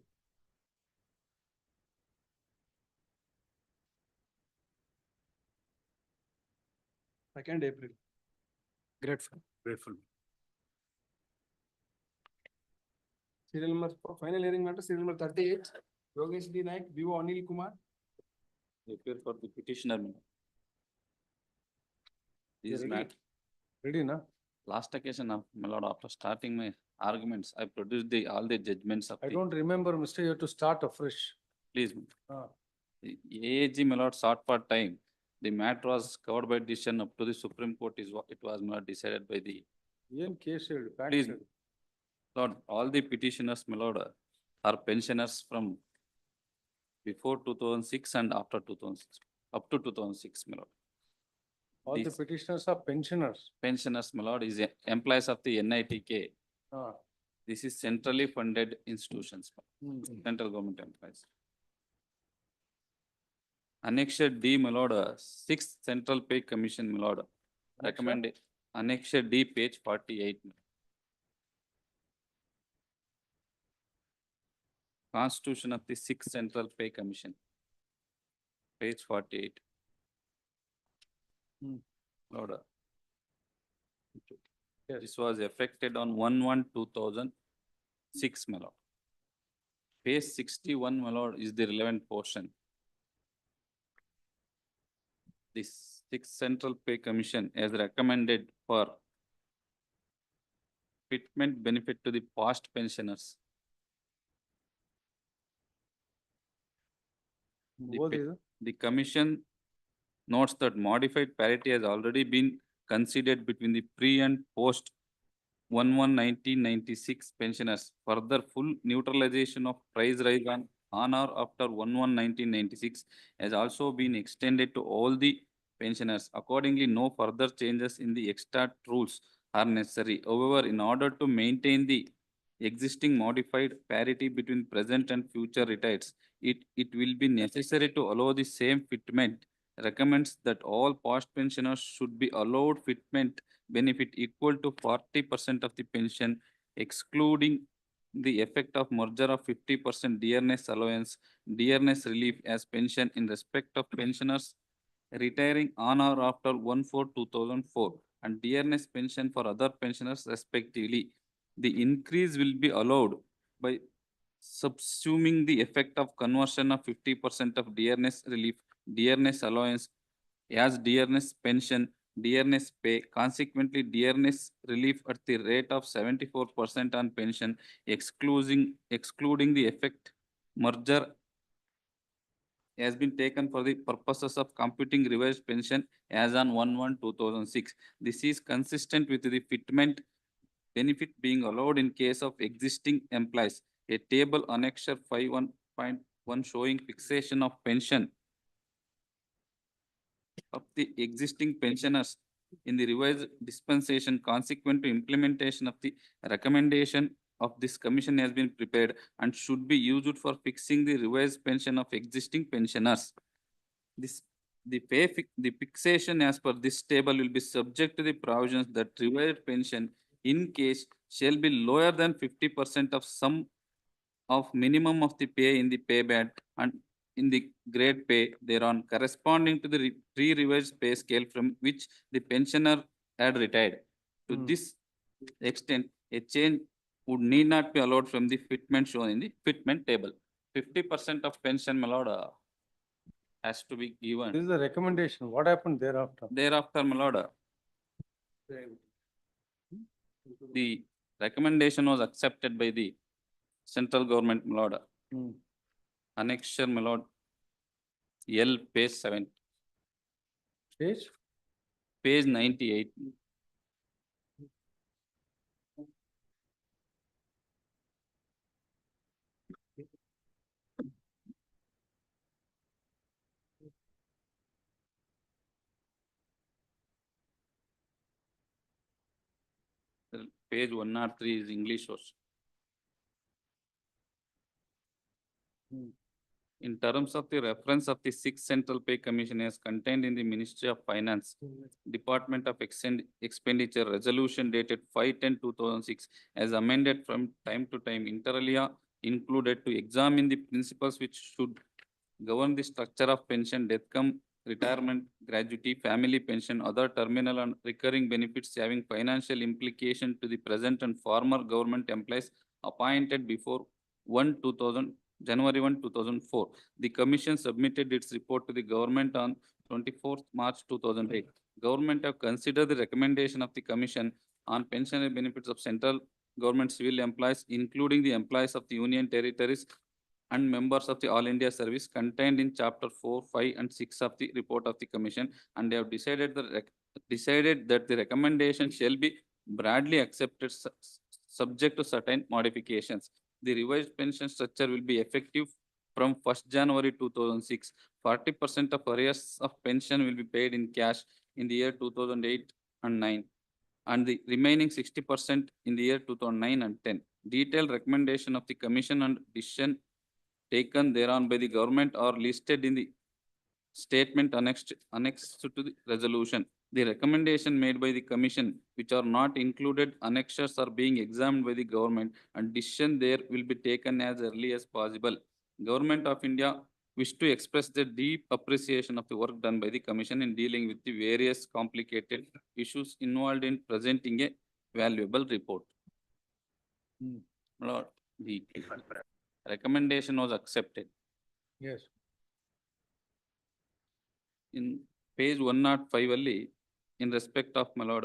M: Second April.
D: Grateful.
M: Grateful.
J: Serial number for final hearing matter, serial number 38, Yogesh D. Naik, Vivo Anil Kumar.
P: Appear for the petitioner. This
E: Ready?
P: matter,
E: Ready na?
P: last occasion of my lord, after starting my arguments, I produced all the judgments of
E: I
P: the,
E: don't remember, mister, you have to start afresh.
P: please.
E: Ah.
P: The AAG, my lord, sought for time. The matter was covered by decision up to the Supreme Court is what it was not decided by the,
E: ಏನ್ case ಹೇಳಿ, facts
P: please,
E: ಹೇಳಿ.
P: Lord, all the petitioners, my lord, are pensioners from before 2006 and after 2006, up to 2006, my lord.
E: All the
P: These
E: petitioners are pensioners.
P: pensioners, my lord, is employees of the NITK.
E: Ah.
P: This is centrally funded institutions, central government employees. Annexure D, my lord, sixth Central Pay Commission, my lord, recommend Annexure D, page 48. Constitution of the sixth Central Pay Commission, page 48. Lord, this was effected on 1/1/2006, my lord. Page 61, my lord, is the relevant portion. This sixth Central Pay Commission has recommended for fitment benefit to the past pensioners. The commission notes that modified parity has already been considered between the pre and post 1/1/1996 pensioners. Further, full neutralization of price rise on or after 1/1/1996 has also been extended to all the pensioners. Accordingly, no further changes in the extra rules are necessary. However, in order to maintain the existing modified parity between present and future retires, it will be necessary to allow the same fitment. Recommends that all past pensioners should be allowed fitment benefit equal to 40% of the pension, excluding the effect of merger of 50% dearness allowance, dearness relief as pension in respect of pensioners retiring on or after 1/4/2004 and dearness pension for other pensioners respectively. The increase will be allowed by subsuming the effect of conversion of 50% of dearness relief, dearness allowance as dearness pension, dearness pay, consequently dearness relief at the rate of 74% on pension, excluding the effect merger has been taken for the purposes of computing revised pension as on 1/1/2006. This is consistent with the fitment benefit being allowed in case of existing employees. A table annexure 5.1 showing fixation of pension of the existing pensioners in the revised dispensation consequent to implementation of the recommendation of this commission has been prepared and should be used for fixing the revised pension of existing pensioners. The fixation as per this table will be subject to the provisions that revised pension in case shall be lower than 50% of sum of minimum of the pay in the pay band and in the grade pay thereon corresponding to the pre-revised pay scale from which the pensioner had retired. To this extent, a change would need not be allowed from the fitment shown in the fitment table. 50% of pension, my lord, has to be given.
E: This is the recommendation. What happened thereafter?
P: Thereafter, my lord, the recommendation was accepted by the central government, my lord. Annexure, my lord, L page 7.
E: Page?
P: Page 98. Page 103 is English also. In terms of the reference of the sixth Central Pay Commission as contained in the Ministry of Finance, Department of Expenditure Resolution dated 5/10/2006 as amended from time to time, inter alia included to examine the principles which should govern the structure of pension, death cum, retirement, gratuity, family pension, other terminal and recurring benefits having financial implication to the present and former government employees appointed before 1 January 1, 2004. The commission submitted its report to the government on 24th March 2008. Government have considered the recommendation of the commission on pensionary benefits of central government civil employees, including the employees of the union territories and members of the All India Service contained in chapter 4, 5 and 6 of the report of the commission, and they have decided that the recommendation shall be broadly accepted subject to certain modifications. The revised pension structure will be effective from 1st January 2006. 40% of arrears of pension will be paid in cash in the year 2008 and 9, and the remaining 60% in the year 2009 and 10. Detailed recommendation of the commission and decision taken thereon by the government are listed in the statement annexed to the resolution. The recommendation made by the commission, which are not included annexures, are being examined by the government, and decision there will be taken as early as possible. Government of India wish to express their deep appreciation of the work done by the commission in dealing with the various complicated issues involved in presenting a valuable report. Lord, the recommendation was accepted.
E: Yes.
P: In page 105 ali, in respect of my lord,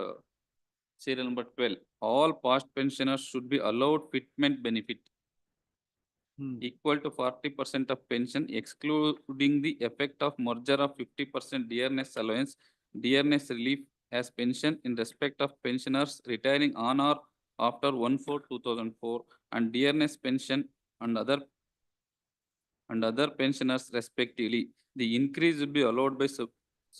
P: serial number 12, all past pensioners should be allowed fitment benefit equal to 40% of pension, excluding the effect of merger of 50% dearness allowance, dearness relief as pension in respect of pensioners retiring on or after 1/4/2004, and dearness pension and other pensioners respectively. The increase will be allowed by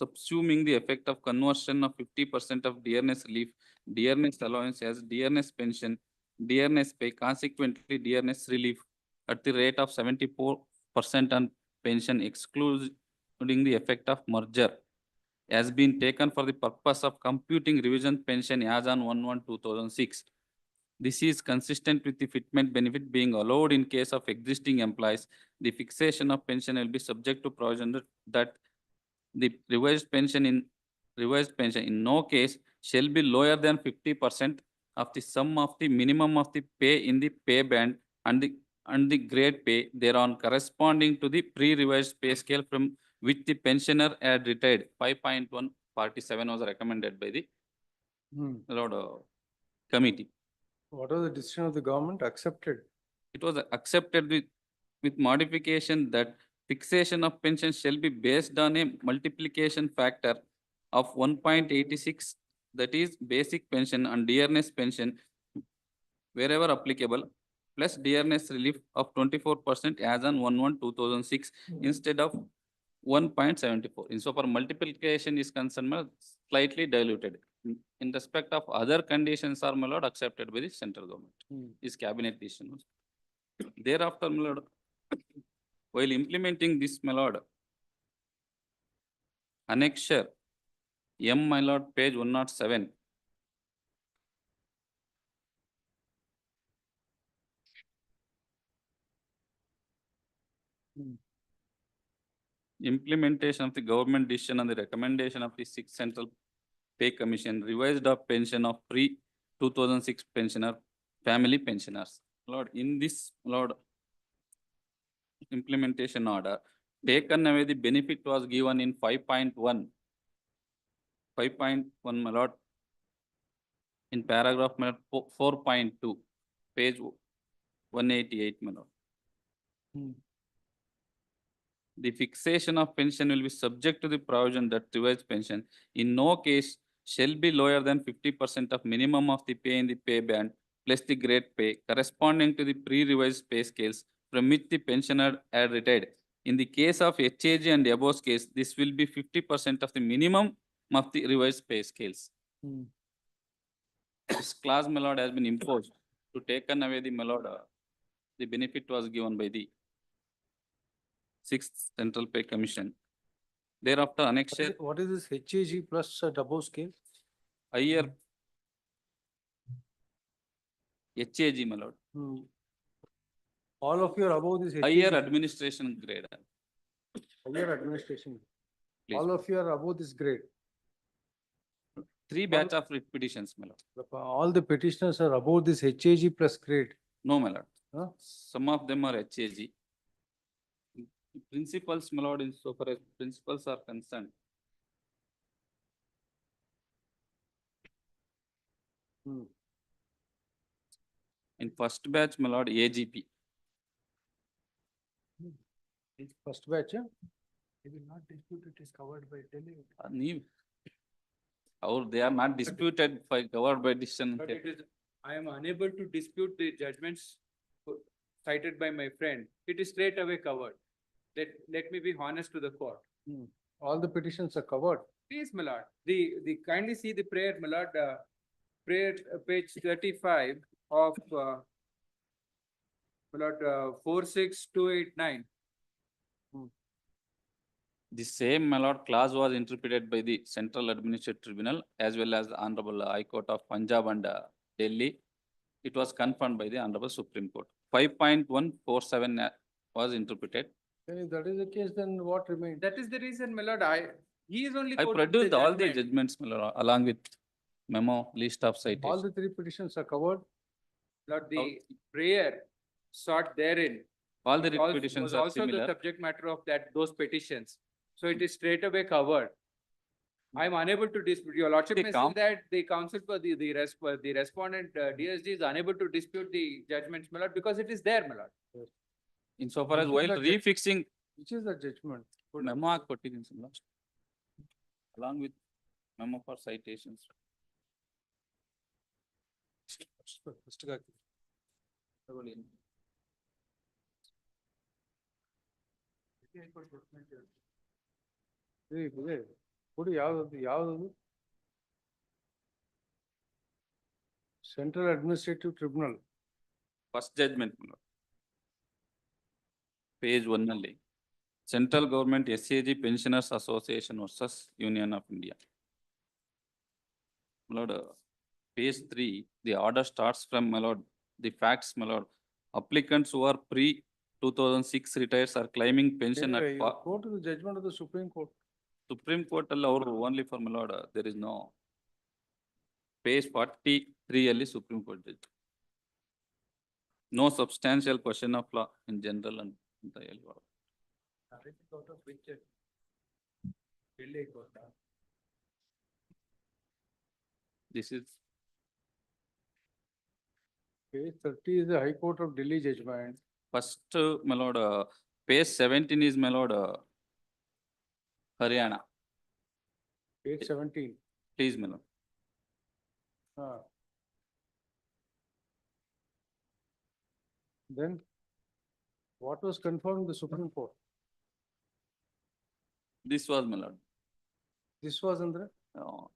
P: subsuming the effect of conversion of 50% of dearness relief, dearness allowance as dearness pension, dearness pay, consequently dearness relief at the rate of 74% on pension, excluding the effect of merger, has been taken for the purpose of computing revision pension as on 1/1/2006. This is consistent with the fitment benefit being allowed in case of existing employees. The fixation of pension will be subject to provision that the revised pension in no case shall be lower than 50% of the sum of the minimum of the pay in the pay band and the grade pay thereon corresponding to the pre-revised pay scale from which the pensioner had retired. 5.147 was recommended by the Lord committee.
E: What was the decision of the government? Accepted.
P: It was accepted with modification that fixation of pension shall be based on a multiplication factor of 1.86, that is basic pension and dearness pension wherever applicable, plus dearness relief of 24% as on 1/1/2006 instead of 1.74. Insofar multiplication is concerned, slightly diluted. In respect of other conditions are, my lord, accepted by the central government. Is cabinet decision. Thereafter, my lord, while implementing this, my lord, annexure M, my lord, page 107. Implementation of the government decision on the recommendation of the sixth Central Pay Commission, revised of pension of pre-2006 pensioner, family pensioners. Lord, in this, Lord, implementation order, taken away the benefit was given in 5.1. 5.1, my lord, in paragraph 4.2, page 188, my lord. The fixation of pension will be subject to the provision that revised pension in no case shall be lower than 50% of minimum of the pay in the pay band plus the grade pay corresponding to the pre-revised pay scales from which the pensioner had retired. In the case of HAG and above case, this will be 50% of the minimum of the revised pay scales. This clause, my lord, has been imposed to taken away the, my lord, the benefit was given by the
O: Sixth Central Pay Commission. Thereafter, annexure
E: What is this HAG plus above scale?
O: higher HAG, my lord.
E: All of you are above this
O: Higher
E: HAG.
O: administration grade.
E: Higher administration.
O: Please.
E: All of you are above this grade.
O: 3 batch of writ petitions, my lord.
E: All the petitioners are above this HAG plus grade.
O: No, my lord.
E: Huh?
O: Some of them are HAG. Principals, my lord, insofar as principals are concerned. In first batch, my lord, AGP.
E: First batch, huh?
J: They will not dispute it is covered by Delhi.
O: Or they are not disputed by covered by decision.
D: But it is, I am unable to dispute the judgments cited by my friend. It is straight away covered. Let me be honest to the court.
E: All the petitions are covered.
D: Please, my lord, the kindly see the prayer, my lord, prayer page 35 of, my lord, 46289.
O: The same, my lord, clause was interpreted by the Central Administrative Tribunal as well as the Honorable High Court of Punjab and Delhi. It was confirmed by the Honorable Supreme Court. 5.147 was interpreted.
E: If that is the case, then what remains?
D: That is the reason, my lord, he is only
O: I
D: quoting
O: produced
D: the
O: all the
D: judgment.
O: judgments, my lord, along with memo, list of
E: All
O: citations.
E: the 3 petitions are covered.
D: Lord, the prayer sought therein
O: All the writ
D: was
O: petitions are
D: also the
O: similar.
D: subject matter of those petitions. So it is straight away covered. I am unable to dispute. Your lordship may say that the counsel for the respondent DSG is unable to dispute the judgments, my lord, because it is there, my lord.
O: Insofar as while refixing
E: Which is the judgment?
O: memo quotations, my lord, along with memo for citations.
E: What is Central Administrative Tribunal.
O: First judgment, my lord. Page 1 only. Central Government SAG Pensioners Association versus Union of India. My lord, page 3, the order starts from, my lord, the facts, my lord. Applicants who are pre-2006 retires are claiming pension
E: Anyway,
O: at
E: you go to the judgment of the Supreme Court.
O: Supreme Court only for, my lord, there is no. Page 43 only Supreme Court judge. No substantial question of law in general and the law.
D: Out of which Delhi court.
O: This is
E: Page 30 is the High Court of Delhi judgment.
O: first, my lord, page 17 is, my lord, Haryana.
E: Page 17.
O: Please, my lord.
E: Then what was confirmed in the Supreme Court?
O: This was, my lord,
E: This was under.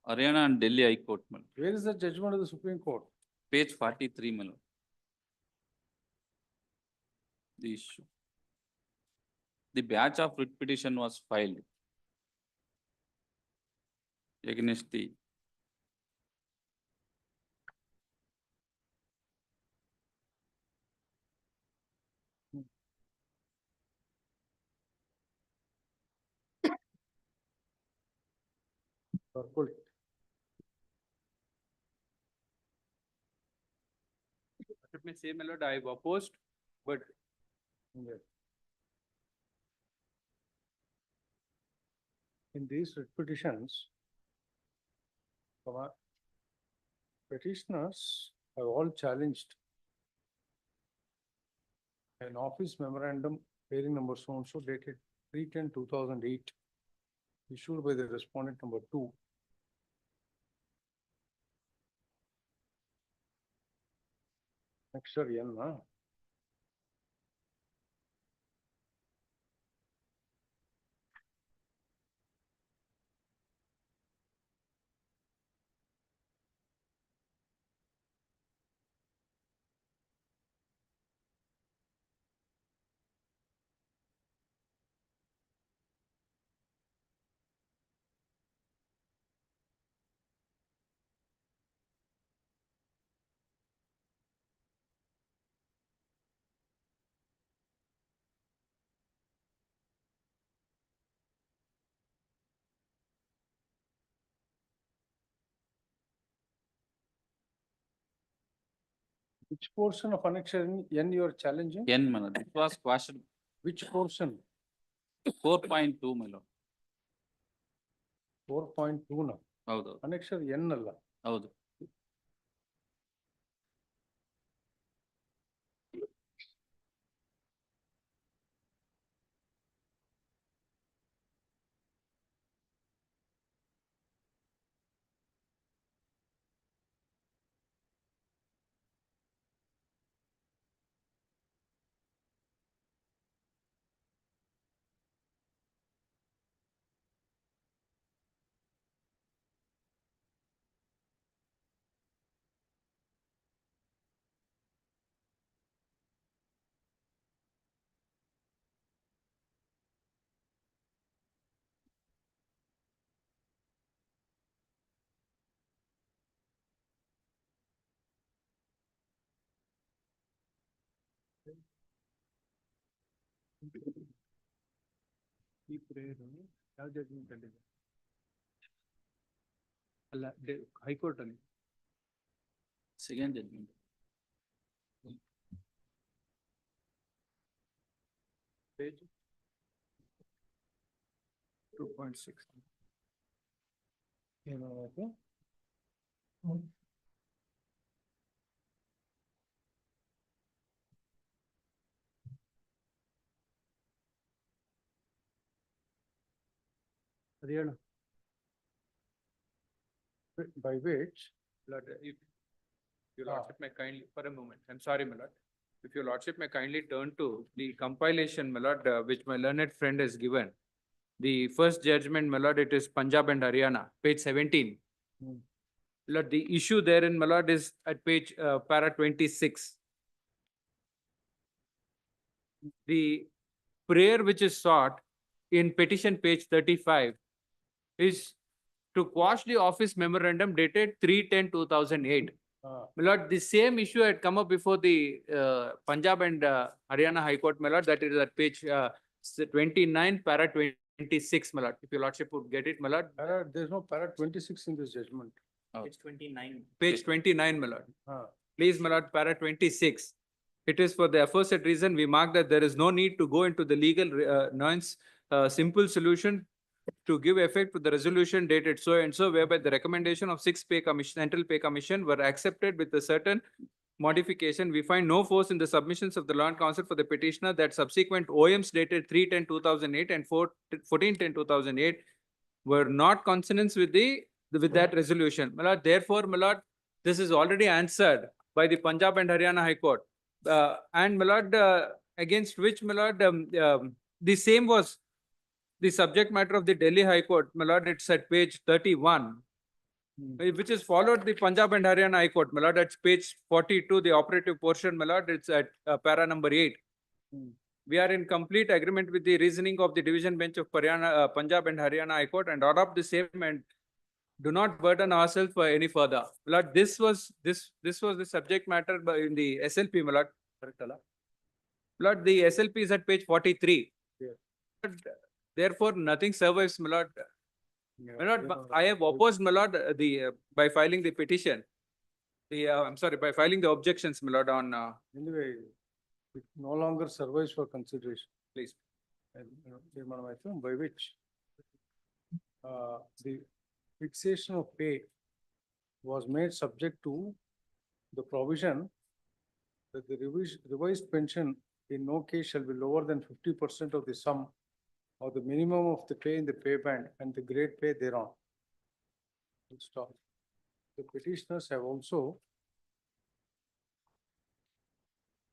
O: Haryana and Delhi High Court, my lord.
E: Where is the judgment of the Supreme Court?
O: Page 43, my lord. The issue. The batch of writ petition was filed against the
E: Purple.
D: Let me say, my lord, I have opposed, but
E: in these writ petitions, petitioners have all challenged an office memorandum bearing number so and so dated 3/10/2008 issued by the respondent number 2. Next, N. Which portion of annexure N you are challenging?
H: N, my lord, it was quashed
E: Which portion?
H: 4.2, my lord.
E: 4.2 na.
H: ಹೌದು
E: Annexure N ಅಲ್ಲ.
H: ಹೌದು.
E: ಈ prayer ಯಾವ judgment ಅಲ್ಲಿ ಇದೆ? ಅಲ್ಲ high court ಅಲ್ಲಿ.
H: Second judgment.
E: Page 2.6. ಏನಾಗುತ್ತೆ? ಅದು ಹೇಳು. By which?
D: Lord, if your lordship may kindly, for a moment, I'm sorry, my lord. If your lordship may kindly turn to the compilation, my lord, which my learned friend has given. The first judgment, my lord, it is Punjab and Haryana, page 17. Lord, the issue therein, my lord, is at page para 26. The prayer which is sought in petition page 35 is to quash the office memorandum dated 3/10/2008. My lord, the same issue had come up before the Punjab and Haryana High Court, my lord, that is at page 29, para 26, my lord. If your lordship would get it, my lord.
E: There's no para 26 in this judgment.
C: Page 29.
D: Page 29, my lord.
E: Ah.
D: Please, my lord, para 26. It is for the aforesaid reason we mark that there is no need to go into the legal nuance, simple solution to give effect to the resolution dated so and so, whereby the recommendation of Central Pay Commission were accepted with a certain modification. We find no force in the submissions of the Law and Council for the petitioner that subsequent OMs dated 3/10/2008 and 14/10/2008 were not consonance with that resolution. My lord, therefore, my lord, this is already answered by the Punjab and Haryana High Court. And my lord, against which, my lord, the same was the subject matter of the Delhi High Court, my lord, it's at page 31, which is followed the Punjab and Haryana High Court, my lord, that's page 42, the operative portion, my lord, it's at para number 8. We are in complete agreement with the reasoning of the division bench of Punjab and Haryana High Court and adopt the same and do not burden ourselves for any further. My lord, this was the subject matter in the SLP, my lord. My lord, the SLP is at page 43. Therefore, nothing survives, my lord. My lord, I have opposed, my lord, by filing the petition. I'm sorry, by filing the objections, my lord, on.
E: Anyway, it no longer survives for consideration.
D: Please.
E: By which the fixation of pay was made subject to the provision that the revised pension in no case shall be lower than 50% of the sum or the minimum of the pay in the pay band and the grade pay thereon. Full stop. The petitioners have also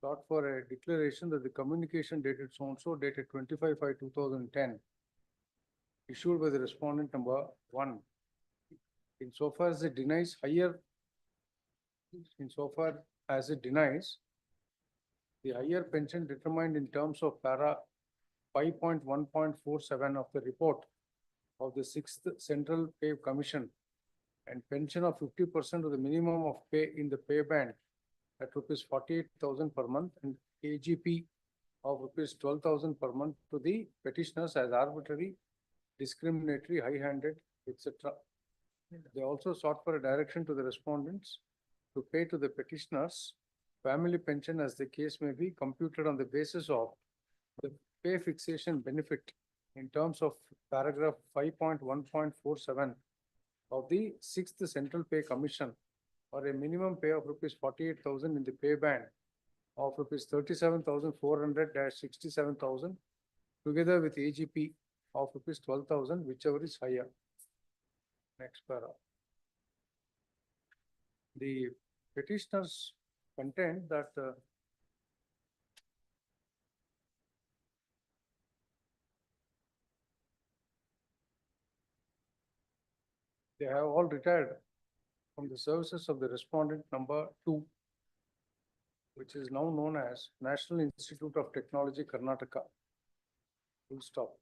E: sought for a declaration that the communication dated so-and-so dated 25/5/2010 issued by the respondent number 1 insofar as it denies the higher pension determined in terms of para 5.1.47 of the report of the 6th Central Pay Commission and pension of 50% of the minimum of pay in the pay band at rupees 48,000 per month and AGP of rupees 12,000 per month to the petitioners as arbitrary, discriminatory, high-handed, etc. They also sought for a direction to the respondents to pay to the petitioners family pension, as the case may be, computed on the basis of the pay fixation benefit in terms of paragraph 5.1.47 of the 6th Central Pay Commission, or a minimum pay of rupees 48,000 in the pay band of rupees 37,400-67,000, together with AGP of rupees 12,000, whichever is higher. Next para. The petitioners contend that they have all retired from the services of the respondent number 2, which is now known as National Institute of Technology, Karnataka. Full stop.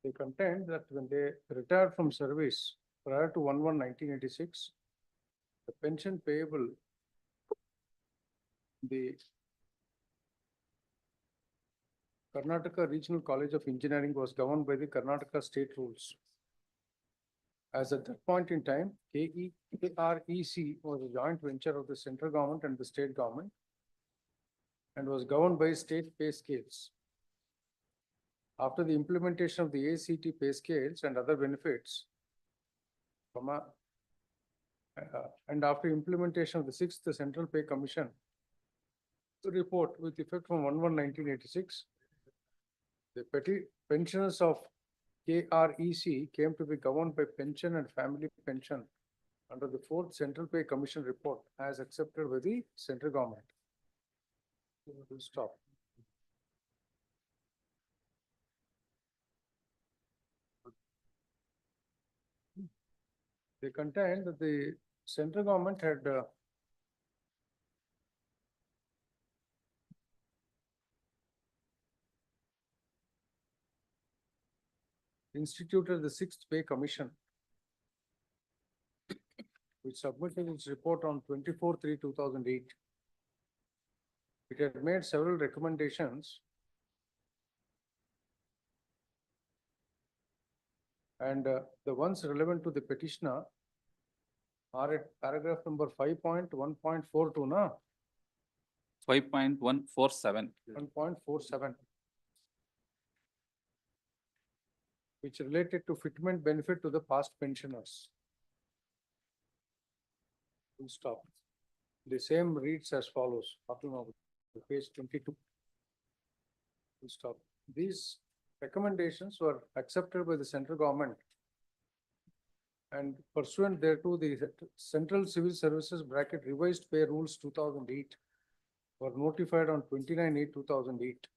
E: They contend that when they retired from service prior to 1/1/1986, the pension payable, the Karnataka Regional College of Engineering was governed by the Karnataka state rules. As at that point in time, KREC was a joint venture of the central government and the state government and was governed by state pay scales. After the implementation of the ACT pay scales and other benefits, and after implementation of the 6th Central Pay Commission report with effect from 1/1/1986, the pensioners of KREC came to be governed by pension and family pension under the 4th Central Pay Commission report as accepted by the central government. We'll stop. They contend that the central government had instituted the 6th Pay Commission, which submitted its report on 24/3/2008. It had made several recommendations and the ones relevant to the petitioner are at paragraph number 5.1.42, na?
H: 5.147.
E: 1.47. Which related to fitment benefit to the past pensioners. Full stop. The same reads as follows, talking about page 22. Full stop. These recommendations were accepted by the central government and pursuant thereto, the Central Civil Services bracket revised pay rules 2008 were notified on 29/8/2008.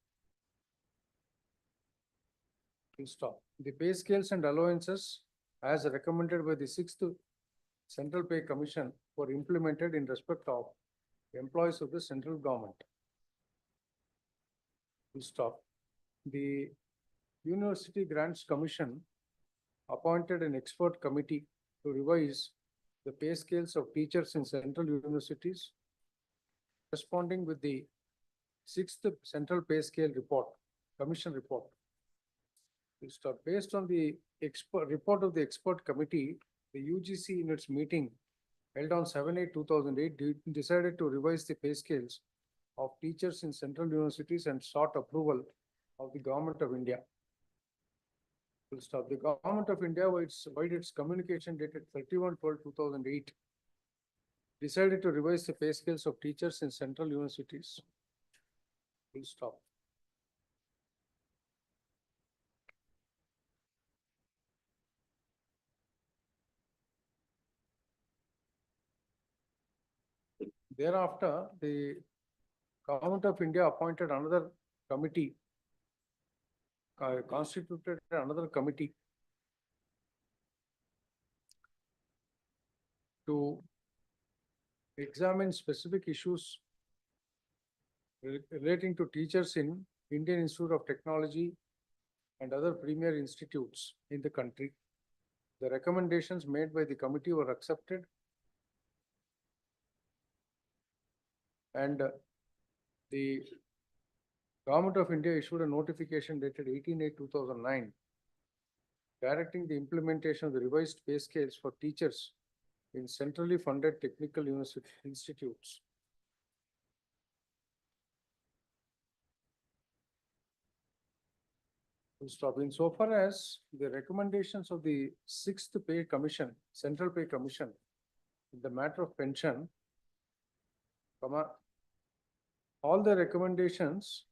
E: Full stop. The pay scales and allowances as recommended by the 6th Central Pay Commission were implemented in respect of employees of the central government. Full stop. The University Grants Commission appointed an expert committee to revise the pay scales of teachers in central universities, corresponding with the 6th Central Pay Scale Report, Commission report. Based on the report of the expert committee, the UGC in its meeting held on 7/8/2008 decided to revise the pay scales of teachers in central universities and sought approval of the Government of India. Full stop. The Government of India, by its communication dated 31/12/2008, decided to revise the pay scales of teachers in central universities. Full stop. Thereafter, the Government of India appointed another committee, constituted another committee to examine specific issues relating to teachers in Indian Institute of Technology and other premier institutes in the country. The recommendations made by the committee were accepted, and the Government of India issued a notification dated 18/8/2009 directing the implementation of the revised pay scales for teachers in centrally funded technical university institutes. Full stop. Insofar as the recommendations of the Sixth Pay Commission, Central Pay Commission, in the matter of pension, all the recommendations,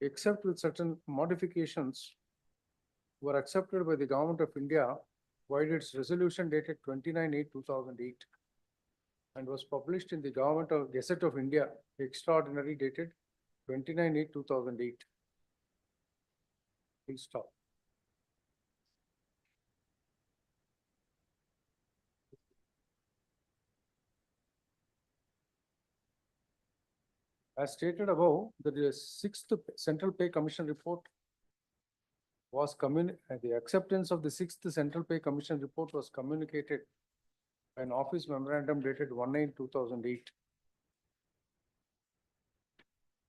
E: except with certain modifications, were accepted by the Government of India vide its resolution dated 29/8/2008 and was published in the Government of Gazette of India Extraordinary dated 29/8/2008. Please stop. As stated above, the Sixth Central Pay Commission report was the acceptance of the Sixth Central Pay Commission report was communicated by an office memorandum dated 1/9/2008.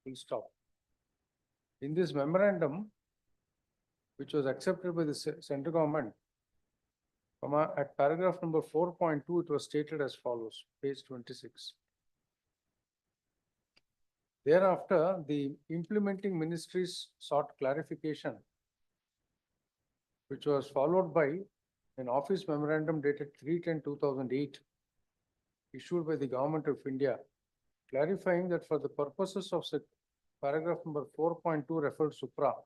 E: Full stop. In this memorandum, which was accepted by the central government, at paragraph number 4.2, it was stated as follows, page 26. Thereafter, the implementing ministries sought clarification, which was followed by an office memorandum dated 3/10/2008, issued by the Government of India, clarifying that for the purposes of paragraph number 4.2 referred supra,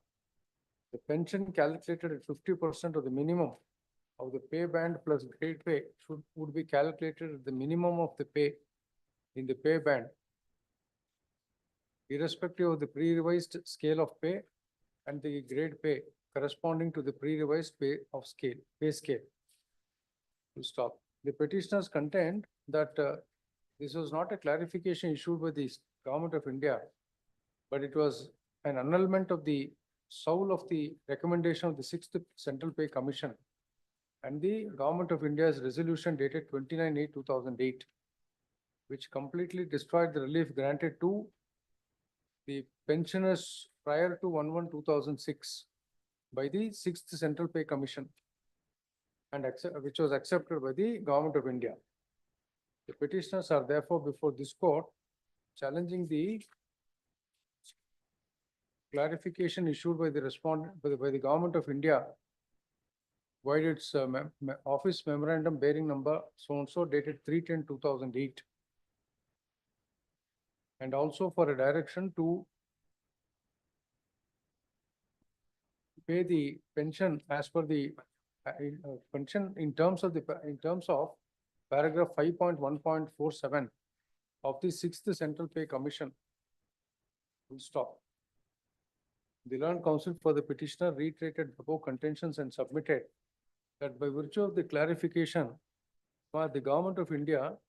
E: the pension calculated at 50% of the minimum of the pay band plus grade pay would be calculated at the minimum of the pay in the pay band, irrespective of the pre-revised scale of pay and the grade pay corresponding to the pre-revised pay scale. Full stop. The petitioners contend that this was not a clarification issued by the Government of India, but it was an annulment of the soul of the recommendation of the Sixth Central Pay Commission and the Government of India's resolution dated 29/8/2008, which completely destroyed the relief granted to the pensioners prior to 1/1/2006 by the Sixth Central Pay Commission, and which was accepted by the Government of India. The petitioners are therefore before this court challenging the clarification issued by the by the Government of India vide its office memorandum bearing number so-and-so dated 3/10/2008, and also for a direction to pay the pension as per the pension in terms of paragraph 5.1.47 of the Sixth Central Pay Commission. Full stop. The learned counsel for the petitioner reiterated above contentions and submitted that by virtue of the clarification, the Government of India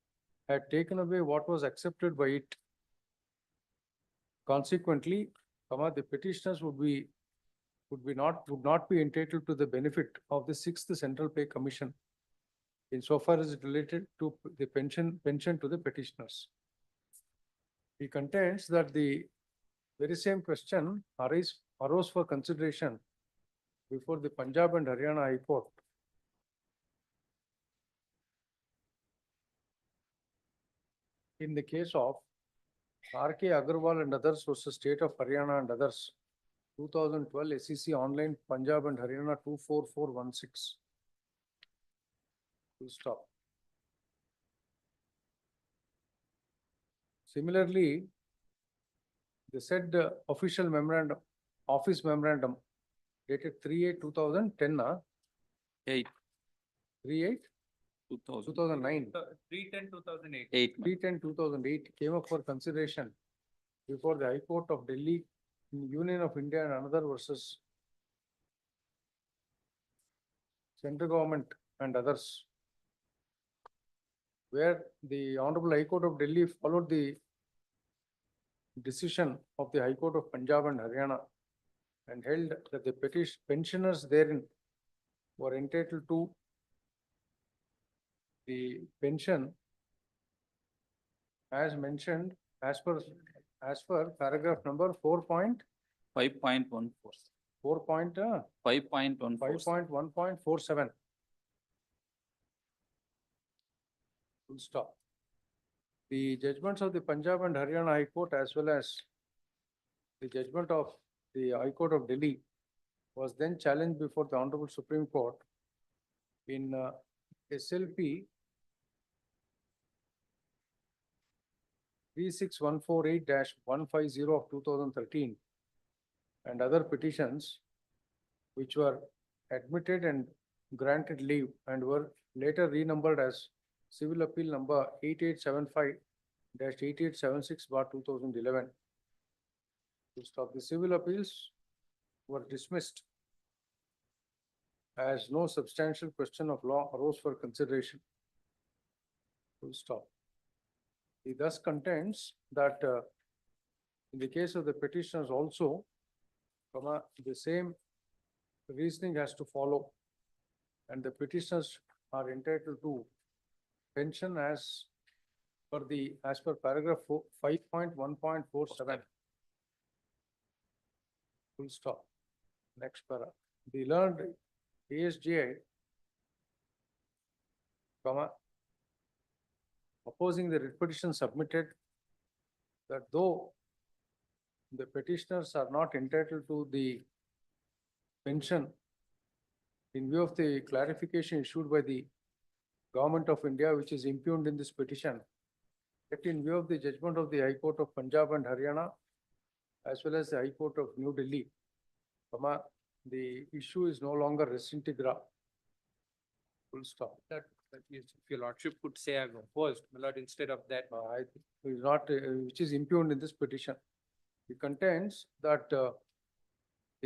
E: had taken away what was accepted by it. Consequently, the petitioners would not be entitled to the benefit of the Sixth Central Pay Commission insofar as it related to the pension to the petitioners. He contends that the very same question arose for consideration before the Punjab and Haryana High Court in the case of R.K. Agarwal and others versus State of Haryana and others, 2012 SEC Online Punjab and Haryana 24416. Full stop. Similarly, the said official memorandum, office memorandum dated 3/8/2010,
H: 8.
E: 3/8/2009.
H: 3/10/2008.
E: 3/10/2008 came up for consideration before the High Court of Delhi, Union of India and another versus central government and others. where the Honorable High Court of Delhi followed the decision of the High Court of Punjab and Haryana and held that the pensioners therein were entitled to the pension as mentioned as per paragraph number 4.147. 5.1.47. Full stop. The judgments of the Punjab and Haryana High Court as well as the judgment of the High Court of Delhi was then challenged before the Honorable Supreme Court in SLP 36148-150 of 2013 and other petitions which were admitted and granted leave and were later renumbered as Civil Appeal number 8875-8876/2011. To stop, the civil appeals were dismissed as no substantial question of law arose for consideration. Full stop. It thus contends that in the case of the petitioners also, the same reasoning has to follow, and the petitioners are entitled to pension as per paragraph 5.1.47. Full stop. Next para. The learned ASGI, opposing the writ petition submitted that though the petitioners are not entitled to the pension in view of the clarification issued by the Government of India, which is impugned in this petition, yet in view of the judgment of the High Court of Punjab and Haryana, as well as the High Court of New Delhi, the issue is no longer res integra. Full stop.
I: That is, if your lordship could say I've opposed, my lord, instead of that.
E: I think it is not, which is impugned in this petition. It contains that the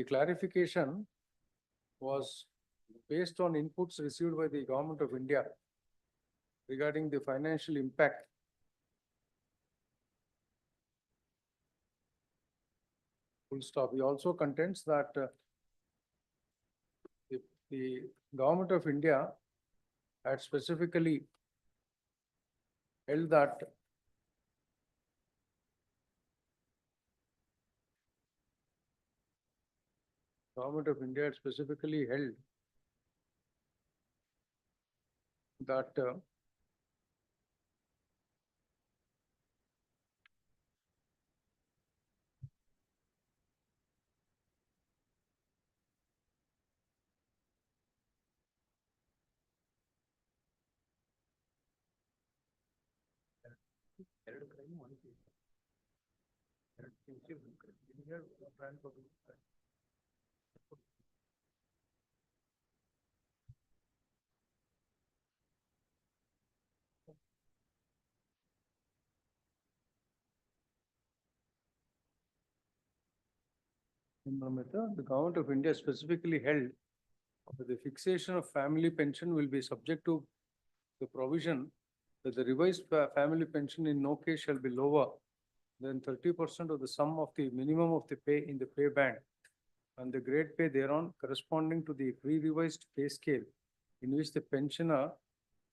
E: clarification was based on inputs received by the Government of India regarding the financial impact. Full stop. He also contends that the Government of India had specifically held that Government of India had specifically held that the Government of India specifically held that the fixation of family pension will be subject to the provision that the revised family pension in no case shall be lower than 30% of the sum of the minimum of the pay in the pay band and the grade pay thereon corresponding to the pre-revised pay scale in which the pensioner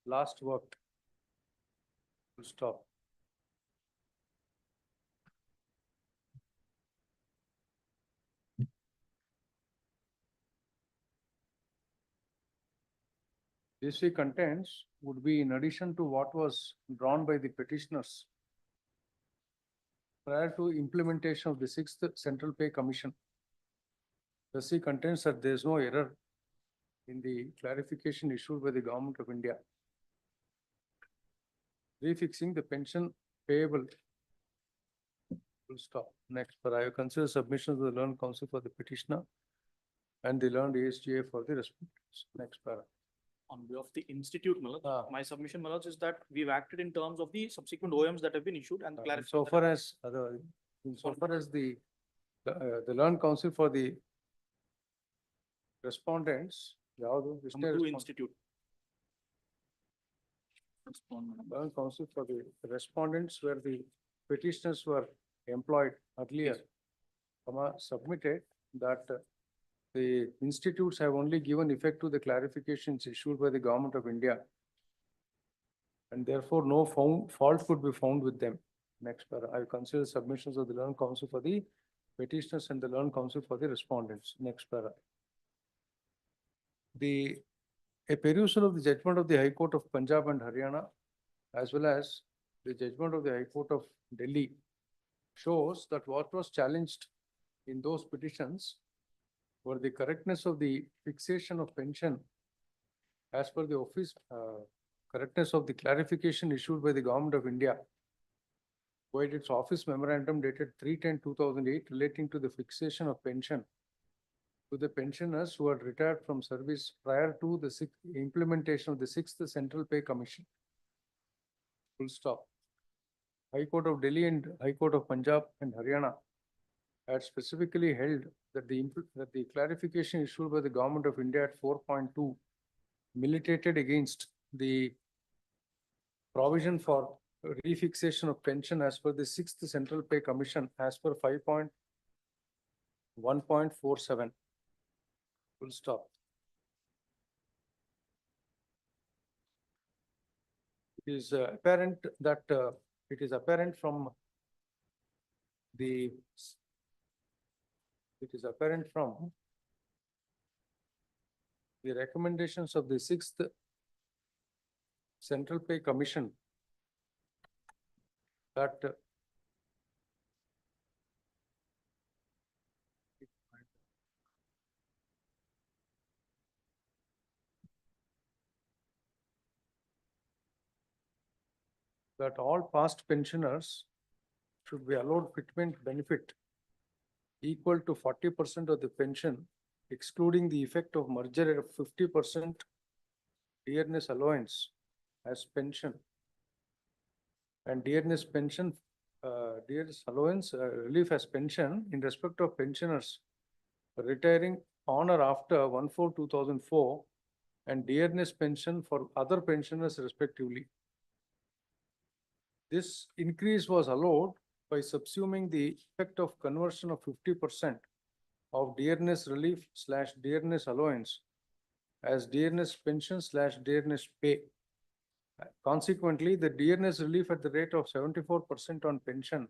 E: last worked. Full stop. This he contends would be in addition to what was drawn by the petitioners prior to implementation of the 6th Central Pay Commission. Thus he contends that there is no error in the clarification issued by the Government of India, refixing the pension payable. Full stop. Next, but I have considered submissions of the learned counsel for the petitioner and the learned ASGA for the respondents. Next para.
C: On behalf of the institute, Malad, my submission, Malad, is that we've acted in terms of the subsequent OMs that have been issued and clarified.
E: So far as the learned counsel for the respondents,
C: Institute.
E: Learned counsel for the respondents where the petitioners were employed earlier, submitted that the institutes have only given effect to the clarifications issued by the Government of India. And therefore, no fault could be found with them. Next, I consider submissions of the learned counsel for the petitioners and the learned counsel for the respondents. Next para. A perusal of the judgment of the High Court of Punjab and Haryana, as well as the judgment of the High Court of Delhi, shows that what was challenged in those petitions were the correctness of the fixation of pension as per the office, correctness of the clarification issued by the Government of India, by its office memorandum dated 3/10/2008 relating to the fixation of pension to the pensioners who had retired from service prior to the implementation of the 6th Central Pay Commission. Full stop. High Court of Delhi and High Court of Punjab and Haryana had specifically held that the clarification issued by the Government of India at 4.2 militated against the provision for refixation of pension as per the 6th Central Pay Commission as per 5.1.47. Full stop. It is apparent that it is apparent from the recommendations of the 6th Central Pay Commission that all past pensioners should be allowed fitment benefit equal to 40% of the pension, excluding the effect of merger of 50% dearness allowance as pension and dearness pension, dearness allowance relief as pension in respect of pensioners retiring on or after 1/4/2004 and dearness pension for other pensioners respectively. This increase was allowed by subsuming the effect of conversion of 50% of dearness relief / dearness allowance as dearness pension / dearness pay. Consequently, the dearness relief at the rate of 74% on pension,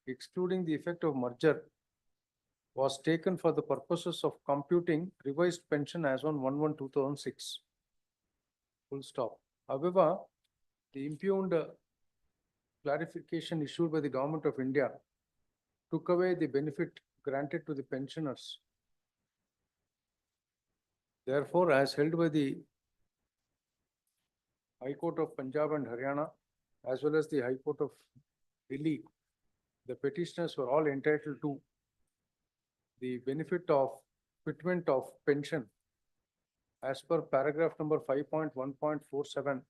E: excluding the effect of merger, was taken for the purposes of computing revised pension as on 1/1/2006. Full stop. However, the impugned clarification issued by the Government of India took away the benefit granted to the pensioners. Therefore, as held by the High Court of Punjab and Haryana, as well as the High Court of Delhi, the petitioners were all entitled to the benefit of fitment of pension as per paragraph number 5.1.47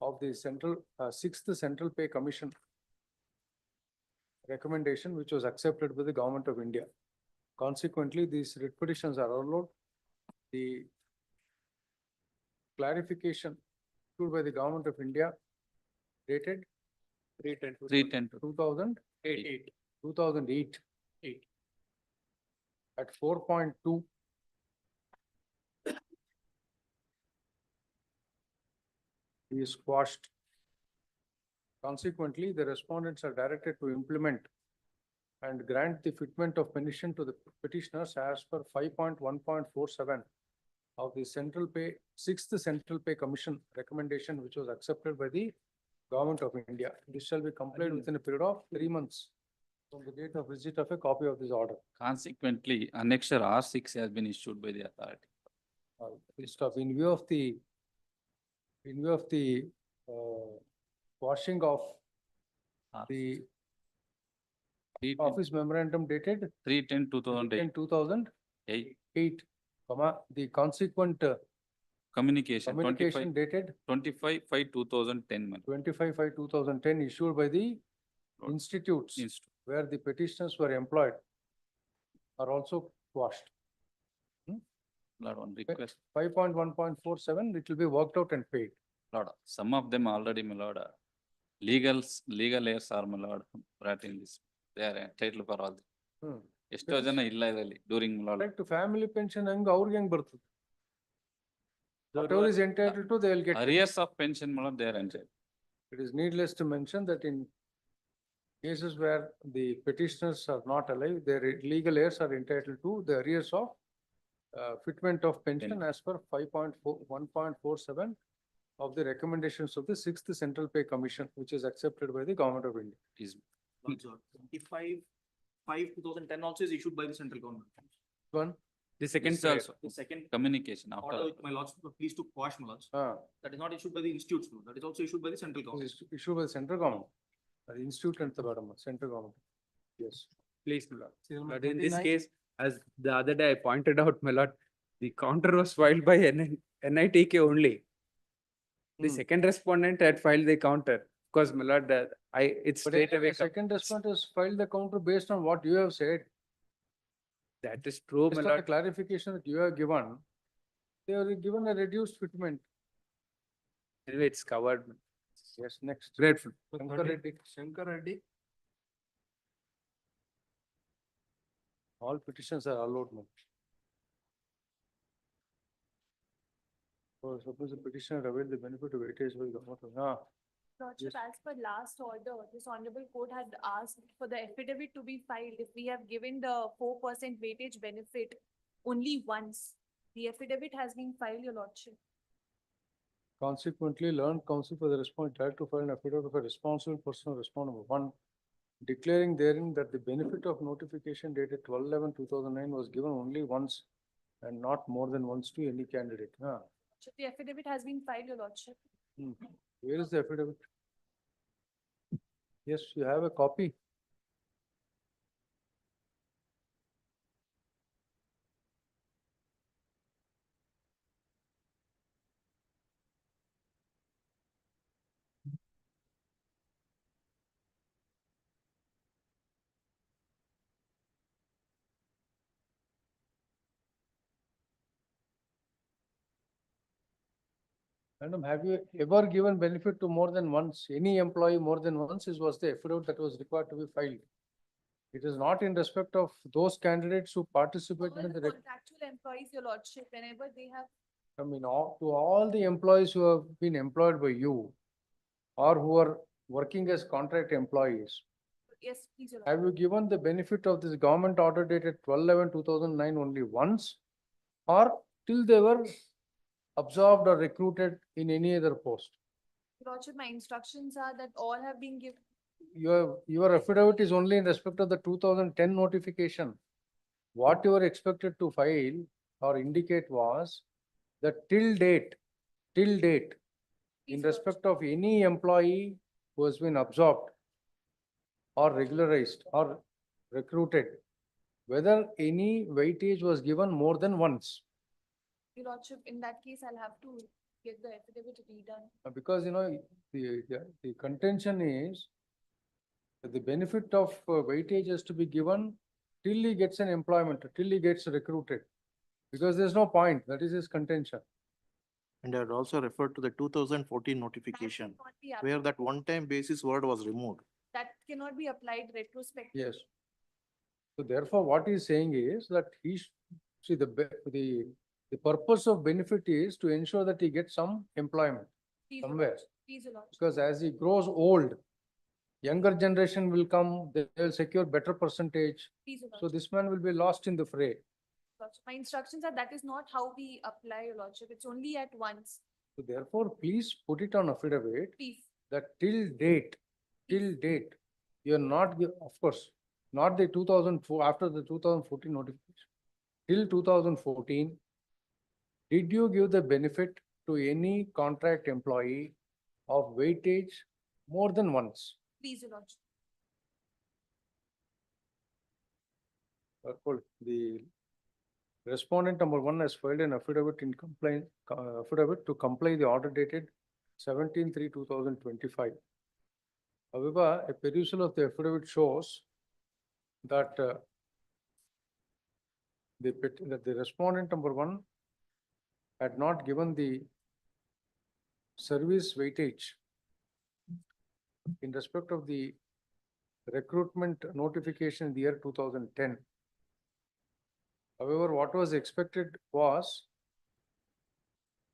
E: of the 6th Central Pay Commission recommendation, which was accepted by the Government of India. Consequently, these writ petitions are allowed. The clarification issued by the Government of India dated 2008 at 4.2 is quashed. Consequently, the respondents are directed to implement and grant the fitment of pension to the petitioners as per 5.1.47 of the 6th Central Pay Commission recommendation, which was accepted by the Government of India. This shall be complied within a period of 3 months from the date of receipt of a copy of this order.
H: Consequently, Annexure R6 has been issued by the authority.
E: In view of the quashing of the office memorandum dated
H: 3/10/2008.
E: 2008, the consequent
H: Communication
E: dated
H: 25/5/2010.
E: 25/5/2010 issued by the institutes where the petitioners were employed are also quashed.
H: Lord, on request.
E: 5.1.47, it will be worked out and paid.
Q: Lord, some of them already, my lord, legal heirs are, my lord, brought in this. They are entitled for all. ಎಷ್ಟೋ ಜನ ಇಲ್ಲ ಇದರಲ್ಲಿ during
E: Correct, family pension ಹಂಗ ಅವ್ರಿಗೆ ಹೆಂಗ್ ಬರ್ತದೆ? Whatever is entitled to, they will get.
Q: arrears of pension, my lord, they are entitled.
E: It is needless to mention that in cases where the petitioners are not alive, their legal heirs are entitled to the arrears of fitment of pension as per 1.47 of the recommendations of the 6th Central Pay Commission, which is accepted by the Government of India.
Q: Is
I: 25/5/2010 also is issued by the central government.
E: One,
I: The second
Q: This also.
I: The second
Q: communication after.
I: order, my lords, please to quash, my lords. That is not issued by the institutes, no. That is also issued by the central government.
E: is issued by the central government, the institute and the central government. Yes.
D: Please, my lord.
J: Serial
D: But in
J: number
D: this
J: 29.
D: case, as the other day I pointed out, my lord, the counter was filed by NITK only. The second respondent had filed the counter, because my lord, it's
E: But
D: straight away.
E: the second respondent has filed the counter based on what you have said.
D: That is true, my
E: Based on the
D: lord.
E: clarification that you have given, they are given a reduced fitment.
D: Anyway, it's covered.
E: Yes, next.
D: Grateful.
J: Shankar Reddy.
E: All petitions are allowed now. So suppose the petitioner avail the benefit of weightage by the government.
P: Lordship, as per last order, this honorable court had asked for the affidavit to be filed if we have given the 4% weightage benefit only once. The affidavit has been filed, your lordship.
E: Consequently, learned counsel for the respondent tried to file an affidavit of a responsible person or respondent. One, declaring therein that the benefit of notification dated 12/11/2009 was given only once and not more than once to any candidate.
P: So the affidavit has been filed, your lordship.
E: Where is the affidavit? Yes, you have a copy. Madam, have you ever given benefit to more than once, any employee more than once was the affidavit that was required to be filed. It is not in respect of those candidates who participated
P: All
E: in
P: the
E: the,
P: contractual employees, your lordship, whenever they have,
E: I mean, to all the employees who have been employed by you or who are working as contract employees,
P: yes, please, your
E: have
P: lordship.
E: you given the benefit of this government order dated 12/11/2009 only once? Or till they were absorbed or recruited in any other post?
P: Your lordship, my instructions are that all have been given.
E: Your affidavit is only in respect of the 2010 notification. What you were expected to file or indicate was that till date, in
P: Please,
E: respect of any employee who has been absorbed or regularized or recruited, whether any weightage was given more than once.
P: Your lordship, in that case, I'll have to get the affidavit redone.
E: Because, the contention is that the benefit of weightage has to be given till he gets an employment, till he gets recruited. Because there's no point, that is his contention.
N: And I had also referred to the 2014 notification,
P: That cannot be app-
N: where that one-time basis word was removed.
P: That cannot be applied retrospectively.
E: Yes. So therefore, what he's saying is that the purpose of benefit is to ensure that he gets some employment
P: Please, your
E: somewhere.
P: lordship. Please, your lordship.
E: Because as he grows old, younger generation will come, they will secure better percentage.
P: Please, your
E: So
P: lordship.
E: this man will be lost in the fray.
P: Lordship. My instructions are that is not how we apply, your lordship. It's only at once.
E: So therefore, please put it on affidavit
P: Please.
E: that till date, you are not, of course, not the 2004, after the 2014 notification. Till 2014, did you give the benefit to any contract employee of weightage more than once?
P: Please, your lordship.
E: Therefore, the respondent number 1 has filed an affidavit in complaint, affidavit to comply the order dated 17/3/2025. However, a perusal of the affidavit shows that the respondent number 1 had not given the service weightage in respect of the recruitment notification in the year 2010. However, what was expected was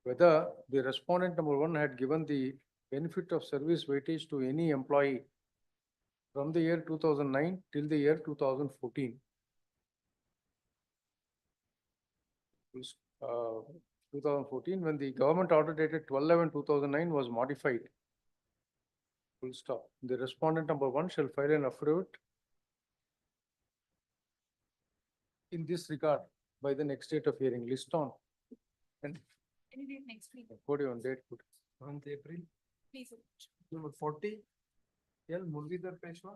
E: whether the respondent number one had given the benefit of service weightage to any employee from the year 2009 till the year 2014. 2014, when the government order dated 12/11/2009 was modified. Full stop. The respondent number one shall file an affidavit in this regard by the next date of hearing. List on. And
B: Any date next week,
E: put it on date. Put.
J: 9th April,
B: please.
J: number 40. L. Murlidhar Peshwa.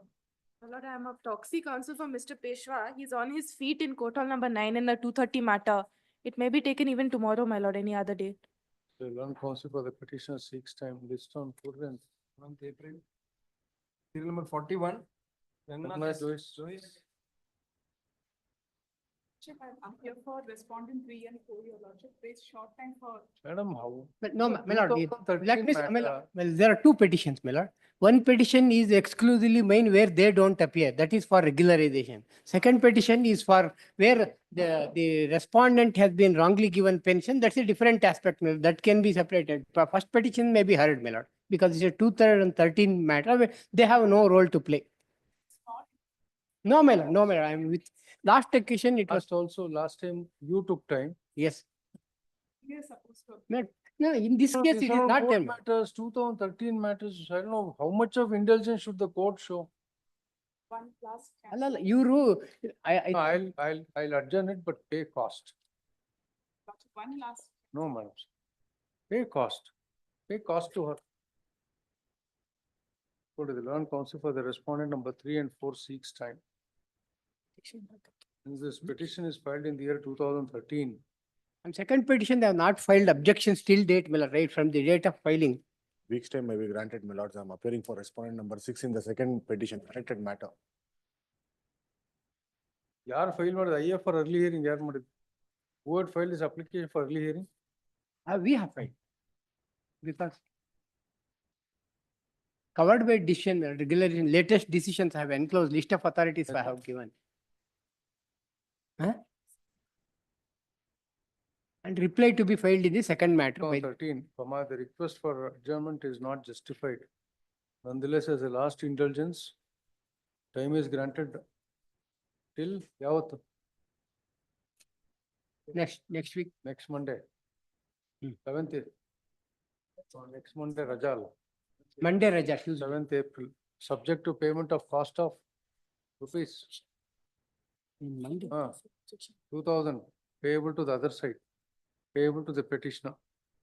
Q: My lord, I am of proxy counsel for Mr. Peshwa. He's on his feet in court hall number 9 in the 230 matter. It may be taken even tomorrow, my lord, any other date.
E: The learned counsel for the petitioner seeks time. List on. Put it.
J: 9th April. Serial number 41.
E: Rangnath Joyce.
J: Joyce.
Q: I'm here for respondent 3 and 4, your lordship. There's short time for.
E: Madam, how?
L: But no, my lord,
E: 2013
L: let me, my
E: matter.
L: lord, well, there are two petitions, my lord. One petition is exclusively mine where they don't appear. That is for regularization. Second petition is for where the respondent has been wrongly given pension. That's a different aspect, my lord. That can be separated. First petition may be heard, my lord, because it's a 2013 matter. Where they have no role to play. No, my lord, no, my lord. I'm with last occasion. It was
E: Last time you took time.
L: yes.
Q: We are supposed to.
L: No, in this
E: No,
L: case,
E: these
L: it
E: are
L: is
E: all
L: not
E: court
L: them.
E: matters, 2013 matters. I don't know how much of indulgence should the court show.
Q: One last.
L: Allah, you rule.
E: No, I'll adjourn it, but pay cost.
Q: One last.
E: No, madam. Pay cost. Pay cost to her. Go to the learned counsel for the respondent number 3 and 4 seeks time. Since this petition is filed in the year 2013.
L: And second petition, they have not filed objections till date, my lord, right from the date of filing.
O: Week's time may be granted, my lords. I am appearing for respondent number 6 in the second petition, connected matter.
E: Yar file ಮಾಡಿದ IF for early hearing ಯಾರು ಮಾಡಿದ್ರು? Who had filed this application for early hearing?
L: We have filed. Because covered by decision, regulation, latest decisions I have enclosed, list of authorities I have given. Huh? And reply to be filed in the second matter. by-
E: 13, the request for adjournment is not justified. Nonetheless, as a last indulgence, time is granted till yavattu?
L: Next week.
E: Next Monday.
L: Hmm.
E: 7th. So next Monday, Rajal.
L: Monday, Raja, Tuesday.
E: 7th April, subject to payment of cost of rupees
L: Monday.
E: 2000 payable to the other side, payable to the petitioner.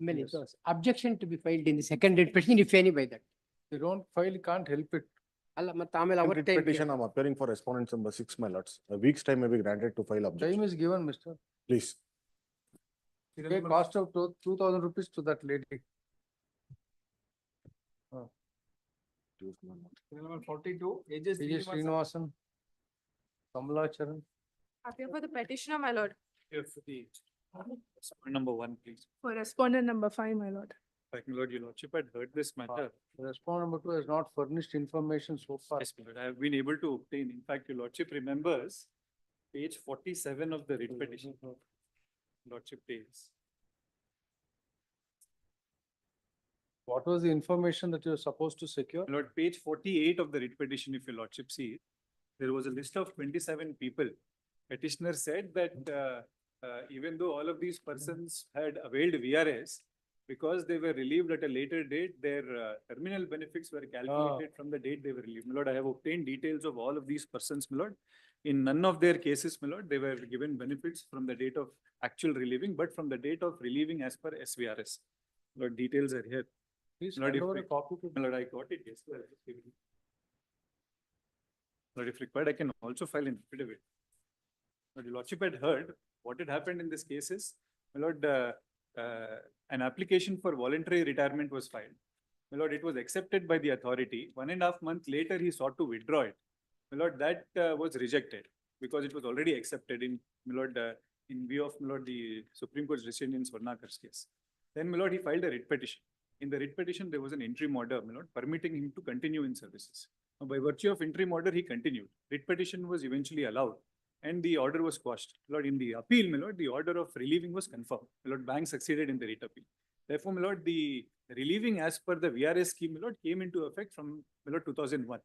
L: Many
E: Yes.
L: those. Objection to be filed in the second date petition, if any by that.
E: They don't file, can't help it.
L: Allah, but ಆಮೇಲೆ our
O: Writ
L: time.
O: petition, I am appearing for respondent number 6, my lords. A week's time may be granted to file objection.
E: Time is given, mister.
O: Please.
E: Pay cost of 2,000 rupees to that lady.
J: Serial number 42. AJ
E: P.J. Srinivasan, Kamala Charan.
Q: Appear for the petitioner, my lord.
M: Number 1, please.
Q: For respondent number 5, my lord.
M: Thank you, Lord, your lordship had heard this matter.
E: Respondent number 2 has not furnished information so far.
M: Yes, my lord, I have been able to obtain. In fact, your lordship remembers page 47 of the writ petition. Lordship pays.
E: What was the information that you were supposed to secure?
M: Lord, page 48 of the writ petition, if your lordship see, there was a list of 27 people. Petitioner said that even though all of these persons had availed VRS, because they were relieved at a later date, their terminal benefits were calculated from the date they were relieved. My lord, I have obtained details of all of these persons, my lord. In none of their cases, my lord, they were given benefits from the date of actual relieving, but from the date of relieving as per SVRS. Lord, details are here.
E: Please
M: Lord,
E: hand
M: if
E: over a
M: we-
E: copy to.
M: My lord, I got it, yes. Sir, I just gave it. Lord, if required, I can also file an affidavit. Lord, your lordship had heard what had happened in this case is, my lord, an application for voluntary retirement was filed. My lord, it was accepted by the authority. 1.5 months later, he sought to withdraw it. My lord, that was rejected because it was already accepted in, my lord, in view of, my lord, the Supreme Court's decision in Swarnakar's case. Then, my lord, he filed a writ petition. In the writ petition, there was an interim order, my lord, permitting him to continue in services. Now, by virtue of interim order, he continued. Writ petition was eventually allowed and the order was quashed. My lord, in the appeal, my lord, the order of relieving was confirmed. My lord, bank succeeded in the writ appeal. Therefore, my lord, the relieving as per the VRS scheme, my lord, came into effect from, my lord, 2001.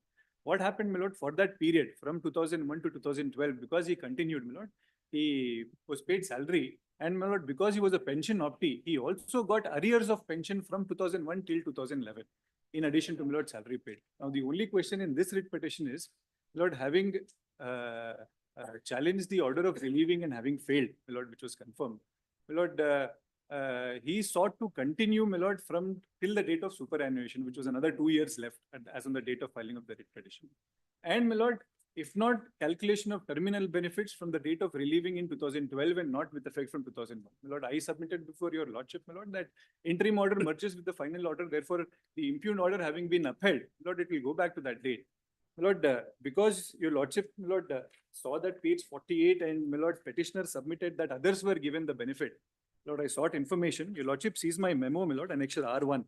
M: What happened, my lord, for that period from 2001 to 2012, because he continued, my lord, he was paid salary, and my lord, because he was a pension optee, he also got arrears of pension from 2001 till 2011, in addition to my lord salary paid. Now, the only question in this writ petition is, my lord, having challenged the order of relieving and having failed, my lord, which was confirmed, my lord, he sought to continue, my lord, from till the date of superannuation, which was another 2 years left as on the date of filing of the writ petition. And my lord, if not calculation of terminal benefits from the date of relieving in 2012 and not with effect from 2001. My lord, I submitted before your lordship, my lord, that interim order merges with the final order. Therefore, the impugned order having been upheld, my lord, it will go back to that date. My lord, because your lordship, my lord, saw that page 48 and my lord, petitioner submitted that others were given the benefit. Lord, I sought information. Your lordship sees my memo, my lord, annexure R1.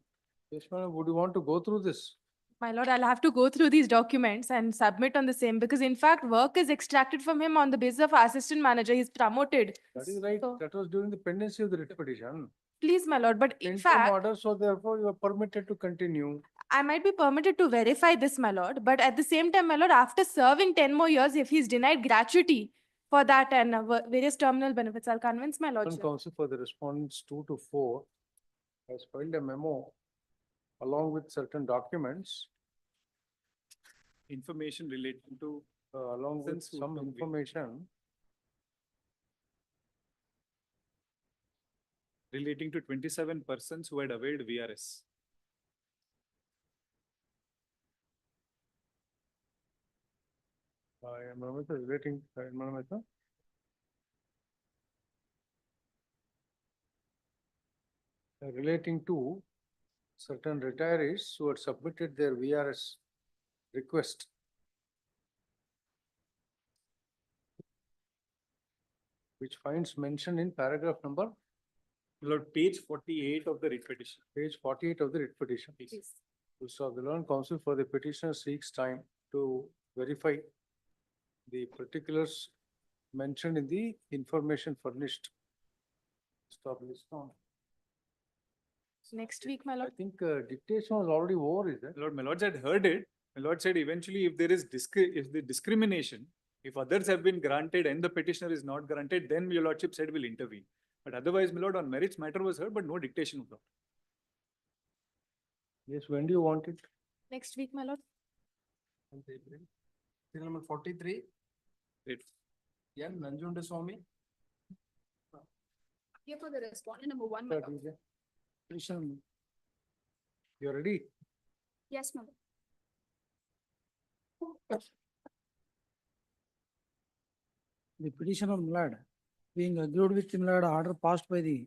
E: Yes, madam, would you want to go through this?
P: My lord, I'll have to go through these documents and submit on the same because in fact, work is extracted from him on the basis of assistant manager. He's promoted.
E: That is right.
P: So-
E: That was during the pendency of the writ petition.
P: Please, my lord, but in
E: Interim
P: fact,
E: order, so therefore you are permitted to continue.
P: I might be permitted to verify this, my lord, but at the same time, my lord, after serving 10 more years, if he's denied gratuity for that and various terminal benefits, I'll convince my
E: One
P: lordship.
E: counsel for the respondents 2 to 4 has filed a memo along with certain documents,
M: Information relating to
E: along with
M: Since who
E: some
M: come with-
E: information
M: relating to 27 persons who had availed VRS.
E: relating, relating to certain retirees who had submitted their VRS request. Which finds mention in paragraph number,
M: My lord, page 48 of the writ petition.
E: page 48 of the writ petition.
P: Please.
E: So the learned counsel for the petitioner seeks time to verify the particulars mentioned in the information furnished. Stop this now.
P: Next week, my
E: I
P: lord.
E: think dictation was already over, is it?
M: My lord, my lords had heard it. My lord said eventually if there is if the discrimination, if others have been granted and the petitioner is not granted, then your lordship said will intervene. But otherwise, my lord, on merits matter was heard, but no dictation was done.
E: Yes, when do you want it?
P: Next week, my lord.
J: Serial number 43,
M: Great.
J: N. Nanjunda Swami.
B: Here for the respondent number 1, my lord.
J: Petition
E: You ready?
B: Yes, my lord.
L: The petitioner, my lord, being agreed with, my lord, order passed by the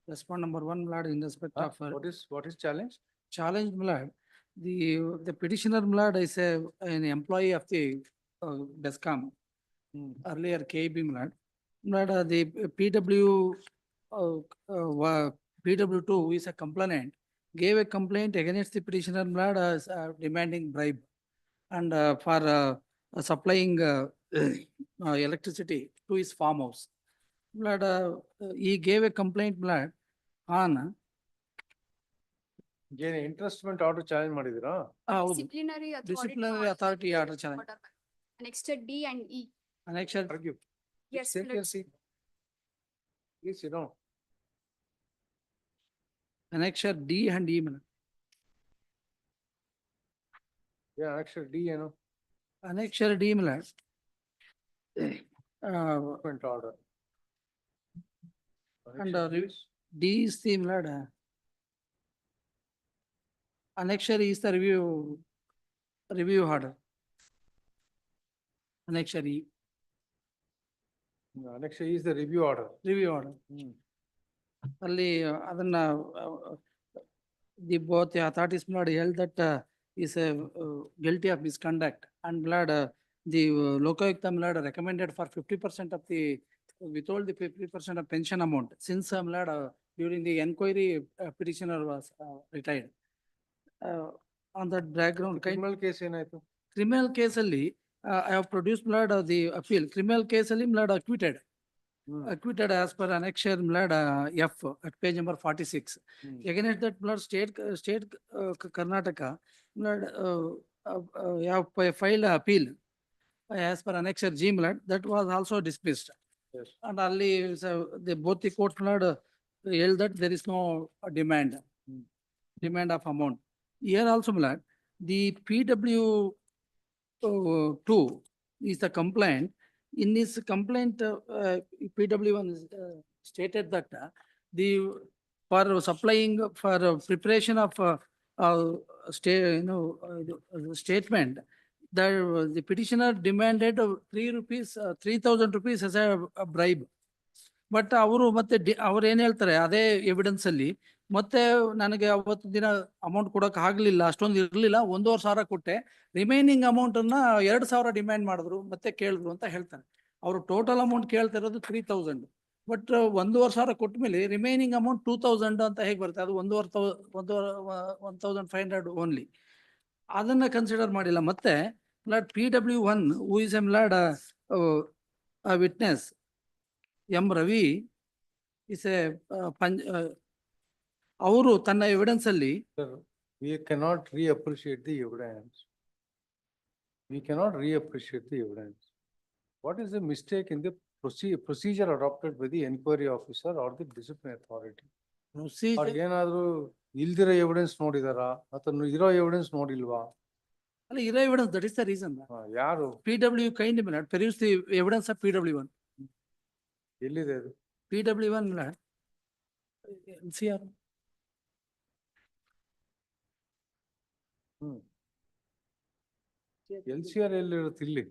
L: respondent number 1, my lord, in respect of
E: What is challenge?
L: challenge, my lord. The petitioner, my lord, is an employee of the DESCOM, earlier KB, my lord. My lord, the PW2 who is a complainant, gave a complaint against the petitioner, my lord, as demanding bribe and for supplying electricity to his farmhouse. Blood, he gave a complaint, blood, on
E: Interestment order challenge ಮಾಡಿದಿರಾ?
B: Disciplinary
L: disciplinary authority order challenge.
B: Annexure D and E.
L: Annexure,
E: Argue.
B: Yes,
E: Take
B: my
E: your
B: lord.
E: seat. Please, you know.
L: annexure D and E, my lord.
E: Yeah, actually D, you know,
L: Annexure D, my lord.
E: different order.
L: And
E: Annexure D.
L: D is the, my lord, annexure is the review order. Annexure E,
E: Annexure is the review order.
L: review order. ಅಲ್ಲಿ ಅದನ್ನ both the authorities blood held that is guilty of misconduct and blood the Lokayukta blood recommended for 50% of the withhold the 50% of pension amount since blood during the inquiry, petitioner was retired. On that background,
E: Criminal case ಏನಾಯ್ತು?
L: criminal case ಅಲ್ಲಿ, I have produced blood of the appeal. Criminal case ಅಲ್ಲಿ blood acquitted. Acquitted as per annexure blood F at page number 46. Against that blood state Karnataka blood have filed appeal as per annexure G blood, that was also dismissed.
E: Yes.
L: And only both the court blood held that there is no demand of amount. Here also blood, the PW 2 is the complaint. In this complaint, PW1 stated that for supplying for preparation of statement, the petitioner demanded 3,000 rupees as a bribe. But ಅವರು ಮತ್ತೆ ಅವ್ರು ಏನ್ ಹೇಳ್ತಾರೆ ಅದೇ evidence ಅಲ್ಲಿ, ಮತ್ತೆ ನನಗೆ ಅವತ್ತು ದಿನ ಅಮೌಂಟ್ ಕೊಡಕ್ ಆಗ್ಲಿಲ್ಲ, ಅಷ್ಟೊಂದು ಇರ್ಲಿಲ್ಲ, 1,500 ಕೊಟ್ಟೆ, ರಿಮೈನಿಂಗ್ ಅಮೌಂಟ್ ಅನ್ನ 2,000 ಡಿಮ್ಯಾಂಡ್ ಮಾಡಿದ್ರು, ಮತ್ತೆ ಕೇಳಿದ್ರು ಅಂತ ಹೇಳ್ತಾರೆ. ಅವರು ಟೋಟಲ್ ಅಮೌಂಟ್ ಕೇಳ್ತಿರೋದು 3,000, ಬಟ್ 1,500 ಕೊಟ್ಟ ಮೇಲೆ ರಿಮೈನಿಂಗ್ ಅಮೌಂಟ್ 2,000 ಅಂತ ಹೇಗೆ ಬರುತ್ತೆ? ಅದು 1,500 ಓನ್ಲಿ. ಅದನ್ನ ಕನ್ಸಿಡರ್ ಮಾಡಿಲ್ಲ. ಮತ್ತೆ PW1 who is A witness M Ravi is A ಅವರು ತನ್ನ ಎವಿಡೆನ್ಸ್ ಅಲ್ಲಿ,
E: we cannot reappreciate the evidence. We cannot reappreciate the evidence. What is the mistake in the procedure adopted by the inquiry officer or the disciplinary authority?
L: Procedure
E: ಏನಾದ್ರು ಇಲ್ದಿರೋ evidence ನೋಡಿದಾರಾ ಅಥವಾ ಇರೋ evidence ನೋಡಿಲ್ವಾ?
L: ಅಲ್ಲ, ಇರೋ evidence, that is the reason.
E: ಯಾರು?
L: PW kind produce the evidence of PW1.
E: ಎಲ್ಲಿದೆ ಅದು?
L: PW1 NCR.
E: LCR ಎಲ್ಲಿರುತ್ತೆ? ಇಲ್ಲಿ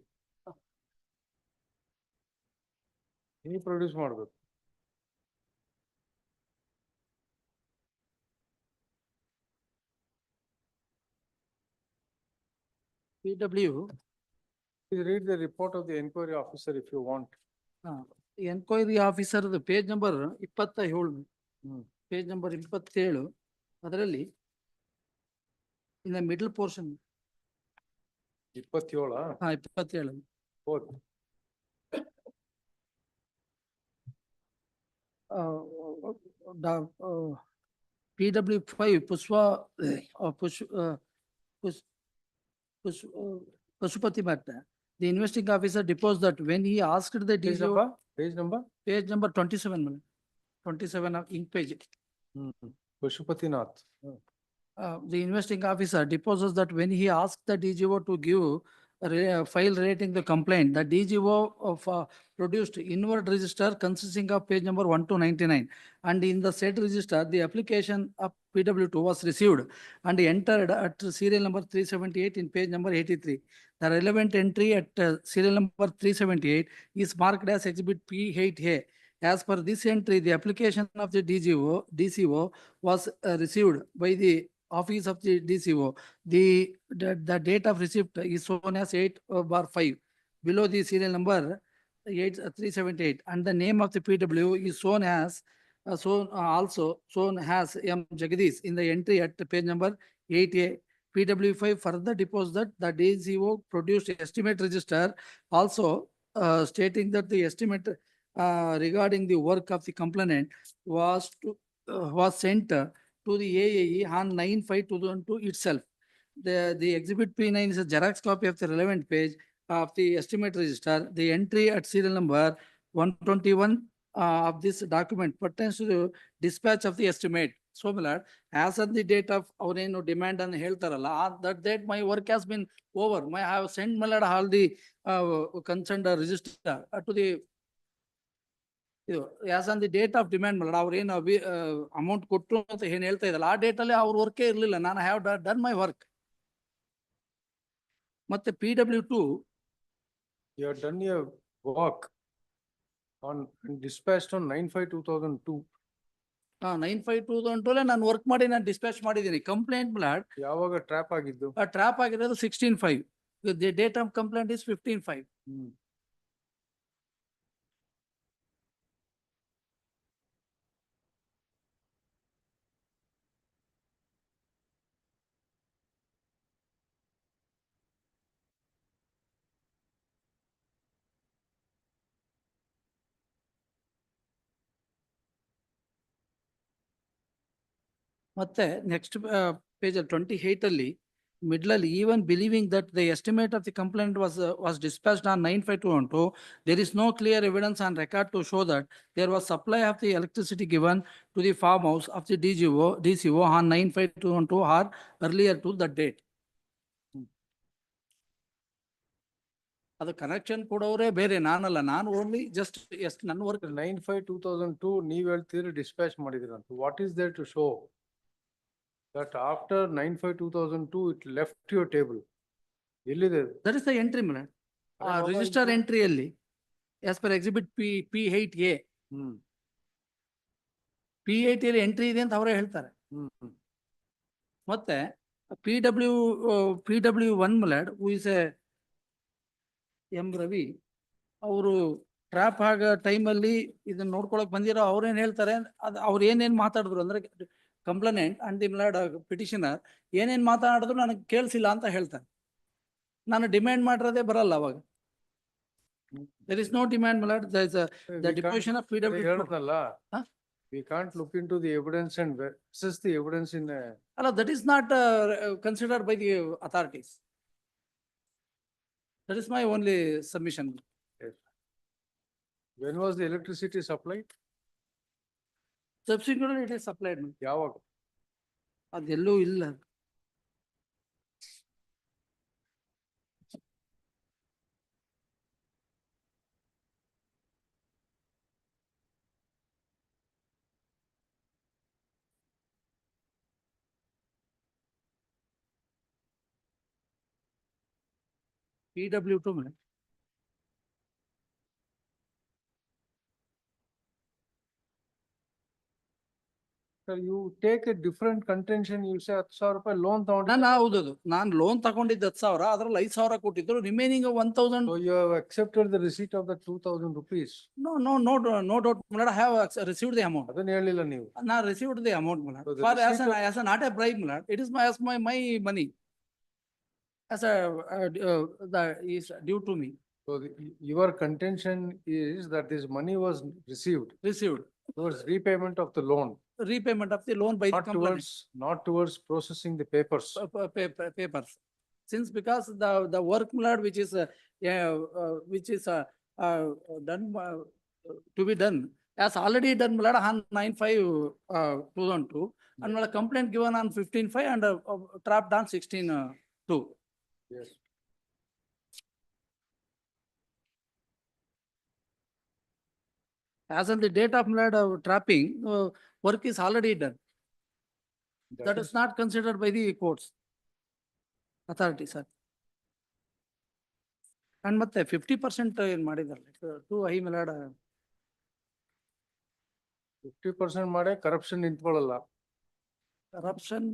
E: ನೀವು ಪ್ರೊಡ್ಯೂಸ್ ಮಾಡ್ಬೇಕು.
L: PW.
E: Please read the report of the inquiry officer if you want.
L: Enquiry officer page number 27, page number 27, ಅದರಲ್ಲಿ in the middle portion
E: 27.
L: 27 PW5 Pashupati Bhatta. The investigating officer deposed that when he asked the DGO,
E: page number
L: 27, 27 of ink page.
E: Pashupatinath.
L: The investigating officer deposes that when he asked the DGO to give a file relating the complaint, the DGO produced inward register consisting of page number 1 to 99, and in the said register the application of PW2 was received and entered at serial number 378 in page number 83. The relevant entry at serial number 378 is marked as exhibit P8A. As per this entry, the application of the DCO was received by the office of the DCO. The date of receipt is shown as 8/5 below the serial number 378, and the name of the PW is shown as also shown as M. Jagadish in the entry at page number 8A. PW5 further deposed that the DCO produced estimate register also stating that the estimate regarding the work of the complainant was sent to the AAE on 9/5/2002 itself. The exhibit P9 is a Xerox copy of the relevant page of the estimate register. The entry at serial number 121 of this document pertains to the dispatch of the estimate. So, my lord, as on the date of our demand and health, that date my work has been over. I have sent my lord all the concerned register to the as on the date of demand. My lord, our amount ಕೊಟ್ಟು ಅಂತ ಏನು ಹೇಳ್ತಾ ಇದ್ದಲ್ಲ, ಆ date ಅಲ್ಲಿ ಅವ್ರ ವರ್ಕೇ ಇರಲಿಲ್ಲ. ನಾನು ಹ್ಯಾವ್ ಡನ್ ಮೈ ವರ್ಕ್. ಮತ್ತೆ PW2,
E: you have done your work on dispatched on 9/5/2002.
L: 9/5/2002 ನಾನು ವರ್ಕ್ ಮಾಡಿ ನಾನು ಡಿಸ್ಪ್ಯಾಚ್ ಮಾಡಿದ್ದೀನಿ. ಕಂಪ್ಲೇಂಟ್ ಬ್ಲಾಡ್
E: ಯಾವಾಗ ಟ್ರ್ಯಾಪ್ ಆಗಿದ್ದು?
L: ಟ್ರ್ಯಾಪ್ ಆಗಿರೋದು 16/5. The date of complaint is 15/5. ಮತ್ತೆ ನೆಕ್ಸ್ಟ್ ಪೇಜ್ 28 ಅಲ್ಲಿ middle ಅಲ್ಲಿ even believing that the estimate of the complaint was dispatched on 9/5/2012, there is no clear evidence on record to show that there was supply of the electricity given to the farmhouse of the DCO on 9/5/2012 or earlier to that date. ಅದು connection ಕೊಡೋರೇ ಬೇರೆ, ನಾನಲ್ಲ, ನಾನು only just ಎಷ್ಟು ನನ್ನ work.
E: 9/5/2002 ನೀವ್ ಹೇಳ್ತೀರಿ dispatch ಮಾಡಿದಿರ ಅಂತ. What is there to show that after 9/5/2002 it left your table? ಎಲ್ಲಿದೆ?
L: That is the entry madam. Register ಎಂಟ್ರಿಯಲ್ಲಿ as per exhibit P8A P8 ಅಲ್ಲಿ ಎಂಟ್ರಿ ಇದೆ ಅಂತ ಅವರೇ ಹೇಳ್ತಾರೆ. ಮತ್ತೆ PW1 milord who is M Ravi ಅವರು ಟ್ರ್ಯಾಪ್ ಆಗ ಟೈಮಲ್ಲಿ ಇದನ್ನ ನೋಡ್ಕೊಳಕ್ ಬಂದಿರೋ ಅವ್ರೇನ್ ಹೇಳ್ತಾರೆ, ಅದು ಅವ್ರು ಏನೇನ್ ಮಾತಾಡಿದ್ರು ಅಂದ್ರೆ complainant and the milord petitioner ಏನೇನ್ ಮಾತಾಡಿದ್ರು ನನಗೆ ಕೇಳಿಸಿಲ್ಲ ಅಂತ ಹೇಳ್ತಾರೆ. ನಾನು ಡಿಮ್ಯಾಂಡ್ ಮಾಡಿರೋದೇ ಬರಲ್ಲ ಅವಾಗ. There is no demand, my lord. There is the deposition of PW.
E: We can't look into the evidence and assess the evidence in a.
L: Hello, that is not considered by the authorities. That is my only submission.
E: Yes. When was the electricity supplied?
L: Subsequently, it is supplied.
E: ಯಾವಾಗ?
L: ಅದೆಲ್ಲೂ ಇಲ್ಲ. PW2 minute.
E: Sir, you take a different contention, you say 10,000 ರೂಪಾಯಿ loan ತಗೊಂಡು.
L: ಹೌದು, ನಾನು loan ತಗೊಂಡಿದ್ದು 10,000, ಅದ್ರಲ್ಲಿ 5,000 ಕೊಟ್ಟಿದ್ರು, remaining 1,000.
E: So you have accepted the receipt of the 2,000 rupees.
L: No doubt, I have received the amount.
E: ಅದನ್ನ ಹೇಳಿಲ್ಲ ನೀವು.
L: I received the amount,
E: So the
L: for
E: receipt
L: as not a bribe, it is my money. As that is due to me.
E: So your contention is that this money was received towards repayment of the loan.
L: Repayment of the loan by the complainant.
E: Not towards processing the papers.
L: Papers. Since because the work which is done to be done has already done on 9/5/2002 and a complaint given on 15/5 and trapped on 16/2.
E: Yes.
L: As on the date of trapping, work is already done. That is not considered by the courts, authorities, sir. And ಮತ್ತೆ 50% ಏನ್ ಮಾಡಿದಾರೆ to high ಮಿಲಾಡ
E: 50% ಮಾಡೇ corruption ನಿಂತ್ಕೊಳ್ಳಲ್ಲ.
L: Corruption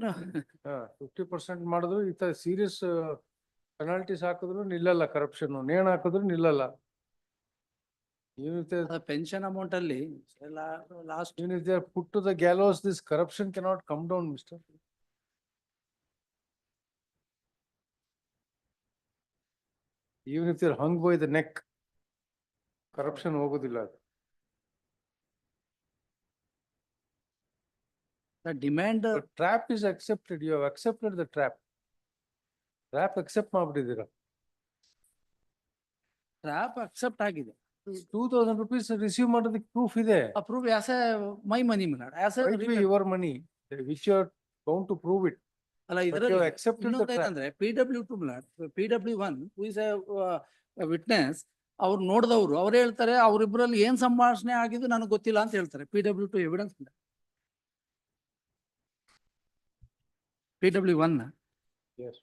E: 50% ಮಾಡಿದ್ರು ಈ ತರ serious penalties ಹಾಕಿದ್ರು ನಿಲ್ಲಲ್ಲ, corruption ನೇಣ್ ಹಾಕಿದ್ರು ನಿಲ್ಲಲ್ಲ.
L: pension amount ಅಲ್ಲಿ last.
E: Even if they are put to the gallows, this corruption cannot come down, mister. Even if they are hung by the neck, corruption ಹೋಗೋದಿಲ್ಲ.
L: The demand.
E: The trap is accepted. You have accepted the trap. Trap accept ಮಾಡ್ಬಿಟ್ಟಿದ್ದೀರಾ.
L: Trap accept ಆಗಿದೆ.
E: 2,000 rupees receive ಮಾಡೋದಕ್ಕೆ proof ಇದೆ.
L: Approve as a my money, my lord. As a
E: your money, which you are bound to prove it.
L: ಅಲ್ಲ ಇದರಲ್ಲಿ ಏನಂದ್ರೆ PW2 PW1 who is a witness, ಅವ್ರು ನೋಡಿದವರು ಅವ್ರು ಹೇಳ್ತಾರೆ ಅವ್ರಿಬ್ರಲ್ಲಿ ಏನ್ ಸಂಭಾಷಣೆ ಆಗಿದ್ದು ನನಗೆ ಗೊತ್ತಿಲ್ಲ ಅಂತ ಹೇಳ್ತಾರೆ. PW2 evidence PW1.
E: Yes.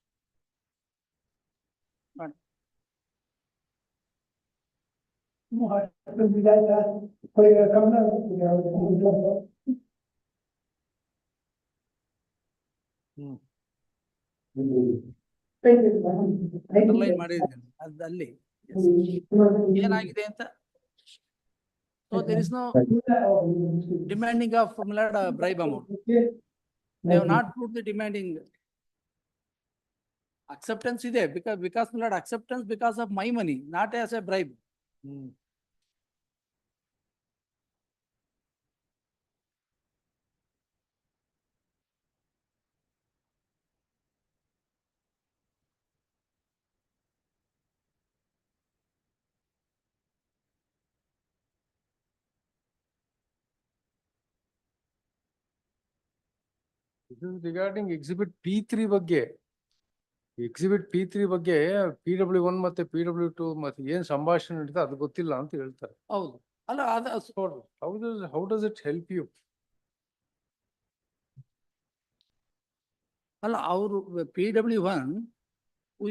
L: Underline ಮಾಡಿದ್ದೇನೆ ಅದಲ್ಲಿ ಏನಾಗಿದೆ ಅಂತ. So there is no demanding of bribe amount. They have not proved the demanding. Acceptance ಇದೆ because acceptance because of my money, not as a bribe.
E: This is regarding exhibit P3 ಬಗ್ಗೆ. Exhibit P3 ಬಗ್ಗೆ PW1 ಮತ್ತೆ PW2 ಮತ್ತೆ ಏನ್ ಸಂಭಾಷಣೆ ನಡೀತದೆ ಅದು ಗೊತ್ತಿಲ್ಲ ಅಂತ ಹೇಳ್ತಾರೆ.
L: ಹೌದು. ಅಲ್ಲ
E: How does it help you?
L: ಅಲ್ಲ ಅವರು PW1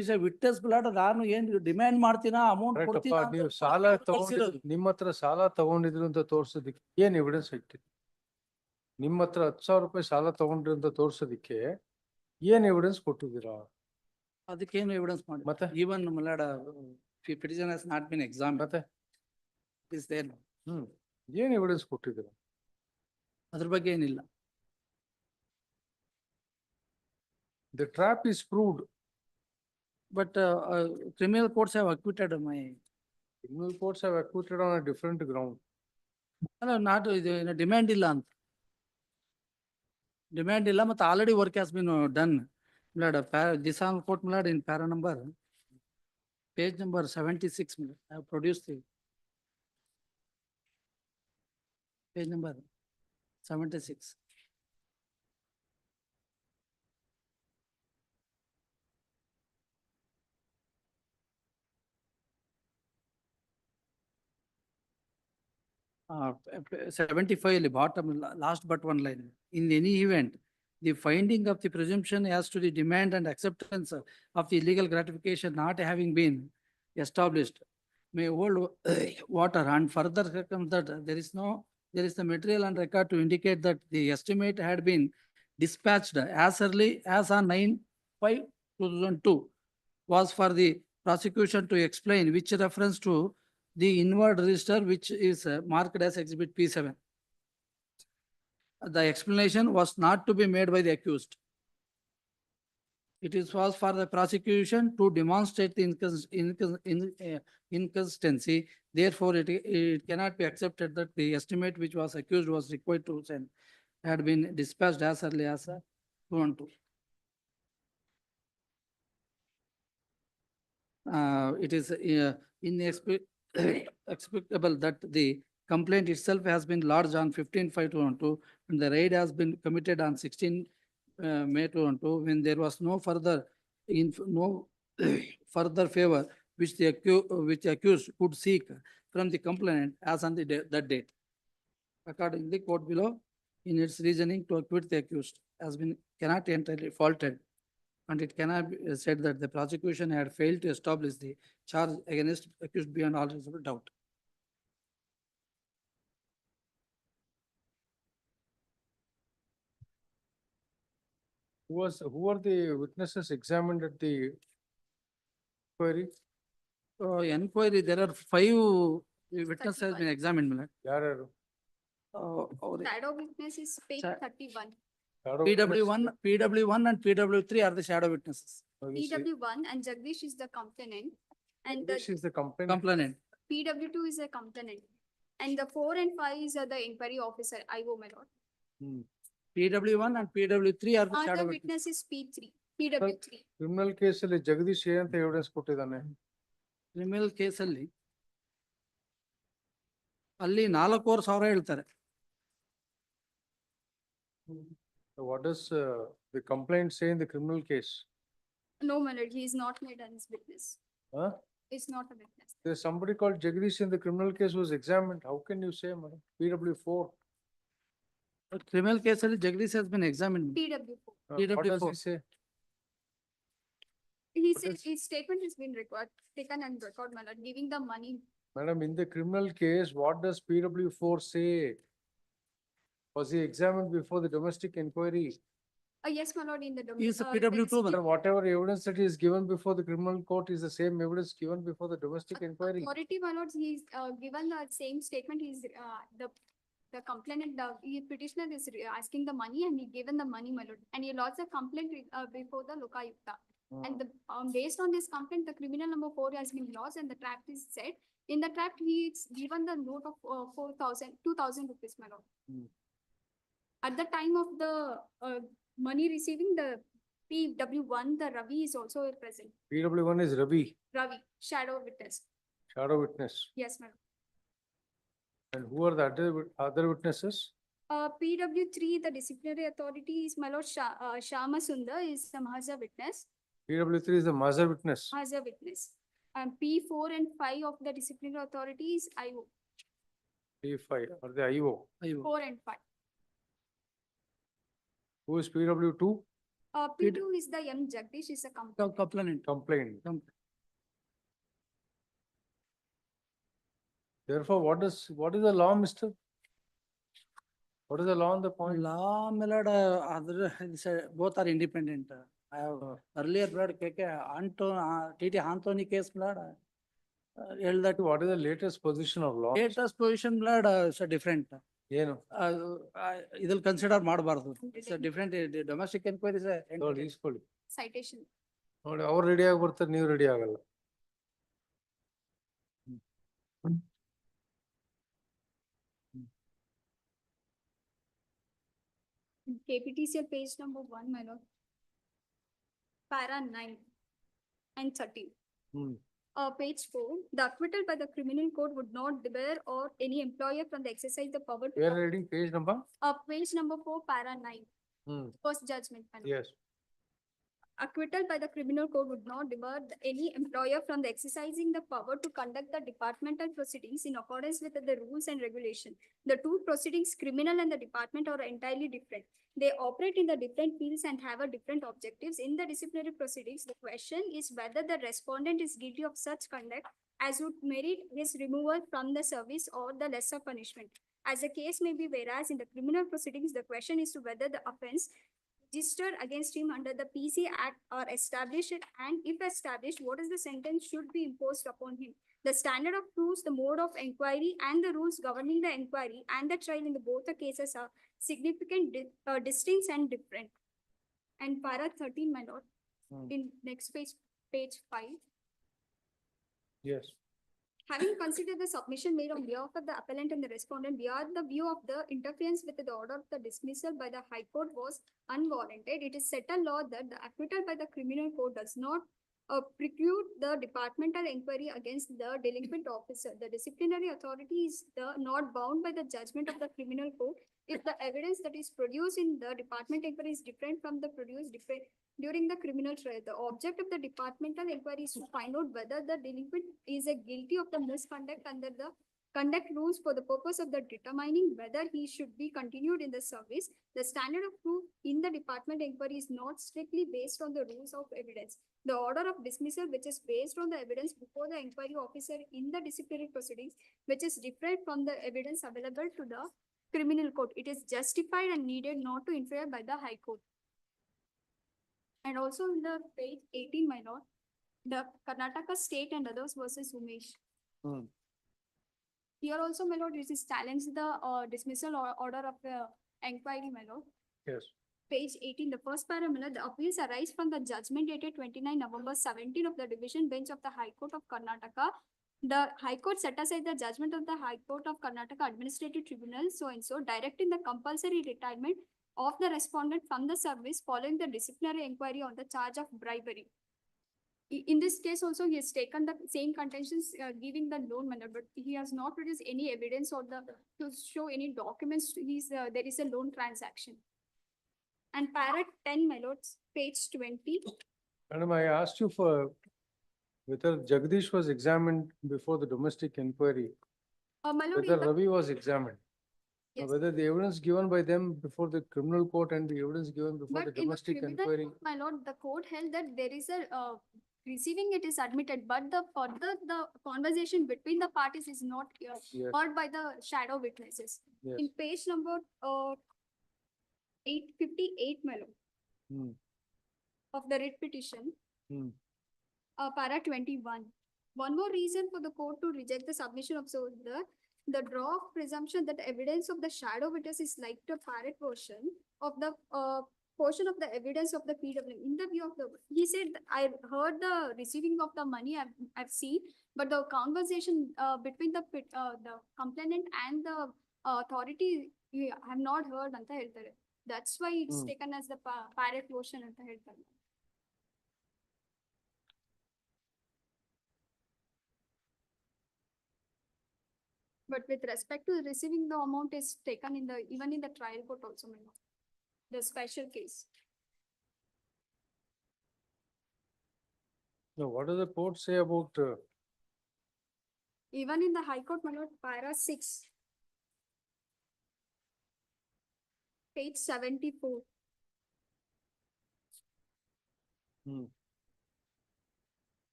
L: is a witness blood ನಾನು ಏನ್ ಡಿಮ್ಯಾಂಡ್ ಮಾಡ್ತೀನಾ ಅಮೌಂಟ್
E: Correct
L: ಕೊಡ್ತೀನಾ
E: ಅಪ್ಪ, ನೀವು ಸಾಲ ತಗೊಂಡಿದ್ರು, ನಿಮ್ಮ ಹತ್ರ ಸಾಲ ತಗೊಂಡಿದ್ರು ಅಂತ ತೋರ್ಸೋದಕ್ಕೆ ಏನ್ ಎವಿಡೆನ್ಸ್ ಇಟ್ಟಿದೆ? ನಿಮ್ಮ ಹತ್ರ 10,000 ರೂಪಾಯಿ ಸಾಲ ತಗೊಂಡ್ರಿ ಅಂತ ತೋರ್ಸೋದಕ್ಕೆ ಏನ್ ಎವಿಡೆನ್ಸ್ ಕೊಟ್ಟಿದ್ದೀರಾ?
L: ಅದಕ್ಕೇನು ಎವಿಡೆನ್ಸ್ ಮಾಡಿ
E: ಮತ್ತೆ
L: even milord petition has not been exam
E: ಮತ್ತೆ
L: ಇಸ್ ದೇರ್.
E: ಏನ್ ಎವಿಡೆನ್ಸ್ ಕೊಟ್ಟಿದ್ದೀರಾ?
L: ಅದ್ರ ಬಗ್ಗೆ ಏನಿಲ್ಲ.
E: The trap is proved.
L: But criminal courts have acquitted my.
E: Criminal courts have acquitted on a different ground.
L: ಅಲ್ಲ ನಾಟ್ ಇದು ಡಿಮ್ಯಾಂಡ್ ಇಲ್ಲ ಅಂತ. ಡಿಮ್ಯಾಂಡ್ ಇಲ್ಲ ಮತ್ತೆ already work has been done. Dishonorable court milad in para number, page number 76, I have produced the page number 76. Uh, 75 bottom last but one line. In any event, the finding of the presumption as to the demand and acceptance of the illegal gratification not having been established may hold water, and further comes that there is the material and record to indicate that the estimate had been dispatched as early as on 9/5/2002 was for the prosecution to explain which reference to the inward register which is marked as exhibit P7. The explanation was not to be made by the accused. It was for the prosecution to demonstrate the inconsistency. Therefore, it cannot be accepted that the estimate which was accused was required to send had been dispatched as early as 212. It is expectable that the complaint itself has been lodged on 15/5/2012 and the raid has been committed on 16 May 2012 when there was no further further favor which the accused could seek from the complainant as on that date. Accordingly, court below in its reasoning to acquit the accused cannot entirely faulted, and it cannot be said that the prosecution had failed to establish the charge against accused beyond all reasonable doubt.
E: Who are the witnesses examined at the inquiry?
L: Inquiry, there are 5 witnesses has been examined.
E: Yaru?
S: Shadow witness is page 31.
L: PW1 and PW3 are the shadow witnesses.
S: PW1 and Jagdish is the complainant. And
E: This is the
L: Complainant.
S: PW2 is a complainant. And the 4 and 5 is the inquiry officer, IO my lord.
L: PW1 and PW3 are the shadow
S: Other
L: witnesses.
S: witness is P3, PW3.
E: Criminal case ಅಲ್ಲಿ ಜಗದೀಶ್ ಏನಂತ evidence ಕೊಟ್ಟಿದ್ದಾನೆ?
L: Criminal case ಅಲ್ಲಿ 4,000 ಹೇಳ್ತಾರೆ.
E: What does the complaint say in the criminal case?
S: No, my lord, he is not made as witness.
E: Huh?
S: Is not a witness.
E: There's somebody called Jagdish in the criminal case was examined. How can you say, madam? PW4.
L: But criminal case ಅಲ್ಲಿ Jagdish has been examined.
S: PW4.
E: What does he say?
S: He said his statement has been taken and record, my lord, giving the money.
E: Madam, in the criminal case, what does PW4 say? Was he examined before the domestic inquiry?
S: Yes, my lord, in the.
L: He is a PW2,
E: Madam, whatever evidence that he is given before the criminal court is the same evidence given before the domestic inquiry.
S: Authority, my lord, he's given the same statement, he's the complainant, the petitioner is asking the money and he given the money, my lord, and he lodged a complaint before the Lokayukta. And based on this complaint, the criminal number 4 has been lodged and the tract is set. In the tract, he's given the note of 2,000 rupees, my lord. At the time of the money receiving, the PW1, the Ravi is also present.
E: PW1 is Ravi,
S: Ravi, shadow witness.
E: shadow witness.
S: Yes, madam.
E: And who are the other witnesses?
Q: PW3, the disciplinary authority is my lord Shama Sundar is the Mahaja witness.
E: PW3 is the Master witness.
Q: Mahaja witness. And P4 and 5 of the disciplinary authority is IO.
E: P5 or the IO.
Q: 4 and 5.
E: Who is PW2?
Q: P2 is the M. Jagdish is a complaint.
E: Complaint. Therefore, what is the law, mister? What is the law on the point?
L: Law, my lord, both are independent. I have earlier, my lord, TT Anthony case, my lord, held that
E: What is the latest position of law?
L: latest position, my lord, is different.
E: ಏನು?
L: Idil consider ಮಾಡಬಾರದು. It's a different, the domestic inquiry is a.
E: ನೋಡಿ ಇಸ್ಕೊಳ್ಳಿ.
Q: Citation.
E: ನೋಡಿ ಅವ್ರು ready ಆಗಿ ಬರ್ತಾರೆ, ನೀವು ready ಆಗಲ್ಲ.
Q: KPTCL page number 1, my lord. Para 9 and 13. Page 4, the acquittal by the criminal code would not debar or any employer from the exercise the power to.
E: We are reading page number?
Q: Page number 4, para 9. First judgment, my lord.
E: Yes.
Q: Acquittal by the criminal code would not debar any employer from the exercising the power to conduct the departmental proceedings in accordance with the rules and regulation. The two proceedings, criminal and the department, are entirely different. They operate in the different fields and have a different objectives. In the disciplinary proceedings, the question is whether the respondent is guilty of such conduct as would merit his removal from the service or the lesser punishment. As the case may be, whereas in the criminal proceedings, the question is to whether the offense registered against him under the PC Act are established, and if established, what is the sentence should be imposed upon him. The standard of proofs, the mode of inquiry, and the rules governing the inquiry and the trial in both the cases are significant, distinct and different. And para 13, my lord, in next page, page 5.
E: Yes.
Q: Having considered the submission made on behalf of the appellant and the respondent beyond the view of the interference with the order of the dismissal by the High Court was unwarranted, it is settled law that the acquittal by the criminal court does not preclude the departmental inquiry against the delinquent officer. The disciplinary authority is not bound by the judgment of the criminal court if the evidence that is produced in the department inquiry is different from the produced during the criminal trial. The object of the departmental inquiry is to find out whether the delinquent is guilty of the misconduct under the conduct rules for the purpose of the determining whether he should be continued in the service. The standard of proof in the department inquiry is not strictly based on the rules of evidence. The order of dismissal, which is based on the evidence before the inquiry officer in the disciplinary proceedings, which is different from the evidence available to the criminal court. It is justified and needed not to interfere by the High Court. And also in the page 18, my lord, the Karnataka state and others versus Umesh. Here also, my lord, it is challenge the dismissal order of the inquiry, my lord.
E: Yes.
Q: Page 18, the first paragraph, the appeals arise from the judgment dated 29 November 17 of the division bench of the High Court of Karnataka. The High Court set aside the judgment of the High Court of Karnataka Administrative Tribunal, so and so, directing the compulsory retirement of the respondent from the service following the disciplinary inquiry on the charge of bribery. In this case also, he has taken the same contentions, giving the loan manner, but he has not produced any evidence or to show any documents. There is a loan transaction. And para 10, my lords, page 20.
E: Madam, I asked you for whether Jagdish was examined before the domestic inquiry,
Q: My lord,
E: whether Ravi was examined.
Q: Yes.
E: Whether the evidence given by them before the criminal court and the evidence given before
Q: But
E: the
Q: in the
E: domestic
Q: criminal
E: inquiry.
Q: court, my lord, the court held that there is a receiving it is admitted, but the conversation between the parties is not heard by the shadow witnesses.
E: Yes.
Q: In page number 858, my lord, of the writ petition, para 21. One more reason for the court to reject the submission of the draw of presumption that evidence of the shadow witness is like to parrot portion of the portion of the evidence of the PW. In the view of he said, I heard the receiving of the money I've seen, but the conversation between the complainant and the authority, I have not heard. That's why it's taken as the parrot portion.
P: But with respect to receiving the amount is taken in the, even in the trial court also, my lord. The special case.
E: Now, what does the court say about,
P: Even in the High Court, my lord, para 6. Page 74.
E: hmm,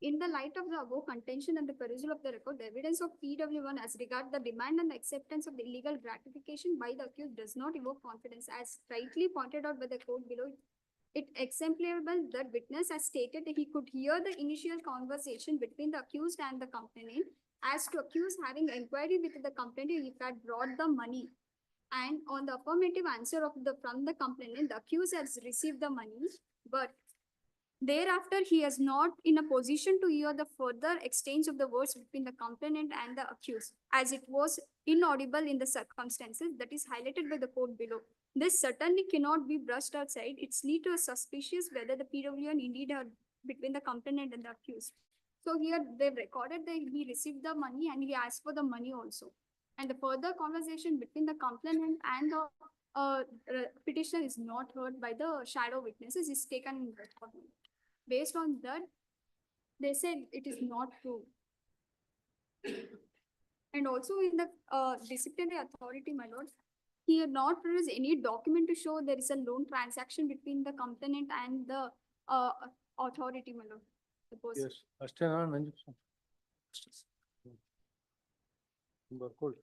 P: In the light of the above contention and the perusal of the record, the evidence of PW1 as regard the demand and acceptance of the illegal gratification by the accused does not evoke confidence. As rightly pointed out by the court below, it exemplifiable that witness has stated that he could hear the initial conversation between the accused and the complainant as to accused having inquiry with the complainant if had brought the money. And on the affirmative answer of the from the complainant, the accused has received the money, but thereafter, he is not in a position to hear the further exchange of the words between the complainant and the accused, as it was inaudible in the circumstances that is highlighted by the court below. This certainly cannot be brushed aside. It's lead to a suspicious whether the PWN indeed are between the complainant and the accused. So here they've recorded that he received the money and he asked for the money also. And the further conversation between the complainant and the petitioner is not heard by the shadow witnesses, is taken in record. Based on that, they said it is not true. And also in the disciplinary authority, my lord, he had not produced any document to show there is a loan transaction between the complainant and the authority, my lord. The person.
E: yes, ಅಷ್ಟೇನಾ ನಂಜು? ಬರ್ಕೊಳ್ಳಿ.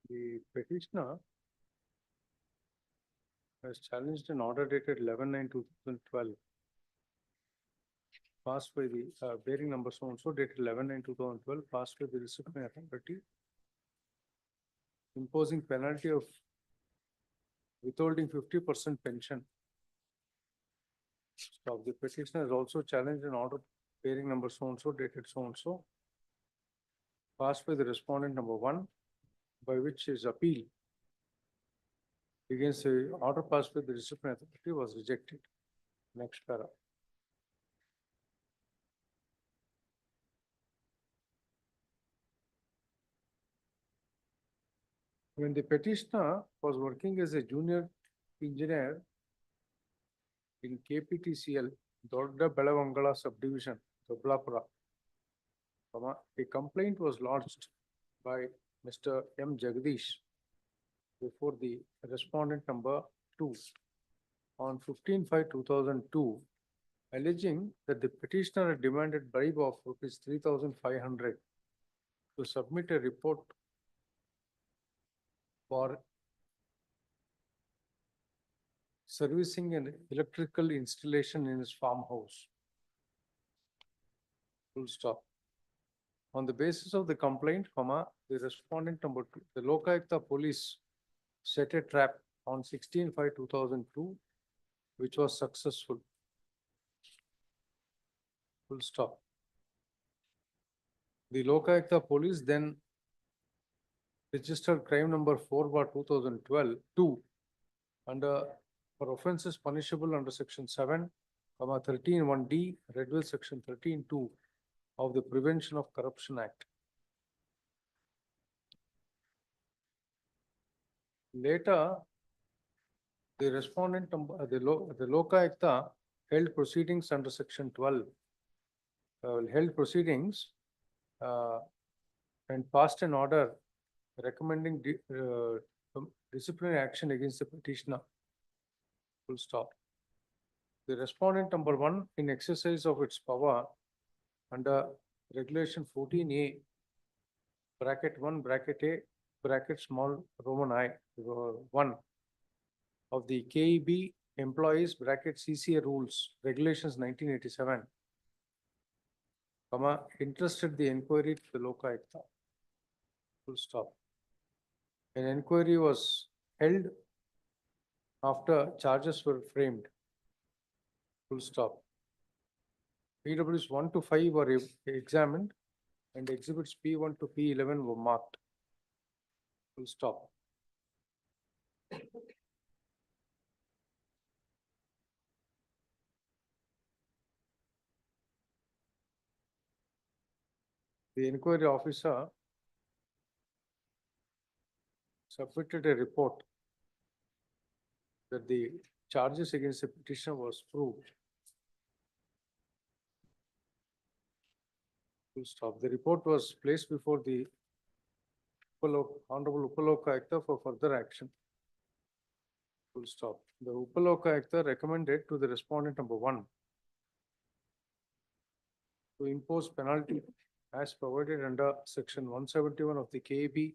E: The petitioner has challenged an order dated 11/9/2012, passed by the bearing number so and so dated 11/9/2012, passed by the disciplinary authority, imposing penalty of withholding 50% pension. So the petitioner has also challenged an order bearing number so and so dated so and so, passed by the respondent number 1, by which his appeal against the order passed by the disciplinary authority was rejected. Next para. When the petitioner was working as a junior engineer in KPTCL, Dodda Belavangala subdivision, Doblapura, a complaint was lodged by Mr. M. Jagdish before the respondent number 2 on 15/5/2002, alleging that the petitioner had demanded bribe of rupees 3,500 to submit a report for servicing an electrical installation in his farmhouse. Full stop. On the basis of the complaint, the respondent number 2, the Lokayukta police set a trap on 16/5/2002, which was successful. Full stop. The Lokayukta police then registered crime number 4/2012 under for offences punishable under section 7, 13(1)D, read with section 13(2) of the Prevention of Corruption Act. Later, the respondent number, the Lokayukta held proceedings under section 12, held proceedings and passed an order recommending disciplinary action against the petitioner. Full stop. The respondent number 1, in exercise of its power under regulation 14A, bracket 1, bracket A, bracket small Roman I, 1 of the KEB employees, bracket CCA rules, regulations 1987, interested the inquiry to the Lokayukta. Full stop. An inquiry was held after charges were framed. Full stop. PWs 1 to 5 were examined and exhibits P1 to P11 were marked. Full stop. the inquiry officer submitted a report that the charges against the petitioner was proved. Full stop. The report was placed before the Honorable Upaloka Ayuktha for further action. Full stop. The Upaloka Ayuktha recommended to the respondent number 1 to impose penalty as provided under section 171 of the KAB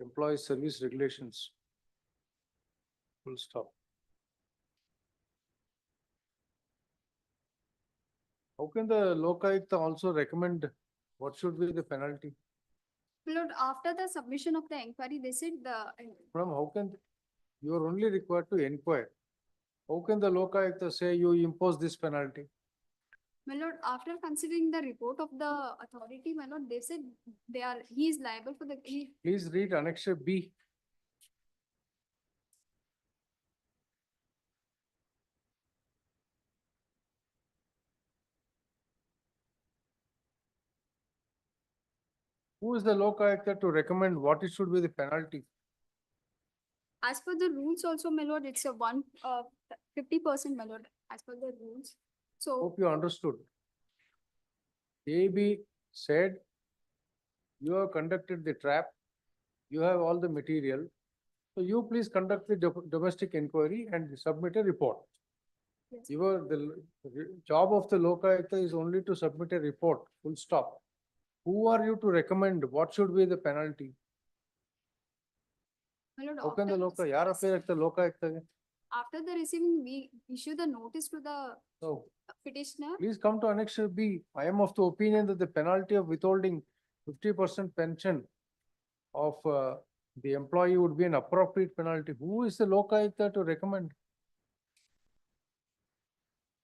E: Employee Service Regulations. Full stop. How can the Lokayukta also recommend what should be the penalty?
P: Lord, after the submission of the inquiry, they said
E: From how can, you are only required to inquire. How can the Lokayukta say you impose this penalty?
P: my lord, after considering the report of the authority, my lord, they said he is liable for the.
E: Please read Annexure B. Who is the Lokayukta to recommend what it should be the penalty?
P: As per the rules also, my lord, it's a 50%, my lord, as per the rules. So,
E: Hope you understood. AB said, you have conducted the trap, you have all the material. So you please conduct the domestic inquiry and submit a report.
P: yes,
E: The job of the Lokayukta is only to submit a report, full stop. Who are you to recommend what should be the penalty?
P: my lord,
E: How can the Lokayukta?
P: after the receiving, we issue the notice to the
E: So
P: petitioner.
E: please come to Annexure B. I am of the opinion that the penalty of withholding 50% pension of the employee would be an appropriate penalty. Who is the Lokayukta to recommend?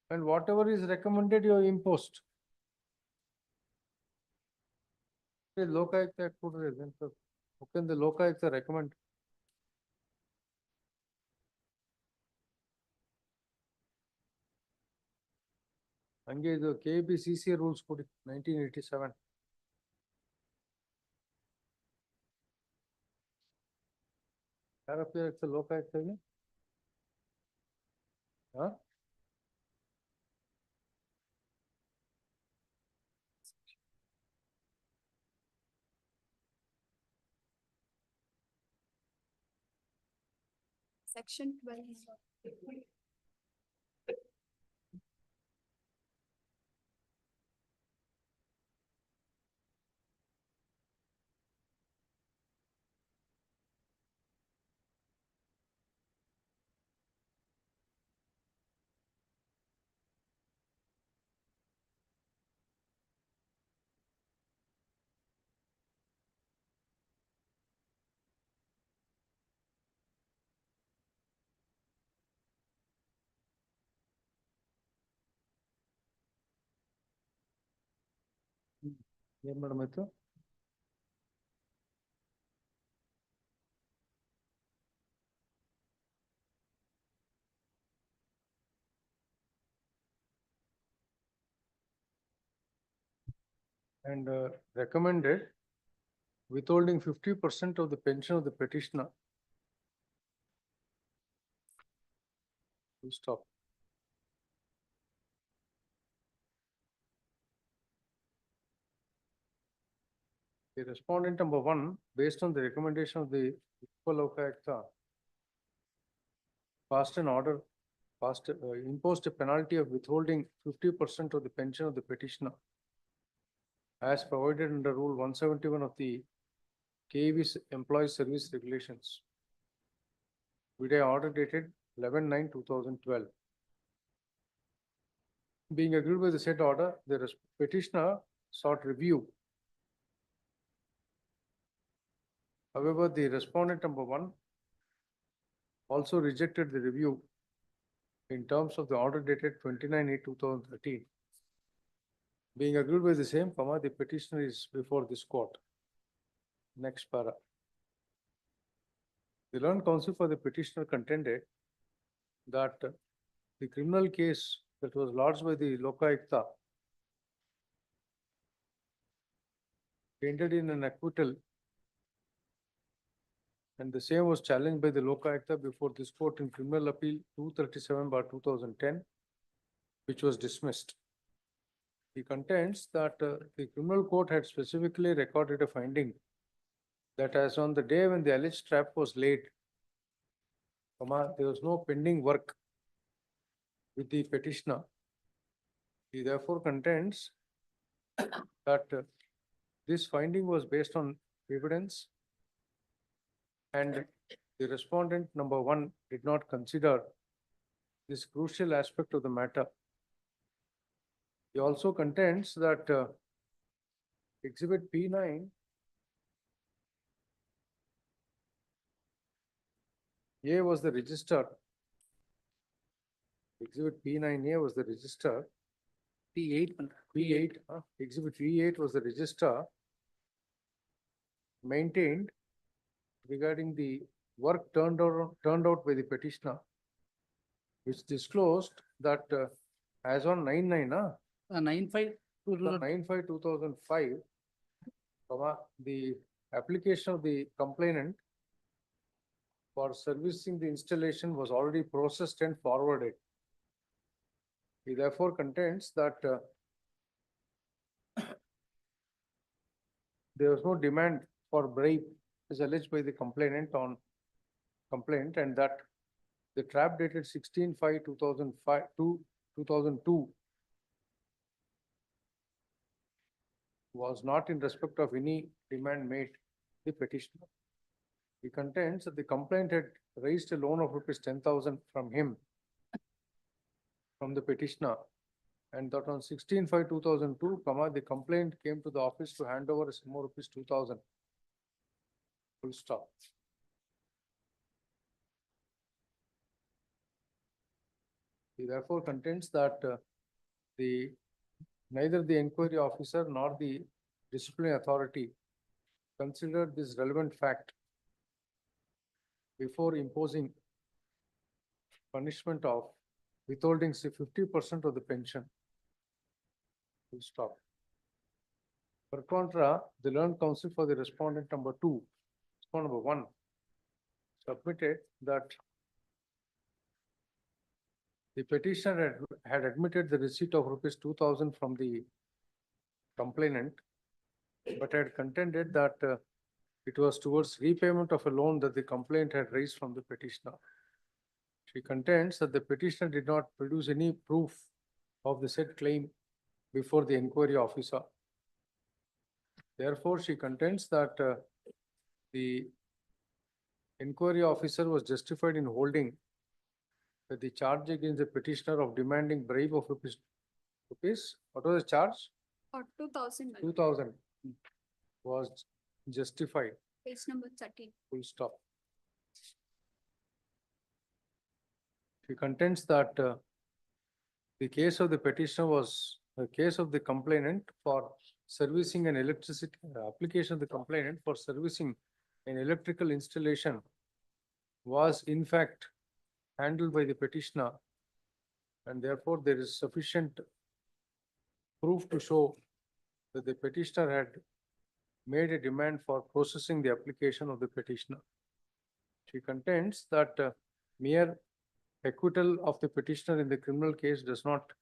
E: And whatever is recommended, you have imposed. The Lokayukta could then, how can the Lokayukta recommend? ಹಂಗೆ ಇದು KBCC rules ಕೊಡಿ 1987. ಯಾರಪ್ಪ ಇರುತ್ತೆ ಲೋಕಾಯುಕ್ತಗೆ? ಹಾ?
P: Section 12.
E: ಏನ್ ಮಾಡಮಾಯ್ತು? And recommended withholding 50% of the pension of the petitioner. Full stop. The respondent number 1, based on the recommendation of the Lokayukta, passed an order, imposed a penalty of withholding 50% of the pension of the petitioner as provided under Rule 171 of the KAB Employee Service Regulations. Vide order dated 11/9/2012. Being agreed with the said order, the petitioner sought review. However, the respondent number 1 also rejected the review in terms of the order dated 29/8/2013. Being agreed with the same, the petitioner is before this court. Next para. The learned counsel for the petitioner contended that the criminal case that was lodged by the Lokayukta ended in an acquittal, and the same was challenged by the Lokayukta before this court in Criminal Appeal 237/2010, which was dismissed. He contends that the criminal court had specifically recorded a finding that as on the day when the alleged trap was laid, there was no pending work with the petitioner. He therefore contends that this finding was based on evidence, and the respondent number one did not consider this crucial aspect of the matter. He also contends that Exhibit P9 A was the register. Exhibit P9A was the register. P8, Exhibit V8 was the register maintained regarding the work turned out by the petitioner, which disclosed that as on 9/9, 9/5/2005, the application of the complainant for servicing the installation was already processed and forwarded. He therefore contends that there was no demand for bribe as alleged by the complainant on complaint, and that the trap dated 16/5/2002 was not in respect of any demand made the petitioner. He contends that the complaint had raised a loan of ₹10,000 from him, from the petitioner, and that on 16/5/2002, the complaint came to the office to hand over a sum of ₹2,000. Full stop. He therefore contends that neither the inquiry officer nor the disciplinary authority considered this relevant fact before imposing punishment of withholding 50% of the pension. Full stop. Per contra, the learned counsel for the respondent number one, submitted that the petitioner had admitted the receipt of ₹2,000 from the complainant, but had contended that it was towards repayment of a loan that the complaint had raised from the petitioner. She contends that the petitioner did not produce any proof of the said claim before the inquiry officer. Therefore, she contends that the inquiry officer was justified in holding that the charge against the petitioner of demanding bribe of rupees, what was the charge?
P: 2,000.
E: 2,000 was justified.
P: Page number 13.
E: Full stop. She contends that the case of the petitioner was a case of the complainant for servicing an electricity application of the complainant for servicing an electrical installation was in fact handled by the petitioner, and therefore there is sufficient proof to show that the petitioner had made a demand for processing the application of the petitioner. She contends that mere acquittal of the petitioner in the criminal case does not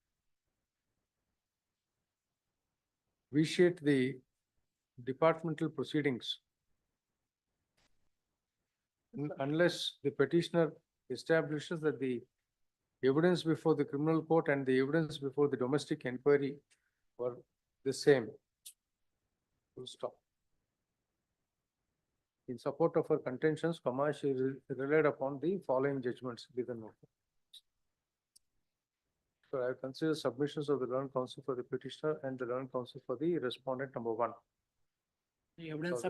E: vitiate the departmental proceedings unless the petitioner establishes that the evidence before the criminal court and the evidence before the domestic inquiry were the same. Full stop. In support of her contentions, she relied upon the following judgments given. So I consider submissions of the learned counsel for the petitioner and the learned counsel for the respondent number one.
L: The evidence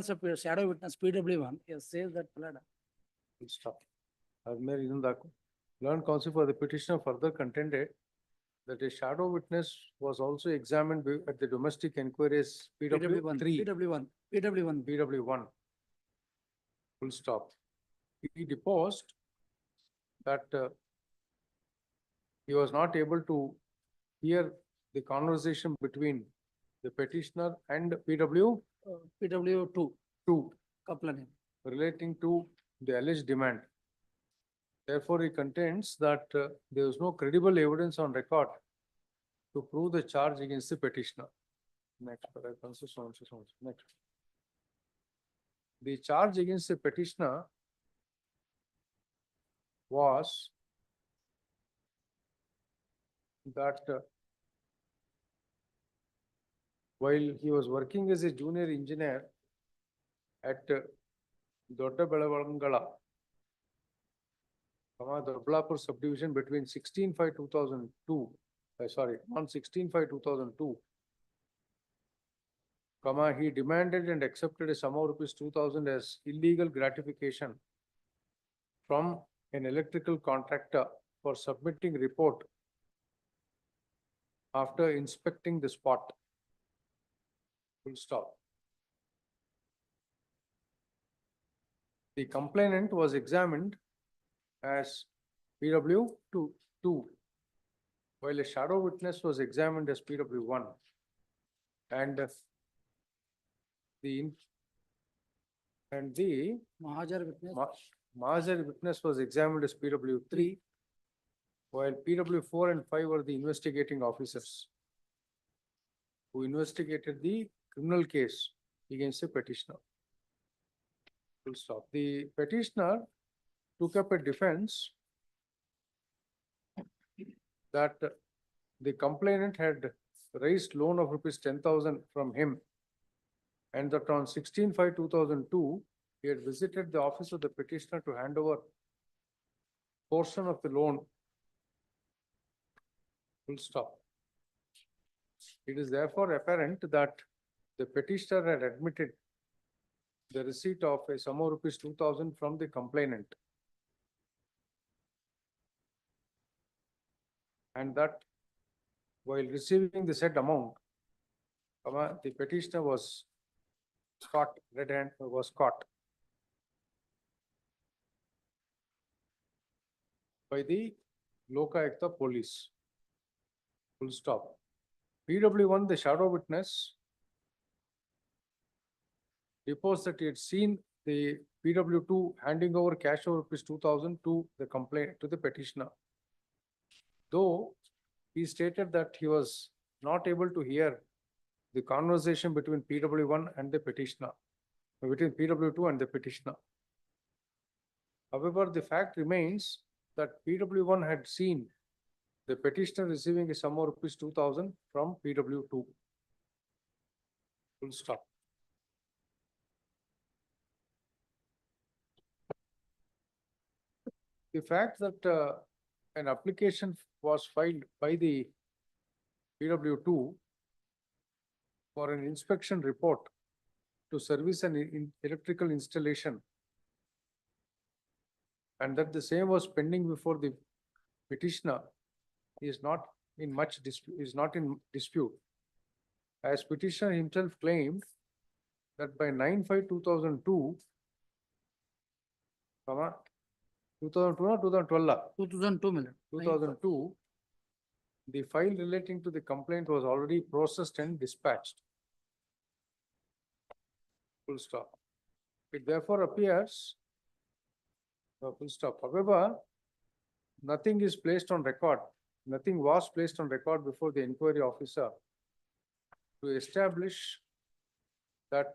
L: of shadow witness PW1 says that.
E: Full stop. Learned counsel for the petitioner further contended that a shadow witness was also examined at the domestic inquiries PW1. Full stop. He deposed that he was not able to hear the conversation between the petitioner and PW
L: PW
E: two
L: complaint.
E: relating to the alleged demand. Therefore, he contends that there is no credible evidence on record to prove the charge against the petitioner. Next, next. The charge against the petitioner was that while he was working as a junior engineer at Dodda Belavangala, Doblapur subdivision between 16/5/2002, on 16/5/2002, he demanded and accepted a sum of rupees 2,000 as illegal gratification from an electrical contractor for submitting report after inspecting the spot. Full stop. The complainant was examined as PW2, while a shadow witness was examined as PW1. And the
L: Mahajar witness.
E: Mahajar witness was examined as PW3, while PW4 and 5 were the investigating officers who investigated the criminal case against the petitioner. Full stop. The petitioner took up a defense that the complainant had raised loan of rupees 10,000 from him, and that on 16/5/2002, he had visited the office of the petitioner to hand over portion of the loan. Full stop. It is therefore apparent that the petitioner had admitted the receipt of a sum of rupees 2,000 from the complainant, and that while receiving the said amount, the petitioner was caught by the Lokayukta police. Full stop. PW1, the shadow witness, deposed that he had seen the PW2 handing over cash of rupees 2,000 to the petitioner. Though he stated that he was not able to hear the conversation between PW1 and the petitioner, between PW2 and the petitioner. However, the fact remains that PW1 had seen the petitioner receiving a sum of rupees 2,000 from PW2. Full stop. The fact that an application was filed by the PW2 for an inspection report to service an electrical installation, and that the same was pending before the petitioner is not in dispute, as petitioner himself claimed that by 9/5/2002, 2002 or 2012? 2002, the file relating to the complaint was already processed and dispatched. Full stop. It therefore appears, full stop. However, nothing is placed on record. Nothing was placed on record before the inquiry officer to establish that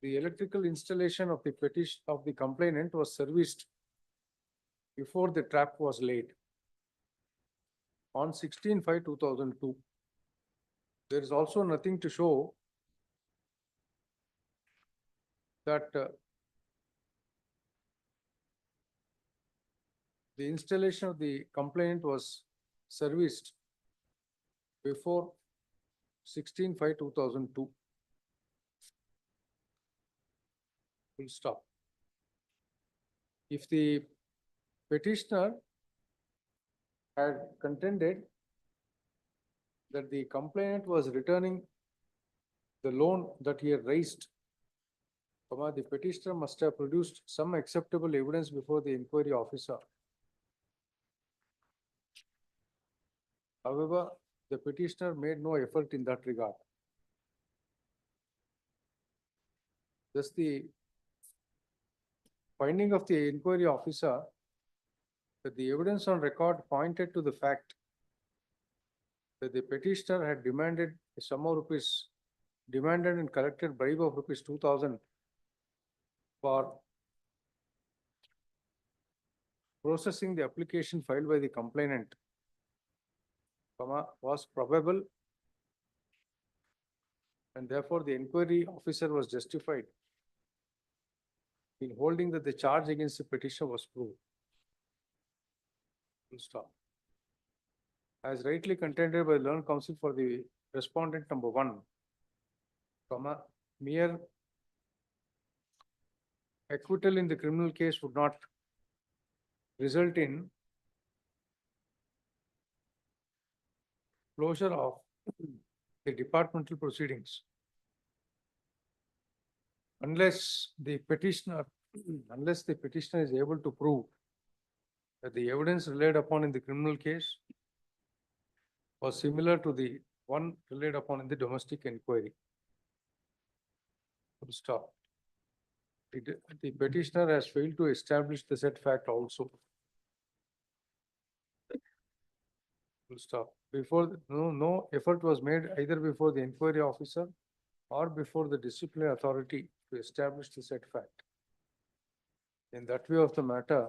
E: the electrical installation of the complainant was serviced before the trap was laid on 16/5/2002. There is also nothing to show that the installation of the complainant was serviced before 16/5/2002. Full stop. If the petitioner had contended that the complainant was returning the loan that he had raised, the petitioner must have produced some acceptable evidence before the inquiry officer. However, the petitioner made no effort in that regard. Thus the finding of the inquiry officer that the evidence on record pointed to the fact that the petitioner had demanded a sum of rupees, demanded and collected bribe of rupees 2,000 for processing the application filed by the complainant, was probable, and therefore the inquiry officer was justified in holding that the charge against the petitioner was proved. Full stop. As rightly contended by the learned counsel for the respondent number 1, mere acquittal in the criminal case would not result in closure of the departmental proceedings unless the petitioner is able to prove that the evidence relied upon in the criminal case was similar to the one relied upon in the domestic inquiry. Full stop. The petitioner has failed to establish the said fact also. Full stop. No effort was made either before the inquiry officer or before the disciplinary authority to establish the said fact. In that view of the matter,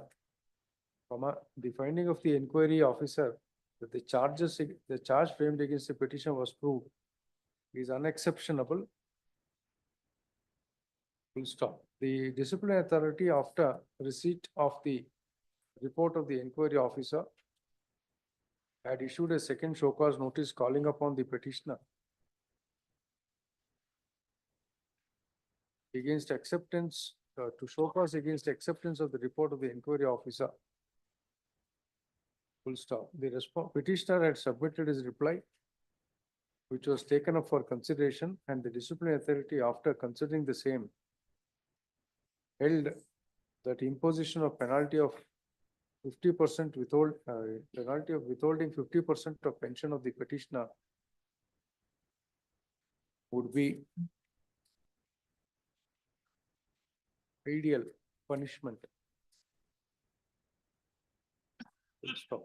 E: the finding of the inquiry officer that the charge framed against the petition was proved is unexceptionable. Full stop. The disciplinary authority, after receipt of the report of the inquiry officer, had issued a second show cause notice calling upon the petitioner against acceptance, to show cause against acceptance of the report of the inquiry officer. Full stop. The petitioner had submitted his reply, which was taken up for consideration, and the disciplinary authority, after considering the same, held that imposition of penalty of 50% penalty of withholding 50% of pension of the petitioner would be ideal punishment. Full stop.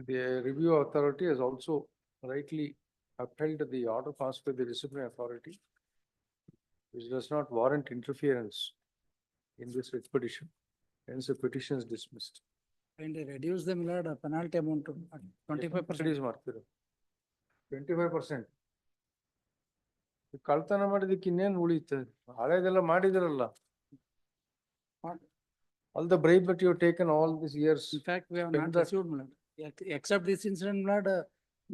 E: The review authority has also rightly upheld the order passed by the disciplinary authority, which does not warrant interference in this expedition. Hence, the petition is dismissed.
L: And reduce the penalty amount to 25%.
E: 25%. ಕಳ್ತನ ಮಾಡಿದಕ್ಕೆ ಇನ್ನೇನು ಉಳಿಯುತ್ತೆ? ಹಳೆದೆಲ್ಲ ಮಾಡಿದಿರಲ್ಲ. All the bribe that you have taken all these years.
L: In fact, we have not received, my lord. Except this incident, my lord,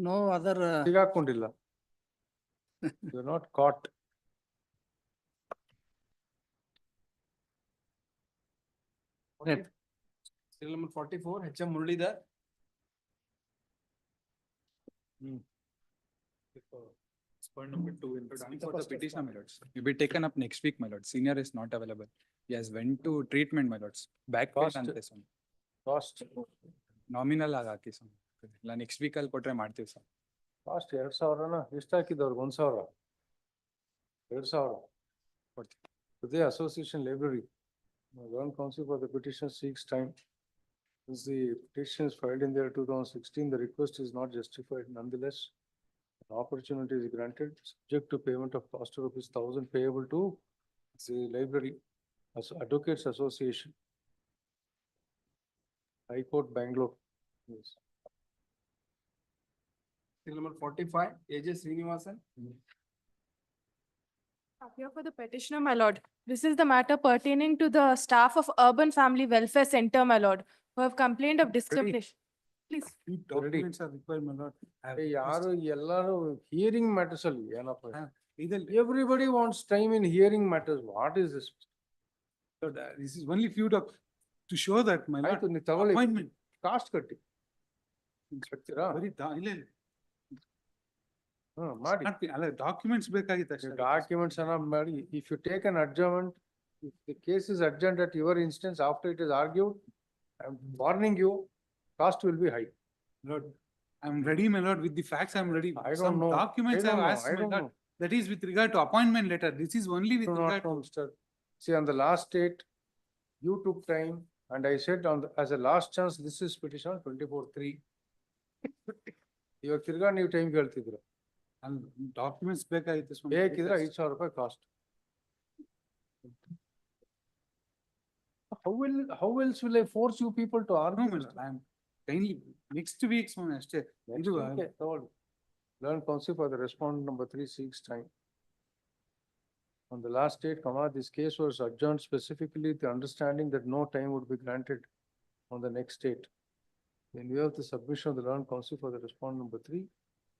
L: no other.
E: ಸಿಗಾಕೊಂಡಿಲ್ಲ. You are not caught.
H: Serial number 44, H.M. Muralidhar.
D: Point number 2 in for the petitioner, my lords. Will be taken up next week, my lord. Senior is not available. He has went to treatment, my lords. Back pain ante son.
E: Cost.
D: Nominal ಆಗಿ ಹಾಕಿ son. ಇಲ್ಲ next week ಅಲ್ಲಿ ಕೊಟ್ರೆ ಮಾಡ್ತೀವಿ sir.
E: Cost 2,000 ಎಷ್ಟು ಹಾಕಿದವ್ರಿಗೆ 1,000. 2,000.
D: ಕೊಡ್ತೀವಿ.
E: Today Association Library. Learned counsel for the petition seeks time. Since the petition is filed in the year 2016, the request is not justified. Nonetheless, an opportunity is granted subject to payment of cost of rupees 1,000 payable to the library as Advocates Association. High Court, Bangalore. Yes.
H: Serial number 45, A.J. Srinivasan.
P: Here for the petitioner, my lord. This is the matter pertaining to the staff of Urban Family Welfare Center, my lord, who have complained of discrimination. Please.
H: Documents are required, my lord.
E: ಯಾರು ಎಲ್ಲರೂ hearing matters ಅಲ್ಲಿ ಏನಪ್ಪ? Everybody wants time in hearing matters. What is this?
M: This is only few to show that, my lord.
E: ಆಯ್ತು, ನೀವು ತಗೊಳ್ಳಿ.
M: Appointment.
E: Cost ಕಟ್ಟಿ. ಕಟ್ತೀರಾ? ಮಾಡಿ.
M: ಅಲ್ಲ ಡಾಕ್ಯುಮೆಂಟ್ಸ್ ಬೇಕಾಗಿತ್ತು ಅಷ್ಟೇ.
E: Documents ಅನ್ನ ಮಾಡಿ. If you take an adjournment, If the case is urgent at your instance, after it is argued, I'm warning you, cost will be high.
M: Lord, I'm ready, my lord, with the facts, I'm ready.
E: I don't
M: Some
E: know.
M: documents
E: I
M: I've
E: don't know.
M: asked,
E: I
M: my
E: don't
M: lord.
E: know.
M: That is with regard to appointment letter. This is only with
E: Do
M: regard
E: not know,
M: to.
E: Mr. See, on the last date, you took time and I said as a last chance, this is petition 24/3. ಇವಾಗ ತಿರ್ಗಾ ನೀವು time ಕೇಳ್ತಿದ್ರ
M: And documents ಬೇಕಾಗಿತ್ತು ಸ್ವಾಮಿ.
E: ಬೇಕಿದ್ರೆ 5,000 ರೂಪಾಯಿ cost. How else will I force you people to
M: No,
E: argue?
M: my lord, I'm kindly, next week ಸ್ವಾಮಿ ಅಷ್ಟೇ. ಇದು
E: Okay, ತಗೊಳ್ಳಿ. Learn counsel for the respondent number 3 seeks time. On the last date, this case was adjourned specifically with the understanding that no time would be granted on the next date. In view of the submission of the learned counsel for the respondent number 3,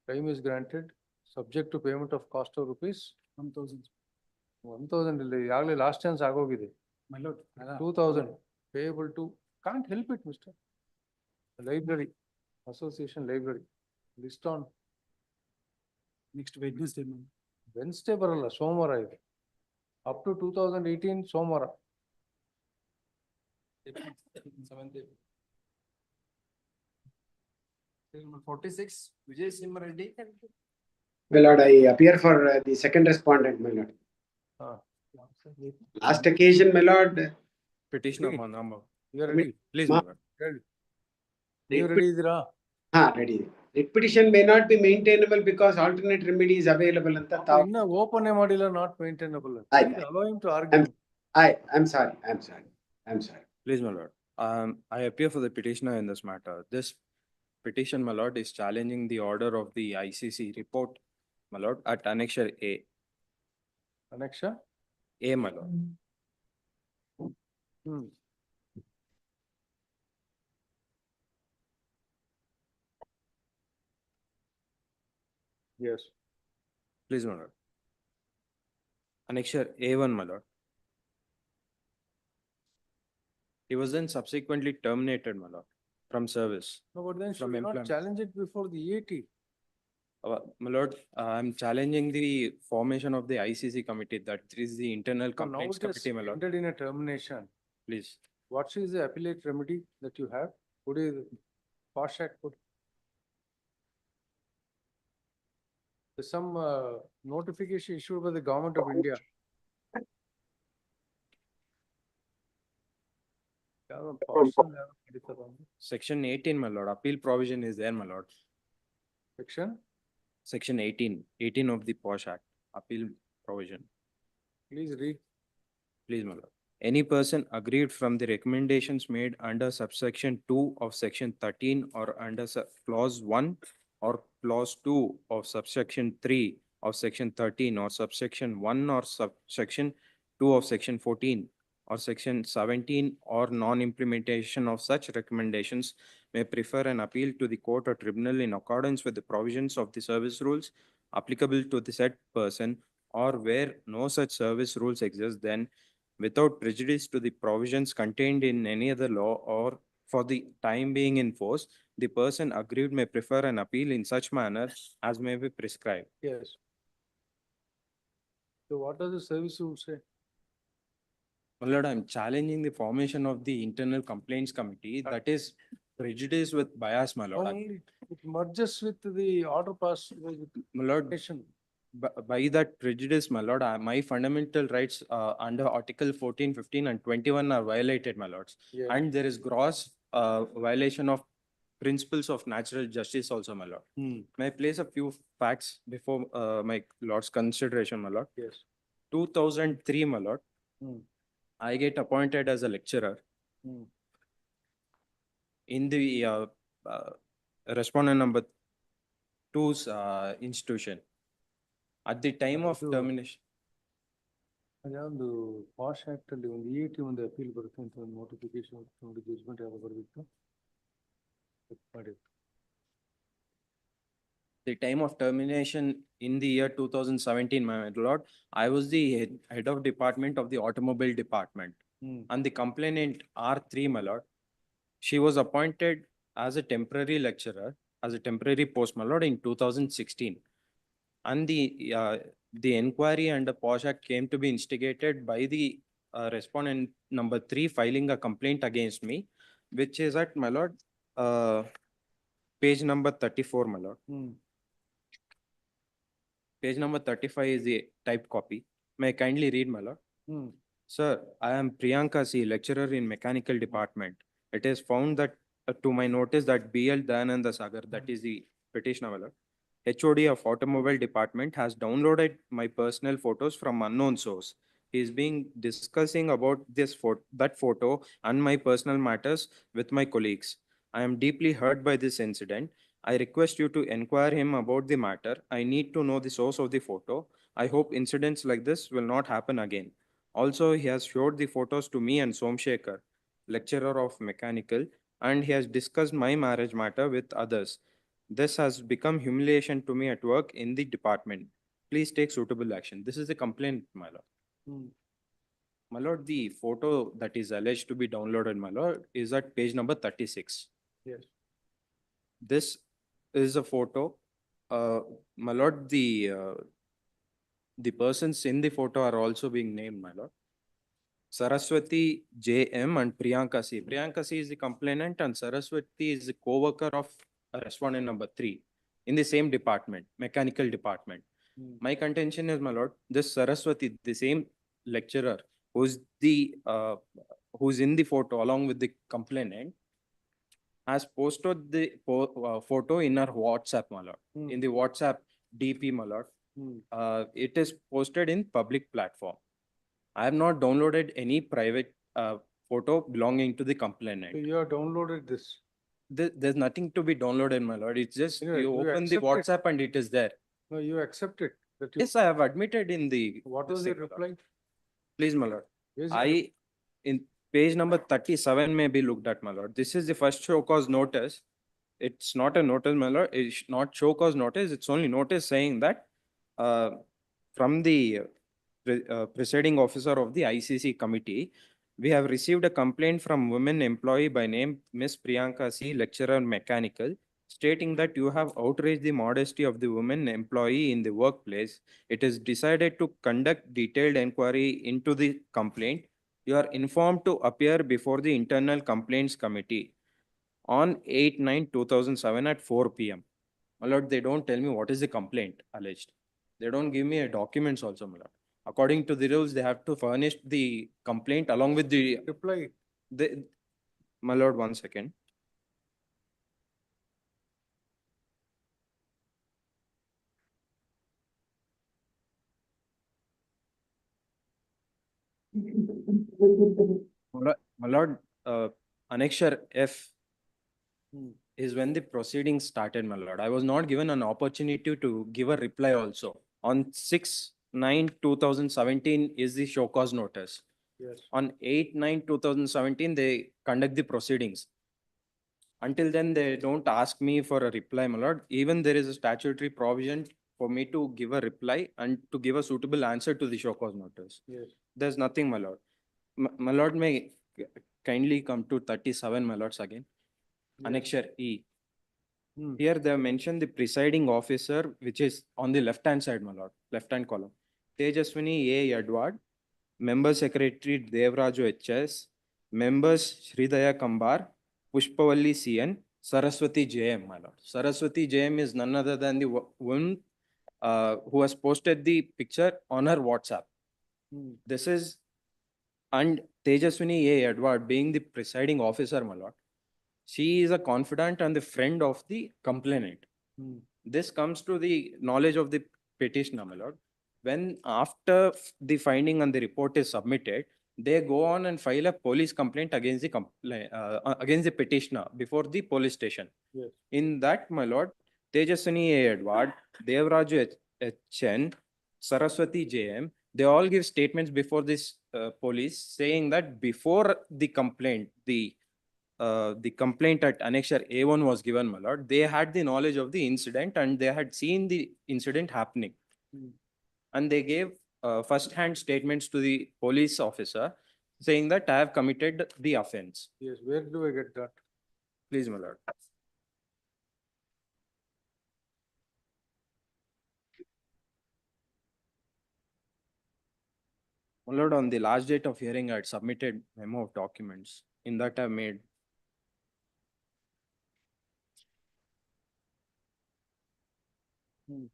E: time is granted, subject to payment of cost of rupees
M: 1,000.
E: 1,000 ಇಲ್ಲ, ಈಗಾಗಲೇ last chance ಆಗೋಗಿದೆ.
M: My lord.
E: 2,000 payable to, can't help it, Mr. Library, Association Library, list on
M: Next Wednesday, ma'am.
E: Wednesday ಬರಲ್ಲ, ಸೋಮವಾರ ಇದೆ. Up to 2018 ಸೋಮವಾರ.
H: 46, Vijay Simhareddy.
P: My lord, I appear for the second respondent, my lord. Last occasion, my lord.
H: Petitioner number.
E: You are ready?
H: Please, my lord.
E: ನೀವು ready ಇದ್ದೀರಾ?
P: Ready. Writ petition may not be maintainable because alternate remedy is available ಅಂತ ತಾವು.
E: ಇನ್ನ open ಮಾಡಿಲ್ಲ, not maintainable.
P: ಆಯ್ತು.
E: Allow him to argue.
P: I'm sorry.
H: Please, my lord. I appear for the petitioner in this matter. This petition, my lord, is challenging the order of the ICC report, my lord, at Annexure A.
E: Annexure?
H: A, my lord.
E: Yes.
H: Please, my lord. Annexure A1, my lord. He was then subsequently terminated, my lord, from service.
E: No, but then should
H: From
E: we not
H: employment.
E: challenge it before the EAT?
H: My lord, I'm challenging the formation of the ICC committee. That is the internal
E: So now
H: complaints
E: it has
H: committee, my lord.
E: ended in a termination.
H: Please.
E: What is the appellate remedy that you have? What is Posh Act put? There's some notification issued by the government of India.
H: Section 18, my lord. Appeal provision is there, my lord.
E: Section?
H: Section 18 of the Posh Act. Appeal provision.
E: Please read.
H: Please, my lord. Any person aggrieved from the recommendations made under subsection 2 of section 13 or under clause 1 or clause 2 of subsection 3 of section 13 or subsection 1 or subsection 2 of section 14 or section 17 or non-implementation of such recommendations may prefer an appeal to the court or tribunal in accordance with the provisions of the service rules applicable to the said person, or where no such service rules exist, then without prejudice to the provisions contained in any other law or for the time being in force, the person aggrieved may prefer an appeal in such manner as may be prescribed.
E: Yes. So what does the service rule say?
H: My lord, I'm challenging the formation of the internal complaints committee that is prejudice with bias, my lord.
E: Only it merges with the order passed by the
H: My lord,
E: nation.
H: by that prejudice, my lord, my fundamental rights under Article 14, 15 and 21 are violated, my lords.
E: Yeah.
H: And there is gross violation of principles of natural justice also, my lord. May I place a few facts before my lord's consideration, my lord?
E: Yes.
H: 2003, my lord, I get appointed as a lecturer in the respondent number 2's institution. At the time of termination.
E: ಅದೊಂದು posh act ಅಲ್ಲಿ ಒಂದು EAT ಒಂದು appeal ಬರುತ್ತೆ ಅಂತ ಒಂದು notification ಒಂದು judgement ಯಾವಾಗ ಬರಬೇಕು ಮಾಡಿ.
H: The time of termination in the year 2017, my lord, I was the head of department of the automobile department. And the complainant R3, my lord, she was appointed as a temporary lecturer, as a temporary post, my lord, in 2016. And the inquiry under Posh Act came to be instigated by the
D: respondent number 3 filing a complaint against me, which is at, my lord, page number 34, my lord. Page number 35 is the typed copy. May I kindly read, my lord? Sir, I am Priyanka C, lecturer in mechanical department. It is found that to my notice that BL Dayananda Sagar, that is the petitioner, my lord, HOD of automobile department, has downloaded my personal photos from unknown source. He is being discussing about that photo and my personal matters with my colleagues. I am deeply hurt by this incident. I request you to inquire him about the matter. I need to know the source of the photo. I hope incidents like this will not happen again. Also, he has showed the photos to me and Somshekar, lecturer of mechanical, and he has discussed my marriage matter with others. This has become humiliation to me at work in the department. Please take suitable action. This is the complaint, my lord. My lord, the photo that is alleged to be downloaded, my lord, is at page number 36.
E: Yes.
D: This is a photo. My lord, the persons in the photo are also being named, my lord. Saraswati J.M. and Priyanka C. Priyanka C is the complainant and Saraswati is the co-worker of respondent number 3 in the same department, mechanical department. My contention is, my lord, this Saraswati, the same lecturer who's in the photo along with the complainant, has posted the photo in her WhatsApp, my lord, in the WhatsApp DP, my lord. It is posted in public platform. I have not downloaded any private photo belonging to the complainant.
E: So you have downloaded this.
D: There's nothing to be downloaded, my lord. It's just
E: Yeah,
D: you
E: you
D: open the
E: accept it.
D: WhatsApp and it is there.
E: No, you accept it. That you,
D: Yes, I have admitted in the.
E: what was the reply?
D: Please, my lord.
E: Yes,
D: In page number 37 may be looked at, my lord. This is the first show cause notice. It's not a notice, my lord. It's not show cause notice. It's only notice saying that from the presiding officer of the ICC committee, we have received a complaint from women employee by name Miss Priyanka C, lecturer mechanical, stating that you have outraged the modesty of the women employee in the workplace. It is decided to conduct detailed inquiry into the complaint. You are informed to appear before the internal complaints committee on 8/9/2007 at 4 p.m. My lord, they don't tell me what is the complaint alleged. They don't give me a documents also, my lord. According to the rules, they have to furnish the complaint along with the
E: reply.
D: My lord, 1 second. My lord, Annexure F is when the proceedings started, my lord. I was not given an opportunity to give a reply also. On 6/9/2017 is the show cause notice.
E: Yes.
D: On 8/9/2017, they conduct the proceedings. Until then, they don't ask me for a reply, my lord. Even there is a statutory provision for me to give a reply and to give a suitable answer to the show cause notice.
E: Yes.
D: There's nothing, my lord. My lord, may kindly come to 37, my lords, again.
E: Yes.
D: Annexure E. Here they have mentioned the presiding officer, which is on the left-hand side, my lord, left-hand column. Tejaswini A. Edward, Member Secretary Devraju HS, Members Sridaya Kambar, Pushpavalli CN, Saraswati JM, my lord. Saraswati JM is none other than the woman who has posted the picture on her WhatsApp. This is, and Tejaswini A. Edward being the presiding officer, my lord. She is a confidant and the friend of the complainant. This comes to the knowledge of the petitioner, my lord. When after the finding and the report is submitted, they go on and file a police complaint against the petitioner before the police station.
E: Yes.
D: In that, my lord, Tejaswini A. Edward, Devraju HN, Saraswati JM, they all give statements before this police saying that before the complaint, the complaint at Annexure A1 was given, my lord, they had the knowledge of the incident and they had seen the incident happening. And they gave first-hand statements to the police officer saying that I have committed the offense.
E: Yes, where do I get that?
D: Please, my lord.
H: My lord, on the last date of hearing, I had submitted memo of documents. In that I made.
E: Hmm.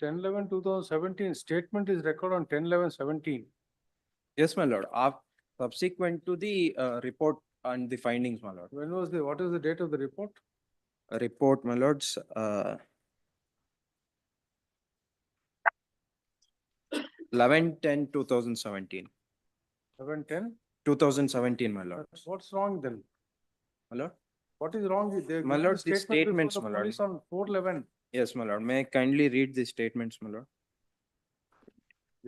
E: 10/11/2017 statement is recorded on 10/11/17.
H: Yes, my lord. Subsequent to the report and the findings, my lord.
E: When was what is the date of the report?
H: A report, my lords, 11/10/2017.
E: 11/10?
H: 2017, my lord.
E: What's wrong then?
H: My lord?
E: What is wrong with
H: My lord, the statements, my lord.
E: police on 4/11?
H: Yes, my lord. May I kindly read the statements, my lord?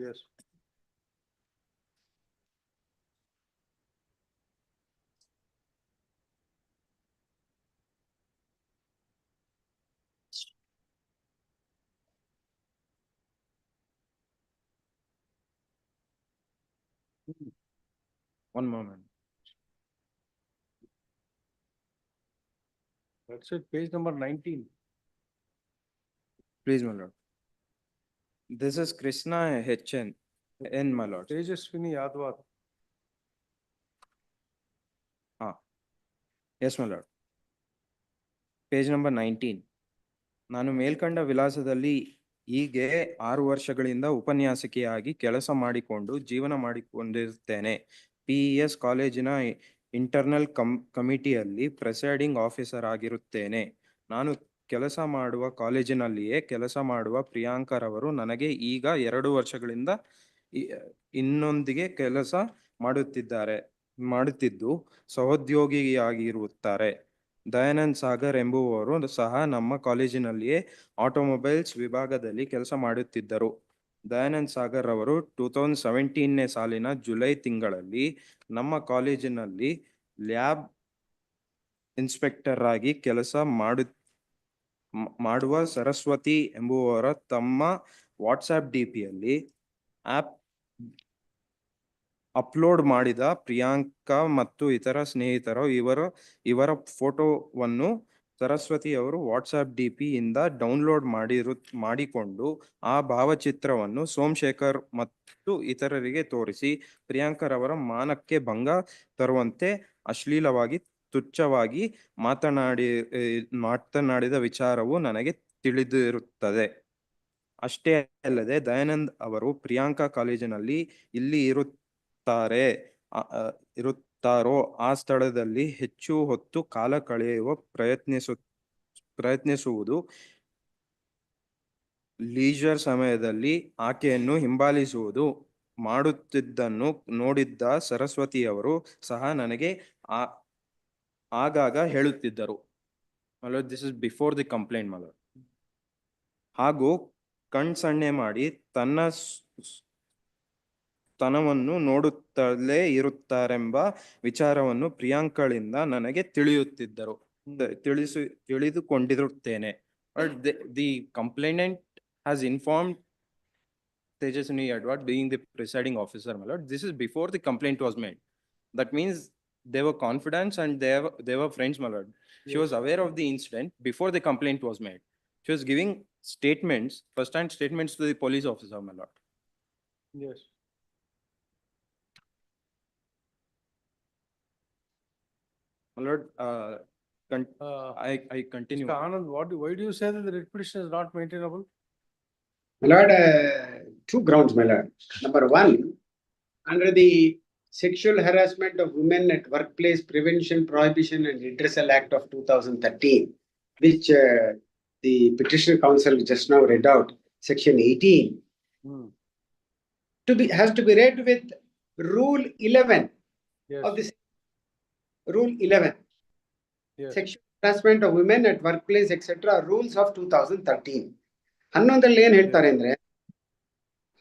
E: Yes.
H: One moment.
E: That's it, page number 19.
H: Please, my lord. This is Krishna H.N. N, my lord.
E: Tejaswini Yadwat.
H: Yes, my lord. Page number 19. ನಾನು ಮೇಲ್ಕಂಡ ವಿಳಾಸದಲ್ಲಿ ಹೀಗೆ 6 ವರ್ಷಗಳಿಂದ ಉಪನ್ಯಾಸಕಿಯಾಗಿ ಕೆಲಸ ಮಾಡಿಕೊಂಡು ಜೀವನ ಮಾಡಿಕೊಂಡಿರುತ್ತೇನೆ. PES ಕಾಲೇಜಿನ internal ಕಮಿಟಿಯಲ್ಲಿ ಪ್ರೆಸೈಡಿಂಗ್ officer ಆಗಿರುತ್ತೇನೆ. ನಾನು ಕೆಲಸ ಮಾಡುವ ಕಾಲೇಜಿನಲ್ಲಿಯೇ ಕೆಲಸ ಮಾಡುವ ಪ್ರಿಯಾಂಕರವರು ನನಗೆ ಈಗ 2 ವರ್ಷಗಳಿಂದ ಇನ್ನೊಂದಿಗೆ ಕೆಲಸ ಮಾಡುತ್ತಿದ್ದು ಸಹೋದ್ಯೋಗಿಯಾಗಿರುತ್ತಾರೆ. ದಯಾನಂದ್ ಸಾಗರ್ ಎಂಬುವವರು ಸಹ ನಮ್ಮ ಕಾಲೇಜಿನಲ್ಲಿಯೇ ಆಟೋಮೊಬೈಲ್ಸ್ ವಿಭಾಗದಲ್ಲಿ ಕೆಲಸ ಮಾಡುತ್ತಿದ್ದರು. ದಯಾನಂದ್ ಸಾಗರ್ ಅವರು 2017ನೇ ಸಾಲಿನ ಜುಲೈ ತಿಂಗಳಲ್ಲಿ ನಮ್ಮ ಕಾಲೇಜಿನಲ್ಲಿ ಲ್ಯಾಬ್ ಇನ್ಸ್ಪೆಕ್ಟರ್ ಆಗಿ ಕೆಲಸ ಮಾಡುವ ಸರಸ್ವತಿ ಎಂಬುವವರ ತಮ್ಮ ವಾಟ್ಸ್ಆಪ್ DPಯಲ್ಲಿ ಅಪ್ಲೋಡ್ ಮಾಡಿದ ಪ್ರಿಯಾಂಕಾ ಮತ್ತು ಇತರ ಸ್ನೇಹಿತರು ಇವರ ಫೋಟೋವನ್ನು ಸರಸ್ವತಿ ಅವರು ವಾಟ್ಸ್ಆಪ್ DP ಇಂದ ಡೌನ್ಲೋಡ್ ಮಾಡಿಕೊಂಡು ಆ ಭಾವಚಿತ್ರವನ್ನು ಸೋಮಶೇಖರ್ ಮತ್ತು ಇತರರಿಗೆ ತೋರಿಸಿ ಪ್ರಿಯಾಂಕರವರ ಮಾನಕ್ಕೆ ಭಂಗ ತರುವಂತೆ ಅಶ್ಲೀಲವಾಗಿ ತುಚ್ಛವಾಗಿ ಮಾತನಾಡಿದ ವಿಚಾರವು ನನಗೆ ತಿಳಿದಿರುತ್ತದೆ. ಅಷ್ಟೇ ಅಲ್ಲದೆ ದಯಾನಂದ್ ಅವರು ಪ್ರಿಯಾಂಕಾ ಕಾಲೇಜಿನಲ್ಲಿ ಇಲ್ಲಿ ಇರುತ್ತಾರೋ ಆ ಸ್ಥಳದಲ್ಲಿ ಹೆಚ್ಚು ಹೊತ್ತು ಕಾಲ ಕಳೆಯುವ ಪ್ರಯತ್ನಿಸುವುದು, ಲೀಜರ್ ಸಮಯದಲ್ಲಿ ಆಕೆಯನ್ನು ಹಿಂಬಾಲಿಸುವುದು ಮಾಡುತ್ತಿದ್ದನ್ನು ನೋಡಿದ್ದ ಸರಸ್ವತಿಯವರು ಸಹ ನನಗೆ ಆಗಾಗ ಹೇಳುತ್ತಿದ್ದರು. This is before the complaint Malar. ಹಾಗೂ ಕಣ್ಸಣ್ಣೆ ಮಾಡಿ ತನವನ್ನು ನೋಡುತ್ತಲೇ ಇರುತ್ತಾರೆಂಬ ವಿಚಾರವನ್ನು ಪ್ರಿಯಾಂಕಳಿಂದ ನನಗೆ ತಿಳಿದುಕೊಂಡಿರುತ್ತೇನೆ. The complainant has informed Tejaswini Yadwat, being the presiding officer, my lord. This is before the complaint was made. That means they were confidants and they were friends, my lord. She was aware of the incident before the complaint was made. She was giving statements, first-hand statements to the police officer, my lord.
E: Yes.
H: My lord, I continue.
E: Mr. Anand, why do you say that the writ petition is not maintainable?
P: My lord, two grounds, my lord. Number one, under the Sexual Harassment of Women at Workplace Prevention, Prohibition and Redressal Act of 2013, which the Petitioner Council just now read out, Section 18, has to be read with Rule 11 of this. Rule 11.
E: Yes.
P: Sexual Harassment of Women at Workplace, etc. Rules of 2013. 11 ಏನ್ ಹೇಳ್ತಾರೆ ಅಂದ್ರೆ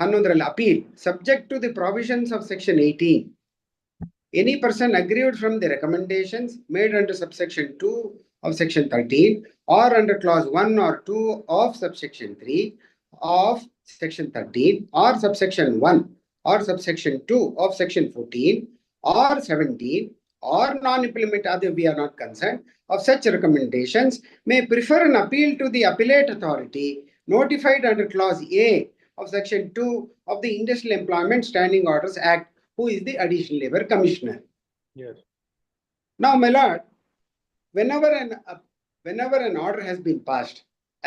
P: 11 appeal subject to the provisions of section 18. Any person aggrieved from the recommendations made under subsection 2 of section 13 or under clause 1 or 2 of subsection 3 of section 13 or subsection 1 or subsection 2 of section 14 or 17 or non-implement, other we are not concerned, of such recommendations may prefer an appeal to the appellate authority notified under clause A of section 2 of the Industrial Employment Standing Orders Act, who is the Additional Labor Commissioner.
E: Yes.
P: Now, my lord, whenever an order has been passed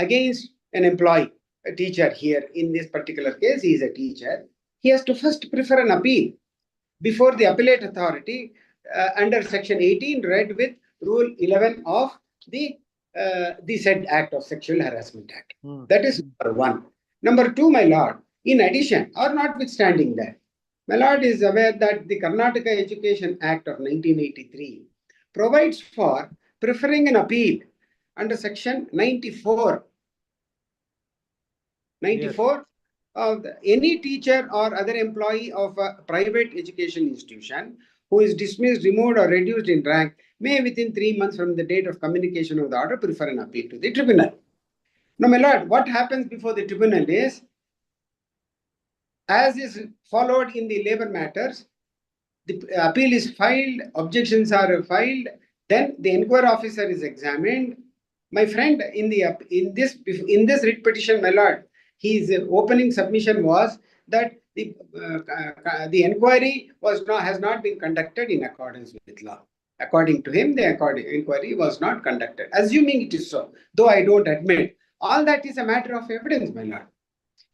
P: against an employee, a teacher here, in this particular case, he is a teacher, he has to first prefer an appeal before the appellate authority under section 18 read with rule 11 of the said act of Sexual Harassment Act. That is number one. Number two, my lord, in addition or notwithstanding that, my lord is aware that the Karnataka Education Act of 1983 provides for preferring an appeal under section 94. 94 of any teacher or other employee of a private education institution who is dismissed, removed, or reduced in rank may within 3 months from the date of communication of the order prefer an appeal to the tribunal. Now, my lord, what happens before the tribunal is, as is followed in the labor matters, the appeal is filed, objections are filed, then the inquiry officer is examined. My friend, in this writ petition, my lord, his opening submission was that the inquiry has not been conducted in accordance with law. According to him, the inquiry was not conducted. Assuming it is so, though I don't admit, all that is a matter of evidence, my lord.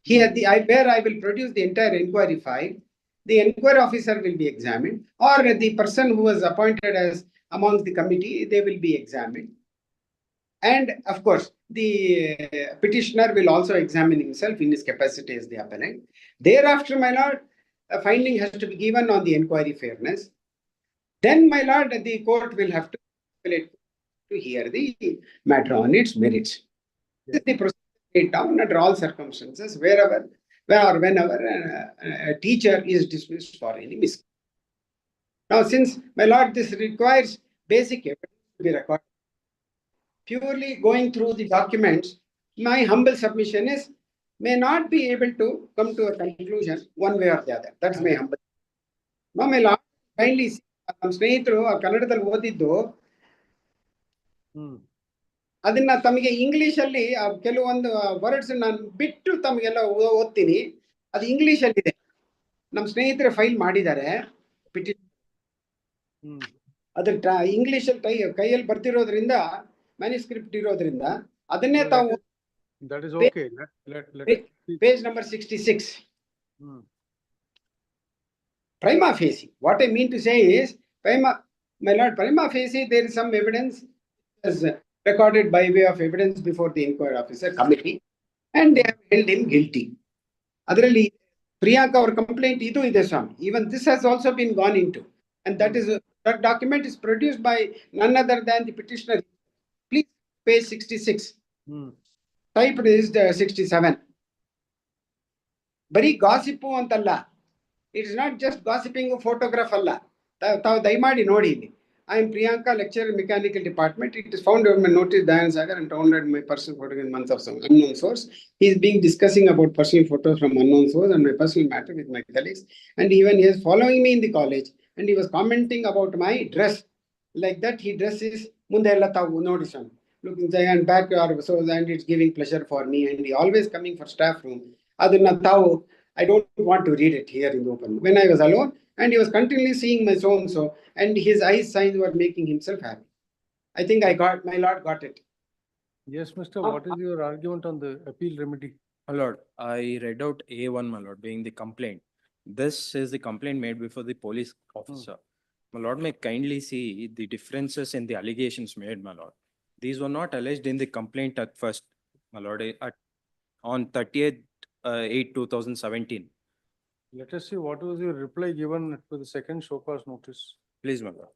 P: Here, where I will produce the entire inquiry file, the inquiry officer will be examined, or the person who was appointed as amongst the committee, they will be examined. And of course, the petitioner will also examine himself in his capacity as the appellant. Thereafter, my lord, a finding has to be given on the inquiry fairness. Then, my lord, the court will have to hear the matter on its merits. This is the procedure laid down under all circumstances, wherever or whenever a teacher is dismissed for any misconduct. Now, since, my lord, this requires basic evidence to be recorded, purely going through the documents, my humble submission is, may not be able to come to a conclusion one way or the other. That's my humble. Now, my lord, kindly see, ನಮ್ಮ ಸ್ನೇಹಿತರು ಕನ್ನಡದಲ್ಲಿ ಓದಿದ್ದು ಅದನ್ನ ತಮಗೆ English ಅಲ್ಲಿ ಕೆಲವೊಂದು words ನಾನು ಬಿಟ್ಟು ತಮಗೆಲ್ಲ ಓದ್ತೀನಿ. ಅದು ಇಂಗ್ಲಿಷ್ ಅಲ್ಲಿ ಇದೆ. ನಮ್ಮ ಸ್ನೇಹಿತರು ಫೈಲ್ ಮಾಡಿದ್ದಾರೆ. ಅದ್ರ ಇಂಗ್ಲಿಷ್ ಅಲ್ಲಿ ಕೈಯಲ್ಲಿ ಬರ್ತಿರೋದ್ರಿಂದ ಮ್ಯಾನ್ಯುಸ್ಕ್ರಿಪ್ಟ್ ಇರೋದ್ರಿಂದ ಅದನ್ನೇ ತಾವು page number 66. Prima facie, what I mean to say is, my lord, prima facie, there is some evidence as recorded by way of evidence before the inquiry officer committee, and they have held him guilty. Adralli Priyanka, our complaint idu ide swami. Even this has also been gone into, and that document is produced by none other than the petitioner. Please, page 66. Typed is 67. Bari gossip antalla. It is not just gossiping photograph alla. Tavu daimadi nodi illi. I am Priyanka, lecturer in mechanical department. It is found on my notice Dayan Sagar and downloaded my personal photo in month of some unknown source. He is being discussing about personal photos from unknown source and my personal matter with my colleagues. And even he is following me in the college, and he was commenting about my dress. Like that, he dresses munde ella tavu nodi swami. Looking and back or so, and it's giving pleasure for me. And he always coming for staff room. Adunna tavu. I don't want to read it here in the open. When I was alone, and he was continually seeing my so-and-so, and his eyes signs were making himself happy. I think my lord got it.
E: Yes, Mr. What is your argument on the appeal remedy?
F: My lord, I read out A1, my lord, being the complaint. This is the complaint made before the police officer. My lord, may kindly see the differences in the allegations made, my lord. These were not alleged in the complaint at first, my lord, on 30th 8/2017.
E: Let us see what was your reply given to the second show cause notice.
F: Please, my lord.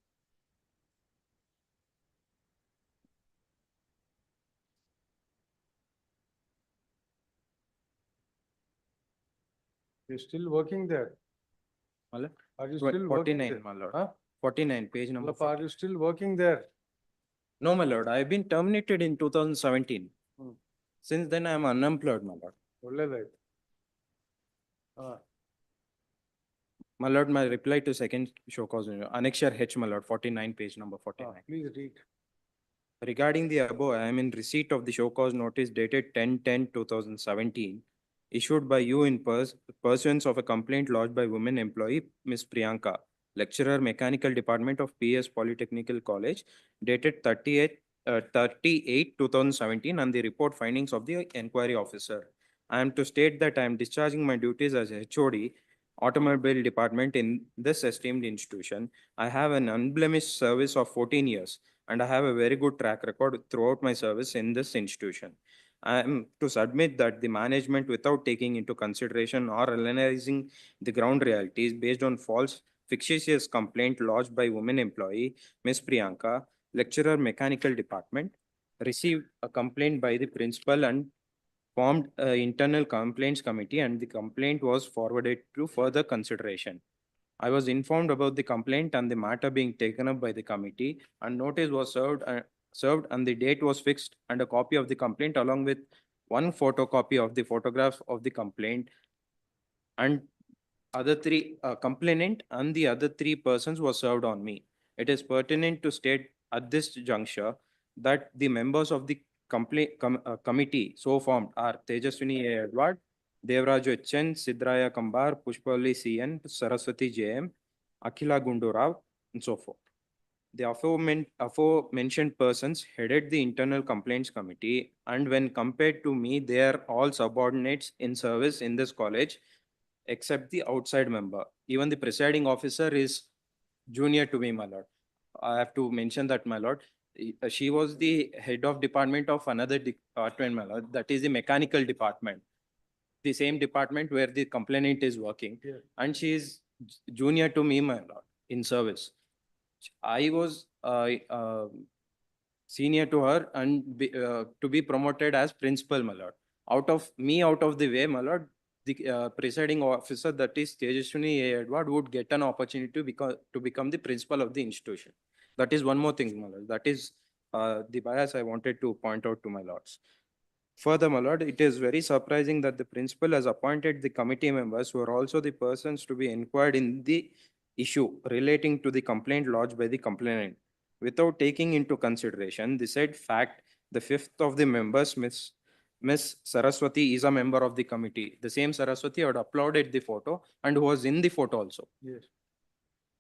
E: You're still working there?
F: My lord?
E: Are you still
F: 49,
E: working there?
F: my lord.
E: Huh?
F: 49, page number.
E: Are you still working there?
F: No, my lord. I have been terminated in 2017. Since then, I am unemployed, my lord. My lord, my reply to second show cause, annexure H, my lord, 49, page number 49.
E: Please read.
F: Regarding the above, I am in receipt of the show cause notice dated 10/10/2017, issued by you in pursuance of a complaint lodged by women employee Ms. Priyanka, lecturer, Mechanical Department of PS Polytechnical College, dated 30/8/2017, and the report findings of the inquiry officer. I am to state that I am discharging my duties as HOD, Automobile Department in this esteemed institution. I have an unblemished service of 14 years, and I have a very good track record throughout my service in this institution. I am to submit that the management, without taking into consideration or analyzing the ground realities based on false, fictitious complaint lodged by women employee Ms. Priyanka, lecturer, Mechanical Department, received a complaint by the principal and formed an internal complaints committee, and the complaint was forwarded to further consideration. I was informed about the complaint and the matter being taken up by the committee, and notice was served and the date was fixed, and a copy of the complaint along with one photocopy of the photograph of the complaint and other three complainant and the other three persons was served on me. It is pertinent to state at this juncture that the members of the committee so formed are Tejaswini A. Edward, Devraju H.N., Sidraya Kambar, Pushpalli C.N., Saraswati J.M., Akhila Gundurao, and so forth. The aforementioned persons headed the internal complaints committee, and when compared to me, they are all subordinates in service in this college, except the outside member. Even the presiding officer is junior to me, my lord. I have to mention that, my lord. She was the head of department of another department, my lord. That is the mechanical department, the same department where the complainant is working.
E: Yeah.
F: And she is junior to me, my lord, in service. I was senior to her and to be promoted as principal, my lord. Out of the way, my lord, the presiding officer, that is Tejaswini A. Edward, would get an opportunity to become the principal of the institution. That is one more thing, my lord. That is the bias I wanted to point out to my lords. Further, my lord, it is very surprising that the principal has appointed the committee members who are also the persons to be inquired in the issue relating to the complaint lodged by the complainant. Without taking into consideration the said fact, the fifth of the members, Miss Saraswati, is a member of the committee. The same Saraswati had uploaded the photo and who was in the photo also.
E: Yes.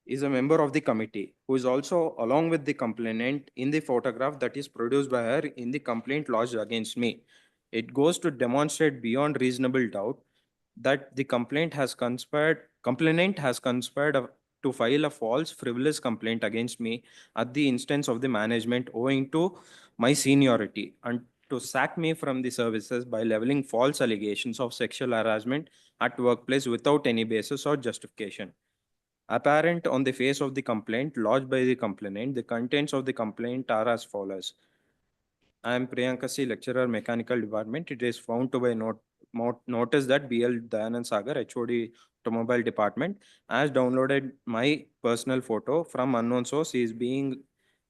F: Is a member of the committee who is also along with the complainant in the photograph that is produced by her in the complaint lodged against me. It goes to demonstrate beyond reasonable doubt that the complainant has conspired to file a false, frivolous complaint against me at the instance of the management owing to my seniority, and to sack me from the services by leveling false allegations of sexual harassment at workplace without any basis or justification. Apparent on the face of the complaint lodged by the complainant, the contents of the complaint are as follows. I am Priyanka C, lecturer, Mechanical Department. It is found to by notice that BL Dayanand Sagar, HOD Automobile Department, has downloaded my personal photo from unknown source. He is being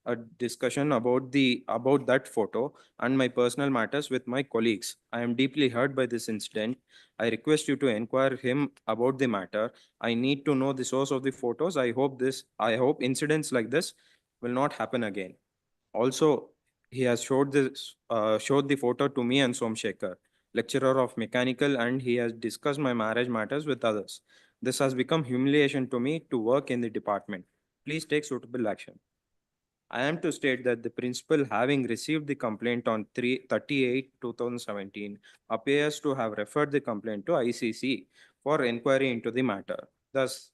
F: a discussion about that photo and my personal matters with my colleagues. I am deeply hurt by this incident. I request you to inquire him about the matter. I need to know the source of the photos. I hope incidents like this will not happen again. Also, he has showed the photo to me and Somshekhar, lecturer of mechanical, and he has discussed my marriage matters with others. This has become humiliation to me to work in the department. Please take suitable action. I am to state that the principal, having received the complaint on 30/8/2017, appears to have referred the complaint to ICC for inquiry into the matter. Thus,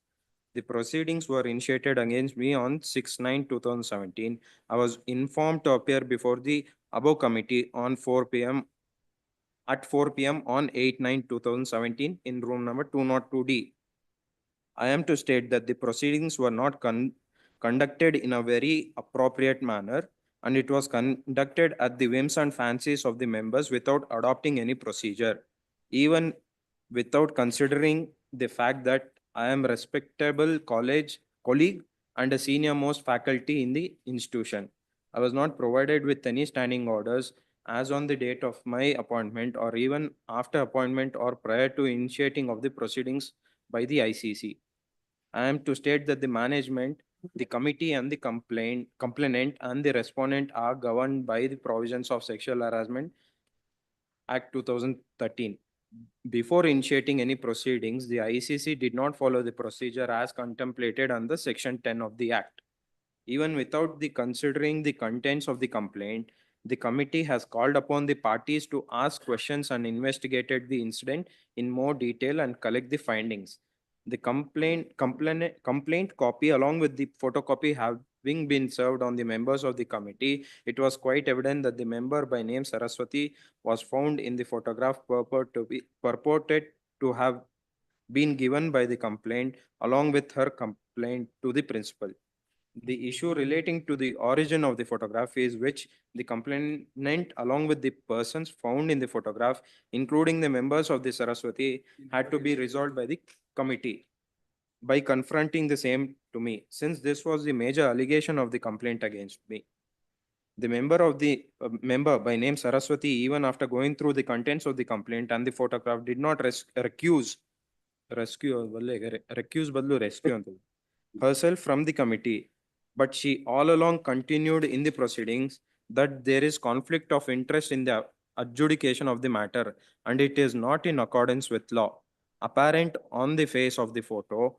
F: the proceedings were initiated against me on 6/9/2017. I was informed to appear before the above committee on 4 p.m. at 4 p.m. on 8/9/2017 in room number 202D. I am to state that the proceedings were not conducted in a very appropriate manner, and it was conducted at the whims and fancies of the members without adopting any procedure, even without considering the fact that I am a respectable college colleague and a senior most faculty in the institution. I was not provided with any standing orders as on the date of my appointment or even after appointment or prior to initiating of the proceedings by the ICC. I am to state that the management, the committee and the complainant and the respondent are governed by the provisions of Sexual Harassment Act 2013. Before initiating any proceedings, the ICC did not follow the procedure as contemplated under Section 10 of the Act. Even without the considering the contents of the complaint, the committee has called upon the parties to ask questions and investigated the incident in more detail and collect the findings. The complaint copy along with the photocopy having been served on the members of the committee, it was quite evident that the member by name Saraswati was found in the photograph purported to have been given by the complaint along with her complaint to the principal. The issue relating to the origin of the photograph is which the complainant along with the persons found in the photograph, including the members of the Saraswati, had to be resolved by the committee by confronting the same to me, since this was the major allegation of the complaint against me. The member by name Saraswati, even after going through the contents of the complaint and the photograph, did not recuse herself from the committee, but she all along continued in the proceedings that there is conflict of interest in the adjudication of the matter and it is not in accordance with law. Apparent on the face of the photo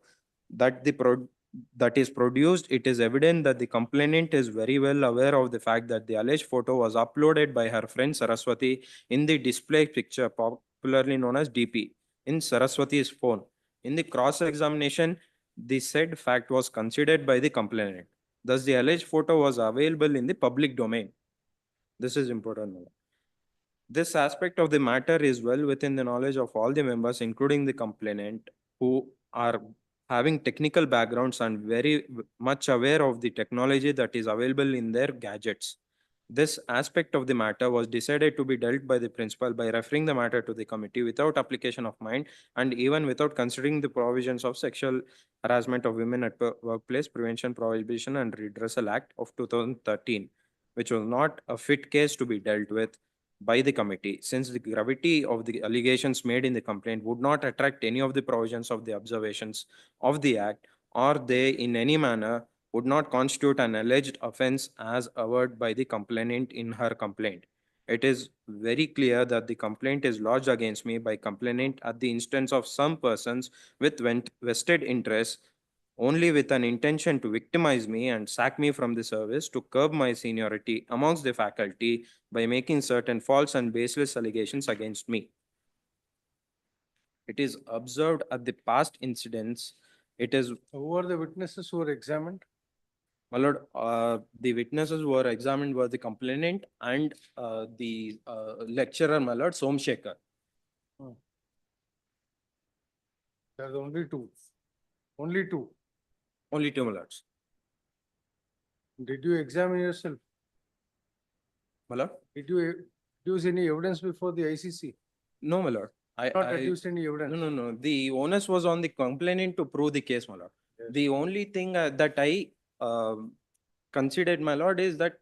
F: that that is produced, it is evident that the complainant is very well aware of the fact that the alleged photo was uploaded by her friend Saraswati in the display picture, popularly known as DP, in Saraswati's phone. In the cross-examination, the said fact was considered by the complainant. Thus, the alleged photo was available in the public domain. This is important. This aspect of the matter is well within the knowledge of all the members, including the complainant, who are having technical backgrounds and very much aware of the technology that is available in their gadgets. This aspect of the matter was decided to be dealt by the principal by referring the matter to the committee without application of mind and even without considering the provisions of Sexual Harassment of Women at Workplace Prevention, Prohibition and Redressal Act of 2013, which was not a fit case to be dealt with by the committee, since the gravity of the allegations made in the complaint would not attract any of the provisions of the observations of the Act, or they in any manner would not constitute an alleged offense as averred by the complainant in her complaint. It is very clear that the complaint is lodged against me by complainant at the instance of some persons with vested interests only with an intention to victimize me and sack me from the service to curb my seniority amongst the faculty by making certain false and baseless allegations against me. It is observed at the past incidents. It is
E: Who are the witnesses who were examined?
F: My lord, the witnesses who were examined were the complainant and the lecturer, my lord, Somshekhar.
E: There are only two. Only two.
F: Only two, my lords.
E: Did you examine yourself?
F: My lord?
E: Did you use any evidence before the ICC?
F: No, my lord.
E: Not adduced any evidence?
F: No. The onus was on the complainant to prove the case, my lord.
E: Yes.
F: The only thing that I considered, my lord, is that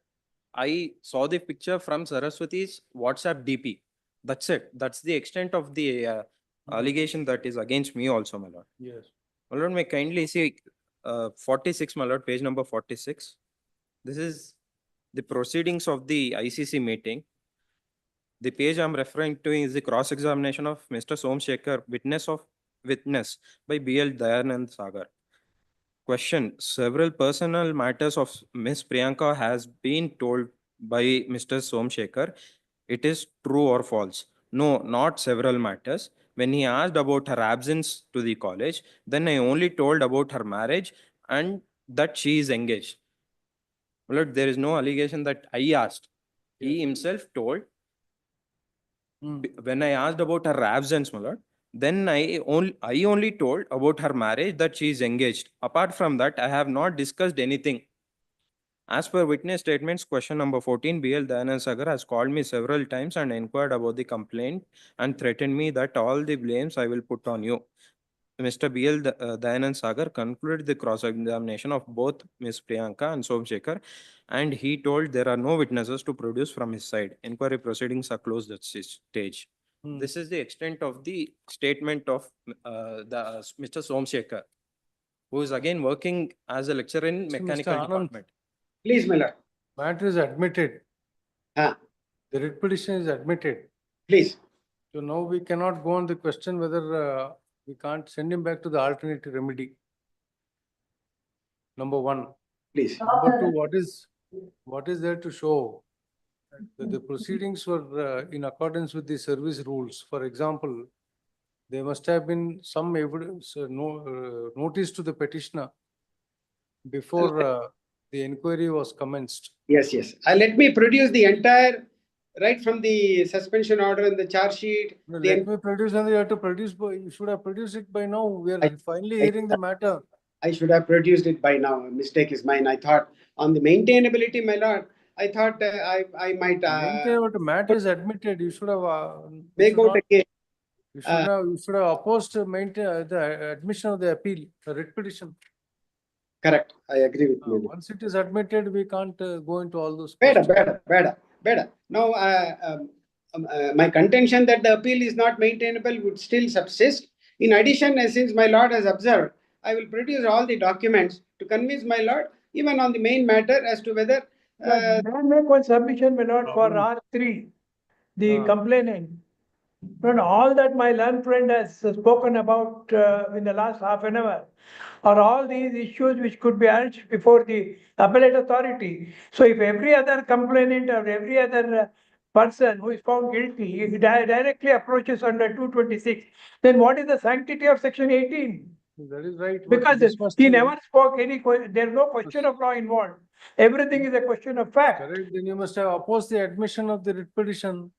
F: I saw the picture from Saraswati's WhatsApp DP. That's it. That's the extent of the allegation that is against me also, my lord.
E: Yes.
F: My lord, may kindly see 46, my lord, page number 46. This is the proceedings of the ICC meeting. The page I'm referring to is the cross-examination of Mr. Somshekhar, witness by B.L. Dayanand Sagar. Question: several personal matters of Ms. Priyanka has been told by Mr. Somshekhar. It is true or false? No, not several matters. When he asked about her absence to the college, then I only told about her marriage and that she is engaged. Well, there is no allegation that I asked. He himself told. When I asked about her absence, my lord, then I only told about her marriage, that she is engaged. Apart from that, I have not discussed anything. As per witness statements, question number 14, B.L. Dayanand Sagar has called me several times and inquired about the complaint and threatened me that all the blames I will put on you. Mr. B.L. Dayanand Sagar concluded the cross-examination of both Ms. Priyanka and Somshekhar, and he told there are no witnesses to produce from his side. Inquiry proceedings are closed at this stage. This is the extent of the statement of Mr. Somshekhar. who is again working as a lecturer in
E: So, Mr.
F: mechanical
E: Anand,
F: department.
P: Please, my lord.
E: matter is admitted.
P: Ah,
E: The writ petition is admitted.
P: please.
E: So now we cannot go on the question whether we can't send him back to the alternative remedy. Number one.
P: Please.
E: Number two, what is there to show that the proceedings were in accordance with the service rules? For example, there must have been some evidence, notice to the petitioner before the inquiry was commenced.
P: Yes, yes. Let me produce the entire, right from the suspension order and the charge sheet.
E: No,
P: the
E: let me produce, and you have to produce, you should have produced it by now. We are
P: I-
E: finally
P: I-
E: hearing the matter.
P: I should have produced it by now. A mistake is mine. I thought on the maintainability, my lord, I thought I might
E: Maintain what the matter is admitted. You should have, you
P: make
E: should
P: out
E: not,
P: a case.
E: you should have opposed to maintain the admission of the appeal, the writ petition.
P: Correct. I agree with you.
E: Once it is admitted, we can't go into all those
P: Better,
E: questions.
P: better. Now, my contention that the appeal is not maintainable would still subsist. In addition, since my lord has observed, I will produce all the documents to convince my lord, even on the main matter as to whether.
Q: May I make one submission, my lord, for R3, the complainant? Not all that my learned friend has spoken about in the last half an hour are all these issues which could be urged before the appellate authority. So if every other complainant or every other person who is found guilty directly approaches under 226, then what is the sanctity of section 18?
E: That is right. but
Q: Because
E: this must
Q: he
E: be-
Q: never spoke there is no question of law involved. Everything is a question of fact.
E: Correct, then you must have opposed the admission of the writ petition.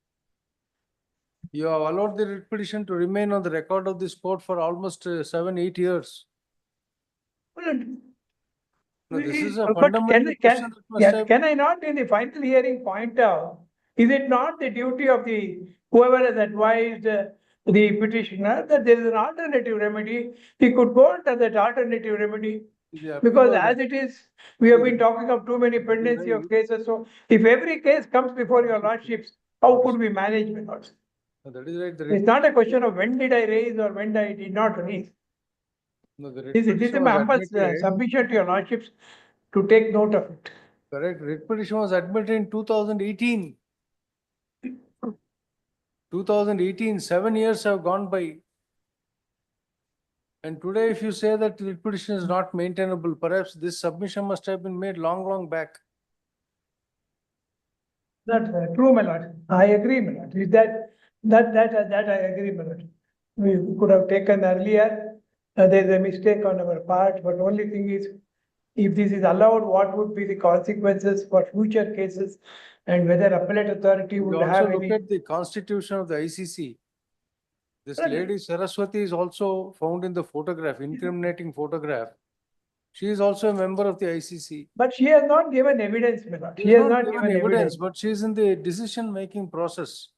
E: You have allowed the writ petition to remain on the record of this court for almost 7-8 years.
Q: Well,
E: No, this is a
Q: but
E: fundamental question that must have.
Q: can I not in the final hearing point out, is it not the duty of the, whoever has advised the petitioner that there is an alternative remedy, he could go under that alternative remedy?
E: the appeal
Q: Because
E: was-
Q: as it is, we have been talking of too many pendency of cases, so if every case comes before your lordships, how could we manage, my lords?
E: That is right. The
Q: It's
E: writ-
Q: not a question of when did I raise or when I did not raise.
E: no, the writ
Q: This is
E: petition
Q: my
E: was
Q: humble
E: admitted.
Q: submission to your lordships to take note of it.
E: Correct, writ petition was admitted in 2018. 2018, 7 years have gone by. And today, if you say that writ petition is not maintainable, perhaps this submission must have been made long back.
Q: That's true, my lord. I agree, my lord. Is that I agree, my lord. We could have taken earlier. There's a mistake on our part, but only thing is, if this is allowed, what would be the consequences for future cases, and whether appellate authority
E: We
Q: would
E: also
Q: have
E: look
Q: any.
E: at the constitution of the ICC. This
Q: Well,
E: lady Saraswati is also found in the photograph, incriminating photograph. She is also a member of the ICC.
Q: But she has not given evidence, my lord. She
E: She
Q: has not given evidence.
E: but she is in the decision-making process.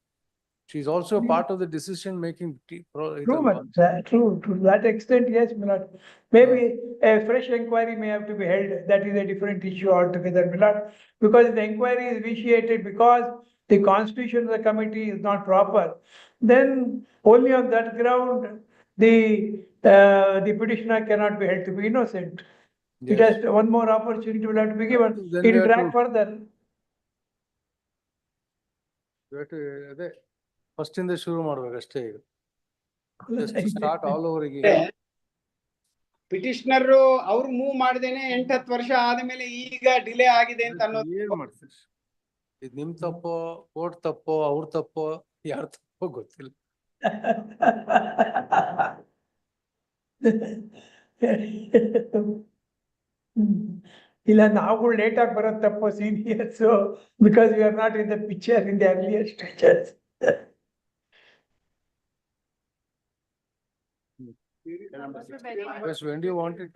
E: She is also a part of the decision-making.
Q: True, my lord. True, to that extent, yes, my lord. Maybe a fresh inquiry may have to be held. That is a different issue altogether, my lord. Because if the inquiry is vitiated because the constitution of the committee is not proper, then only on that ground, the petitioner cannot be held to be innocent. It has one more opportunity will have to be given.
E: Then
Q: It
E: we
Q: will
E: have
Q: drag
E: to-
Q: further.
E: ಅದೇ first ಇಂದ ಶುರು ಮಾಡ್ಬೇಕು ಅಷ್ಟೇ ಈಗ. Just to start all over again.
P: Petitioner ಅವ್ರು move ಮಾಡ್ದೇನೆ 8-10 ವರ್ಷ ಆದ್ಮೇಲೆ ಈಗ ಡಿಲೇ ಆಗಿದೆ ಅಂತ ಅನ್ನೋದು.
E: ಏನ್ ಮಾಡ್ತೀರಿ? ಇದು ನಿಮ್ ತಪ್ಪೋ, ಕೋರ್ಟ್ ತಪ್ಪೋ, ಅವ್ರ ತಪ್ಪೋ, ಯಾರ ತಪ್ಪೋ ಗೊತ್ತಿಲ್ಲ.
Q: ಇಲ್ಲ ನಾವುಗಳು ಲೇಟ್ ಆಗಿ ಬರೋದಪ್ಪ seniors because we are not in the picture in the earlier stages.
E: Yes, when do you want it?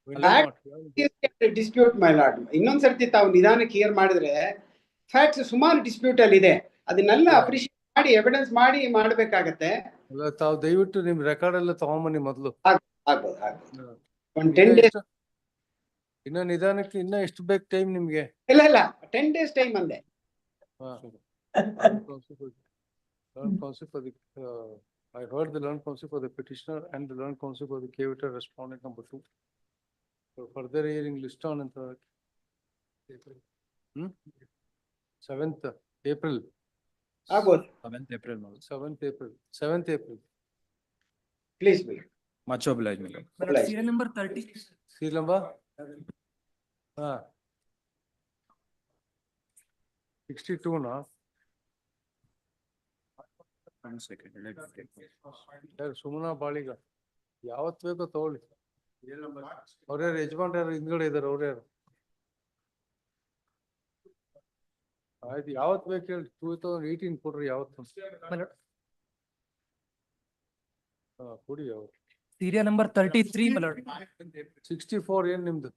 E: When do you
P: Fact
E: want?
P: Dispute my lord. ಇನ್ನೊಂದ್ಸರ್ತಿ ತಾವು ನಿಧಾನ ಕ್ಲಿಯರ್ ಮಾಡಿದ್ರೆ ಫ್ಯಾಕ್ಟ್ಸ್ ಸುಮಾರು ಡಿಸ್ಪ್ಯೂಟ್ ಅಲ್ಲಿ ಇದೆ. ಅದನ್ನೆಲ್ಲ ಅಪ್ರಿಶಿಯೇಟ್ ಮಾಡಿ ಎವಿಡೆನ್ಸ್ ಮಾಡಿ ಮಾಡ್ಬೇಕಾಗತ್ತೆ.
E: ಅಲ್ಲ, ತಾವು ದಯವಿಟ್ಟು ನಿಮ್ ರೆಕಾರ್ಡ್ ಎಲ್ಲ ತಗೊಂಬನ್ನಿ ಮೊದಲು.
P: ಆಗ್ಬೋದು. ಒಂದು 10 days.
E: ಇನ್ನ ನಿಧಾನಕ್ಕೆ ಇನ್ನ ಎಷ್ಟು ಬೇಕು ಟೈಮ್ ನಿಮ್ಗೆ?
P: ಇಲ್ಲ 10 days ಟೈಮ್ ಅಂದೆ.
E: Learned counsel for the, I heard the learned counsel for the petitioner and the learned counsel for the cavator respondent number 2. For further hearing list on ಅಂತ. 7th April.
F: Seventh April, my lord.
E: 7th April.
A: Please, Bill.
F: Much obliged, my lord.
O: Serial number 30.
E: Serial number? 62 na?
F: One second. let me take it.
E: ಯಾರು ಸುಮನಾ ಬಾಳಿಗ ಯಾವತ್ ಬೇಕೋ ತಗೊಳ್ಳಿ. ಅವ್ರ್ಯಾರು ಯಜಮಾನ್ ಯಾರು ಹಿಂದ್ಗಡೆ ಇದಾರೆ ಅವ್ರ್ಯಾರು? ಆಯ್ತು ಯಾವತ್ ಬೇಕು ಹೇಳಿ 2018 ಕೊಡ್ರಿ ಯಾವತ್ತು. ಕೊಡಿ ಯಾವತ್ತು.
O: Serial number 33, my lord.
E: 64 ಏನ್ ನಿಮ್ದು?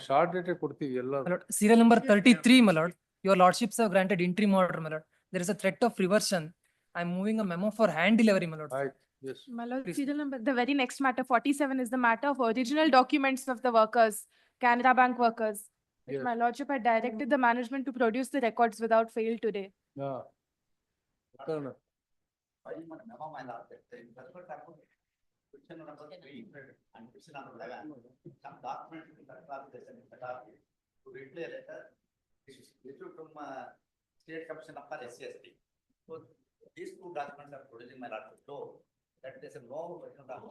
E: ಶಾರ್ಟ್ ಡೇಟೆ ಕೊಡ್ತೀವಿ ಎಲ್ಲ.
O: My lord, serial number 33, my lord. Your lordships have granted interim order, my lord. There is a threat of reversion. I am moving a memo for hand delivery, my lord.
E: ಆಯ್ತು, yes.
P: My lord,
O: Please.
P: serial number, the very next matter, 47, is the matter of original documents of the workers, Canara Bank workers.
E: Yes.
P: My lordship had directed the management to produce the records without fail today.
E: ಹಾ. ಕಾರಣ.
A: And question number 11, some documents in Regularization to reply a letter issued from State Commission of SCST. So these two documents are producing my lordship. So that is a no question of.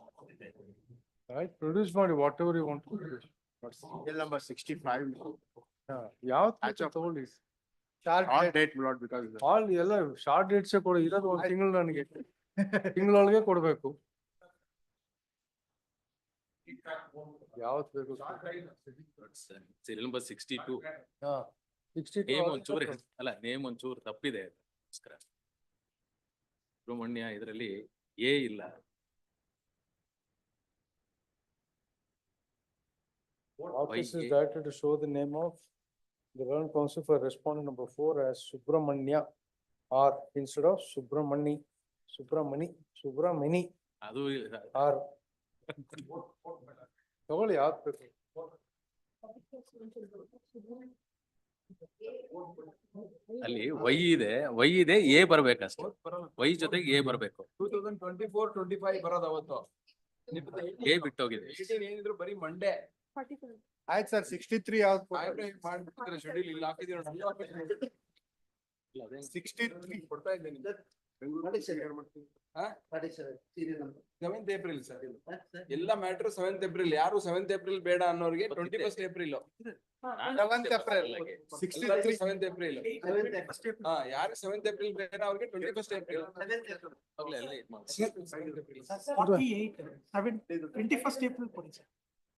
E: ಆಯ್ತು, produce ಮಾಡಿ whatever you want to produce.
M: Bill number 65.
E: ಯಾವತ್ತು ತಗೊಳ್ಳಿ.
M: Short date, my lord, because.
E: All ಎಲ್ಲ short dates ಕೊಡಿ, ಇರೋದು ಒಂದು ತಿಂಗಳು ನನಗೆ. ತಿಂಗಳೊಳಗೆ ಕೊಡ್ಬೇಕು. ಯಾವತ್ ಬೇಕು?
D: Serial number 62.
E: 62
D: ನೇಮ್ ಒಂಚೂರು ಅಲ್ಲ, ನೇಮ್ ಒಂಚೂರು ತಪ್ಪಿದೆ. ಸುಬ್ರಹ್ಮಣ್ಯ ಇದರಲ್ಲಿ ಎ ಇಲ್ಲ.
E: Office is directed to show the name of the relevant counsel for respondent number 4 as Subramanya or instead of Subramani.
D: ಅದು
E: or ತಗೊಳ್ಳಿ ಯಾವ್ದು ಬೇಕು.
D: ಅಲ್ಲಿ ವೈ ಇದೆ ಎ ಬರ್ಬೇಕಷ್ಟೇ. ವೈ ಜೊತೆಗೆ ಎ ಬರ್ಬೇಕು.
J: 2024-25 ಬರೋದು ಅವತ್ತು.
D: ಎ ಬಿಟ್ಟೋಗಿದೆ.
J: ಏನಿದ್ರು ಬರೀ ಮಂಡೇ.
P: 47.
M: ಆಯ್ತು ಸರ್, 63 ಯಾವ್ದು?
J: ಮಾಡ್ಬಿಟ್ಟಿದ್ರೆ ಶೆಡ್ಯೂಲ್ ಇಲ್ಲಿ ಹಾಕಿದೀವಿ. 63 ಕೊಡ್ತಾ ಇದ್ದೇನೆ. Seventh April sir. ಎಲ್ಲ ಮ್ಯಾಟ್ರು 7th April. ಯಾರು 7th April ಬೇಡ ಅನ್ನೋರಿಗೆ 21st April. 7th April. 7th April. ಯಾರು 7th April ಬೇಡ ಅವ್ರಿಗೆ 21st April.
O: 48, 21st April ಕೊಡಿ sir.